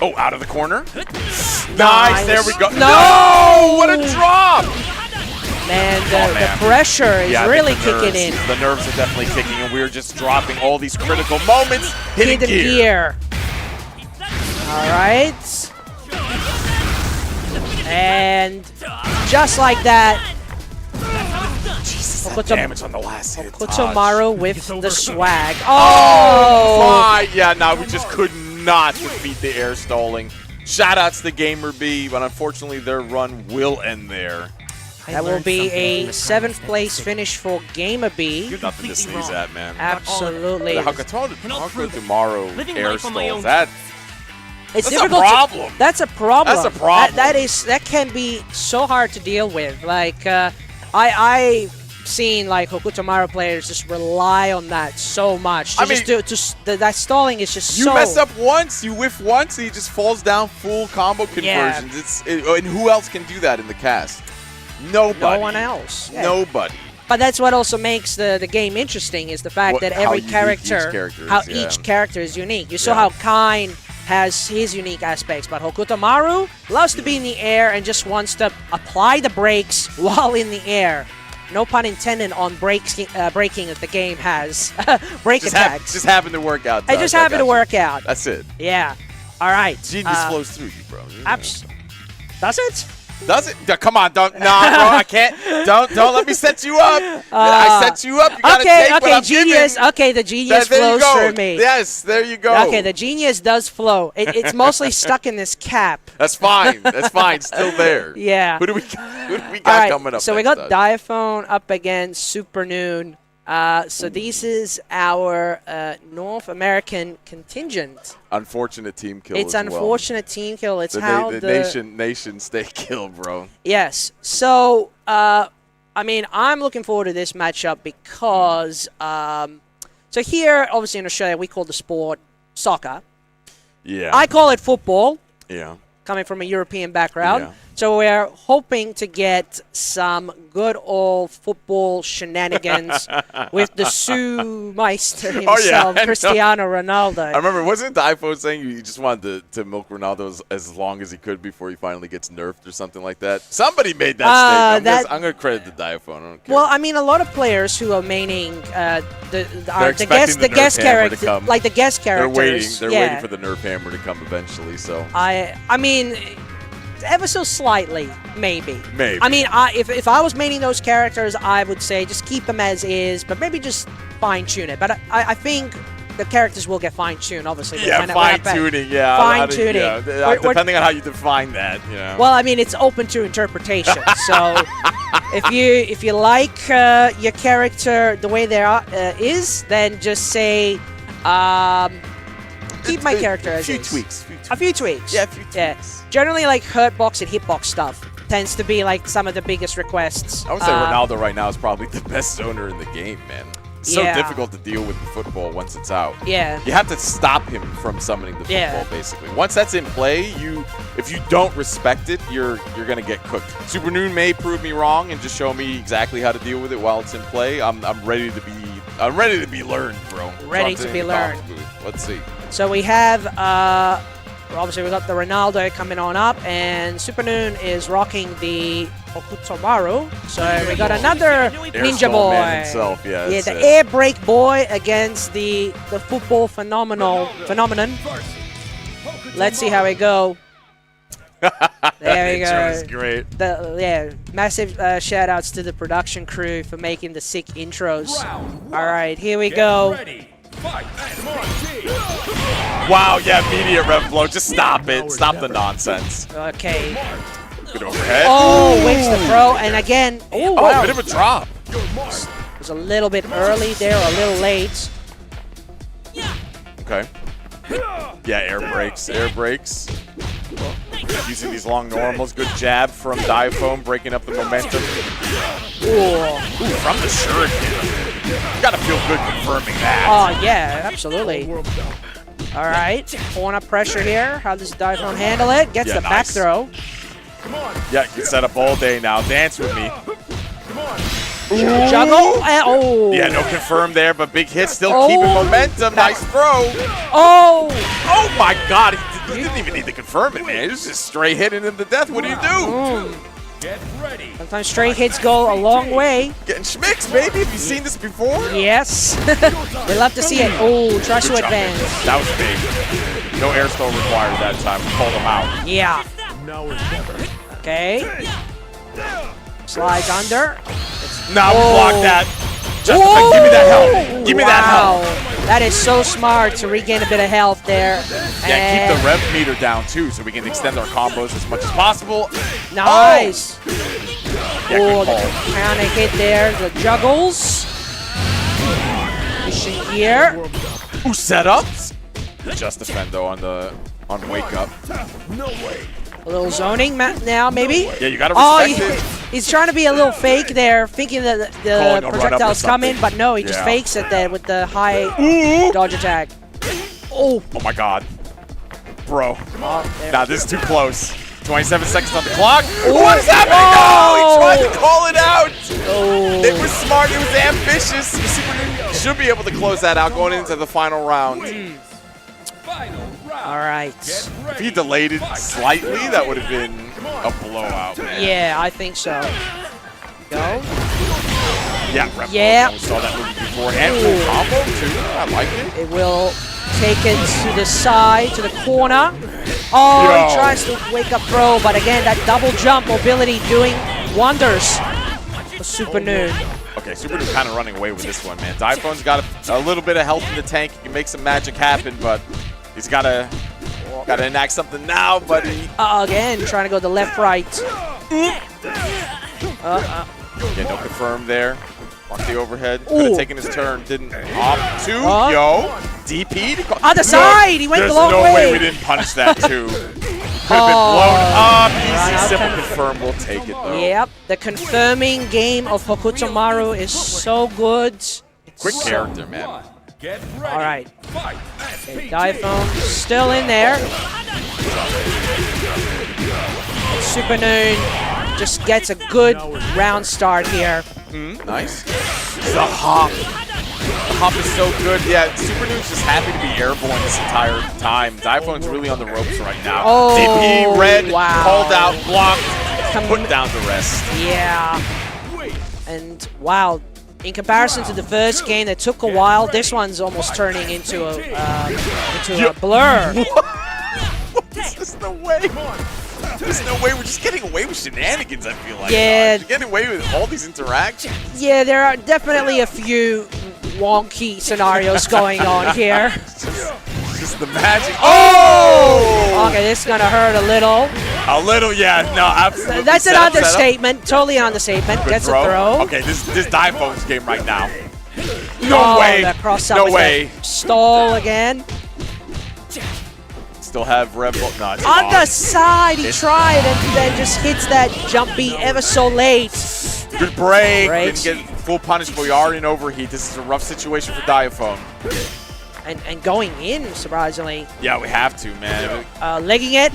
Oh, out of the corner. Nice. There we go. No! What a drop. Man, the pressure is really kicking in. The nerves are definitely kicking, and we're just dropping all these critical moments. Hitting gear. All right. And just like that, Jesus, that damage on the last hit. Hokutomaru with the swag. Oh my! Yeah, no, we just could not defeat the air stalling. Shoutouts to GamerB, but unfortunately their run will end there. That will be a 7th place finish for GamerB. Nothing to sneeze at, man. Absolutely. The Hokutomaru air stalls, that's It's a difficult problem. That's a problem. That's a problem. That can be so hard to deal with. Like I've seen like Hokutomaru players just rely on that so much. That stalling is just you so. mess up once, you whiff once, and he just falls down full combo conversions. Yeah. And who else can do that in the cast? Nobody. No one else. Yeah. Nobody. But that's what also makes the game interesting is the fact that every character, each character is unique. You saw how Kain has his unique aspects, but Hokutomaru loves to be in the air and just wants to apply the brakes while in the air. No pun intended on braking that the game has. Brake attacks. Just happen to work out. It just happened to work out. That's it. Yeah. All right. Genius flows through you, bro. Does it? Does it? Come on, don't. Nah, bro, I can't. Don't let me set you up. I set you up. You gotta take what I'm genius. giving. Okay, the genius there flows you go. through me. Yes, there you go. Okay, the genius does flow. It's mostly stuck in this cap. That's fine. That's fine. Still there. Yeah. Who do we got right, coming up? So we next got time? Diaphone up against Supernoon. So this is our North American contingent. Unfortunate team kill. It's unfortunate team kill. It's how the nation stay kill, bro. Yes. So I mean, I'm looking forward to this matchup because so here, obviously in Australia, we call the sport soccer. Yeah. I call it football. Yeah. Coming from a European background. Yeah. So we're hoping to get some good old football shenanigans with the Sue-meister himself, Cristiano Ronaldo. I remember, wasn't Diaphone saying you just wanted to milk Ronaldo as long as he could before he finally gets nerfed or something like that? Somebody made that statement. I'm going to credit the Diaphone. I don't care. Well, I mean, a lot of players who are maining the guest characters, like the guest characters. They're waiting for the nerf hammer to come eventually. So I mean, ever so slightly, maybe. Maybe. I mean, if I was maining those characters, I would say just keep them as is, but maybe just fine-tune it. But I think the characters will get fine-tuned, obviously. Yeah, fine-tuning, yeah. Fine-tuning. Yeah. Depending on how you define that, you know. Well, I mean, it's open to interpretation. So if you like your character the way they is, then just say, keep my character as is. A few tweaks. Yeah, a few tweaks. Generally, like hurtbox and hitbox stuff tends to be like some of the biggest requests. I would say Ronaldo right now is probably the best zoner in the game, man. It's so difficult to deal with the football once it's out. Yeah. You have to stop him from summoning the football, basically. Once that's in play, if you don't respect it, you're gonna get cooked. Super Noon may prove me wrong and just show me exactly how to deal with it while it's in play. I'm ready to be learned, bro. Ready to be learned. Let's see. So we have obviously we got the Ronaldo coming on up, and Super Noon is rocking the Okutomaru. So we got another Ninja Boy. Man himself, yeah, the air brake boy against the football phenomenon. Let's see how we go. There we go. Is great. Massive shout outs to the production crew for making the sick intros. All right, here we go. Wow, yeah, immediate rev blow. Just stop it. Stop the nonsense. Okay. Good overhead. Oh, waves the throw, and again. Oh, wow. Bit of a drop. It was a little bit early there, a little late. Okay. Yeah, air brakes. Using these long normals. Good jab from Diaphone, breaking up the momentum. Ooh, from the shuriken. You gotta feel good confirming that. Oh, yeah, absolutely. All right, corner pressure here. How does Diaphone handle it? Gets the back throw. Yeah, you can set up all day now. Dance with me. Juggle. Oh. Yeah, no confirm there, but big hit still keeping momentum. Nice throw. Oh. Oh my God. He didn't even need to confirm it, man. It was just straight hitting him to death. What do you do? Get ready. Sometimes straight hits go a long way. Getting schmicks, baby. Have you seen this before? Yes. They love to see it. Oh, tries to advance. That was big. No air stall required that time. We called him out. Yeah. Now or never. Okay. Slides under. Now we block that. Just give me that health. Give me that health. That is so smart to regain a bit of health there. Yeah, keep the rev meter down too so we can extend our combos as much as possible. Nice. Yeah, good call. Counter hit there. The juggles. Mission here. Ooh, setups. Just defend though on wake up. No way. A little zoning now, maybe? Yeah, you gotta respect it. He's trying to be a little fake there, thinking that the projectile's coming, but no, he just fakes it there with the high dodge attack. Oh my God. Bro. Nah, this is too close. 27 seconds on the clock. What is happening? No! He tried to call it out. It was smart. It was ambitious. Super should be able to close that out going into the final round. All right. If he delayed it slightly, that would have been a blowout, man. Yeah, I think so. Go. Yeah, we saw that movie before. And full combo, too. I like it. It will take it to the side, to the corner. Oh, he tries to wake up throw, but again, that double jump mobility doing wonders for Super Noon. Okay, Super Noon kind of running away with this one, man. Diaphone's got a little bit of health in the tank. He can make some magic happen, but he's got to enact something now, buddy. Again, trying to go the left-right. Yeah, no confirm there. Lock the overhead. Could have taken his turn. Didn't opt to. Yo. DP'd. On the side. He went the long way. There's no way we didn't punish that, too. Could have been blown up. Easy, simple confirm. We'll take it, though. Yep. The confirming game of Hokutomaru is so good. Quick character, man. Get ready. All right. Okay, Diaphone still in there. Super Noon just gets a good round start here. Nice. The hop. The hop is so good. Yeah, Super Noon's just happy to be airborne this entire time. Diaphone's really on the ropes right now. Oh, DP, red, wow. called out, blocked, put down the rest. Yeah. And wow, in comparison to the first game that took a while, this one's almost turning into a blur. There's no way. There's no way we're just getting away with shenanigans, I feel like. Yeah. We're getting away with all these interactions. Yeah, there are definitely a few wonky scenarios going on here. Just the magic. Oh! Okay, this is gonna hurt a little. A little, yeah. No, absolutely. That's an Set up. understatement. Totally an understatement. Good Gets a throw. Okay, this Diaphone's game right now. No No way. That cross up No is way. a stall again. Still have Rebel. No, it's On the off. side, he tried and then just hits that jump beat ever so late. Good break. Great. Didn't get full punish, but we are in overheat. This is a rough situation for Diaphone. And going in, surprisingly. Yeah, we have to, man. Legging it.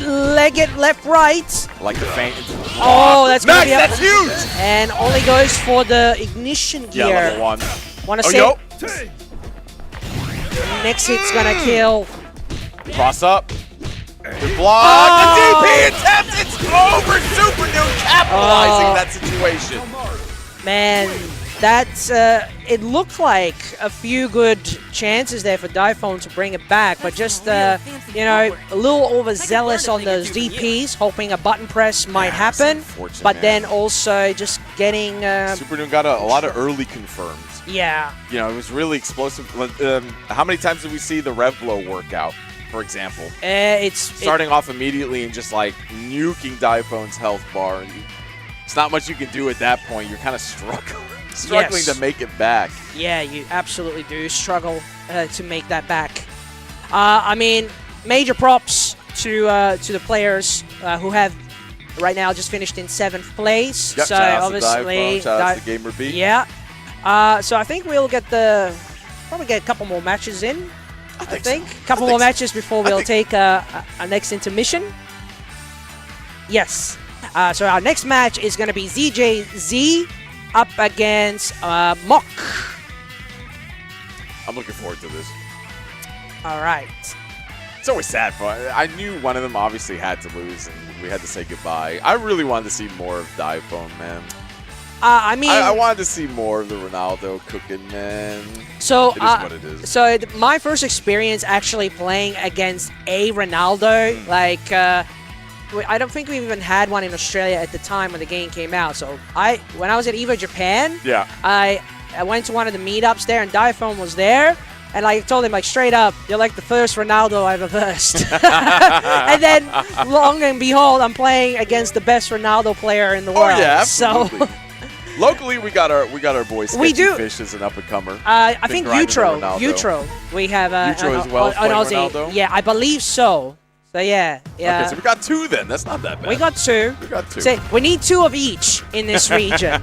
Leg it left, right. Like the feint. Oh, that's going to Max, be that's huge! And only goes for the ignition gear. Yeah, level 1. Want to Oh, say yo. next hit's going to kill. Cross up. Good block. The DP attempt. It's over. Super Noon capitalizing that situation. Man, that's it looked like a few good chances there for Diaphone to bring it back, but just you know, a little overzealous on those DPs, hoping a button press might happen, but then also just getting Super Noon got a lot of early confirms. yeah. You know, it was really explosive. How many times did we see the Rev Blow workout, for example? It's Starting off immediately and just like nuking Diaphone's health bar. It's not much you can do at that point. You're kind of struggling Yes. to make it back. Yeah, you absolutely do struggle to make that back. I mean, major props to the players who have right now just finished in 7th place. Yep, so shout out to obviously, Diaphone, shout out to Gamer B. yeah. So I think we'll probably get a couple more matches in. I think a couple more matches before we'll take our next intermission. Yes. So our next match is going to be ZJZ up against Mock. I'm looking forward to this. All right. It's always sad, but I knew one of them obviously had to lose, and we had to say goodbye. I really wanted to see more of Diaphone, man. I mean, I wanted to see more of the Ronaldo cooking, man. so It is what it is. So my first experience actually playing against a Ronaldo, like I don't think we even had one in Australia at the time when the game came out. So when I was at EVO Japan, Yeah. I went to one of the meetups there, and Diaphone was there. And I told him, like, straight up, you're like the first Ronaldo I've ever versed. And then, long and behold, I'm playing against the best Ronaldo player in the world. Oh yeah, absolutely. So, Locally, we got our boy Sketchy We do. Fish as an up and comer. I think Utro. We have Utro as well an playing Aussie. Ronaldo? Yeah, I believe so. So yeah. Okay, so we got 2 then. That's not that bad. We got 2. We got 2. So we need 2 of each in this region.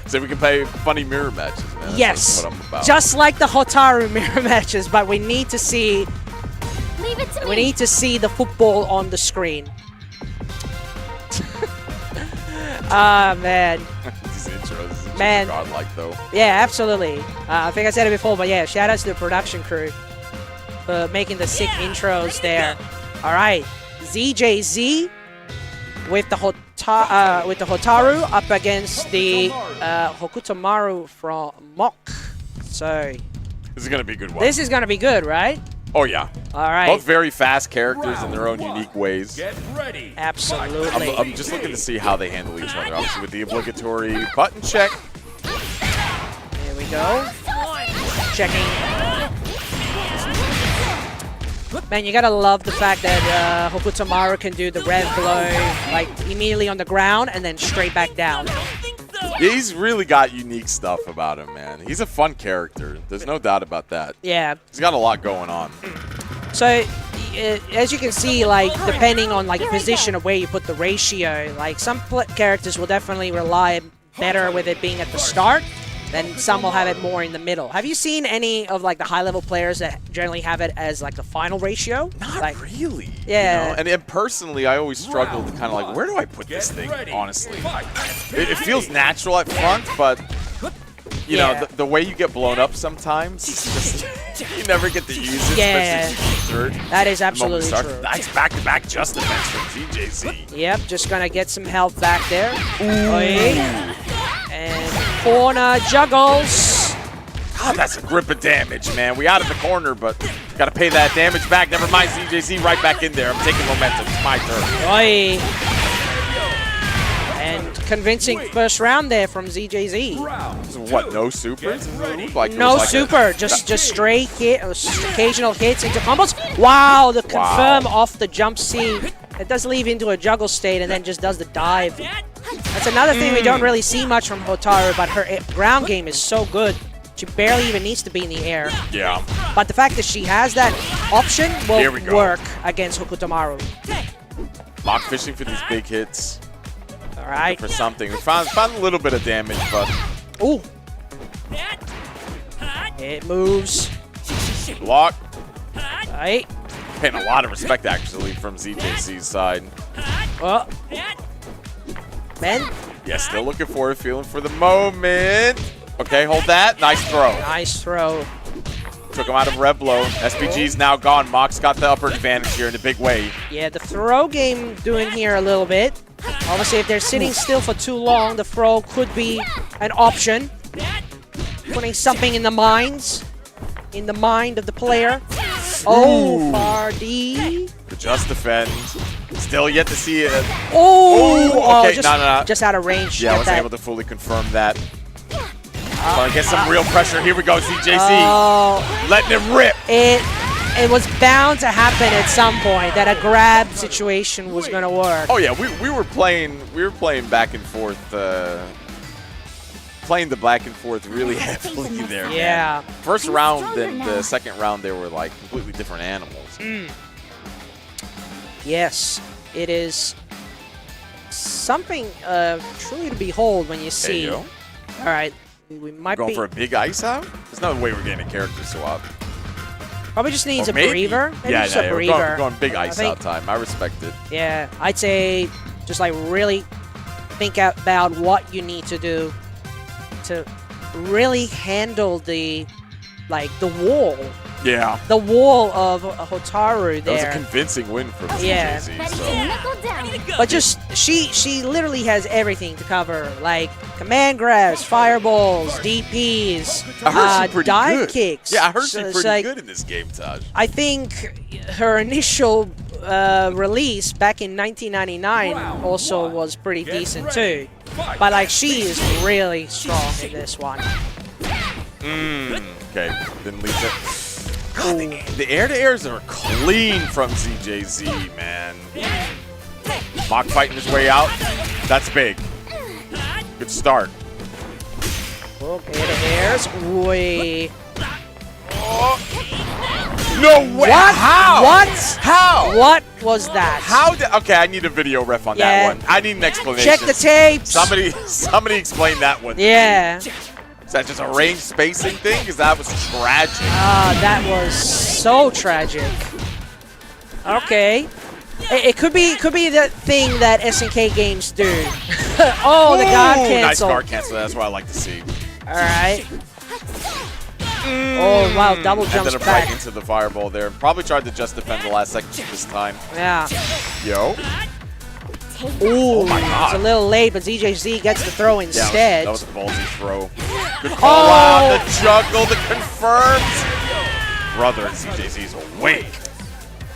So we can play funny mirror matches, man. That's Yes. what I'm about. Just like the Hotaru mirror matches, but we need to see Leave it to we me. need to see the football on the screen. Ah man. These intros, Man. godlike though. Yeah, absolutely. I think I said it before, but yeah, shout out to the production crew for making the sick intros there. All right, ZJZ with the Hotaru up against the Hokutomaru from Mock. So This is gonna be a good one. this is gonna be good, right? Oh yeah. All right, Both very fast characters in their own unique ways. Get ready. absolutely. I'm just looking to see how they handle each other. Obviously, with the obligatory button check. Here we go. Checking. Man, you gotta love the fact that Hokutomaru can do the red blow like immediately on the ground and then straight back down. He's really got unique stuff about him, man. He's a fun character. There's no doubt about that. Yeah. He's got a lot going on. So as you can see, like depending on like position of where you put the ratio, like some characters will definitely rely better with it being at the start, then some will have it more in the middle. Have you seen any of like the high-level players that generally have it as like the final ratio? Not really. Yeah. You know? And personally, I always struggle to kind of like, where do I put this thing, honestly? It feels natural at front, but, you know, the way you get blown up sometimes, it's just, you never get to use it, especially third. That is absolutely true. Nice back-to-back just defense from ZJZ. Yep, just going to get some help back there. And corner juggles. God, that's a grip of damage, man. We out of the corner, but got to pay that damage back. Never mind, ZJZ right back in there. I'm taking momentum. It's my turn. And convincing first round there from ZJZ. So what, no supers? Like, no super, just straight hit, occasional hits into combos. Wow, the confirm off the jump C. It does leave into a juggle state and then just does the dive. That's another thing we don't really see much from Hotaru, but her ground game is so good. She barely even needs to be in the air. Yeah. But the fact that she has that option will work against Hokutomaru. Mock fishing for these big hits. All right. For something. We found a little bit of damage, but... Ooh. It moves. Block. Right. Paying a lot of respect, actually, from ZJC's side. Oh. Ben? Yeah, still looking for it, feeling for the moment. Okay, hold that. Nice throw. Nice throw. Took him out of rev blow. SPG's now gone. Mock's got the upper advantage here in a big way. Yeah, the throw game doing here a little bit. Obviously, if they're sitting still for too long, the throw could be an option. Putting something in the mind of the player. Oh, far D. The just defend. Still yet to see it. Oh, okay, no. Just out of range. Yeah, I wasn't able to fully confirm that. Trying to get some real pressure. Here we go, ZJC. Letting it rip. It was bound to happen at some point that a grab situation was going to work. Oh yeah, we were playing back and forth, playing the back and forth really heavily there. Yeah. Man. First round and the second round, they were like completely different animals. Yes, it is something truly to behold when you see. All right, we might going be for a big ice out. There's no way we're getting a character swap. Probably just needs a breather. Maybe just a breather. We're going big ice out time. I respect it. Yeah, I'd say just like really think about what you need to do to really handle the wall. Yeah. The wall of Hotaru there. That was a convincing win for ZJZ. So. But just she literally has everything to cover, like command grabs, fireballs, DPs, dive kicks. Yeah, I heard she's pretty good in this game, Taj. I think her initial release back in 1999 also was pretty decent too. But like she is really strong in this one. Okay, didn't leave it. God, the air-to-airs are clean from ZJZ, man. Mock fighting his way out. That's big. Good start. Air-to-airs. No way! What? How? What? How? What was that? How did? Okay, I need a video ref on that one. I need an explanation. Check the tapes. Somebody explain that one. Yeah. Is that just a range spacing thing? Because that was tragic. That was so tragic. Okay. It could be the thing that SNK games do. The guard cancel. Nice guard cancel. That's what I like to see. All right. Oh, wow. Double jumps back. back. Right into the fireball there. Probably tried to just defend the last second this time. Yeah. Yo. Ooh, oh my God. It's a little late, but ZJZ gets the throw instead. That was a ballsy throw. Good call out. The juggle, the confirmed. Brother, ZJZ is awake.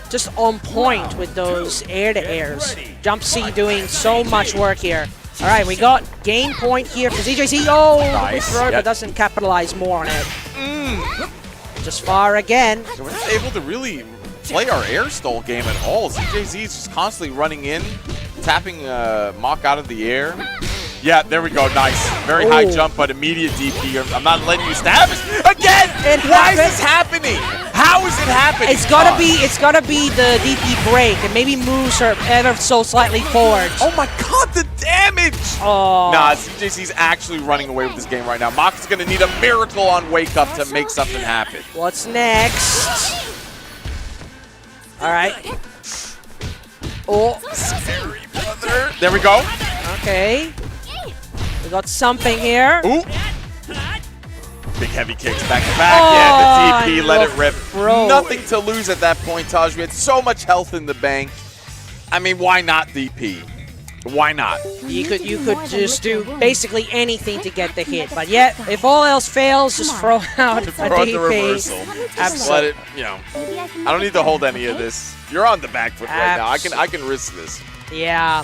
Just on point with those air-to-airs. Jump C doing so much work here. All right, we got game point here for ZJZ. Oh, nice. Throw, but doesn't capitalize more on it. Just far again. So we're not able to really play our air stall game at all. ZJZ is just constantly running in, tapping Mock out of the air. Yeah, there we go. Nice. Very high jump, but immediate DP. I'm not letting you stab it. Again! Why is happened. this happening? How is it happening? It's gotta be the DP break and maybe moves her ever so slightly forward. Oh my god, the damage! Oh. Nah, CJC's actually running away with this game right now. Mox is gonna need a miracle on Wake Up to make something happen. What's next? All right. Oh. Scary, brother. There we go. Okay. We got something here. Ooh. Big heavy kicks back to back. Yeah, the TP, let it rip. Bro. Nothing to lose at that point, Taj. We had so much health in the bank. I mean, why not DP? Why not? You could just do basically anything to get the hit, but yet if all else fails, just throw out a Throw out the DP. reversal. Just let it, you know. I don't need to hold any of this. You're on the back foot right now. I can risk this. Yeah.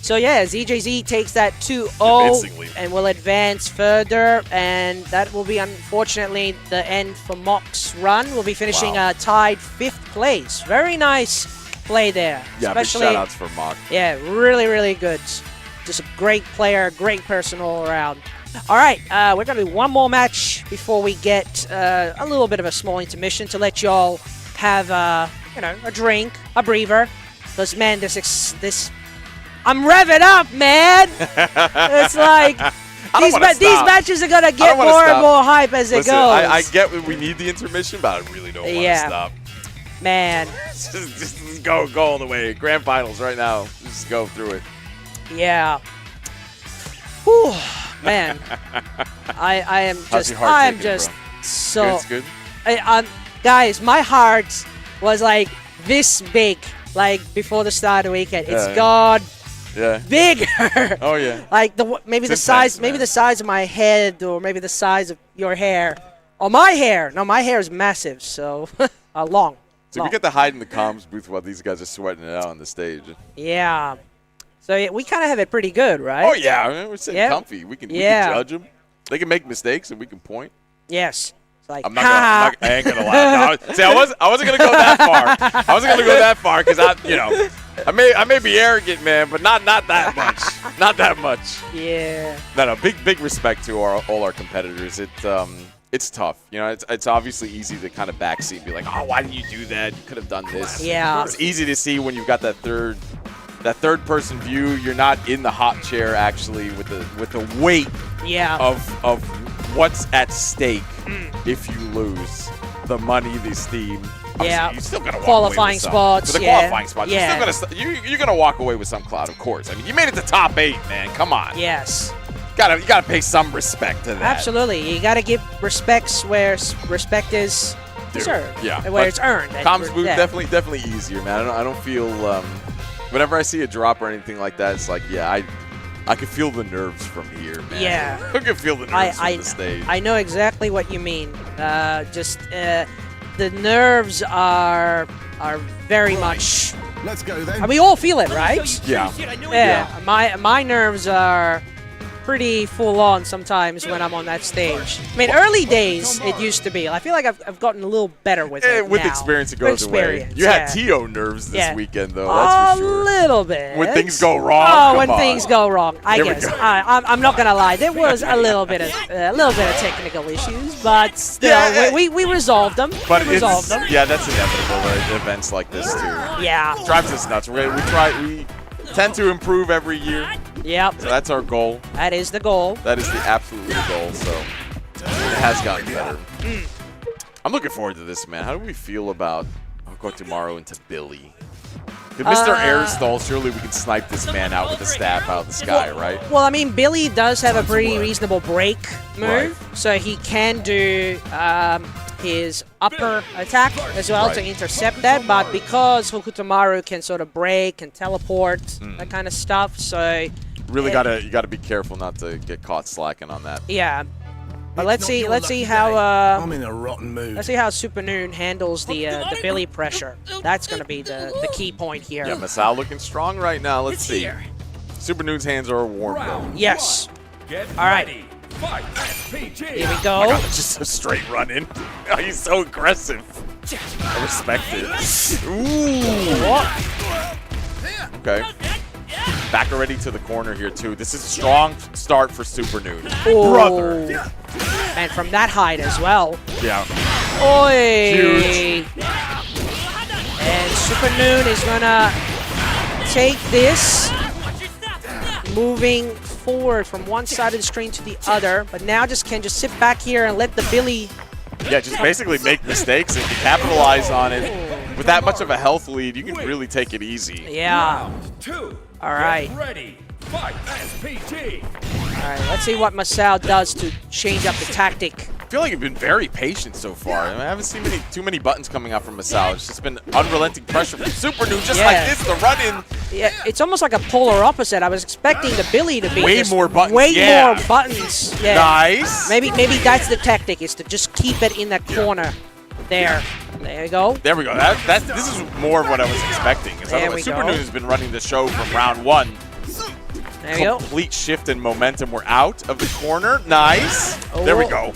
So yeah, ZJZ takes that 2-0 Convincingly. and will advance further, and that will be unfortunately the end for Mock's run. We'll be finishing tied 5th place. Very nice play there. Yeah, especially, big shout outs for Mock. Yeah, really, really good. Just a great player, great person all around. All right, we're going to do one more match before we get a little bit of a small intermission to let y'all have, you know, a drink, a breather. Because, man, this I'm revving up, man. It's like these matches are going to get more and more hype as it goes. I get we need the intermission, but I really don't want to stop. Man. just go all the way. Grand finals right now. Just go through it. Yeah. Whew, man. I am just so. It's good. Guys, my heart was like this big, like before the start of the weekend. It's gone bigger. Oh yeah. Like maybe the size of my head, or maybe the size of your hair, or my hair. No, my hair is massive, so long. So we get to hide in the comms booth while these guys are sweating it out on the stage. Yeah. So yeah, we kind of have it pretty good, right? Oh yeah, I mean, we're sitting comfy. We can judge them. They can make mistakes and we can point. Yes. It's like, I ain't gonna lie. No, see, I wasn't gonna go that far. I wasn't gonna go that far because I may be arrogant, man, but not that much. Not that much. Yeah. No, big respect to all our competitors. It's tough. You know, it's obviously easy to kind of backseat and be like, oh, why did you do that? You could have done this. Yeah. It's easy to see when you've got that third person view. You're not in the hot chair actually with the weight of what's at stake if you lose. The money, the steam. Yeah. You still gotta walk qualifying away with spots. For the qualifying spots. You're still you're gonna walk away with some clout, of course. I mean, you made it to top 8, man. Come on. Yes. You gotta pay some respect to that. Absolutely. You gotta give respects where respect is deserved. Yeah. And where it's earned. Comms booth definitely easier, man. I don't feel whenever I see a drop or anything like that, it's like, yeah, I can feel the nerves from here, man. Yeah. I can feel the nerves from the stage. I know exactly what you mean. The nerves are very much. Let's go then. And we all feel it, right? Yeah. Yeah. My nerves are pretty full on sometimes when I'm on that stage. I mean, early days it used to be. I feel like I've gotten a little better with it with now. experience, it goes away. You had T.O. nerves this weekend, though. That's for sure. A little bit. When things go wrong. Oh, when things go wrong, I guess. I'm not gonna lie. There was a little bit of technical issues, but still, we resolved them. But we resolved them. Yeah, that's inevitable at events like this too. Yeah. Drives us nuts. We tend to improve every year. Yep. So that's our goal. That is the goal. That is the absolute goal. So it has gotten better. I'm looking forward to this, man. How do we feel about go tomorrow into Billy? With Mr. Airstall, surely we can snipe this man out with a staff out of the sky, right? Well, I mean, Billy does have a pretty reasonable break move, so he can do his upper attack as well to intercept that, but because Hokutomaru can sort of break and teleport, that kind of stuff, so... Really you gotta be careful not to get caught slacking on that. Yeah. But let's see how I'm in a rotten mood. Let's see how Super Noon handles the Billy pressure. That's gonna be the key point here. Yeah, Masao looking strong right now. Let's see. Super Noon's hands are warm though. Yes. All right. Here we go. Oh my God, it's just a straight run in. He's so aggressive. I respect it. Ooh. Okay. Back already to the corner here too. This is a strong start for Super Noon. Oh. Brother. And from that height as well. Yeah. Oi! Huge. And Super Noon is gonna take this, moving forward from one side of the screen to the other, but now can just sit back here and let the Billy. Yeah, just basically make mistakes and capitalize on it. With that much of a health lead, you can really take it easy. Yeah. All right. Ready. Fight SPT. All right. Let's see what Masao does to change up the tactic. I feel like you've been very patient so far. I haven't seen too many buttons coming out from Masao. It's just been unrelenting pressure from Super Noob, just like this, the run-in. Yeah, it's almost like a polar opposite. I was expecting the Billy to be Way more buttons, Way yeah. more buttons. Yeah. Nice. Maybe that's the tactic, is to just keep it in that corner. There you go. There we go. This is more of what I was expecting. Super Noob has been running the show from round 1. There you go. Complete shift in momentum. We're out of the corner. Nice. Oh. There we go.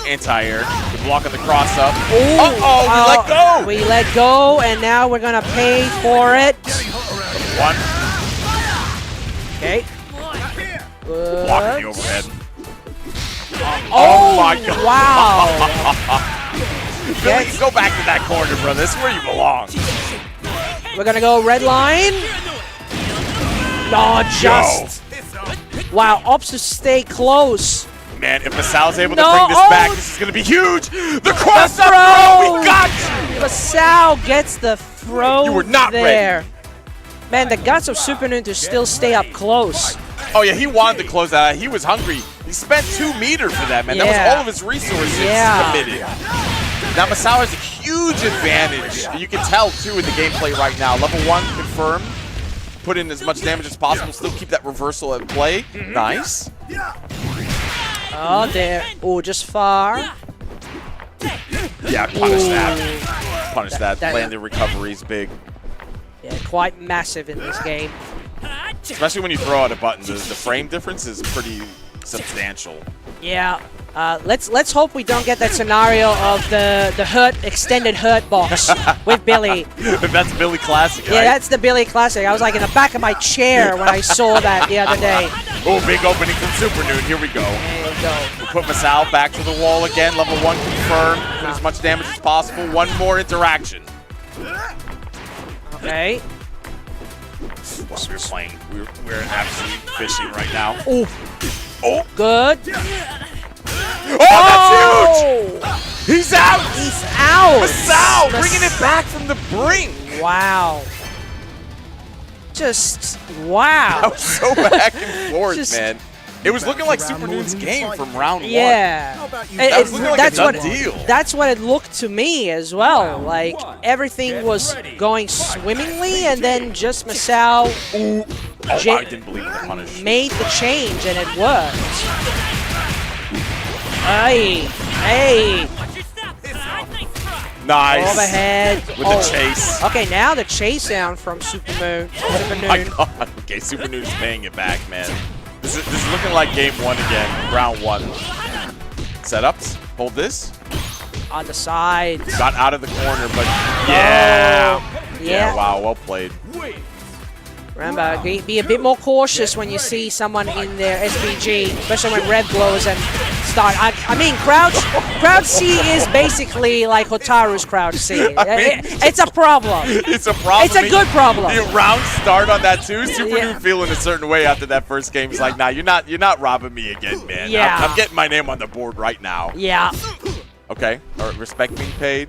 Anti-air. The block on the cross-up. Uh-oh, we let go. We let go, and now we're going to pay for it. 1. Okay. Good. Blocking the overhead. Oh, my God. Wow. Billy, go back to that corner, brother. This is where you belong. We're going to go red line. No, just. Wow, opts to stay close. Man, if Masao's able to bring this back, this is going to be huge. The cross-up throw. we got you. Masao gets the throw. You were not there. ready. Man, the guts of Super Noon to still stay up close. Oh, yeah, he wanted to close that out. He was hungry. He spent 2 meters for that, man. That was all of his resources committed. Now, Masao has a huge advantage. You can tell, too, in the gameplay right now. Level 1 confirmed. Put in as much damage as possible. Still keep that reversal at play. Nice. Oh, there. Oh, just far. Yeah, punish that. Punish that. Landed recovery is big. Yeah, quite massive in this game. Especially when you throw out a button. The frame difference is pretty substantial. Yeah. Let's hope we don't get that scenario of the extended hurt box with Billy. That's Billy Classic, right? Yeah, that's the Billy Classic. I was like in the back of my chair when I saw that the other day. Oh, big opening from Super Noon. Here we go. There we go. We'll put Masao back to the wall again. Level 1 confirmed. Put as much damage as possible. One more interaction. Okay. Wow, we're playing. We're absolutely fishing right now. Oh, good. Oh, that's huge! He's out! He's out! Masao bringing it back from the brink! Wow. Just, wow. That was so back and forth, man. It was looking like Super Noon's game from round 1. Yeah. That was looking like a done deal. That's what it looked to me as well. Like, everything was going swimmingly, and then just Masao I didn't believe in the punish. made the change, and it worked. Hey. Nice. Overhead. With the chase. Okay, now the chase down from Super Noon. My God. Okay, Super Noon's paying it back, man. This is looking like game 1 again, round 1. Setups. Hold this. On the side. Got out of the corner, but yeah. Yeah. Wow, well played. Remember, be a bit more cautious when you see someone in their SPG, especially when red blows and start. I mean, Crouch C is basically like Hotaru's Crouch C. It's a problem. It's a problem. It's a good problem. The round start on that too. Super Noob feeling a certain way after that first game. He's like, nah, you're not robbing me again, man. Yeah. I'm getting my name on the board right now. Yeah. Okay. All right, respect being paid.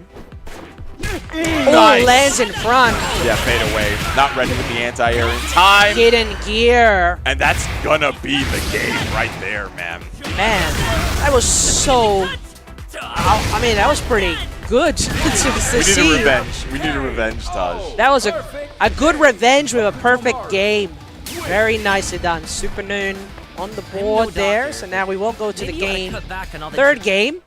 Nice. Oh, lands in front. Yeah, fade away. Not ready with the anti-air in time. Get in gear. And that's gonna be the game right there, man. Man, that was so... I mean, that was pretty good to see. We need a revenge. We need a revenge, Taj. That was a good revenge with a perfect game. Very nicely done. Super Noon on the board there. So now we will go to the game. Third game.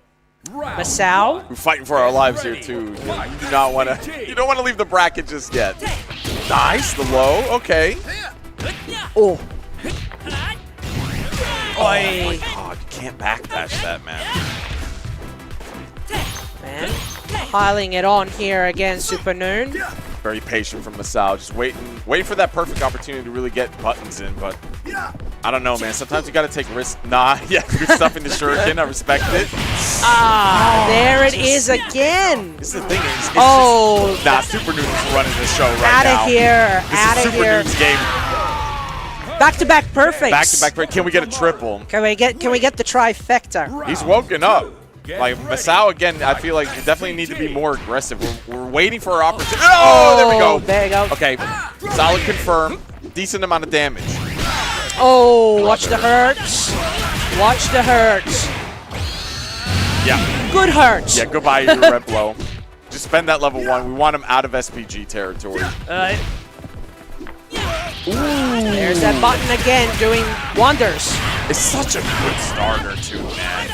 Masao. We're fighting for our lives here too. You do not want to. You don't want to leave the bracket just yet. Nice, the low. Okay. Oh. Oh my God! You can't backdash that, man. Man, piling it on here again, Super Noon. Very patient from Masao, just waiting for that perfect opportunity to really get buttons in, but I don't know, man. Sometimes you got to take risks. Nah, yeah, good stuff in the shuriken. I respect it. There it is again. This is the thing. It's Oh. just, Super Noon's running the show right Out now. of here. This Out is of Super here. Noon's game. Back-to-back perfects. Back-to-back. Can we get a triple? Can we get the trifecta? He's woken up. Like, Masao, again, I feel like you definitely need to be more aggressive. We're waiting for our opportunity. Oh, there we go. There you go. Okay, solid confirm. Decent amount of damage. Oh, watch the hurts. Watch the hurts. Yeah. Good hurts. Yeah, goodbye, your red blow. Just spend that level 1. We want him out of SPG territory. There's that button again doing wonders. It's such a good starter, too, man.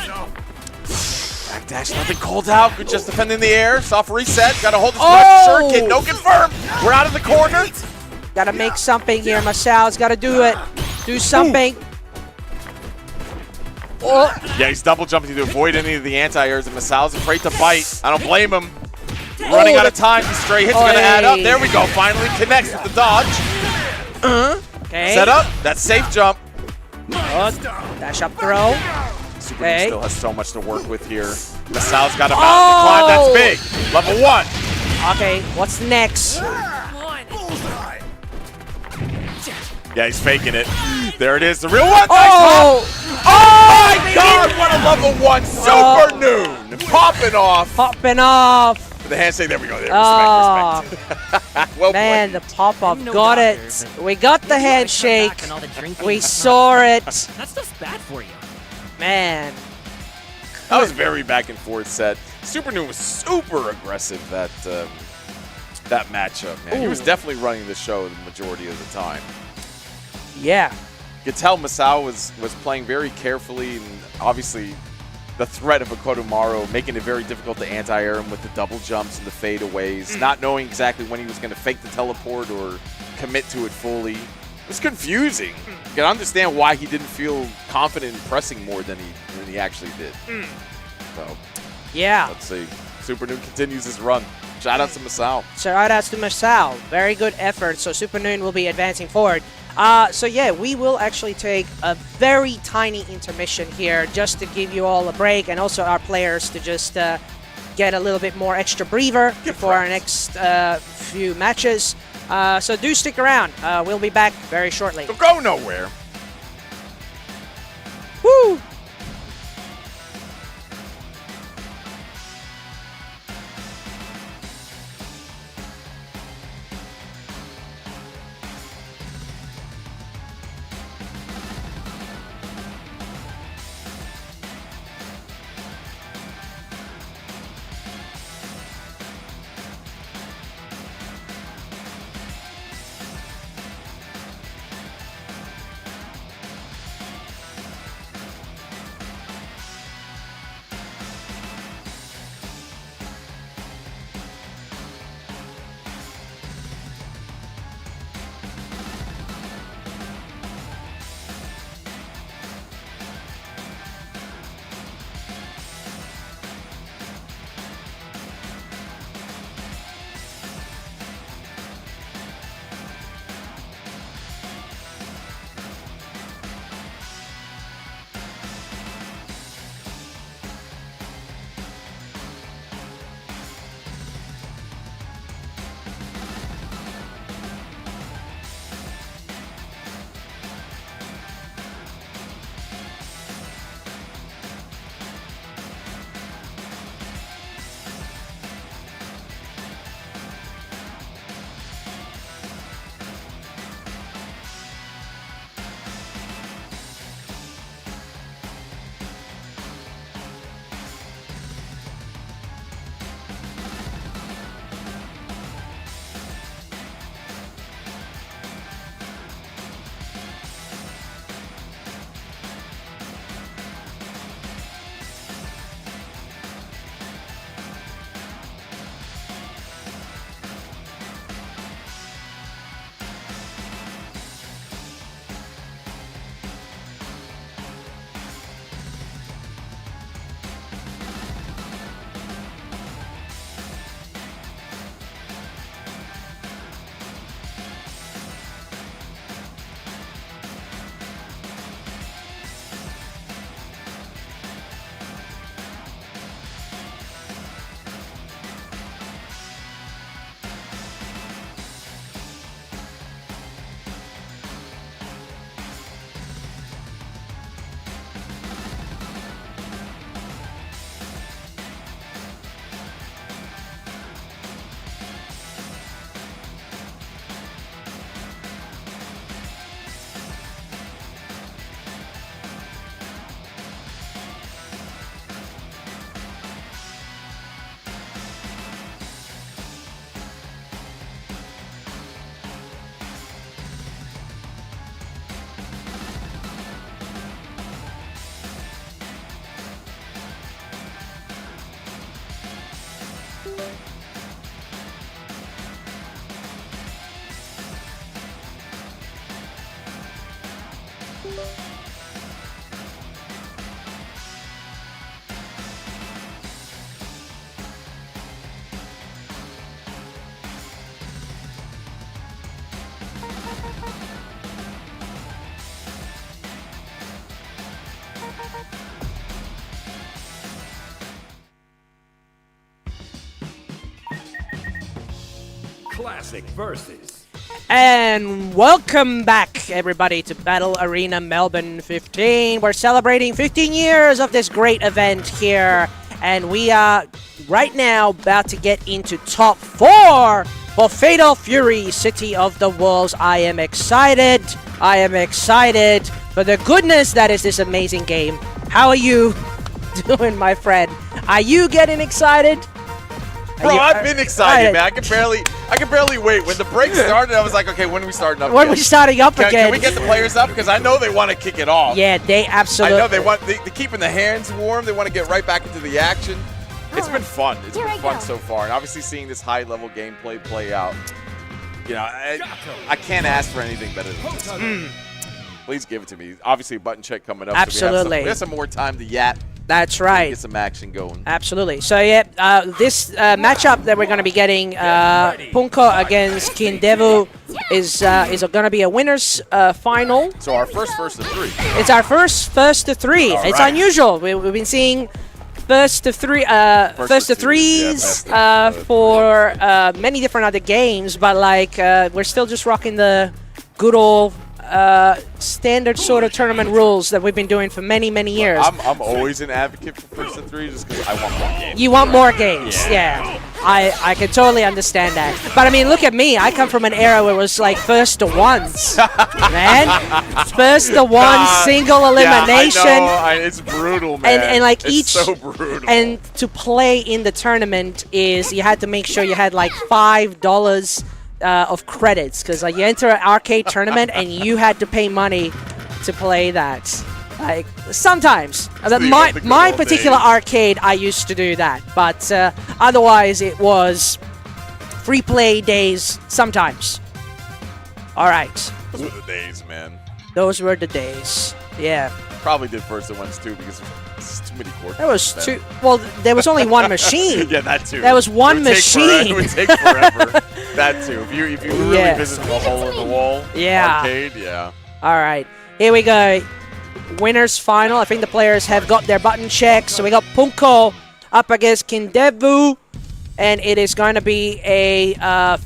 Backdash, nothing called out. Good, just defending the air. Soft reset. Got to hold this shuriken. No confirm. We're out of the corner. Gotta make something here. Masao's gotta do it. Do something. Oh. Yeah, he's double jumping to avoid any of the anti-airs, and Masao's afraid to bite. I don't blame him. Running out of time. These stray hits are going to add up. There we go. Finally connects with the dodge. Okay. Set up. That's safe jump. Dash up throw. Super Moon still has so much to work with here. Masao's got a mountain to climb. That's big. Level 1. Okay, what's next? Yeah, he's faking it. There it is. The real one. Oh! Oh my God! What a level 1 Super Noon. Popping off. Popping off. The handshake. There we go. There. Respect. Well Man, played. the pop-off got it. We got the handshake. We saw it. That's just bad for you. Man. That was very back and forth set. Super Noon was super aggressive that matchup, man. He was definitely running the show the majority of the time. Yeah. You could tell Masao was playing very carefully, and obviously the threat of a Kodomaru making it very difficult to anti-air him with the double jumps and the fadeaways, not knowing exactly when he was going to fake the teleport or commit to it fully. It was confusing. You can understand why he didn't feel confident in pressing more than he actually did. So, yeah. Let's see. Super Noon continues his run. Shout out to Masao. Shout out to Masao. Very good effort. So Super Noon will be advancing forward. So yeah, we will actually take a very tiny intermission here just to give you all a break and also our players to just get a little bit more extra breather before our next few matches. So do stick around. We'll be back very shortly. Don't go nowhere. Woo! Classic versus. And welcome back, everybody, to Battle Arena Melbourne 15. We're celebrating 15 years of this great event here, and we are right now about to get into top 4 for Fatal Fury, City of the Worlds. I am excited. I am excited for the goodness that is this amazing game. How are you doing, my friend? Are you getting excited? Bro, I've been excited, man. I can barely wait. When the break started, I was like, okay, when are we starting up When again? are we starting up again? Can we get the players up? Because I know they want to kick it off. Yeah, they absolutely. I know they're keeping the hands warm. They want to get right back into the action. It's been fun. It's been fun so far. And obviously seeing this high-level gameplay play out, you know, I can't ask for anything better than this. Please give it to me. Obviously, a button check coming up. Absolutely. So we have some more time to yap. That's right. Get some action going. Absolutely. So yeah, this matchup that we're going to be getting, Poongko against Kindevu, is going to be a winners final. So our first to 3. It's our first to 3. All it's right. unusual. We've been seeing first to 3s for many different other games, but like we're still just rocking the good old standard sort of tournament rules that we've been doing for many years. I'm always an advocate for first to 3 just because I want more games. You want more games, yeah. I can totally understand that. But I mean, look at me. I come from an era where it was like first to 1s, man. First to 1, single elimination. Yeah, I know. It's brutal, man. And like it's so brutal. And to play in the tournament is you had to make sure you had like $5 of credits, because like you enter an arcade tournament and you had to pay money to play that. Like sometimes my particular arcade, I used to do that, but otherwise it was free play days sometimes. All right, Those were the days, man. those were the days. Yeah, Probably did first to 1s too because there's too many courts. there was two. Well, there was only one machine. Yeah, that too. There was one It would take machine. It would take forever. That too. If you really Yes. visit the hole in the wall arcade, yeah. All right, here we go. Winners final. I think the players have got their button checks. So we got Poongko up against Kindevu, and it is going to be a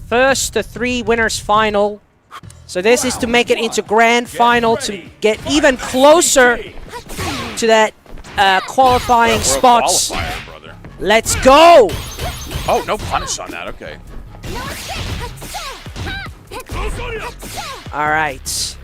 first to 3 winners final. So this is to make it into grand final to get even closer to that qualifying spots. Qualifier, brother. Let's go! Oh, no punish on that. Okay. All right.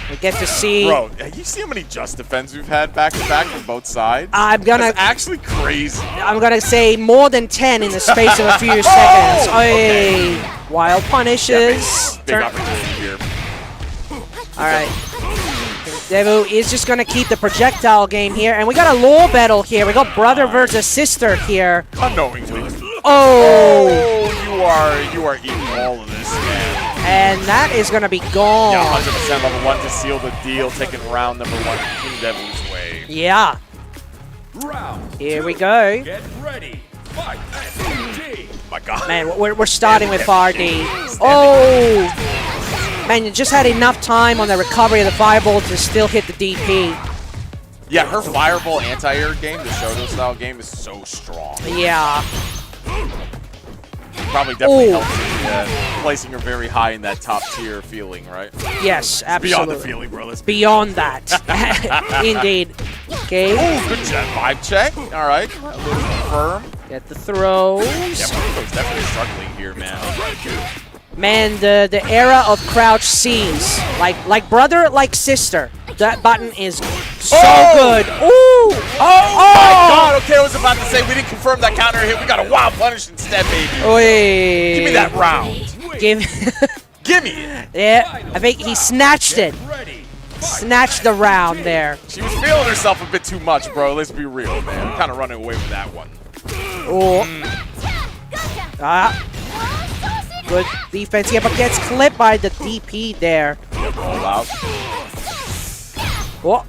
We get to see. Bro, you see how many just defends we've had back to back from both sides? That's actually crazy. I'm gonna say more than 10 in the space of a few seconds. Oy. Wild punishes. Big opportunity here. All right. Devu is just gonna keep the projectile game here, and we got a lore battle here. We got brother versus sister here. Unknowingly. Oh! You are eating all of this, man. And that is gonna be gone. Yeah, 100% level 1 to seal the deal, taking round number 1 King Devil's way. Yeah. Round Here 2. we go. Get ready. Fight SNK. My God. Man, we're starting with RD. Oh! Man, you just had enough time on the recovery of the fireball to still hit the DP. Yeah, her fireball anti-air game, the Shoto style game, is so strong. Yeah. Probably definitely Ooh. helps placing her very high in that top tier feeling, right? Yes, absolutely. Beyond the feeling, bro. Let's Beyond that. Indeed. Okay. Ooh, good job. Vibe check. All right. A little firm. Get the throws. Yeah, Poongko's definitely struggling here, man. Man, the era of crouch C's. Like brother, like sister. That button is so good. Ooh! Oh my God! Okay, I was about to say we didn't confirm that counter hit. We got a wild punish instead, baby. Oy. Give me that round. Give me it. Yeah, I think he snatched it. Snatched the round there. She was feeling herself a bit too much, bro. Let's be real, man. I'm kind of running away with that one. Oh. Good defense here, but gets clipped by the DP there. Roll out. Oh.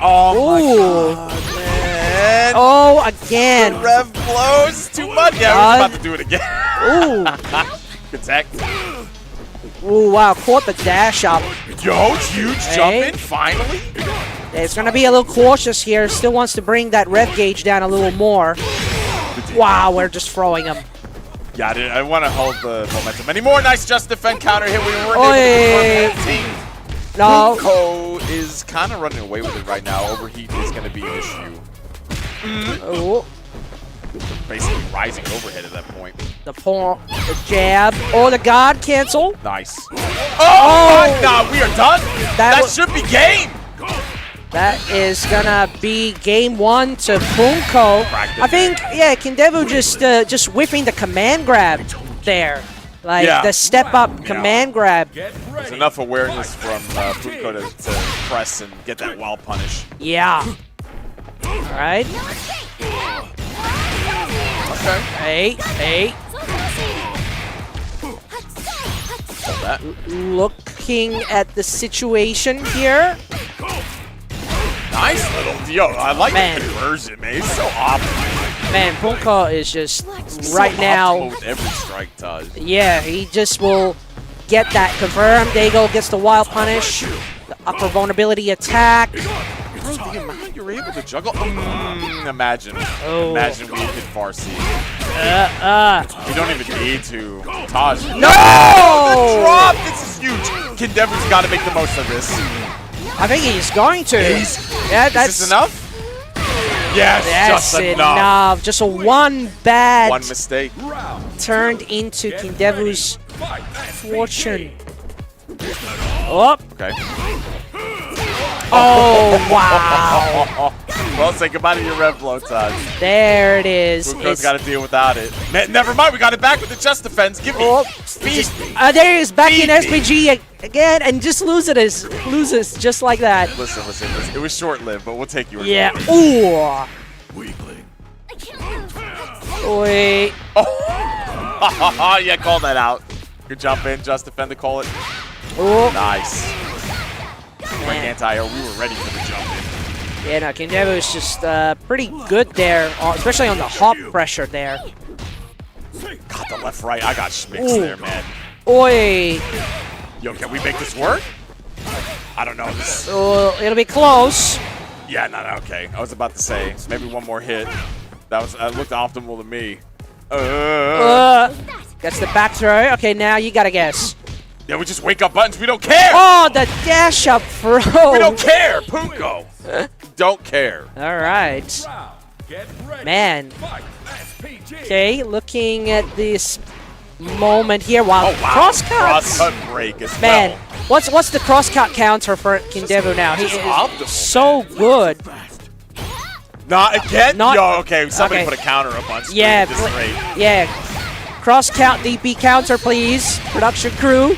Oh, my God, man. Oh, again. The rev blows too much. Yeah, we're about to do it again. Ooh. Good tech. Ooh, wow. Caught the dash up. Yo, huge jump in, finally. It's going to be a little cautious here. Still wants to bring that rev gauge down a little more. Wow, we're just throwing him. Yeah, I want to hold the momentum anymore. Nice just defend counter hit. We were Oy. No. Poongko is kind of running away with it right now. Overheat is going to be an issue. Oh. Basically rising overhead at that point. The jab. Oh, the guard cancel. Nice. Oh, no, we are done. That was- should be game. That is gonna be game 1 to Poongko. I think, yeah, Kindevu just whiffing the command grab there. Like the step up command grab. There's enough awareness from Poongko to press and get that wall punish. Yeah. All right. Okay. Hey. That. Looking at the situation here. Nice little, yo, I like Man. the conversion, man. He's so optimal. Man, Poongko is just So right now. optimal with every strike touch. Yeah, he just will get that confirmed. There you go, gets the wild punish. The upper vulnerability attack. Bro, the amount you're able to juggle. Imagine. Oh. Imagine we could far see. We don't even need to. Taj. No! The drop! This is huge. Kindevu's got to make the most of this. I think he's going to. Yeah, Is this enough? Yes, That's just enough. Just a one bad One mistake. turned into Kindevu's fortune. Oh. Okay. Oh, wow. Well, say goodbye to your rev blow, Taj. There it is. Poongko's got to deal without it. Never mind, we got it back with the just defense. Give me speed. There he is, back in Feed me. SPG again, and just loses just like that. Listen. It was short-lived, but we'll take you. Yeah. Ooh. Wait. Oh, yeah, call that out. Good jump in, just defend to call it. Oh. Nice. Quick Man. anti-air. We were ready for the jump in. Yeah, no, Kindevu is just pretty good there, especially on the hop pressure there. Got the left right. I got schmicks there, man. Oi. Yo, can we make this work? I don't know. This. Oh, it'll be close. Yeah, no, okay. I was about to say maybe one more hit. That looked optimal to me. Gets the back throw. Okay, now you gotta guess. Yeah, we just wake up buttons. We don't care. Oh, the dash up throw. We don't care. Poongko. Don't care. All right. Man. Okay, looking at this moment here. Wow. Oh, wow. Cross cuts. Cross-cut break as Man, well. what's the cross cut counter for Kindevu now? He optimal, is so good. Not again? Not- Yo, okay, somebody okay. put a counter up on screen Yeah, at this rate. yeah. Cross count DP counter, please. Production crew.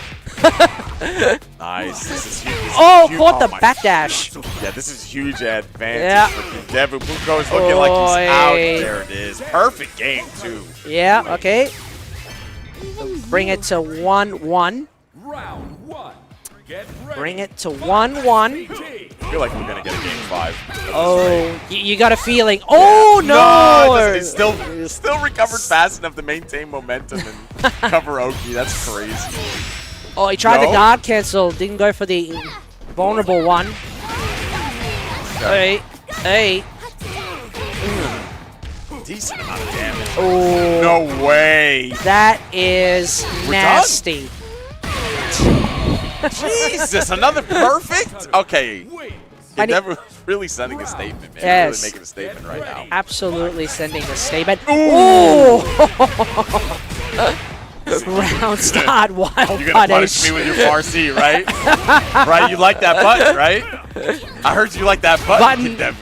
Nice. This is huge. Oh, huge. caught the my- backdash. Yeah, this is huge advantage Yeah. for Kindevu. Poongko is looking like he's out. Oy. There it is. Perfect game, too. Yeah, okay. Bring it to 1-1. Round 1. Get ready. Bring it to 1-1. I feel like we're going to get a game 5. Oh, you got a feeling. Oh, no! It's still recovered fast enough to maintain momentum and cover Oki. That's crazy. Oh, he tried the No? guard cancel. Didn't go for the vulnerable one. Hey. Decent amount of damage. Oh, No way. that is We're nasty. Jesus, another perfect? Okay. I need- Kindevu really sending a statement, man. Yes. Really making a statement right now. Absolutely sending a statement. Ooh! Round start, wild You're gonna punish. punish me with your Farsi, right? Right? You like that button, right? I heard you like that button, Kindevu.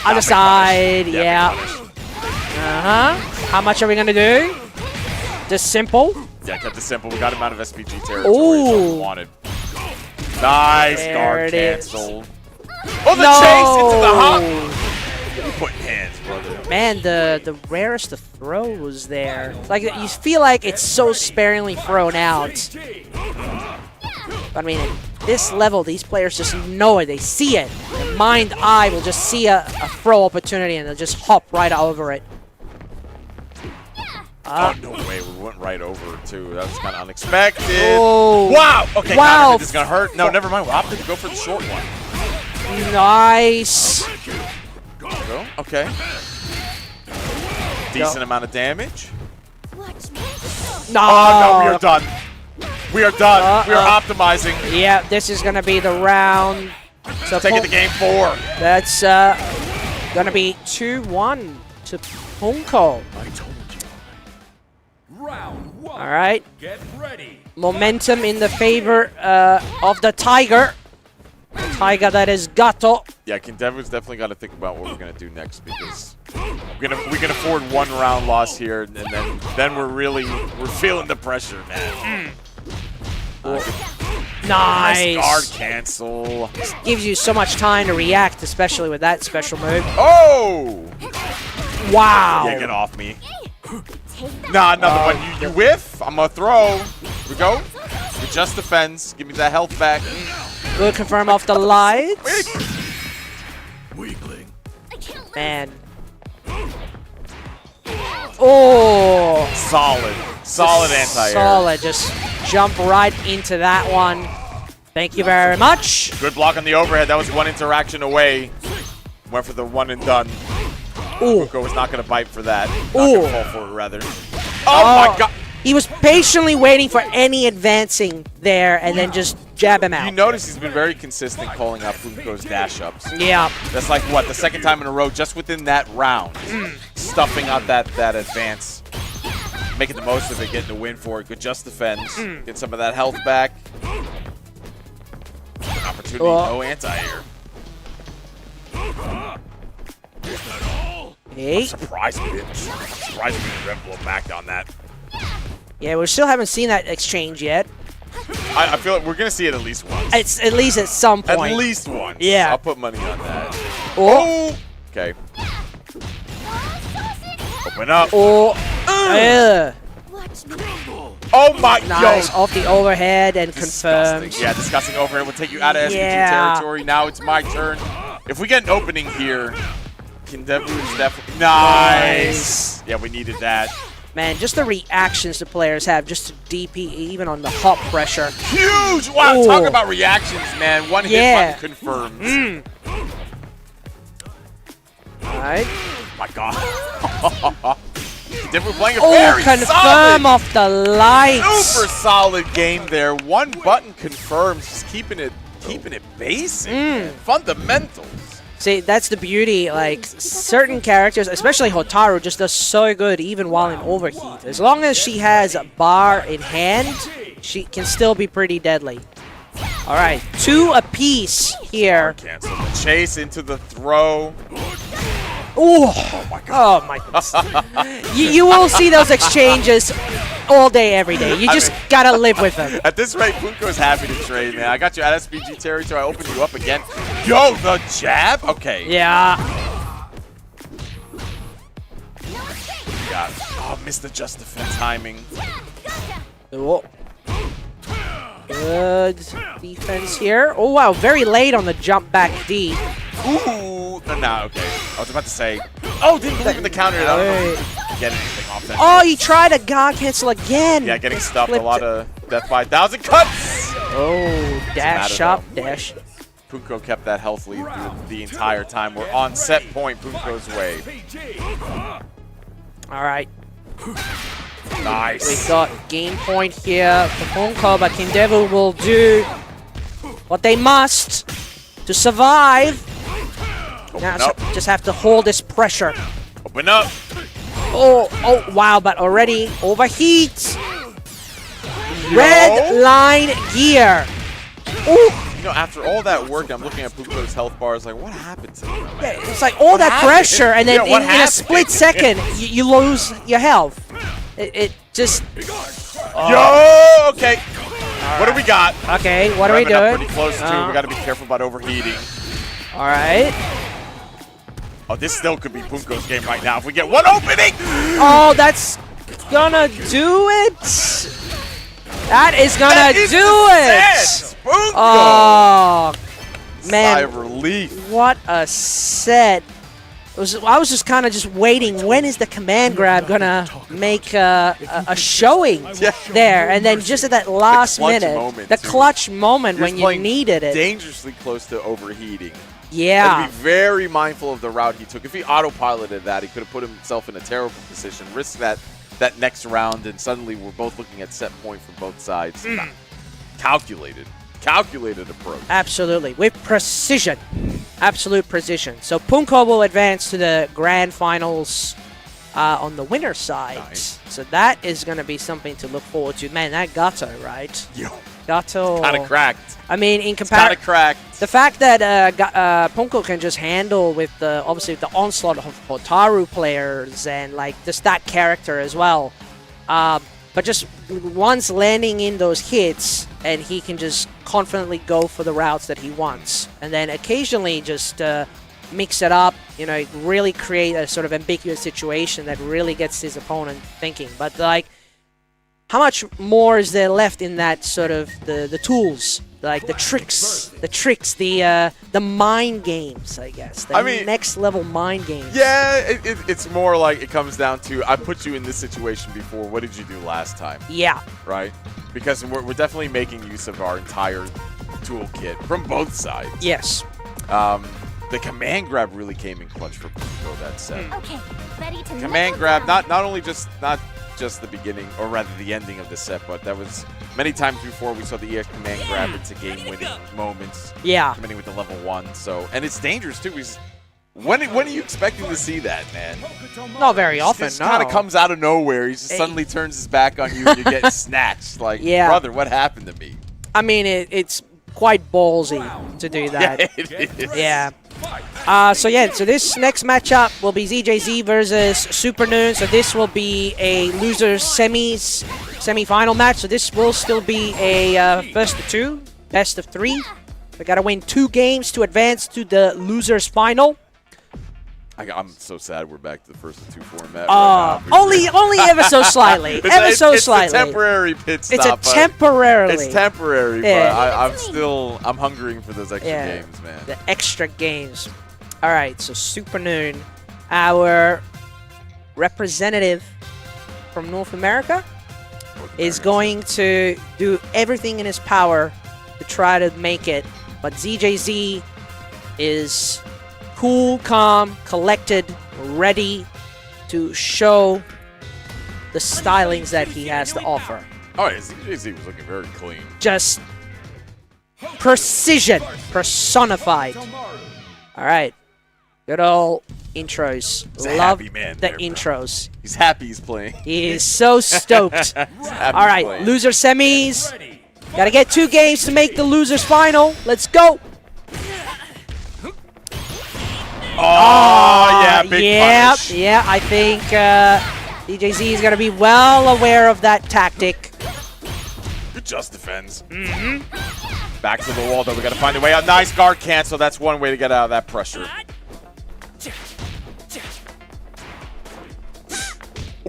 Other side, Definitely yeah. punish. How much are we gonna do? Just simple. Yeah, kept it simple. We got him out of SPG territory. Ooh. That's what we wanted. Nice There guard it is. cancel. Oh, the No! chase into the hop. You're putting hands, brother. Man, the rarest of throws there. Like you feel like it's so sparingly thrown out. But I mean, at this level, these players just know it. They see it. Their mind eye will just see a throw opportunity and they'll just hop right over it. Oh, no way. We went right over, too. That was kind of unexpected. Oh. Wow. Okay, Wow. this is going to hurt. No, never mind. We opted to go for the short one. Nice. Go. Okay. decent amount of damage. No, Oh, no, we are done. We are done. We are optimizing. Yeah, this is gonna be the round. So Taking the game 4. That's gonna be 2-1 to Poongko. Round 1. All right, Get ready. momentum in the favor of the Tiger. Tiger that is Gato. Yeah, Kindevu's definitely got to think about what we're gonna do next because we can afford 1 round loss here, and then we're feeling the pressure, man. Nice. Guard cancel. Gives you so much time to react, especially with that special move. Oh! Wow. Yeah, get off me. Nah, another one. You whiff. I'm gonna throw. Here we go. We just defends. Give me that health back. Good confirm off the lights. Man. Oh. Solid anti-air. Solid. Just jump right into that one. Thank you very much. Good block on the overhead. That was 1 interaction away. Went for the 1 and done. Ooh. Poongko was not gonna bite for that. Ooh. Not gonna fall for it, rather. Oh my god. He was patiently waiting for any advancing there and then just jab him out. You notice he's been very consistent calling out Poongko's dash ups. Yeah. That's like what, the 2nd time in a row just within that round. Stuffing out that advance. Making the most of it, getting the win for it. Good just defense. Get some of that health back. Opportunity, no anti-air. Hey. Surprised me didn't Red Bull back on that. Yeah, we still haven't seen that exchange yet. I feel like we're gonna see it at least once. It's at least at some point. At least once. Yeah. I'll put money on that. Oh. Okay. Open up. Oh. Oh my Nice. yo. Off the overhead and Disgusting. confirmed. Yeah, disgusting overhead will take you out of SPG Yeah. territory. Now it's my turn. If we get an opening here, Kindevu is definitely nice. Yeah, we needed that. Man, just the reactions the players have just to DP even on the hot pressure. Huge! Wow, Ooh. talk about reactions, man. One Yeah. hit button confirmed. Alright. My god. We're playing a Oh, very confirm solid, off the lights. super solid game there. One button confirms, just keeping it basic. Man. Fundamentals. See, that's the beauty. Like, certain characters, especially Hotaru, just does so good even while in overheat. As long as she has a bar in hand, she can still be pretty deadly. All right, 2 apiece here. Cancel the chase into the throw. Ooh. Oh my god. Oh my god. you will see those exchanges all day, every day. You just gotta live with them. At this rate, Poongko's happy to trade, man. I got you at SPG territory. I opened you up again. Yo, the jab? Okay. Yeah. Got it. Oh, missed the just defense timing. Oh. Good defense here. Oh wow, very late on the jump back D. Ooh. No, okay. I was about to say. Oh, didn't believe in the counter. I don't know if you get anything off that. Oh, he tried a guard cancel again. Yeah, getting stuffed. A Flipped lot it. of death by 1,000 cuts. Oh, dash matter, up, though. dash. Poongko kept that health lead through the entire time. We're on set point Poongko's way. All right. Nice. We got game point here for Poongko, but Kindevu will do what they must to survive. Now up. just have to hold this pressure. Open up. Oh, wow, but already overheat. Red line gear. Ooh. You know, after all that work, I'm looking at Poongko's health bars like, what happened to him? Yeah, it's like all that happened? pressure, and then Yeah, what in a happened? split second, you lose your health. It just... Yo, okay. What do we got? Okay, what are we Revving up doing? pretty close, too. We got to be careful about overheating. All right. Oh, this still could be Poongko's game right now. If we get one opening. Oh, that's gonna do it. That is gonna do it. Poongko. Oh, Sigh man. of relief. What a set. I was just kind of just waiting. When is the command grab gonna make a showing there? And then just at that last minute, the clutch moment when you needed it. Dangerously close to overheating. Yeah. And be very mindful of the route he took. If he autopiloted that, he could have put himself in a terrible position, risked that next round, and suddenly we're both looking at set point from both sides. Calculated approach. Absolutely, with precision, absolute precision. So Poongko will advance to the grand finals on the winner's side. Nice. So that is going to be something to look forward to. Man, that Gato, right? Yo. Gato. Kind of cracked. I mean, in Kind comparison, of cracked. the fact that Poongko can just handle with obviously the onslaught of Hotaru players and like just that character as well. But just once landing in those hits, and he can just confidently go for the routes that he wants. And then occasionally just mix it up, really create a sort of ambiguous situation that really gets his opponent thinking. But like, how much more is there left in that sort of the tools, like the tricks, the mind games, I guess. The next level mind games. Yeah, it's more like it comes down to, I put you in this situation before. What did you do last time? Yeah. Right? Because we're definitely making use of our entire toolkit from both sides. Yes. The command grab really came in clutch for Poongko that set. Okay, ready to Command grab, not just the beginning, or rather the ending of the set, but that was many times before we saw the EX command grab into game-winning moments. Yeah. Coming in with the level 1, so, and it's dangerous too. Because when are you expecting to see that, man? Not very often, It kind of comes out of nowhere. He just suddenly turns his back on you and you're getting snatched. Like, brother, what happened to me? I mean, it's quite ballsy to do that. Yeah, it is. Yeah. So this next matchup will be ZJZ versus Super Noon. So this will be a losers semi-final match. So this will still be a first of 2, best of 3. We got to win 2 games to advance to the losers final. I'm so sad we're back to the first of 2 format. Right now. Only ever so slightly. It's a temporary pit stop. It's temporarily. It's temporary, but I'm hungering for those extra games, man. The extra games. All right, so Super Noon, our representative from North America, is going to do everything in his power to try to make it. But ZJZ is cool, calm, collected, ready to show the stylings that he has to offer. Oh, yeah, ZJZ was looking very clean. Just precision personified. All right. Good old intros. He's a Love happy man the there, intros. He's happy he's playing. He is so stoked. All right, loser semis. Got to get 2 games to make the losers final. Let's go. Oh, yeah, big punish. Yeah, I think DJZ is going to be well aware of that tactic. Good just defends. Back to the wall, though. We got to find a way out. Nice guard cancel. That's one way to get out of that pressure.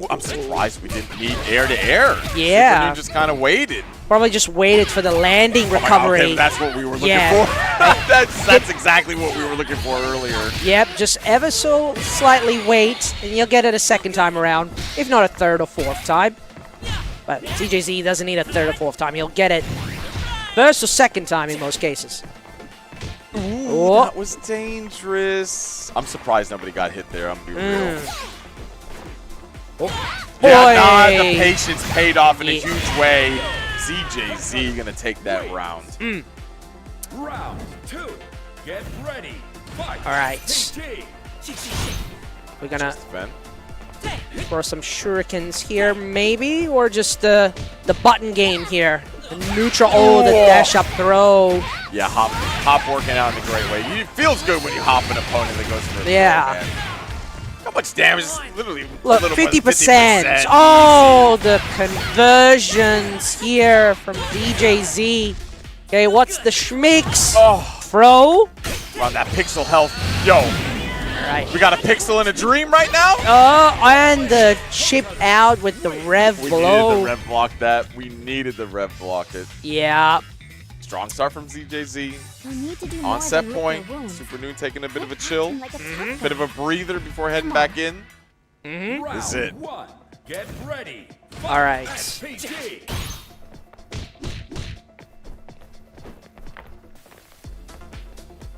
Ooh, I'm surprised we didn't need air to air. Yeah. Supernoon just kind of waited. Probably just waited for the landing recovery. Okay, that's what we were looking for. That's exactly what we were looking for earlier. Yep, just ever so slightly wait, and you'll get it a second time around, if not a third or fourth time. But CJZ doesn't need a third or fourth time. He'll get it first or second time in most cases. Ooh, that was dangerous. I'm surprised nobody got hit there. I'm going to be real. Yeah, the patience paid off in a huge way. ZJZ going to take that round. Round 2. Get ready. Fight. All right. We're going to throw some shurikens here, maybe, or just the button game here. The neutral, the dash up throw. Yeah, hop working out in a great way. It feels good when you hop an opponent that goes for a throw, man. How much damage? It's literally look, 50%. Oh, the conversions here from DJZ. Okay, what's the schmicks? Throw. On that pixel health. Yo. All right. We got a pixel in a dream right now? Oh, and the chip out with the rev blow. We needed the rev block that. We needed the rev block it. Yeah. Strong start from ZJZ. We need to do On more set than lick point, their wounds. Super Noon taking a bit of a Hit chill, them like a tough bit of a breather before heading back in. Round This is it. 1. Get ready. All right. PG.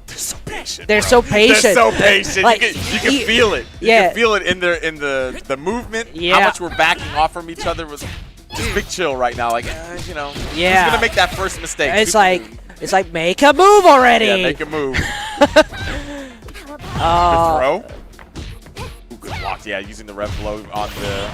They're so patient. They're bro. so patient. They're so patient. Like, you can feel it. You yeah. can feel it in the movement. Yeah. How much we're backing off from each other was just big chill right now. Like, you know, Yeah. who's gonna make that first mistake? It's Super like Noon. it's like make a move already. Yeah, make a move. Oh. Throw. Ooh, good block. Yeah, using the rev blow on the.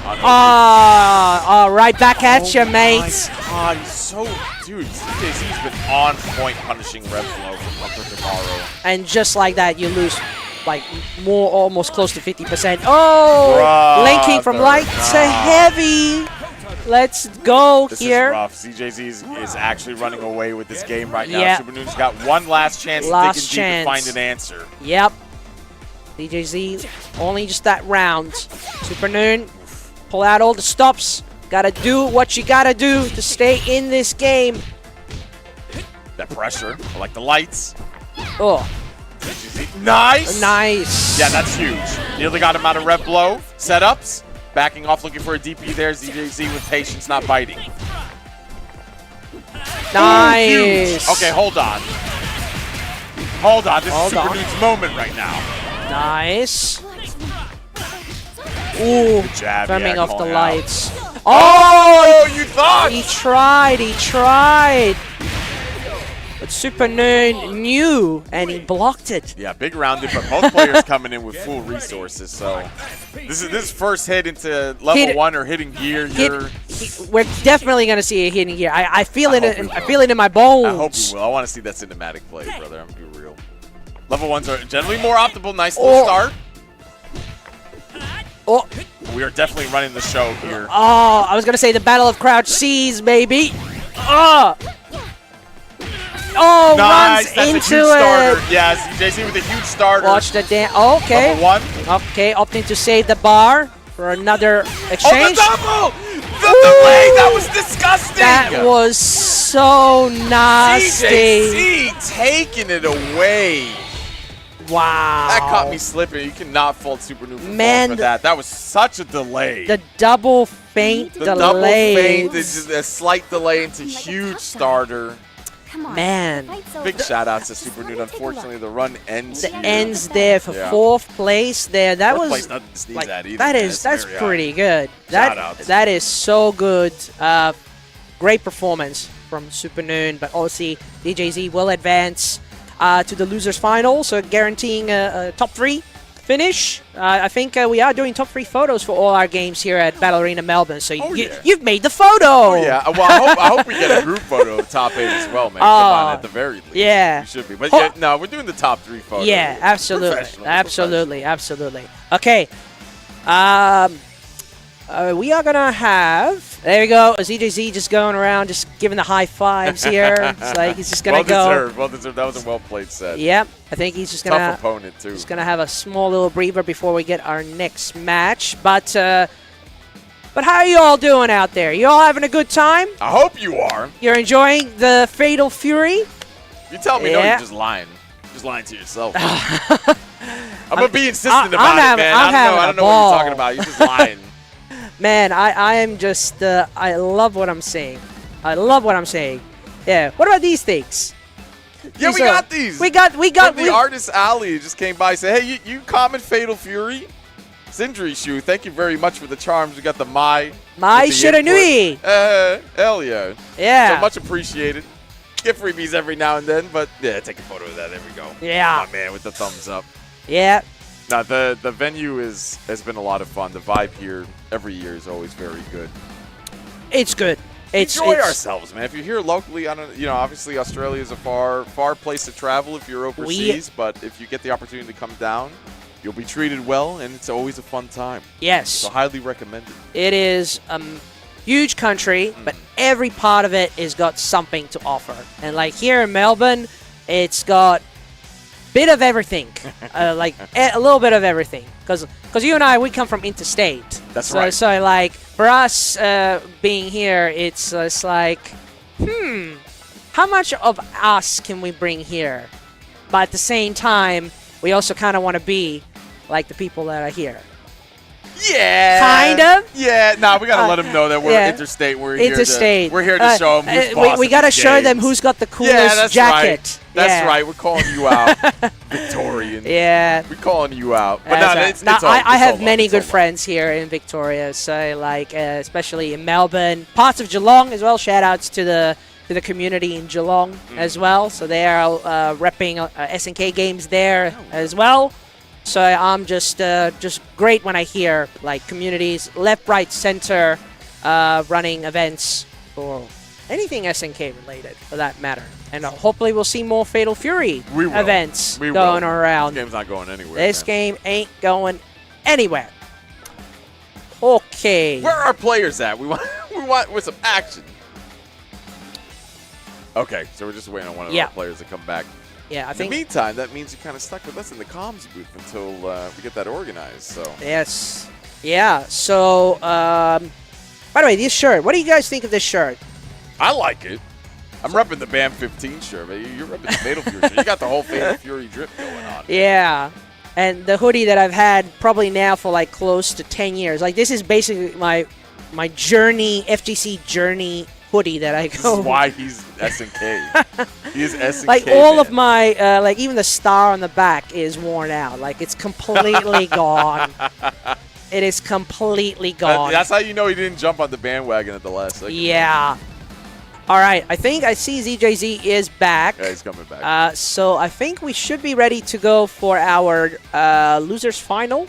Right back at you, mate. God, he's so dude. CJC's been on point punishing rev blow from Upper Tomorrow. And just like that, you lose like almost close to 50%. Oh, linking from light to heavy. Let's go This here. is rough. CJZ is actually running away with this game right now. Yeah. Super Noon's got one last chance Last to dig in deep chance. and find an answer. Yep. DJZ, only just that round. Super Noon, pull out all the stops. Gotta do what you gotta do to stay in this game. That pressure, I like the lights. Oh, CJZ, nice. nice. Yeah, that's huge. Nearly got him out of rev blow. Setups. Backing off, looking for a DP there. ZJZ with patience, not biting. Nice. Huge. Okay, hold on. Hold on. This Hold is Super on. Noon's moment right now. Nice. Ooh, Jab, coming yeah, off the calling out. lights. Oh, you thought? He tried. But Super Noon knew, and he blocked it. Yeah, big rounded, but both players coming in with full resources. So this is first hit into level 1 or hitting gear. We're definitely gonna see a hitting here. I feel it. hope we I feel it in my bones. I hope you will. I want to see that cinematic play, brother. I'm gonna be real. Level 1s are generally more optimal. Nice little start. Oh, We are definitely running the show here. oh! I was gonna say the Battle of Crouch Seas, baby. Oh, Nice. runs That's a huge into starter. it. Yes, JC with a huge starter. Watch the damn. Okay. Level 1. Okay, opting to save the bar for another exchange. Oh, the double! The delay! That was disgusting! That was so nasty. CJC taking it away. Wow. That caught me slipping. You cannot fault Super Noob Man, for that. That was such a delay. The double feint The double delay. feint is just a slight delay into huge starter. Come on. Man. the fight's over. Big shout outs to Super Noon. Unfortunately, the run ends The here. ends there for Yeah. 4th place there. That Fourth was place, nothing to sneeze like at either, that man. is That's that's very pretty good. Shout outs. That is so good. Great performance from Super Noon, but obviously DJZ will advance to the losers final, so guaranteeing a top 3 finish. I think we are doing top 3 photos for all our games here at Battle Arena Melbourne. So Oh, yeah. you've made the photo. Oh, yeah. Well, I hope we get a group photo of top 8 as well, man. Come on, at the very least. Yeah. We should be. But Oh. yeah, no, we're doing the top 3 photos. Yeah, absolutely, Professional, absolutely. Okay, we are gonna have. There we go. ZJZ just going around, just giving the high fives here. It's like he's just gonna go. Well deserved. That was a well played set. Yep, I think he's just Tough gonna. opponent too. Just gonna have a small little breather before we get our next match. But how are you all doing out there? You all having a good time? I hope you are. You're enjoying the Fatal Fury? You tell me no, Yeah. you're just lying. You're just lying to yourself. I'm gonna be insistent I'm about it, having- man. I'm I having don't a know what ball. you're talking about. You're just lying. Man, I am just, I love what I'm saying. I love what I'm saying. Yeah. What about these things? Yeah, These we are- got these. We got. From the artist Alley just came by and said, hey, you common Fatal Fury? Sindri Shoe, thank you very much for the charms. We got the Mai. Mai with the Shiranui. input. Hell yeah. Yeah. So much appreciated. Get freebies every now and then, but yeah, take a photo of that. There we go. Yeah. My man with the thumbs up. Yeah. Now the venue has been a lot of fun. The vibe here every year is always very good. It's good. Enjoy ourselves, man. If you're here locally, obviously Australia is a far place to travel if you're overseas. But if you get the opportunity to come down, you'll be treated well, and it's always a fun time. Yes. So highly recommended. It is a huge country, but every part of it has got something to offer. And like here in Melbourne, it's got bit of everything, like a little bit of everything. Because you and I, we come from interstate. That's right. So like for us being here, it's like, how much of us can we bring here? But at the same time, we also kind of want to be like the people that are here. Yeah. Kind of? Yeah. Nah, we got to let them know that we're yeah. interstate. We're Interstate. We're here to show them who's boss We at got to these show them games. who's got the Yeah, coolest that's jacket. right. That's right. We're calling you out, Victorian. Yeah. We're calling you out. But I have many good friends here in Victoria, so like especially in Melbourne, parts of Geelong as well. Shout outs to the community in Geelong as well. So they are repping SNK games there as well. So I'm just great when I hear like communities left, right, center running events for anything SNK related for that matter. And hopefully we'll see more Fatal Fury events going around. This game's not going anywhere. This game ain't going anywhere. Okay. Where are our players at? We want with some action. Okay, so we're just waiting on one of our players to come back. Yeah, I in think. the meantime, that means you're kind of stuck with us in the comms booth until we get that organized. So. Yes. Yeah. So, by the way, this shirt. What do you guys think of this shirt? I like it. I'm repping the BAM 15 shirt, but you're repping the Fatal Fury shirt. You got the whole Fatal Fury drip going on. Yeah. And the hoodie that I've had probably now for like close to 10 years. Like this is basically my journey, FGC journey hoodie that I go. This is why he's SNK. He is SNK. Like all of my, like even the star on the back is worn out. Like it's completely gone. It is completely gone. That's how you know he didn't jump on the bandwagon at the last second. Yeah. All right. I think I see ZJZ is back. Yeah, he's coming back. So I think we should be ready to go for our losers final.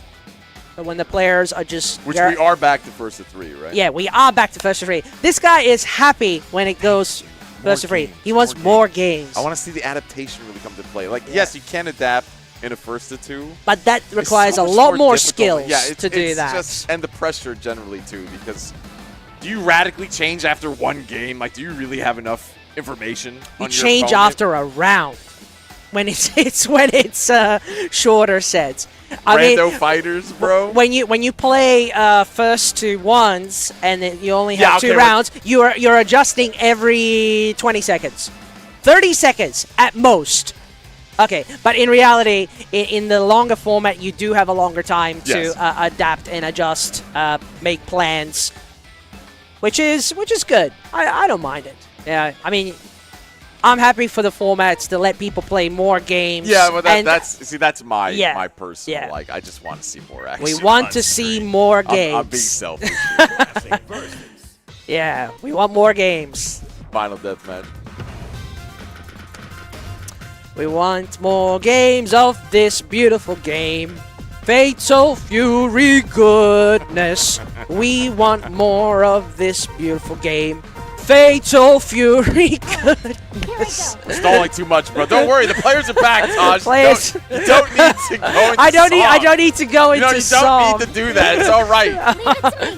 When the players are just... Which we are back to first of three, right? Yeah, we are back to first of three. This guy is happy when it goes first of three. He wants more games. I want to see the adaptation really come to play. Like, yes, you can adapt in a first of two. But that requires a lot more skills to do that. Just, and the pressure generally, too, because do you radically change after one game? Like, do you really have enough information on your change opponent? after a round when it's shorter sets. Rando fighters, bro. When you play first to ones and then you only have two rounds, you're adjusting every 20 seconds, 30 seconds at most. Okay, but in reality, in the longer format, you do have a longer time to adapt and adjust, make plans, which is good. I don't mind it. Yeah, I mean, I'm happy for the formats to let people play more games. Yeah, but that's my personal like. I just want to see more action. We want to see more games. I'm being selfish. Yeah, we want more games. Final deathmatch. We want more games of this beautiful game. Fatal Fury goodness. We want more of this beautiful game. Fatal Fury goodness. Stalling too much, bro. Don't worry, the players are back, Taj. Players. You don't need to go into I don't need to go into song. You don't need to do that. It's all right.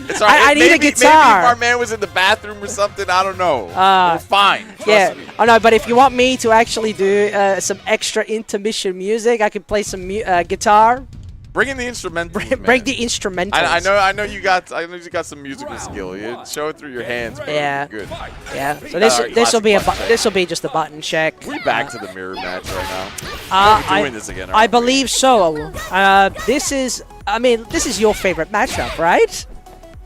It's all right. I need a guitar. Maybe if our man was in the bathroom or something, I don't know. We're fine. Trust me. Oh no, but if you want me to actually do some extra intermission music, I can play some guitar. Bring in the instrumentals. Bring the instrumentals. I know you got some musical skill. You show it through your hands. Bro. Yeah. Good. Yeah. So this will be just a button check. We back to the mirror match right now. We're doing this again. I believe so. This is your favorite matchup, right?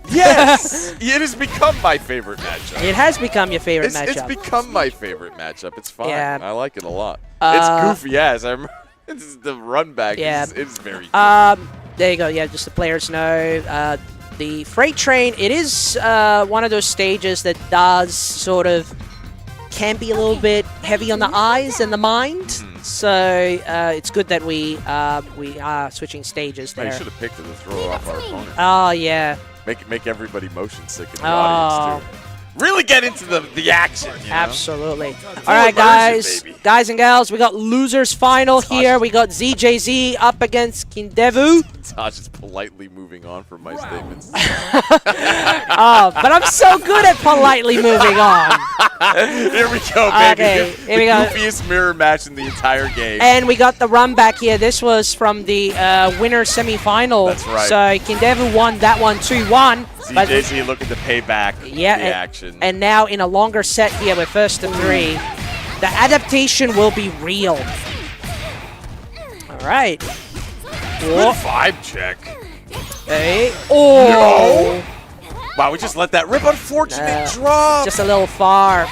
Yes. It has become my favorite matchup. It has become your favorite matchup. It's become my favorite matchup. It's fun. Yeah. I like it a lot. It's goofy ass. I remember. This is the run back. Yeah. It's very good. There you go. Yeah, just the players know. The freight train, it is one of those stages that does sort of can be a little bit heavy on the eyes and the mind. So it's good that we are switching stages there. You should have picked it to throw off our opponent. Oh, yeah. Make everybody motion sick in the audience, too. Really get into the action. You know? Absolutely. All right, guys. Guys and gals, we got losers final here. We got ZJZ up against Kindevu. Tosh is politely moving on from my statements. But I'm so good at politely moving on. Here we go, baby. Okay, here we go. The goofiest mirror match in the entire game. And we got the run back here. This was from the winner semifinal. That's right. So Kindevu won that one 2-1. ZJZ looking to pay back the action. And now in a longer set here, we're first to 3. The adaptation will be real. All right. Good vibe check. Hey. Oh. Wow, we just let that rip. Unfortunate drop. Just a little far.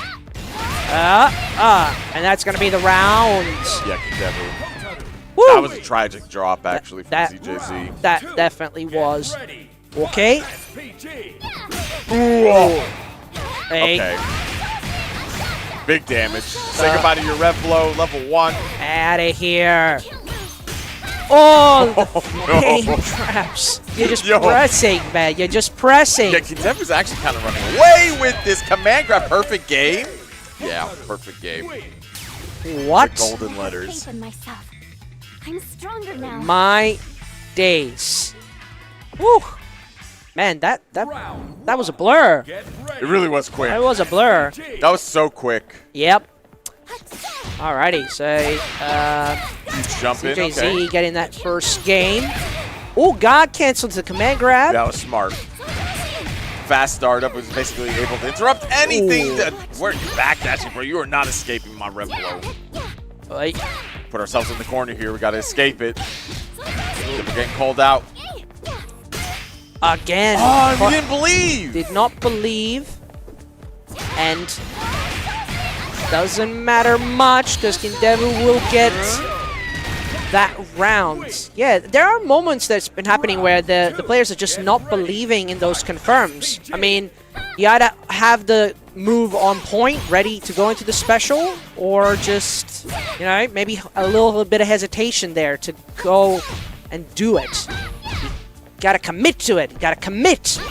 And that's going to be the round. Yeah, Kindevu. Woo. That was a tragic drop, actually, from ZJZ. That definitely was. Okay. Hey. Okay. Big damage. Say goodbye to your rev blow, level 1. Out of here. Oh, the no. game traps. You're just Yo. pressing, man. You're just pressing. Yeah, Kindevu's actually kind of running away with this command grab. Perfect game. Yeah, perfect game. What? The golden letters. Faith in myself. I'm stronger now. My days. Woo. Man, that was a blur. It really was quick. That was a blur. That was so quick. Yep. Alrighty, so Huge jump in. CJZ Okay. getting that first game. Oh, God canceled the command grab. That was smart. Fast startup was basically able to interrupt anything. Where are you back dashing, bro? You are not escaping my rev blow. Right. Put ourselves in the corner here. We got to escape it. We're getting called out. Again. Oh, you didn't believe. Did not believe. And doesn't matter much because Kindevu will get that round. Yeah, there are moments that's been happening where the players are just not believing in those confirms. I mean, you either have the move on point, ready to go into the special, or just, you know, maybe a little bit of hesitation there to go and do it. You gotta commit to it. You gotta commit.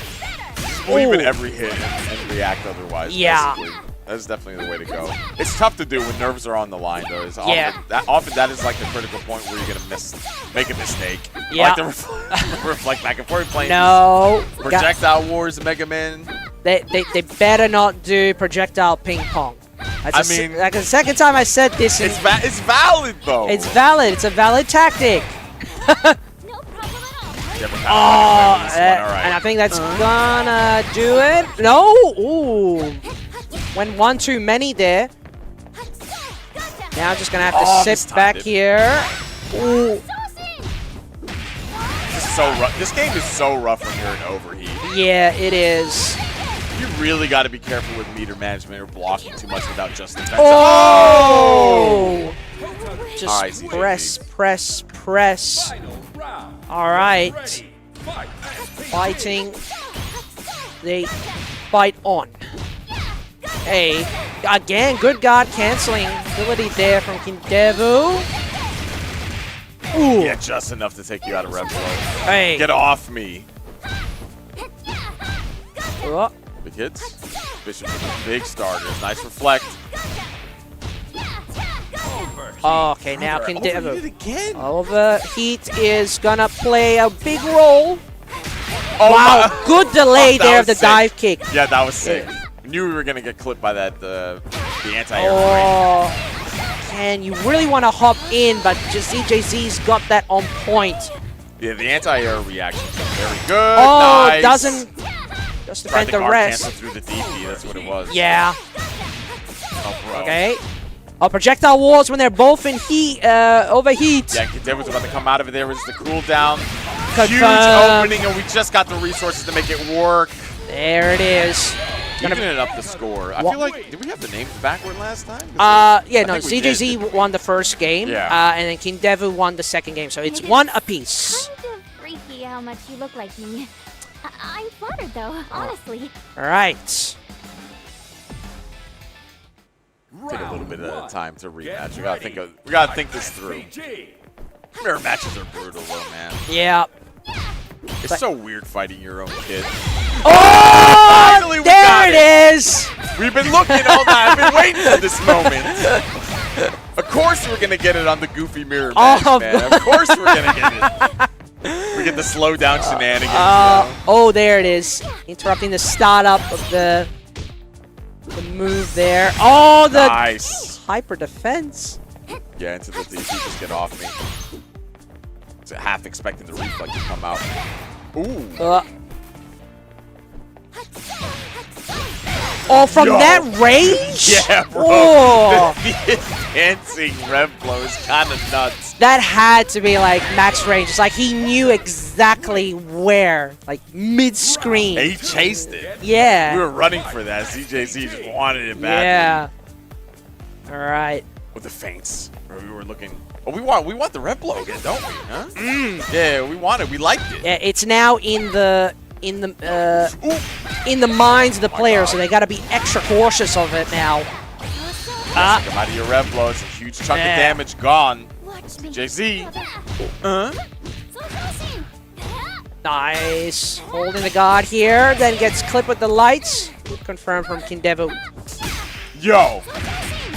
Believe in Ooh. every hit and react otherwise. Yeah. Basically. That's definitely the way to go. It's tough to do when nerves are on the line, though. It's often, Yeah. that is like the critical point where you're gonna make a mistake. Yeah. I like to reflect back and forth playing No. these Projectile Wars, Mega Man. They better not do projectile ping pong. That's I mean, like the second time I said this. It's valid though. It's valid. It's a valid tactic. No problem at all. Yeah, but Oh, this one, all right. and I think that's gonna do it. No. Ooh. Went one too many there. Now I'm just gonna have to sit mistimed back it. here. Ooh. This is so rough. This game is so rough when you're in overheat. Yeah, it is. You really got to be careful with meter management or blocking too much without just defense. Oh! Just All right, CJZ. press. All right. Fighting. They fight on. Hey, again, good guard canceling ability there from Kindevu. Ooh. Yeah, just enough to take you out of rev blow. Hey. Get off me. Oh. Big hits. Bishop with the big starters. Nice reflect. Okay, now Overheat Kindevu. again. Overheat is gonna play a big role. Oh, Wow, my- good delay that there was of the sick. dive kick. Yeah, that was sick. Knew we were gonna get clipped by that the anti-air frame. Oh, man, you really want to hop in, but just ZJZ's got that on point. Yeah, the anti-air reaction was very good. Oh, nice. doesn't just Tried defend to the guard rest. cancel through the DP. That's what it was. Yeah. Oh, bro. Okay. Oh, projectile wars when they're both in heat, overheat. Yeah, Kindev was about to come out of it. There was the cooldown. Huge Confirm. opening, and we just got the resources to make it work. There it is. Even it up the score. I feel like, did we have the names backward last time? Yeah, no, think we ZJZ did. won the first game, Yeah. and then Kindevu won the second game, so it's one apiece. Kind of freaky how much you look like me. I'm flattered though, honestly. All right. Take a little bit of time to rematch. We gotta think this through. Mirror matches are brutal though, man. Yeah. It's so weird fighting your own kid. Oh, Finally, we there got it is. We've been looking all night. I've been waiting for this moment. Of course we're gonna get it on the goofy mirror match, Oh, man. Of course we're gonna get it. We get the slow down shenanigans. You know? Oh, there it is. Interrupting the startup of the move there. Oh, the Nice. hyper defense. Yeah, into the DP. Just get off me. It's half expecting the reflect to come out. Ooh. Oh, from that range? Yeah, bro. Oh. The dancing rev blow is kind of nuts. That had to be like max range. It's like he knew exactly where, like mid-screen. He chased it. Yeah. We were running for that. CJC just wanted it badly. Yeah. All right. With the feints, we were looking. Oh, we want the rev blow again, don't we? Huh? Yeah, we want it. We liked it. Yeah, it's now in the minds of the players, so they got to be extra cautious of it now. Come out of your rev blow. It's a huge chunk of damage gone. JZ. Nice. Holding the guard here, then gets clipped with the lights. Confirmed from Kindevu. Yo.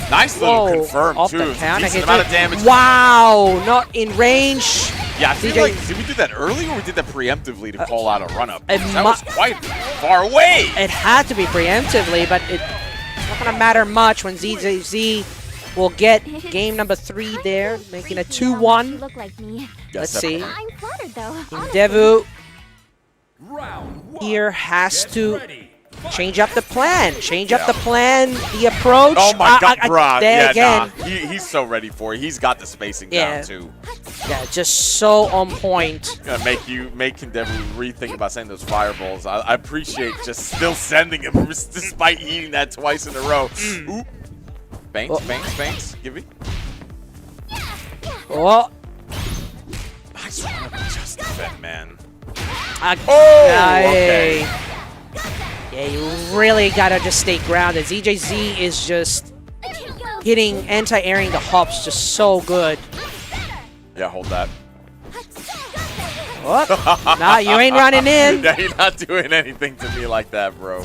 Nice little confirm, off too. the counter. Decent amount of damage. Wow, not in range. Yeah, I feel like, did we do that early or we did that preemptively to call out a run-up? That was quite far away. It had to be preemptively, but it's not going to matter much when ZZZ will get game number 3 there, making a 2-1. Let's see. I'm flattered though. Devu here has to change up the plan. Change up the plan, the approach. Oh my god, bruh. There again. Nah. He's so ready for it. He's got the spacing down too. Yeah, just so on point. Gonna make Kindevu rethink about sending those fireballs. I appreciate just still sending them despite eating that twice in a row. Ooh. Banks. Give me. Oh. Nice one. Just defend, man. Okay. Yeah, you really gotta just stay grounded. ZJZ is just hitting anti-airing the hops just so good. Yeah, hold that. Oh, nah, you ain't running in. Yeah, you're not doing anything to me like that, bro.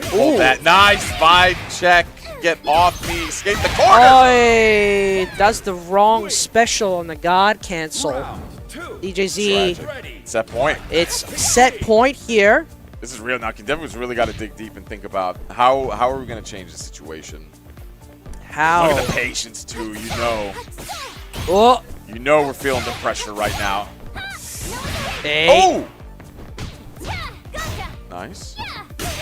Hold that. Nice 5 check. Get off me. Escape the corner. Oh, does the wrong special on the guard cancel. DJZ. Set point. It's set point here. This is real now. Kindevu's really got to dig deep and think about how are we going to change the situation. How? Look at the patience too. You know. Oh. You know we're feeling the pressure right now. Hey. Oh. Nice.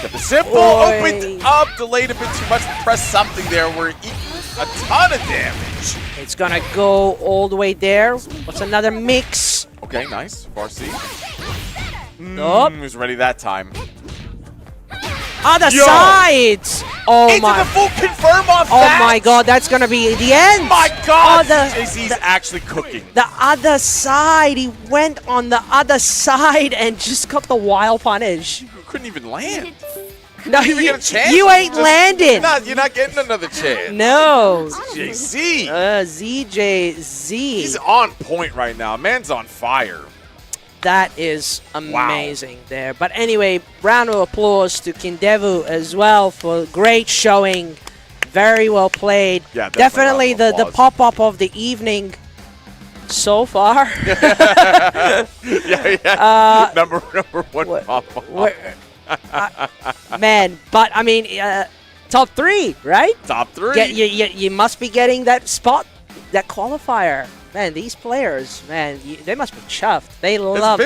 Got the simple. Opened up. Delayed a bit too much. Press something there. We're eating a ton of damage. It's gonna go all the way there. What's another mix? Okay, nice. Farsi. Nope. Was ready that time. Other side! Oh Into my! the full confirm off that! Oh my god, that's gonna be the end! My god! Oh, JC's actually cooking. The other side, he went on the other side and just got the wild punish. You couldn't even land. No, you get a chance. You ain't landing. You're not getting another chance. No. JC. ZJZ. He's on point right now. Man's on fire. That is amazing there. But anyway, round of applause to Kindevu as well for great showing. Very well played. Yeah, definitely the pop-up of the evening so far. yeah. Number one pop-up. Man, but I mean, top 3, right? Top 3. You must be getting that spot, that qualifier. Man, these players, man, they must be chuffed. They love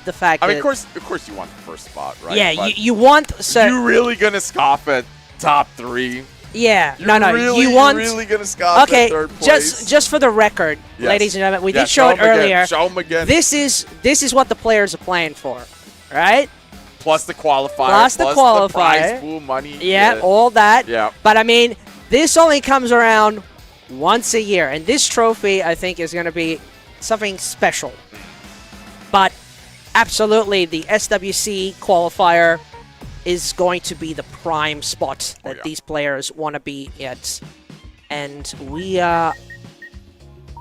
the fact that. I mean, of course, you want the first spot, right? Yeah, but you want. So you really gonna scoff at top 3? Yeah, you really gonna scoff at third place? just for the record, ladies and gentlemen, we did show it earlier. Show them again. This is what the players are playing for, right? Plus the qualifier. Plus the prize pool money. Yeah, all that. Yeah. But I mean, this only comes around once a year, and this trophy, I think, is going to be something special. But absolutely, the SWC qualifier is going to be the prime spot that these players want to be at. And we are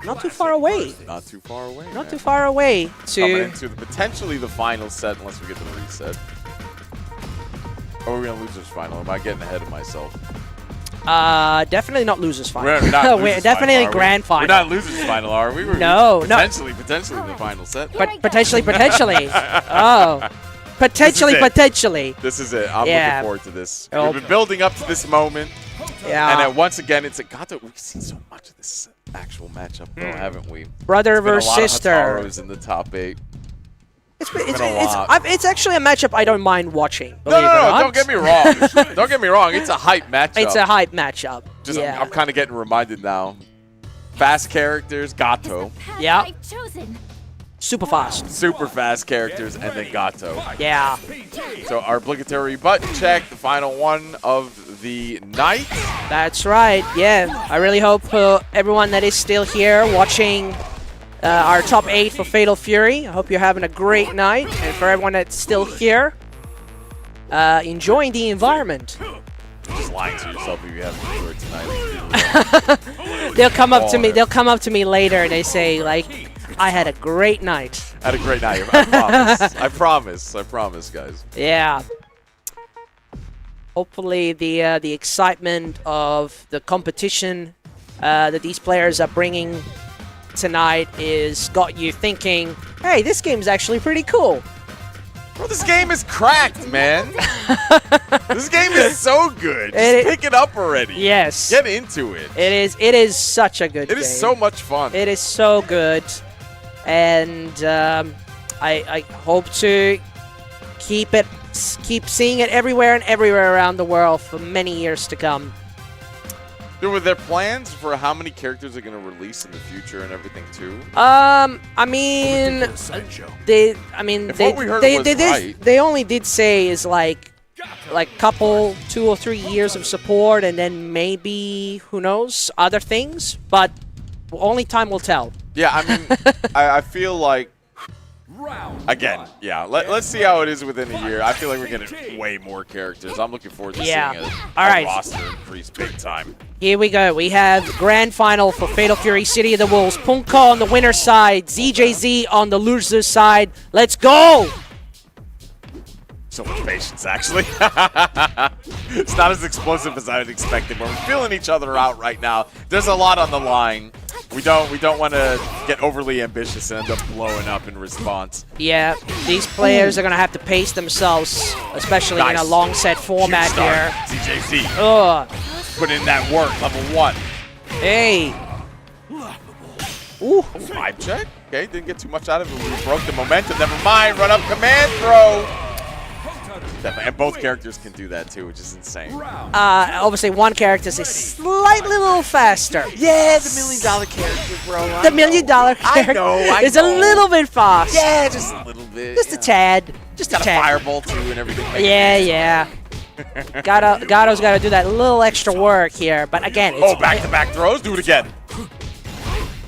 not too far away. Not too far away. Not too far away to coming into potentially the final set, unless we get the reset. Or are we gonna losers final? Am I getting ahead of myself? Definitely not losers final. We're not We're definitely grand final. We're not losers final, are we? No, potentially the final set. But potentially. Oh. Potentially. This is it. I'm looking forward to this. We've been building up to this moment. Yeah. And then once again, we've seen so much of this actual matchup, though, haven't we? Brother versus sister. A lot of Hikaru's in the top 8. It's actually a matchup I don't mind watching. No, believe it or not. don't get me wrong. Don't get me wrong. It's a hype matchup. It's a hype matchup. Just yeah. I'm kind of getting reminded now. Fast characters, Gato. Yeah. I've chosen. Super fast. Super fast characters, and then Gato. Yeah. So our obligatory button check, the final one of the night. That's right. Yeah. I really hope everyone that is still here watching our top 8 for Fatal Fury, I hope you're having a great night. And for everyone that's still here, enjoying the environment. Just lying to yourself if you haven't enjoyed tonight. They'll come up to me. They'll come up to me later and they say like, "I had a great night." Had a great night. I promise. I promise. I promise, guys. Yeah. Hopefully the excitement of the competition that these players are bringing tonight is got you thinking, hey, this game's actually pretty cool. Bro, this game is cracked, man. This game is so good. Just pick it up already. Yes. Get into it. It is such a good game. It is so much fun. It is so good. And I hope to keep seeing it everywhere and everywhere around the world for many years to come. Dude, were there plans for how many characters are going to release in the future and everything too? I mean, they only did say is like couple 2 or 3 years of support, and then maybe who knows other things, but only time will tell. Yeah, I mean, I feel like. Again, yeah. Let's see how it is within a year. I feel like we're getting way more characters. I'm looking forward to seeing a roster increase big time. Here we go. We have grand final for Fatal Fury City of the Wolves. Poongko on the winner's side, ZJZ on the loser's side. Let's go! So much patience, actually. It's not as explosive as I had expected. We're feeling each other out right now. There's a lot on the line. We don't want to get overly ambitious and end up blowing up in response. Yeah, these players are going to have to pace themselves, especially in a long set format here. ZJZ. Put in that work, level 1. Hey. Ooh. Vibe check. Okay, didn't get too much out of it. We broke the momentum. Never mind. Run up command throw. And both characters can do that too, which is insane. Obviously, one character is slightly a little faster. Yeah, the $1 million character, bro. The $1 million character is a little bit fast. Yeah, just a little bit. Just a tad. Just got a tad. Fireball too and everything. Yeah. Gato's got to do that little extra work here, but again, it's back-to-back throws. Do it again.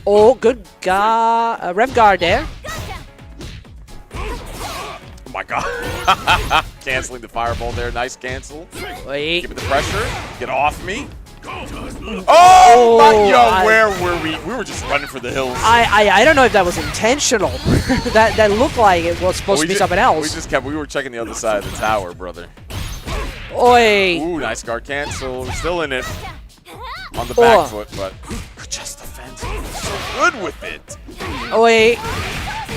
Oh, good rev guard there. Oh my god. Canceling the fireball there. Nice cancel. Wait. Give me the pressure. Get off me. Oh my, yo, where were we? We were just running for the hills. I don't know if that was intentional. that looked like it was supposed to be something else. We were checking the other side of the tower, brother. Oi. Ooh, nice guard cancel. We're still in it. On the back foot, but just defensive. So good with it. Oi.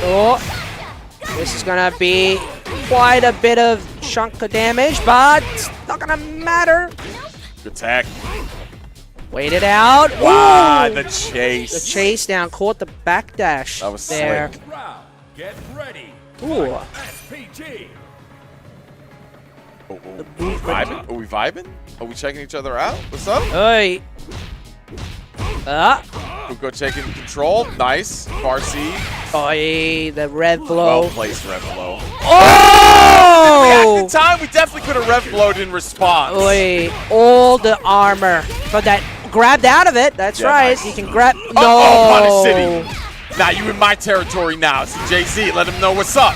Oh. This is gonna be quite a bit of chunk of damage, but it's not gonna matter. Good tech. Wait it out. Wow, the chase. The chase down, caught the backdash. That was there. slick. Get ready. Ooh. SPG. We vibing? Are we vibing? Are we checking each other out? What's up? Oi. Poongko taking control. Nice. Farsi. Oi, the rev blow. Well placed rev blow. Oh! At the time, we definitely could have rev blowed in response. Oi, all the armor. But that grabbed out of it. That's right. Nice. You can grab. No. Oh, Punish City. Now you in my territory now. CJZ, let him know what's up.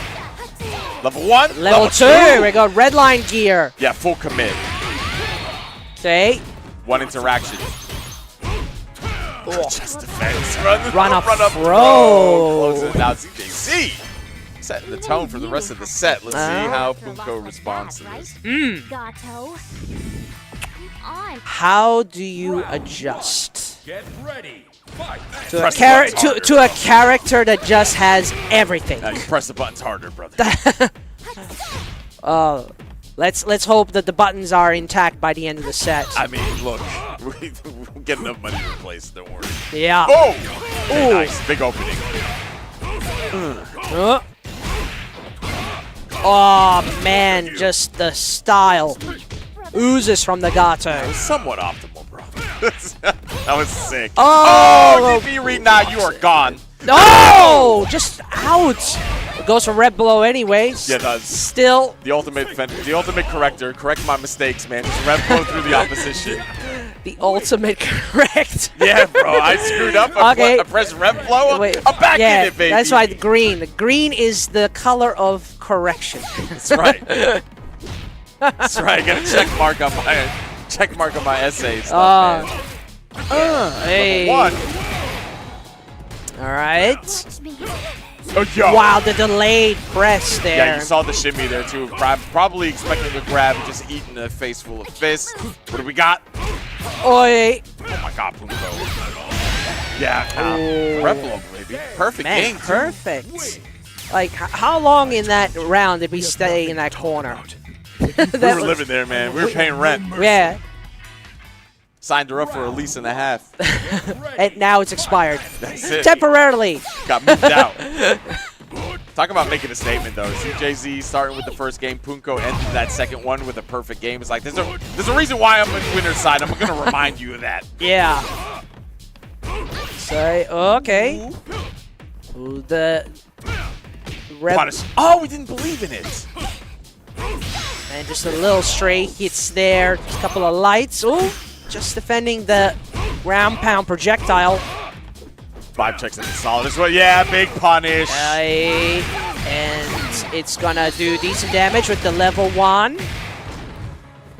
Level 1. Level 2. We got red line gear. Yeah, full commit. Okay. One interaction. Just defense. Run up throw. Close it out. CJZ. Setting the tone for the rest of the set. Let's see how Poongko responds to this. Gato. On. How do you adjust Get ready. Fight. to a character that just has everything? Now you press the buttons harder, brother. Let's hope that the buttons are intact by the end of the set. I mean, look, we'll get enough money to replace. Don't worry. Yeah. Oh, okay, nice, big opening. Oh man, just the style oozes from the Gato. Somewhat optimal, bro. That was sick. Oh! DP read now, you are gone. No! Just out. It goes for red below anyways. Yeah, it does. Still. The ultimate defender, the ultimate corrector. Correct my mistakes, man. Just red blow through the opposition. The ultimate correct. Yeah, bro. I screwed up. Okay. I pressed red blow. Wait, I'm back yeah, in it, baby. that's why the green. The green is the color of correction. That's right. That's right. I got a check mark on my essay stuff, man. Hey. One. All right. Oh, yo. Wow, the delayed press there. Yeah, you saw the shimmy there too. Probably expecting a grab and just eating a face full of fists. What do we got? Oi. Oh my God, Poongko. Yeah, red blow, baby. Perfect Man, game. perfect. Like, how long in that round did we stay in that corner? We were living there, man. We were paying rent. Yeah. Signed her up for a lease and a half. And now it's expired. That's it. Temporarily. Got moved out. Talk about making a statement, though. CJZ starting with the first game. Poongko ended that second one with a perfect game. It's like, there's a reason why I'm on winner's side. I'm going to remind you of that. Yeah. So, okay. Ooh, the Punish. Oh, we didn't believe in it. And just a little stray hits there. Just a couple of lights. Ooh. Just defending the ground pound projectile. 5 checks in solid as well. Yeah, big punish. And it's gonna do decent damage with the level 1. Damn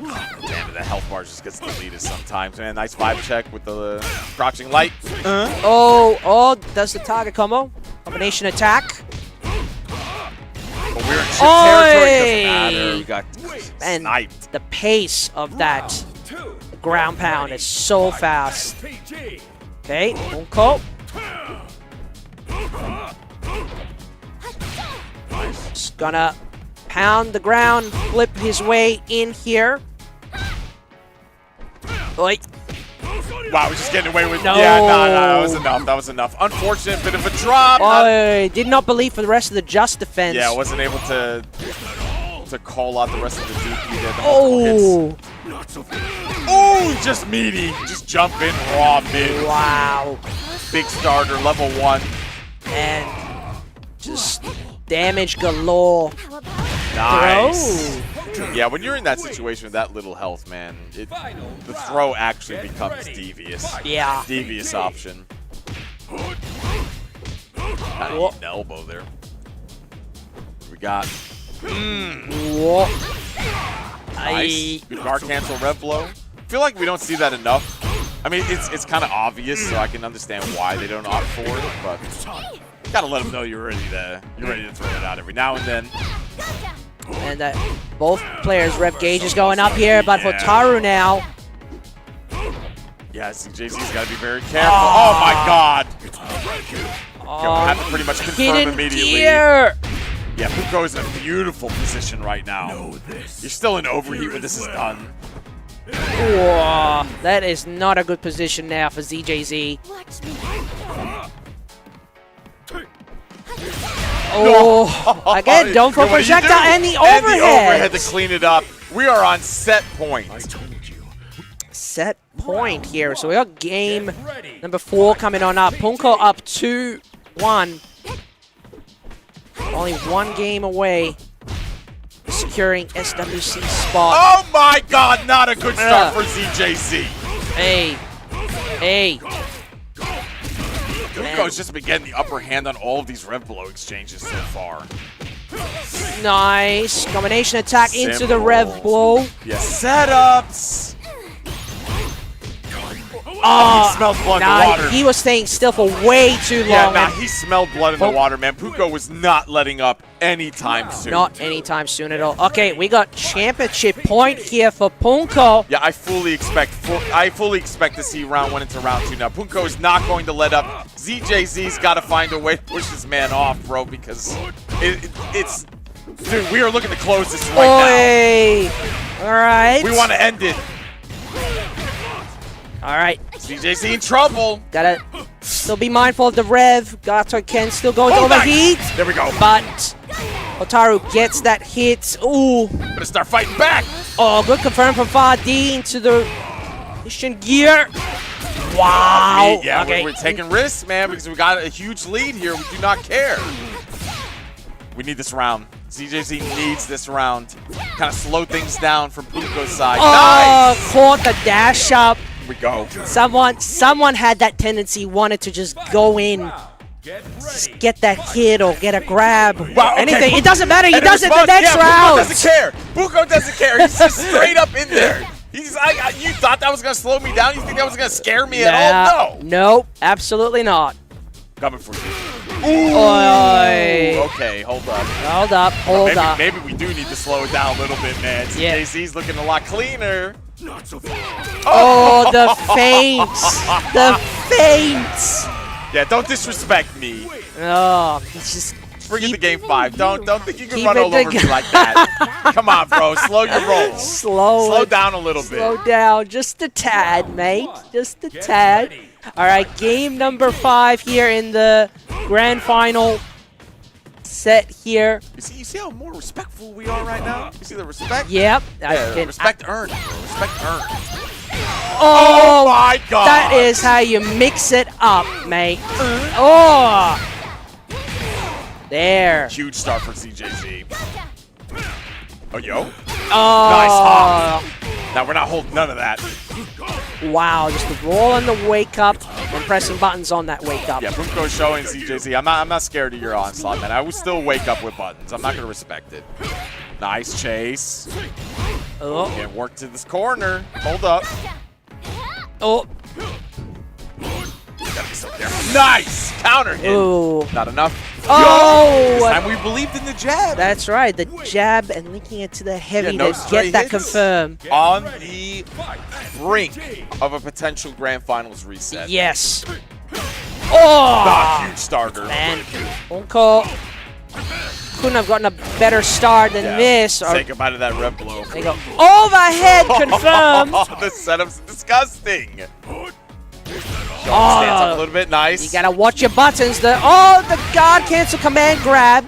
it, that health bar just gets deleted sometimes, man. Nice 5 check with the crouching light. Oh, does the target combo. Combination attack. But we're in ship territory. Doesn't matter. We got And sniped. the pace of that ground pound is so fast. Okay, Poongko. Just gonna pound the ground, flip his way in here. Oi. Wow, we're just getting away with. No. Yeah, no, that was enough. That was enough. Unfortunate bit of a drop. Oi, did not believe for the rest of the just defense. Yeah, wasn't able to call out the rest of the DP there. Oh. Oh, just meaty. Just jump in raw mid. Wow. Big starter, level 1. And just damage galore. Nice. Yeah, when you're in that situation with that little health, man, the throw actually becomes devious. Yeah. Devious option. Kind of an elbow there. We got. Whoa. Nice. Good guard cancel rev blow. I feel like we don't see that enough. I mean, it's kind of obvious, so I can understand why they don't opt for it, but gotta let them know you're ready to throw it out every now and then. And both players' rev gauge is going up here, but for Taru now. Yeah, CJZ's got to be very careful. Oh my God! Have to pretty much confirm immediately. Gear. Yeah, Poongko is in a beautiful position right now. You're still in overheat when this is done. Whoa, that is not a good position now for ZJZ. Oh, again, don't for projectile and the overhead. And the overhead to clean it up. We are on set point. Set point here. So we got game number 4 coming on up. Poongko up 2-1. Only 1 game away. Securing SWC spot. Oh my God, not a good start for ZJZ. Hey. Poongko's just been getting the upper hand on all of these rev blow exchanges so far. Nice. Combination attack into the rev blow. Yeah, setups. Oh, he smells blood in the water. He was staying still for way too long. Yeah, he smelled blood in the water, man. Poongko was not letting up anytime soon. Not anytime soon at all. Okay, we got championship point here for Poongko. Yeah, I fully expect to see round 1 into round 2 now. Poongko is not going to let up. ZJZ's got to find a way to push this man off, bro, because it's... Dude, we are looking to close this right now. All right. We want to end it. All right. ZJZ in trouble. Gotta still be mindful of the rev. Gato can still go into overheat. Nice. There we go. But Hotaru gets that hit. Ooh. Better start fighting back. Oh, good confirm from Vardy into the mission gear. Wow. Yeah, okay. we're taking risks, man, because we got a huge lead here. We do not care. We need this round. ZJZ needs this round. Kind of slow things down from Poongko's side. Oh, Nice! caught the dash up. Here we go. Someone had that tendency, wanted to just go in, just get that hit or get a grab. Wow, okay. Anything. It doesn't matter. He And does it the next Poongko round. doesn't care. Poongko doesn't care. He's just straight up in there. He's you thought that was going to slow me down? You think that was going to scare me at all? No. Nope, absolutely not. Coming for you. Oy. Okay, hold up. Hold up, hold up. Maybe we do need to slow it down a little bit, man. Yeah. JC's looking a lot cleaner. Oh, the feints. The feints. Yeah, don't disrespect me. Oh, he's just Bring it to game 5. Don't think you can keep run it all over me like that. Come on, bro. Slow your roll. Slow down a little bit. Slow down just a tad, mate. Just a tad. All right, game number 5 here in the grand final set here. You see how more respectful we are right now? You see the respect? Yep. Yeah, respect earned, bro. Respect earned. Oh, my God. That is how you mix it up, mate. Oh. There. Huge start for CJZ. Oh, yo. Oh. Nice hop. Now we're not holding none of that. Wow, just the roll on the wake up and pressing buttons on that wake up. Yeah, Poongko showing CJZ. I'm not scared of your onslaught, man. I will still wake up with buttons. I'm not gonna respect it. Nice chase. Oh. Can't work to this corner. Hold up. Oh. Gotta be something there. Nice! Counter hit. Ooh. Not enough. Oh! This time we believed in the jab. That's right, the jab and linking it to the heavy Yeah, no to stray get that hits. confirmed. On the brink of a potential grand finals reset. Yes. Oh! Not huge starter. Man, Poongko couldn't have gotten a better start than this. Say goodbye to that rev blow. There you go. Overhead confirmed. The setup's disgusting. Oh. Stands up a little bit. Nice. You gotta watch your buttons. The guard cancel command grab.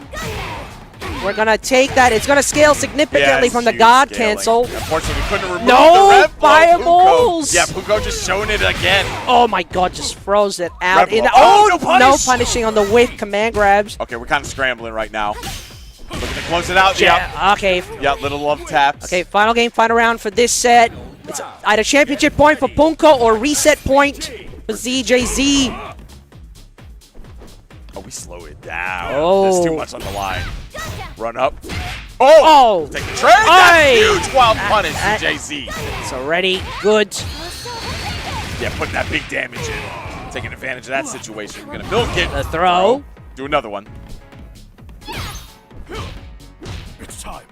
We're gonna take that. It's gonna scale significantly from the guard cancel. Unfortunately, we couldn't remove No the rev blow. fireballs. Poongko. Yeah, Poongko just showing it again. Oh my God! Just froze it out. Rev blow. Oh, no no punish. punishing on the whip command grabs. Okay, we're kind of scrambling right now. Looking to close it out. Yeah. Okay. Yeah, little love taps. Okay. Final game, final round for this set. It's either championship point for Poongko or reset point for ZJZ. Oh, we slow it down. Oh. There's too much on the line. Run up. Oh! Take the trade. That's huge wild punish, CJZ. It's already good. Yeah, putting that big damage in. Taking advantage of that situation. We're going to milk it. The throw. Do another one. It's time.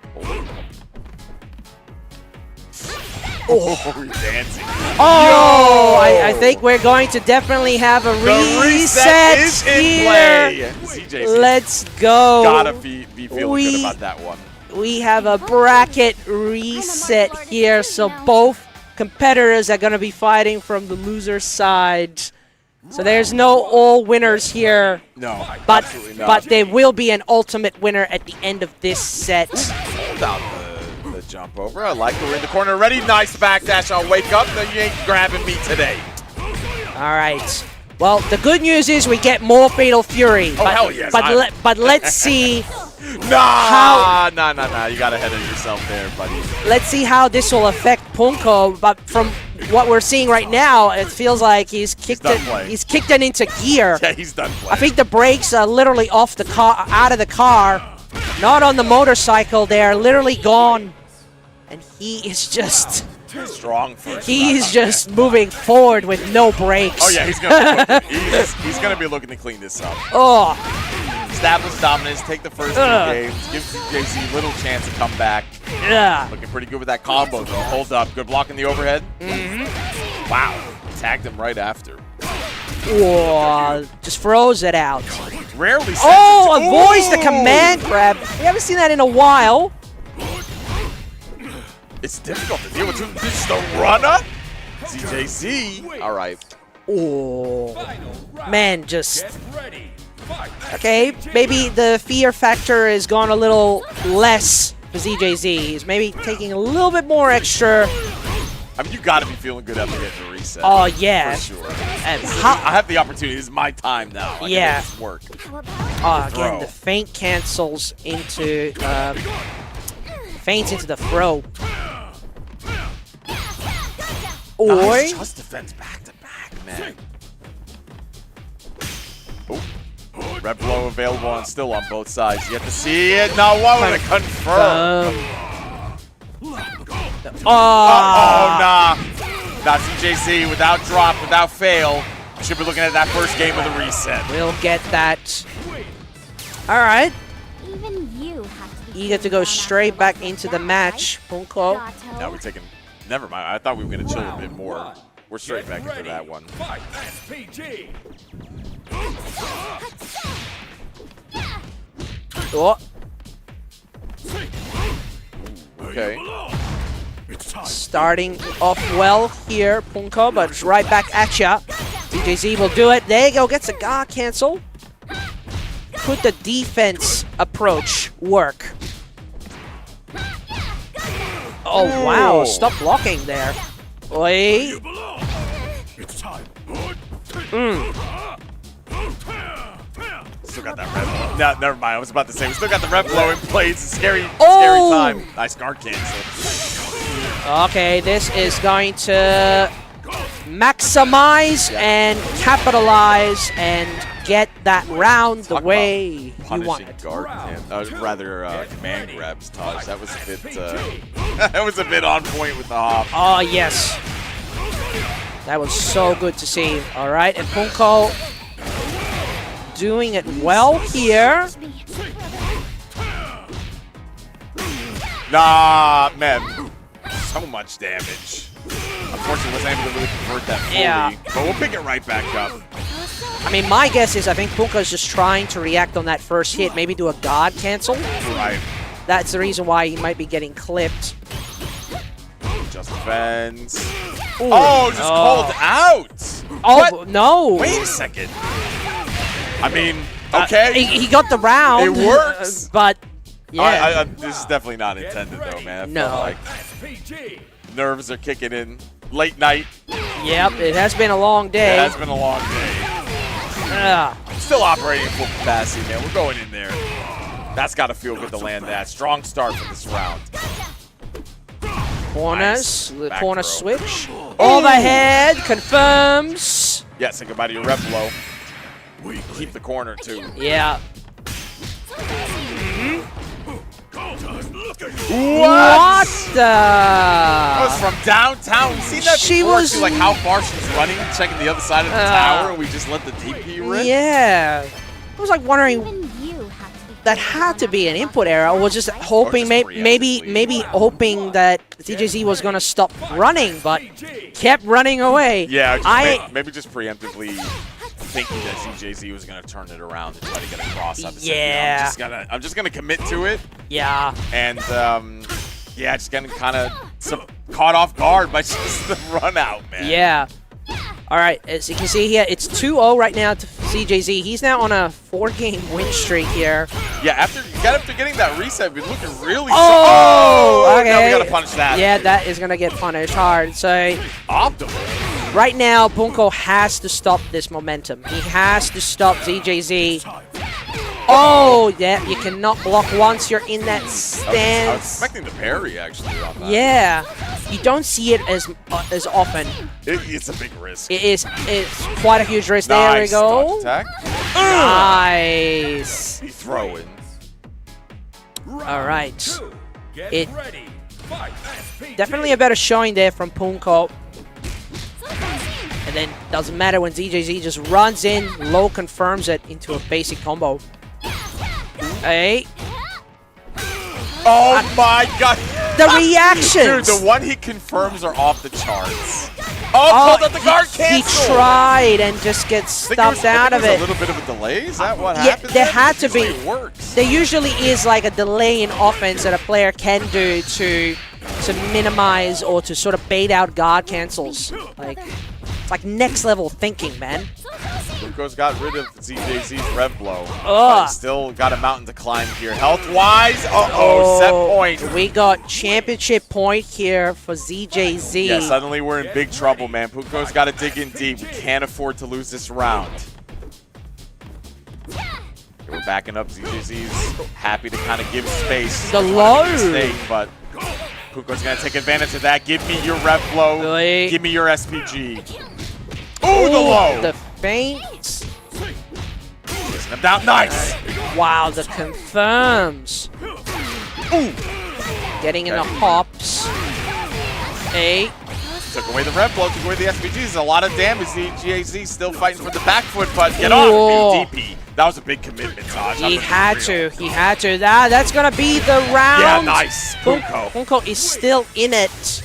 Oh, he's dancing. Oh, I think we're going to definitely have a The reset is in here. play. CJZ. Let's go. Gotta be feeling good about that one. We have a bracket reset here, so both competitors are going to be fighting from the loser side. So there's no all winners here. No, but absolutely not. but there will be an ultimate winner at the end of this set. Hold out the jump over. I like it. We're in the corner already. Nice backdash. I'll wake up. No, you ain't grabbing me today. All right. Well, the good news is we get more Fatal Fury. Oh, hell yes. But let's see. Nah. You got ahead of yourself there, buddy. Let's see how this will affect Poongko. But from what we're seeing right now, it feels like he's kicked it into gear. Yeah, he's done playing. I think the brakes are literally off the car, out of the car, not on the motorcycle. They are literally gone, and he is just strong first. He's just moving forward with no brakes. Oh yeah, he's gonna be looking to clean this up. Oh. Establish dominance, take the first 2 games, give CJZ a little chance to come back. Yeah. Looking pretty good with that combo though. Hold up, good block in the overhead. Wow, tagged him right after. Whoa, just froze it out. Rarely. Avoids the command grab. We haven't seen that in a while. It's difficult to deal with. Just the run up. CJZ. All right. Oh, man, just Okay, maybe the fear factor is gone a little less for ZJZ. He's maybe taking a little bit more extra. I mean, you got to be feeling good after getting the reset. Oh, yeah. For sure. And I have the opportunity. This is my time now. I Yeah. can make this work. Again, the feint cancels into... feints into the throw. Nice just defense back to back, man. Oh. Red blow available and still on both sides. You have to see it. Now one with a confirm. Nah. Not CJC without drop, without fail. Should be looking at that first game of the reset. We'll get that. All right. Even you have to be Eager to go straight back into the match. Poongko. Now we're taking. Never mind. I thought we were going to chill a bit more. We're straight back into that one. Oh. Okay. Starting off well here, Poongko, but it's right back at ya. DJZ will do it. There you go. Gets a guard cancel. Could the defense approach work? Oh, wow. Stop blocking there. Oi. It's time. Still got that red blow. No, never mind. I was about to say, we still got the red blow in place. It's scary, Oh! scary time. Nice guard cancel. Okay, this is going to maximize and capitalize and get that round the way you want Punishing it. guard command grabs, Taj. That was a bit. That was a bit on point with the hop. Oh, yes. That was so good to see. All right, and Poongko doing it well here. Nah, man. So much damage. Unfortunately, wasn't able to really convert that fully. Yeah. But we'll pick it right back up. I mean, my guess is I think Poongko is just trying to react on that first hit, maybe do a guard cancel. Right. That's the reason why he might be getting clipped. Just defense. Ooh. Oh, just called out. Oh, What? no. Wait a second. I mean, okay. He got the round. It works. But, yeah. This is definitely not intended, though, man. I No. felt like nerves are kicking in. Late night. Yep, it has been a long day. It has been a long day. Still operating at full capacity, man. We're going in there. That's got to feel good to land that. Strong start for this round. Corners, the Back corner throw. switch. Overhead, confirms. Yeah, say goodbye to your rep blow. Keep the corner, too. Yeah. What? the? That was from downtown. We've seen that She before, was- too, like how far she's running, checking the other side of the tower, and we just let the DP rip. Yeah. I was like wondering, Even you have to be that had to be an input error. I was just hoping, just maybe hoping that DJZ was gonna stop running, but kept running away. Yeah, just maybe just preemptively thinking that ZJZ was gonna turn it around and try to get across. Yeah. I'm just gonna commit to it, Yeah. and yeah, just getting kind of caught off guard by just the run out, man. Yeah. All right, as you can see here, it's 2-0 right now to CJZ. He's now on a 4-game win streak here. Yeah, after getting that reset, we're looking really. Okay. Now we gotta punish that. Yeah, that is gonna get punished hard. So Optimal. right now, Poongko has to stop this momentum. He has to stop ZJZ. Oh, yeah, you cannot block once you're in that I was stance. expecting the parry actually on that. Yeah, you don't see it as often. It's a big risk. It's quite a huge risk. There we Nice go. dodge attack. Nice. You throw in. All right. It definitely a better showing there from Poongko. And then doesn't matter when ZJZ just runs in, low confirms it into a basic combo. Hey, Oh my god. the reactions. Dude, the one he confirms are off the charts. Oh, pulled out the guard he cancel. tried and just gets stuffed out of I think it. a little bit of a delay. Is that what Yeah, happened? there had to be. It works. There usually is like a delay in offense that a player can do to minimize or to sort of bait out guard cancels. Like, it's like next level thinking, man. Poongko's got rid of ZJZ's Rev Blow. But Ugh. he's still got a mountain to climb here. Health-wise, set point. We got championship point here for ZJZ. Yeah, suddenly we're in big trouble, man. Poongko's got to dig in deep. We can't afford to lose this round. We're backing up. ZJZ's happy to kind of give space. The low. Mistake, but Poongko's going to take advantage of that. Give me your Rev Blow. Really? Give me your SPG. Ooh, the low. The feint. Listen him down. Nice. Wow, the confirms. Ooh. Getting in the hops. Hey. Took away the Rev Blow, took away the SPGs. A lot of damage. ZJZ still fighting for the back foot, but get off DP. That was a big commitment, Taj. He had to. He had to. That's going to be the round. Yeah, nice. Poongko. Poongko is still in it.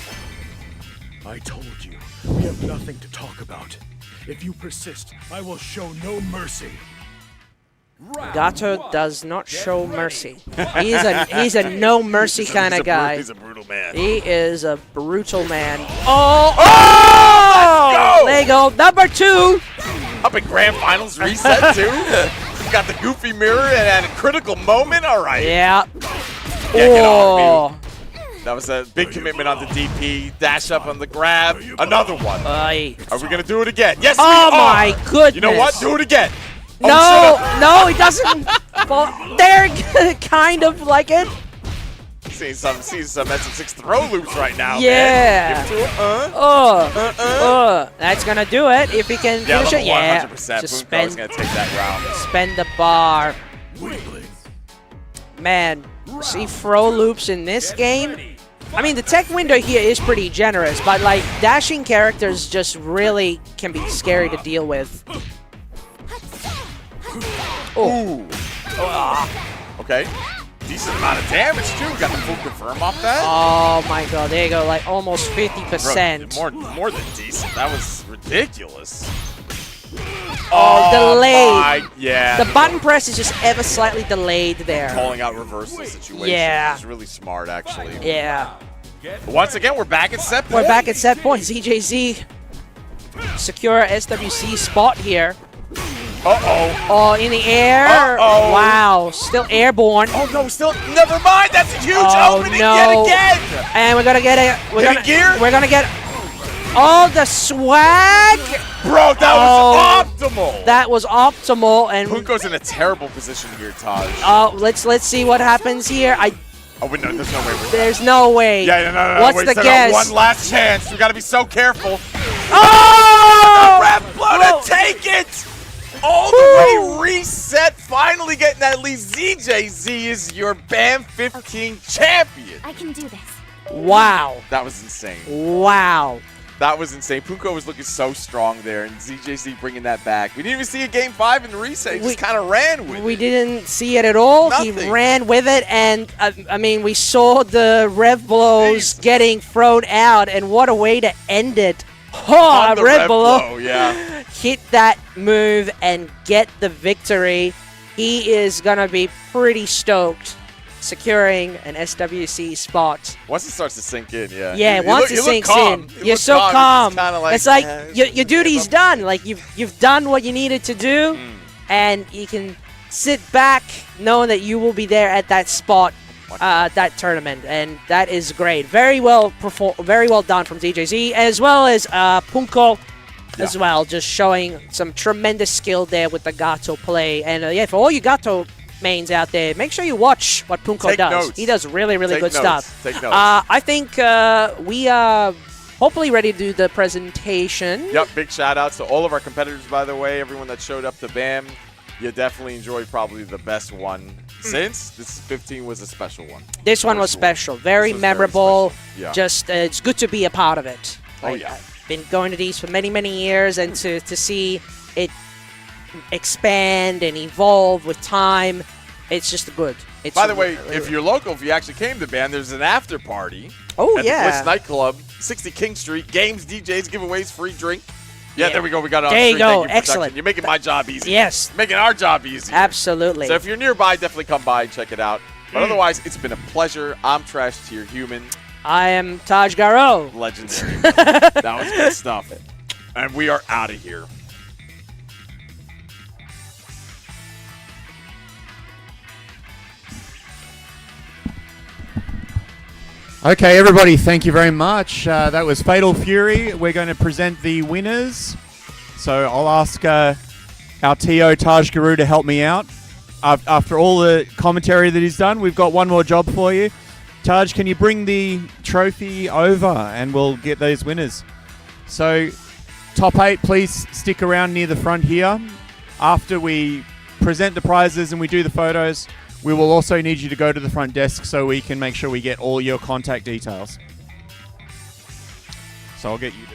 I told you, we have nothing to talk about. If you persist, I will show no mercy. Gato does not show mercy. He's a no mercy kind of guy. He's a brutal man. He is a brutal man. Oh! Let's go! There you go. Number 2. Up in Grand Finals reset, too. Got the goofy mirror and at a critical moment. All right. Yeah. Yeah, get off me. That was a big commitment on the DP. Dash up on the grab. Another one. Aye. Are we going to do it again? Yes, we Oh, are. my goodness. You know what? Do it again. No, no, he doesn't. Well, they're kind of like it. Seeing some SM6 throw loops right now. Yeah. Man. Give it to him. That's gonna do it if he can finish it. Yeah. 100%. Just Poongko's going to take that round. spend the bar. Man, see throw loops in this game. I mean, the tech window here is pretty generous, but like dashing characters just really can be scary to deal with. Ooh. Okay. Decent amount of damage, too. We got the full confirm off that. Oh my god, there you go, like almost 50%. Bro, more than decent. That was ridiculous. Oh, delayed. Yeah. The button press is just ever slightly delayed there. Calling out reversal situation. Yeah. It's really smart, actually. Yeah. Once again, we're back at set point. We're back at set point. ZJZ secure SWC spot here. Uh-oh. Oh, in the air. Uh-oh. Wow, still airborne. Oh, no, still. Never mind. That's a huge opening no. yet again. And we're going to get it. We're going to get all the swag. Bro, that was optimal. That was optimal. And Poongko's in a terrible position here, Taj. let's see what happens here. Oh, wait, no, there's no way. There's no way. Yeah, no. What's Wait, the still guess? got one last chance. We got to be so careful. Oh! Rev Blow to take it. All the way reset. Finally getting that lead. ZJZ is your BAM 15 champion. I can do this. Wow. That was insane. Wow. That was insane. Poongko was looking so strong there, and ZJZ bringing that back. We didn't even see a Game 5 in the reset. He just kind of ran with it. We didn't see it at all. Nothing. He ran with it, and I mean, we saw the rev blows getting thrown out, and what a way to end it. Oh, rev blow. Yeah. Hit that move and get the victory. He is going to be pretty stoked securing an SWC spot. Once it starts to sink in, yeah. Yeah, once it sinks in, you're so calm. calm. Like, it's like your duty's done. Like you've done what you needed to do, and you can sit back knowing that you will be there at that spot, that tournament, and that is great. Very well done from DJZ, as well as Poongko, as well, just showing some tremendous skill there with the Gato play. And yeah, for all you Gato mains out there, make sure you watch what Poongko does. Notes. He does really good stuff. Take notes. I think we are hopefully ready to do the presentation. Yep, big shout outs to all of our competitors, by the way, everyone that showed up to BAM. You definitely enjoyed probably the best one since this 15 was a special one. This one was special, very memorable. Very special. Yeah. Just it's good to be a part of it. Oh, yeah. I've been going to these for many years, and to see it expand and evolve with time, it's just good. It's By the way, if you're local, if you actually came to BAM, there's an after party. Oh, at yeah. the Bliss Nightclub, 60 King Street. Games, DJs, giveaways, free drink. Yeah, there we go. We got it on There you stream. go. Thank you, Excellent. production. You're making my job easy. Yes. You're making our job easy. Absolutely. So if you're nearby, definitely come by and check it out. But otherwise, it's been a pleasure. I'm Trash Tier Human. I am Taj Garo. Legendary. That was good stuff. And we are out of here. Okay, everybody, thank you very much. That was Fatal Fury. We're going to present the winners. So I'll ask our TO Taj Guru to help me out. After all the commentary that he's done, we've got one more job for you. Taj, can you bring the trophy over and we'll get those winners. So top 8, please stick around near the front here. After we present the prizes and we do the photos, we will also need you to go to the front desk so we can make sure we get all your contact details. So I'll get you to...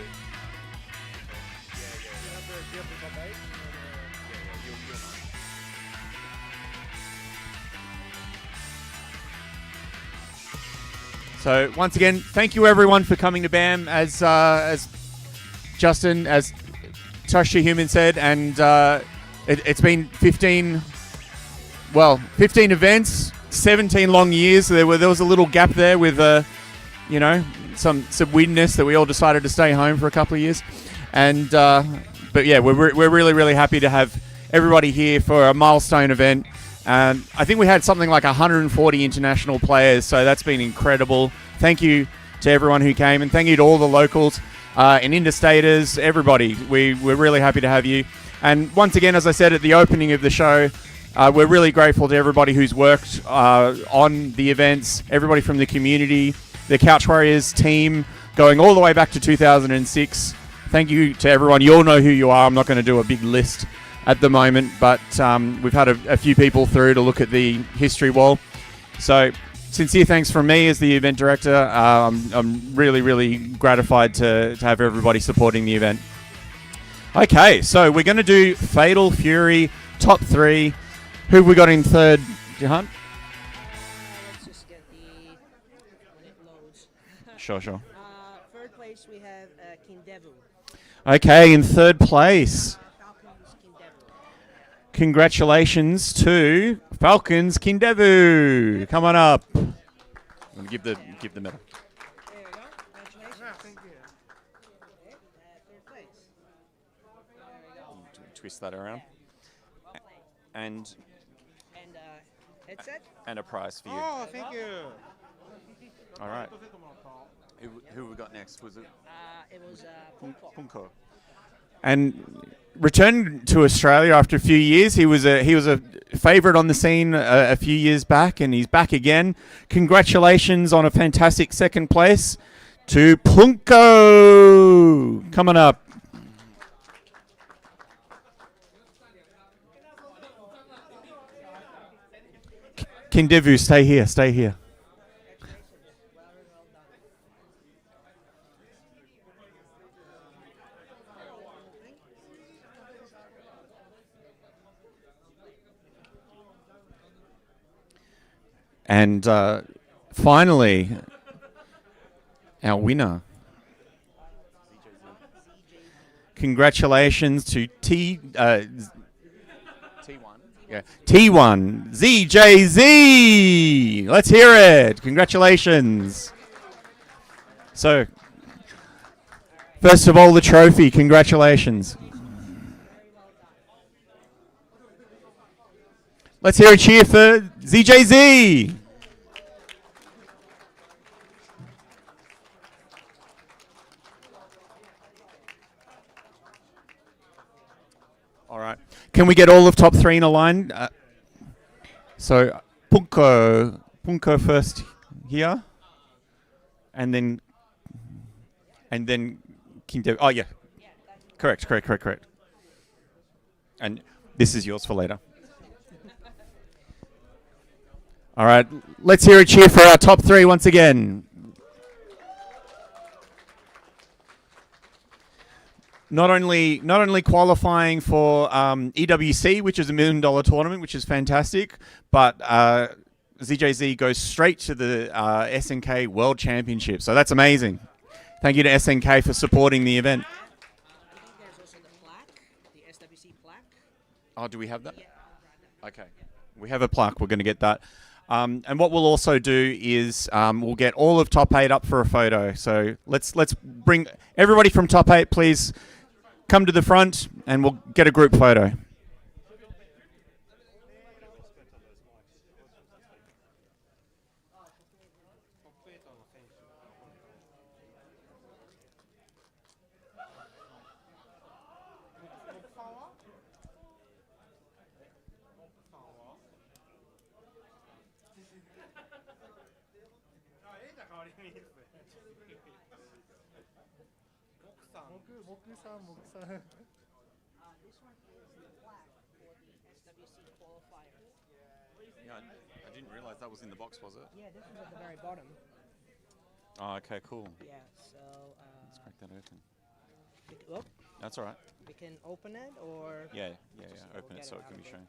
So once again, thank you everyone for coming to BAM. As Justin, as Toshi Human said, and it's been 15 events, 17 long years. There was a little gap there with some weirdness that we all decided to stay home for a couple of years. And but yeah, we're really happy to have everybody here for a milestone event. And I think we had something like 140 international players, so that's been incredible. Thank you to everyone who came, and thank you to all the locals and interstaters, everybody. We're really happy to have you. And once again, as I said at the opening of the show, we're really grateful to everybody who's worked on the events, everybody from the community, the CouchWarriors team, going all the way back to 2006. Thank you to everyone. You all know who you are. I'm not going to do a big list at the moment, but we've had a few people through to look at the history wall. So sincere thanks from me as the event director. I'm really gratified to have everybody supporting the event. Okay, so we're going to do Fatal Fury top 3. Who have we got in third, Jahan? Let's just get the... when it loads. Sure. Third place we have Kindevu. Okay, in third place. Congratulations to Falcons Kindevu. Come on up. I'm going to give the medal. There we go. Congratulations. Thank you. Third place. There we go. Twist that around. And headset? And a prize for you. Oh, thank you. All right. Who we got next? Was it? It was Poongko. And returned to Australia after a few years. He was a favourite on the scene a few years back, and he's back again. Congratulations on a fantastic second place to Poongko. Coming up. Kindevu, stay here. And finally, our winner. Congratulations to T1. Yeah. T1 ZJZ. Let's hear it. Congratulations. So, first of all, the trophy. Congratulations. Let's hear a cheer for ZJZ. All right. Can we get all of top 3 in a line? So Poongko first here, and then Kindevu. Oh yeah, correct. And this is yours for later. All right. Let's hear a cheer for our top 3 once again. Not only qualifying for EWC, which is $1 million tournament, which is fantastic, but ZJZ goes straight to the SNK World Championship. So that's amazing. Thank you to SNK for supporting the event. I think there's also the plaque, the SWC plaque. Oh, do we have that? Yeah. Okay. We have a plaque. We're going to get that. And what we'll also do is we'll get all of top 8 up for a photo. So let's bring everybody from top 8, please. Come to the front and we'll get a group photo. Yeah, I didn't realize that was in the box, was it? Yeah, this is at the very bottom. Oh, okay, cool. Yeah, so Let's crack that open. oh, That's all right. we can open it or Yeah, just open get it so it it out can be of shown.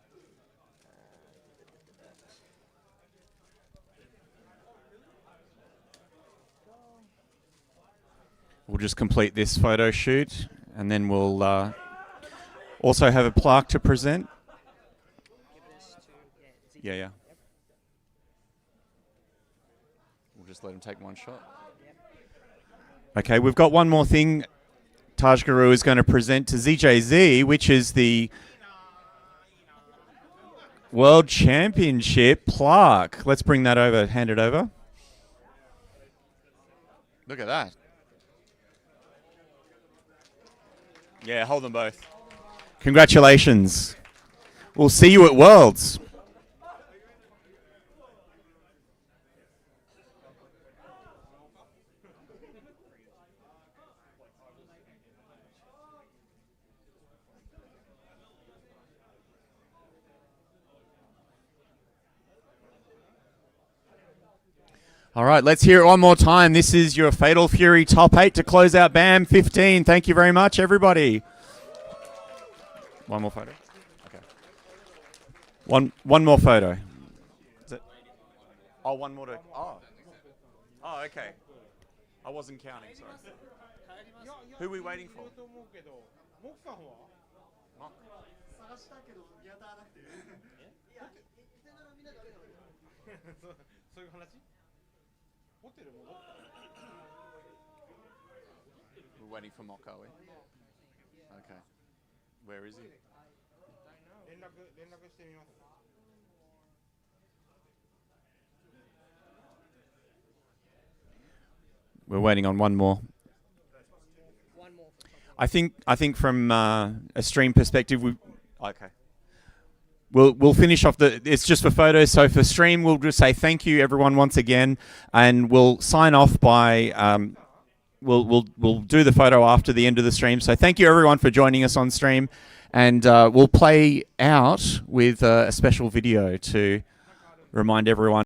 We'll just complete this photo shoot, and then we'll also have a plaque to present. give this to Yeah. We'll just let him take one shot. Okay, we've got one more thing Hikaru is going to present to ZJZ, which is the World Championship plaque. Let's bring that over, hand it over. Look at that. Yeah, hold them both. Congratulations. We'll see you at Worlds. All right, let's hear it one more time. This is your Fatal Fury top 8 to close out BAM 15. Thank you very much, everybody. One more photo. Okay. One more photo. Is it? Oh, one more to. Oh, okay. I wasn't counting. Sorry. Who are we waiting for? We're waiting for Mock, are we? Okay. Where is he? We're waiting on one more. I think from a stream perspective, okay. We'll finish off it's just for photos. So for stream, we'll just say thank you everyone once again, and we'll sign off by we'll do the photo after the end of the stream. So thank you everyone for joining us on stream, and we'll play out with a special video to remind everyone.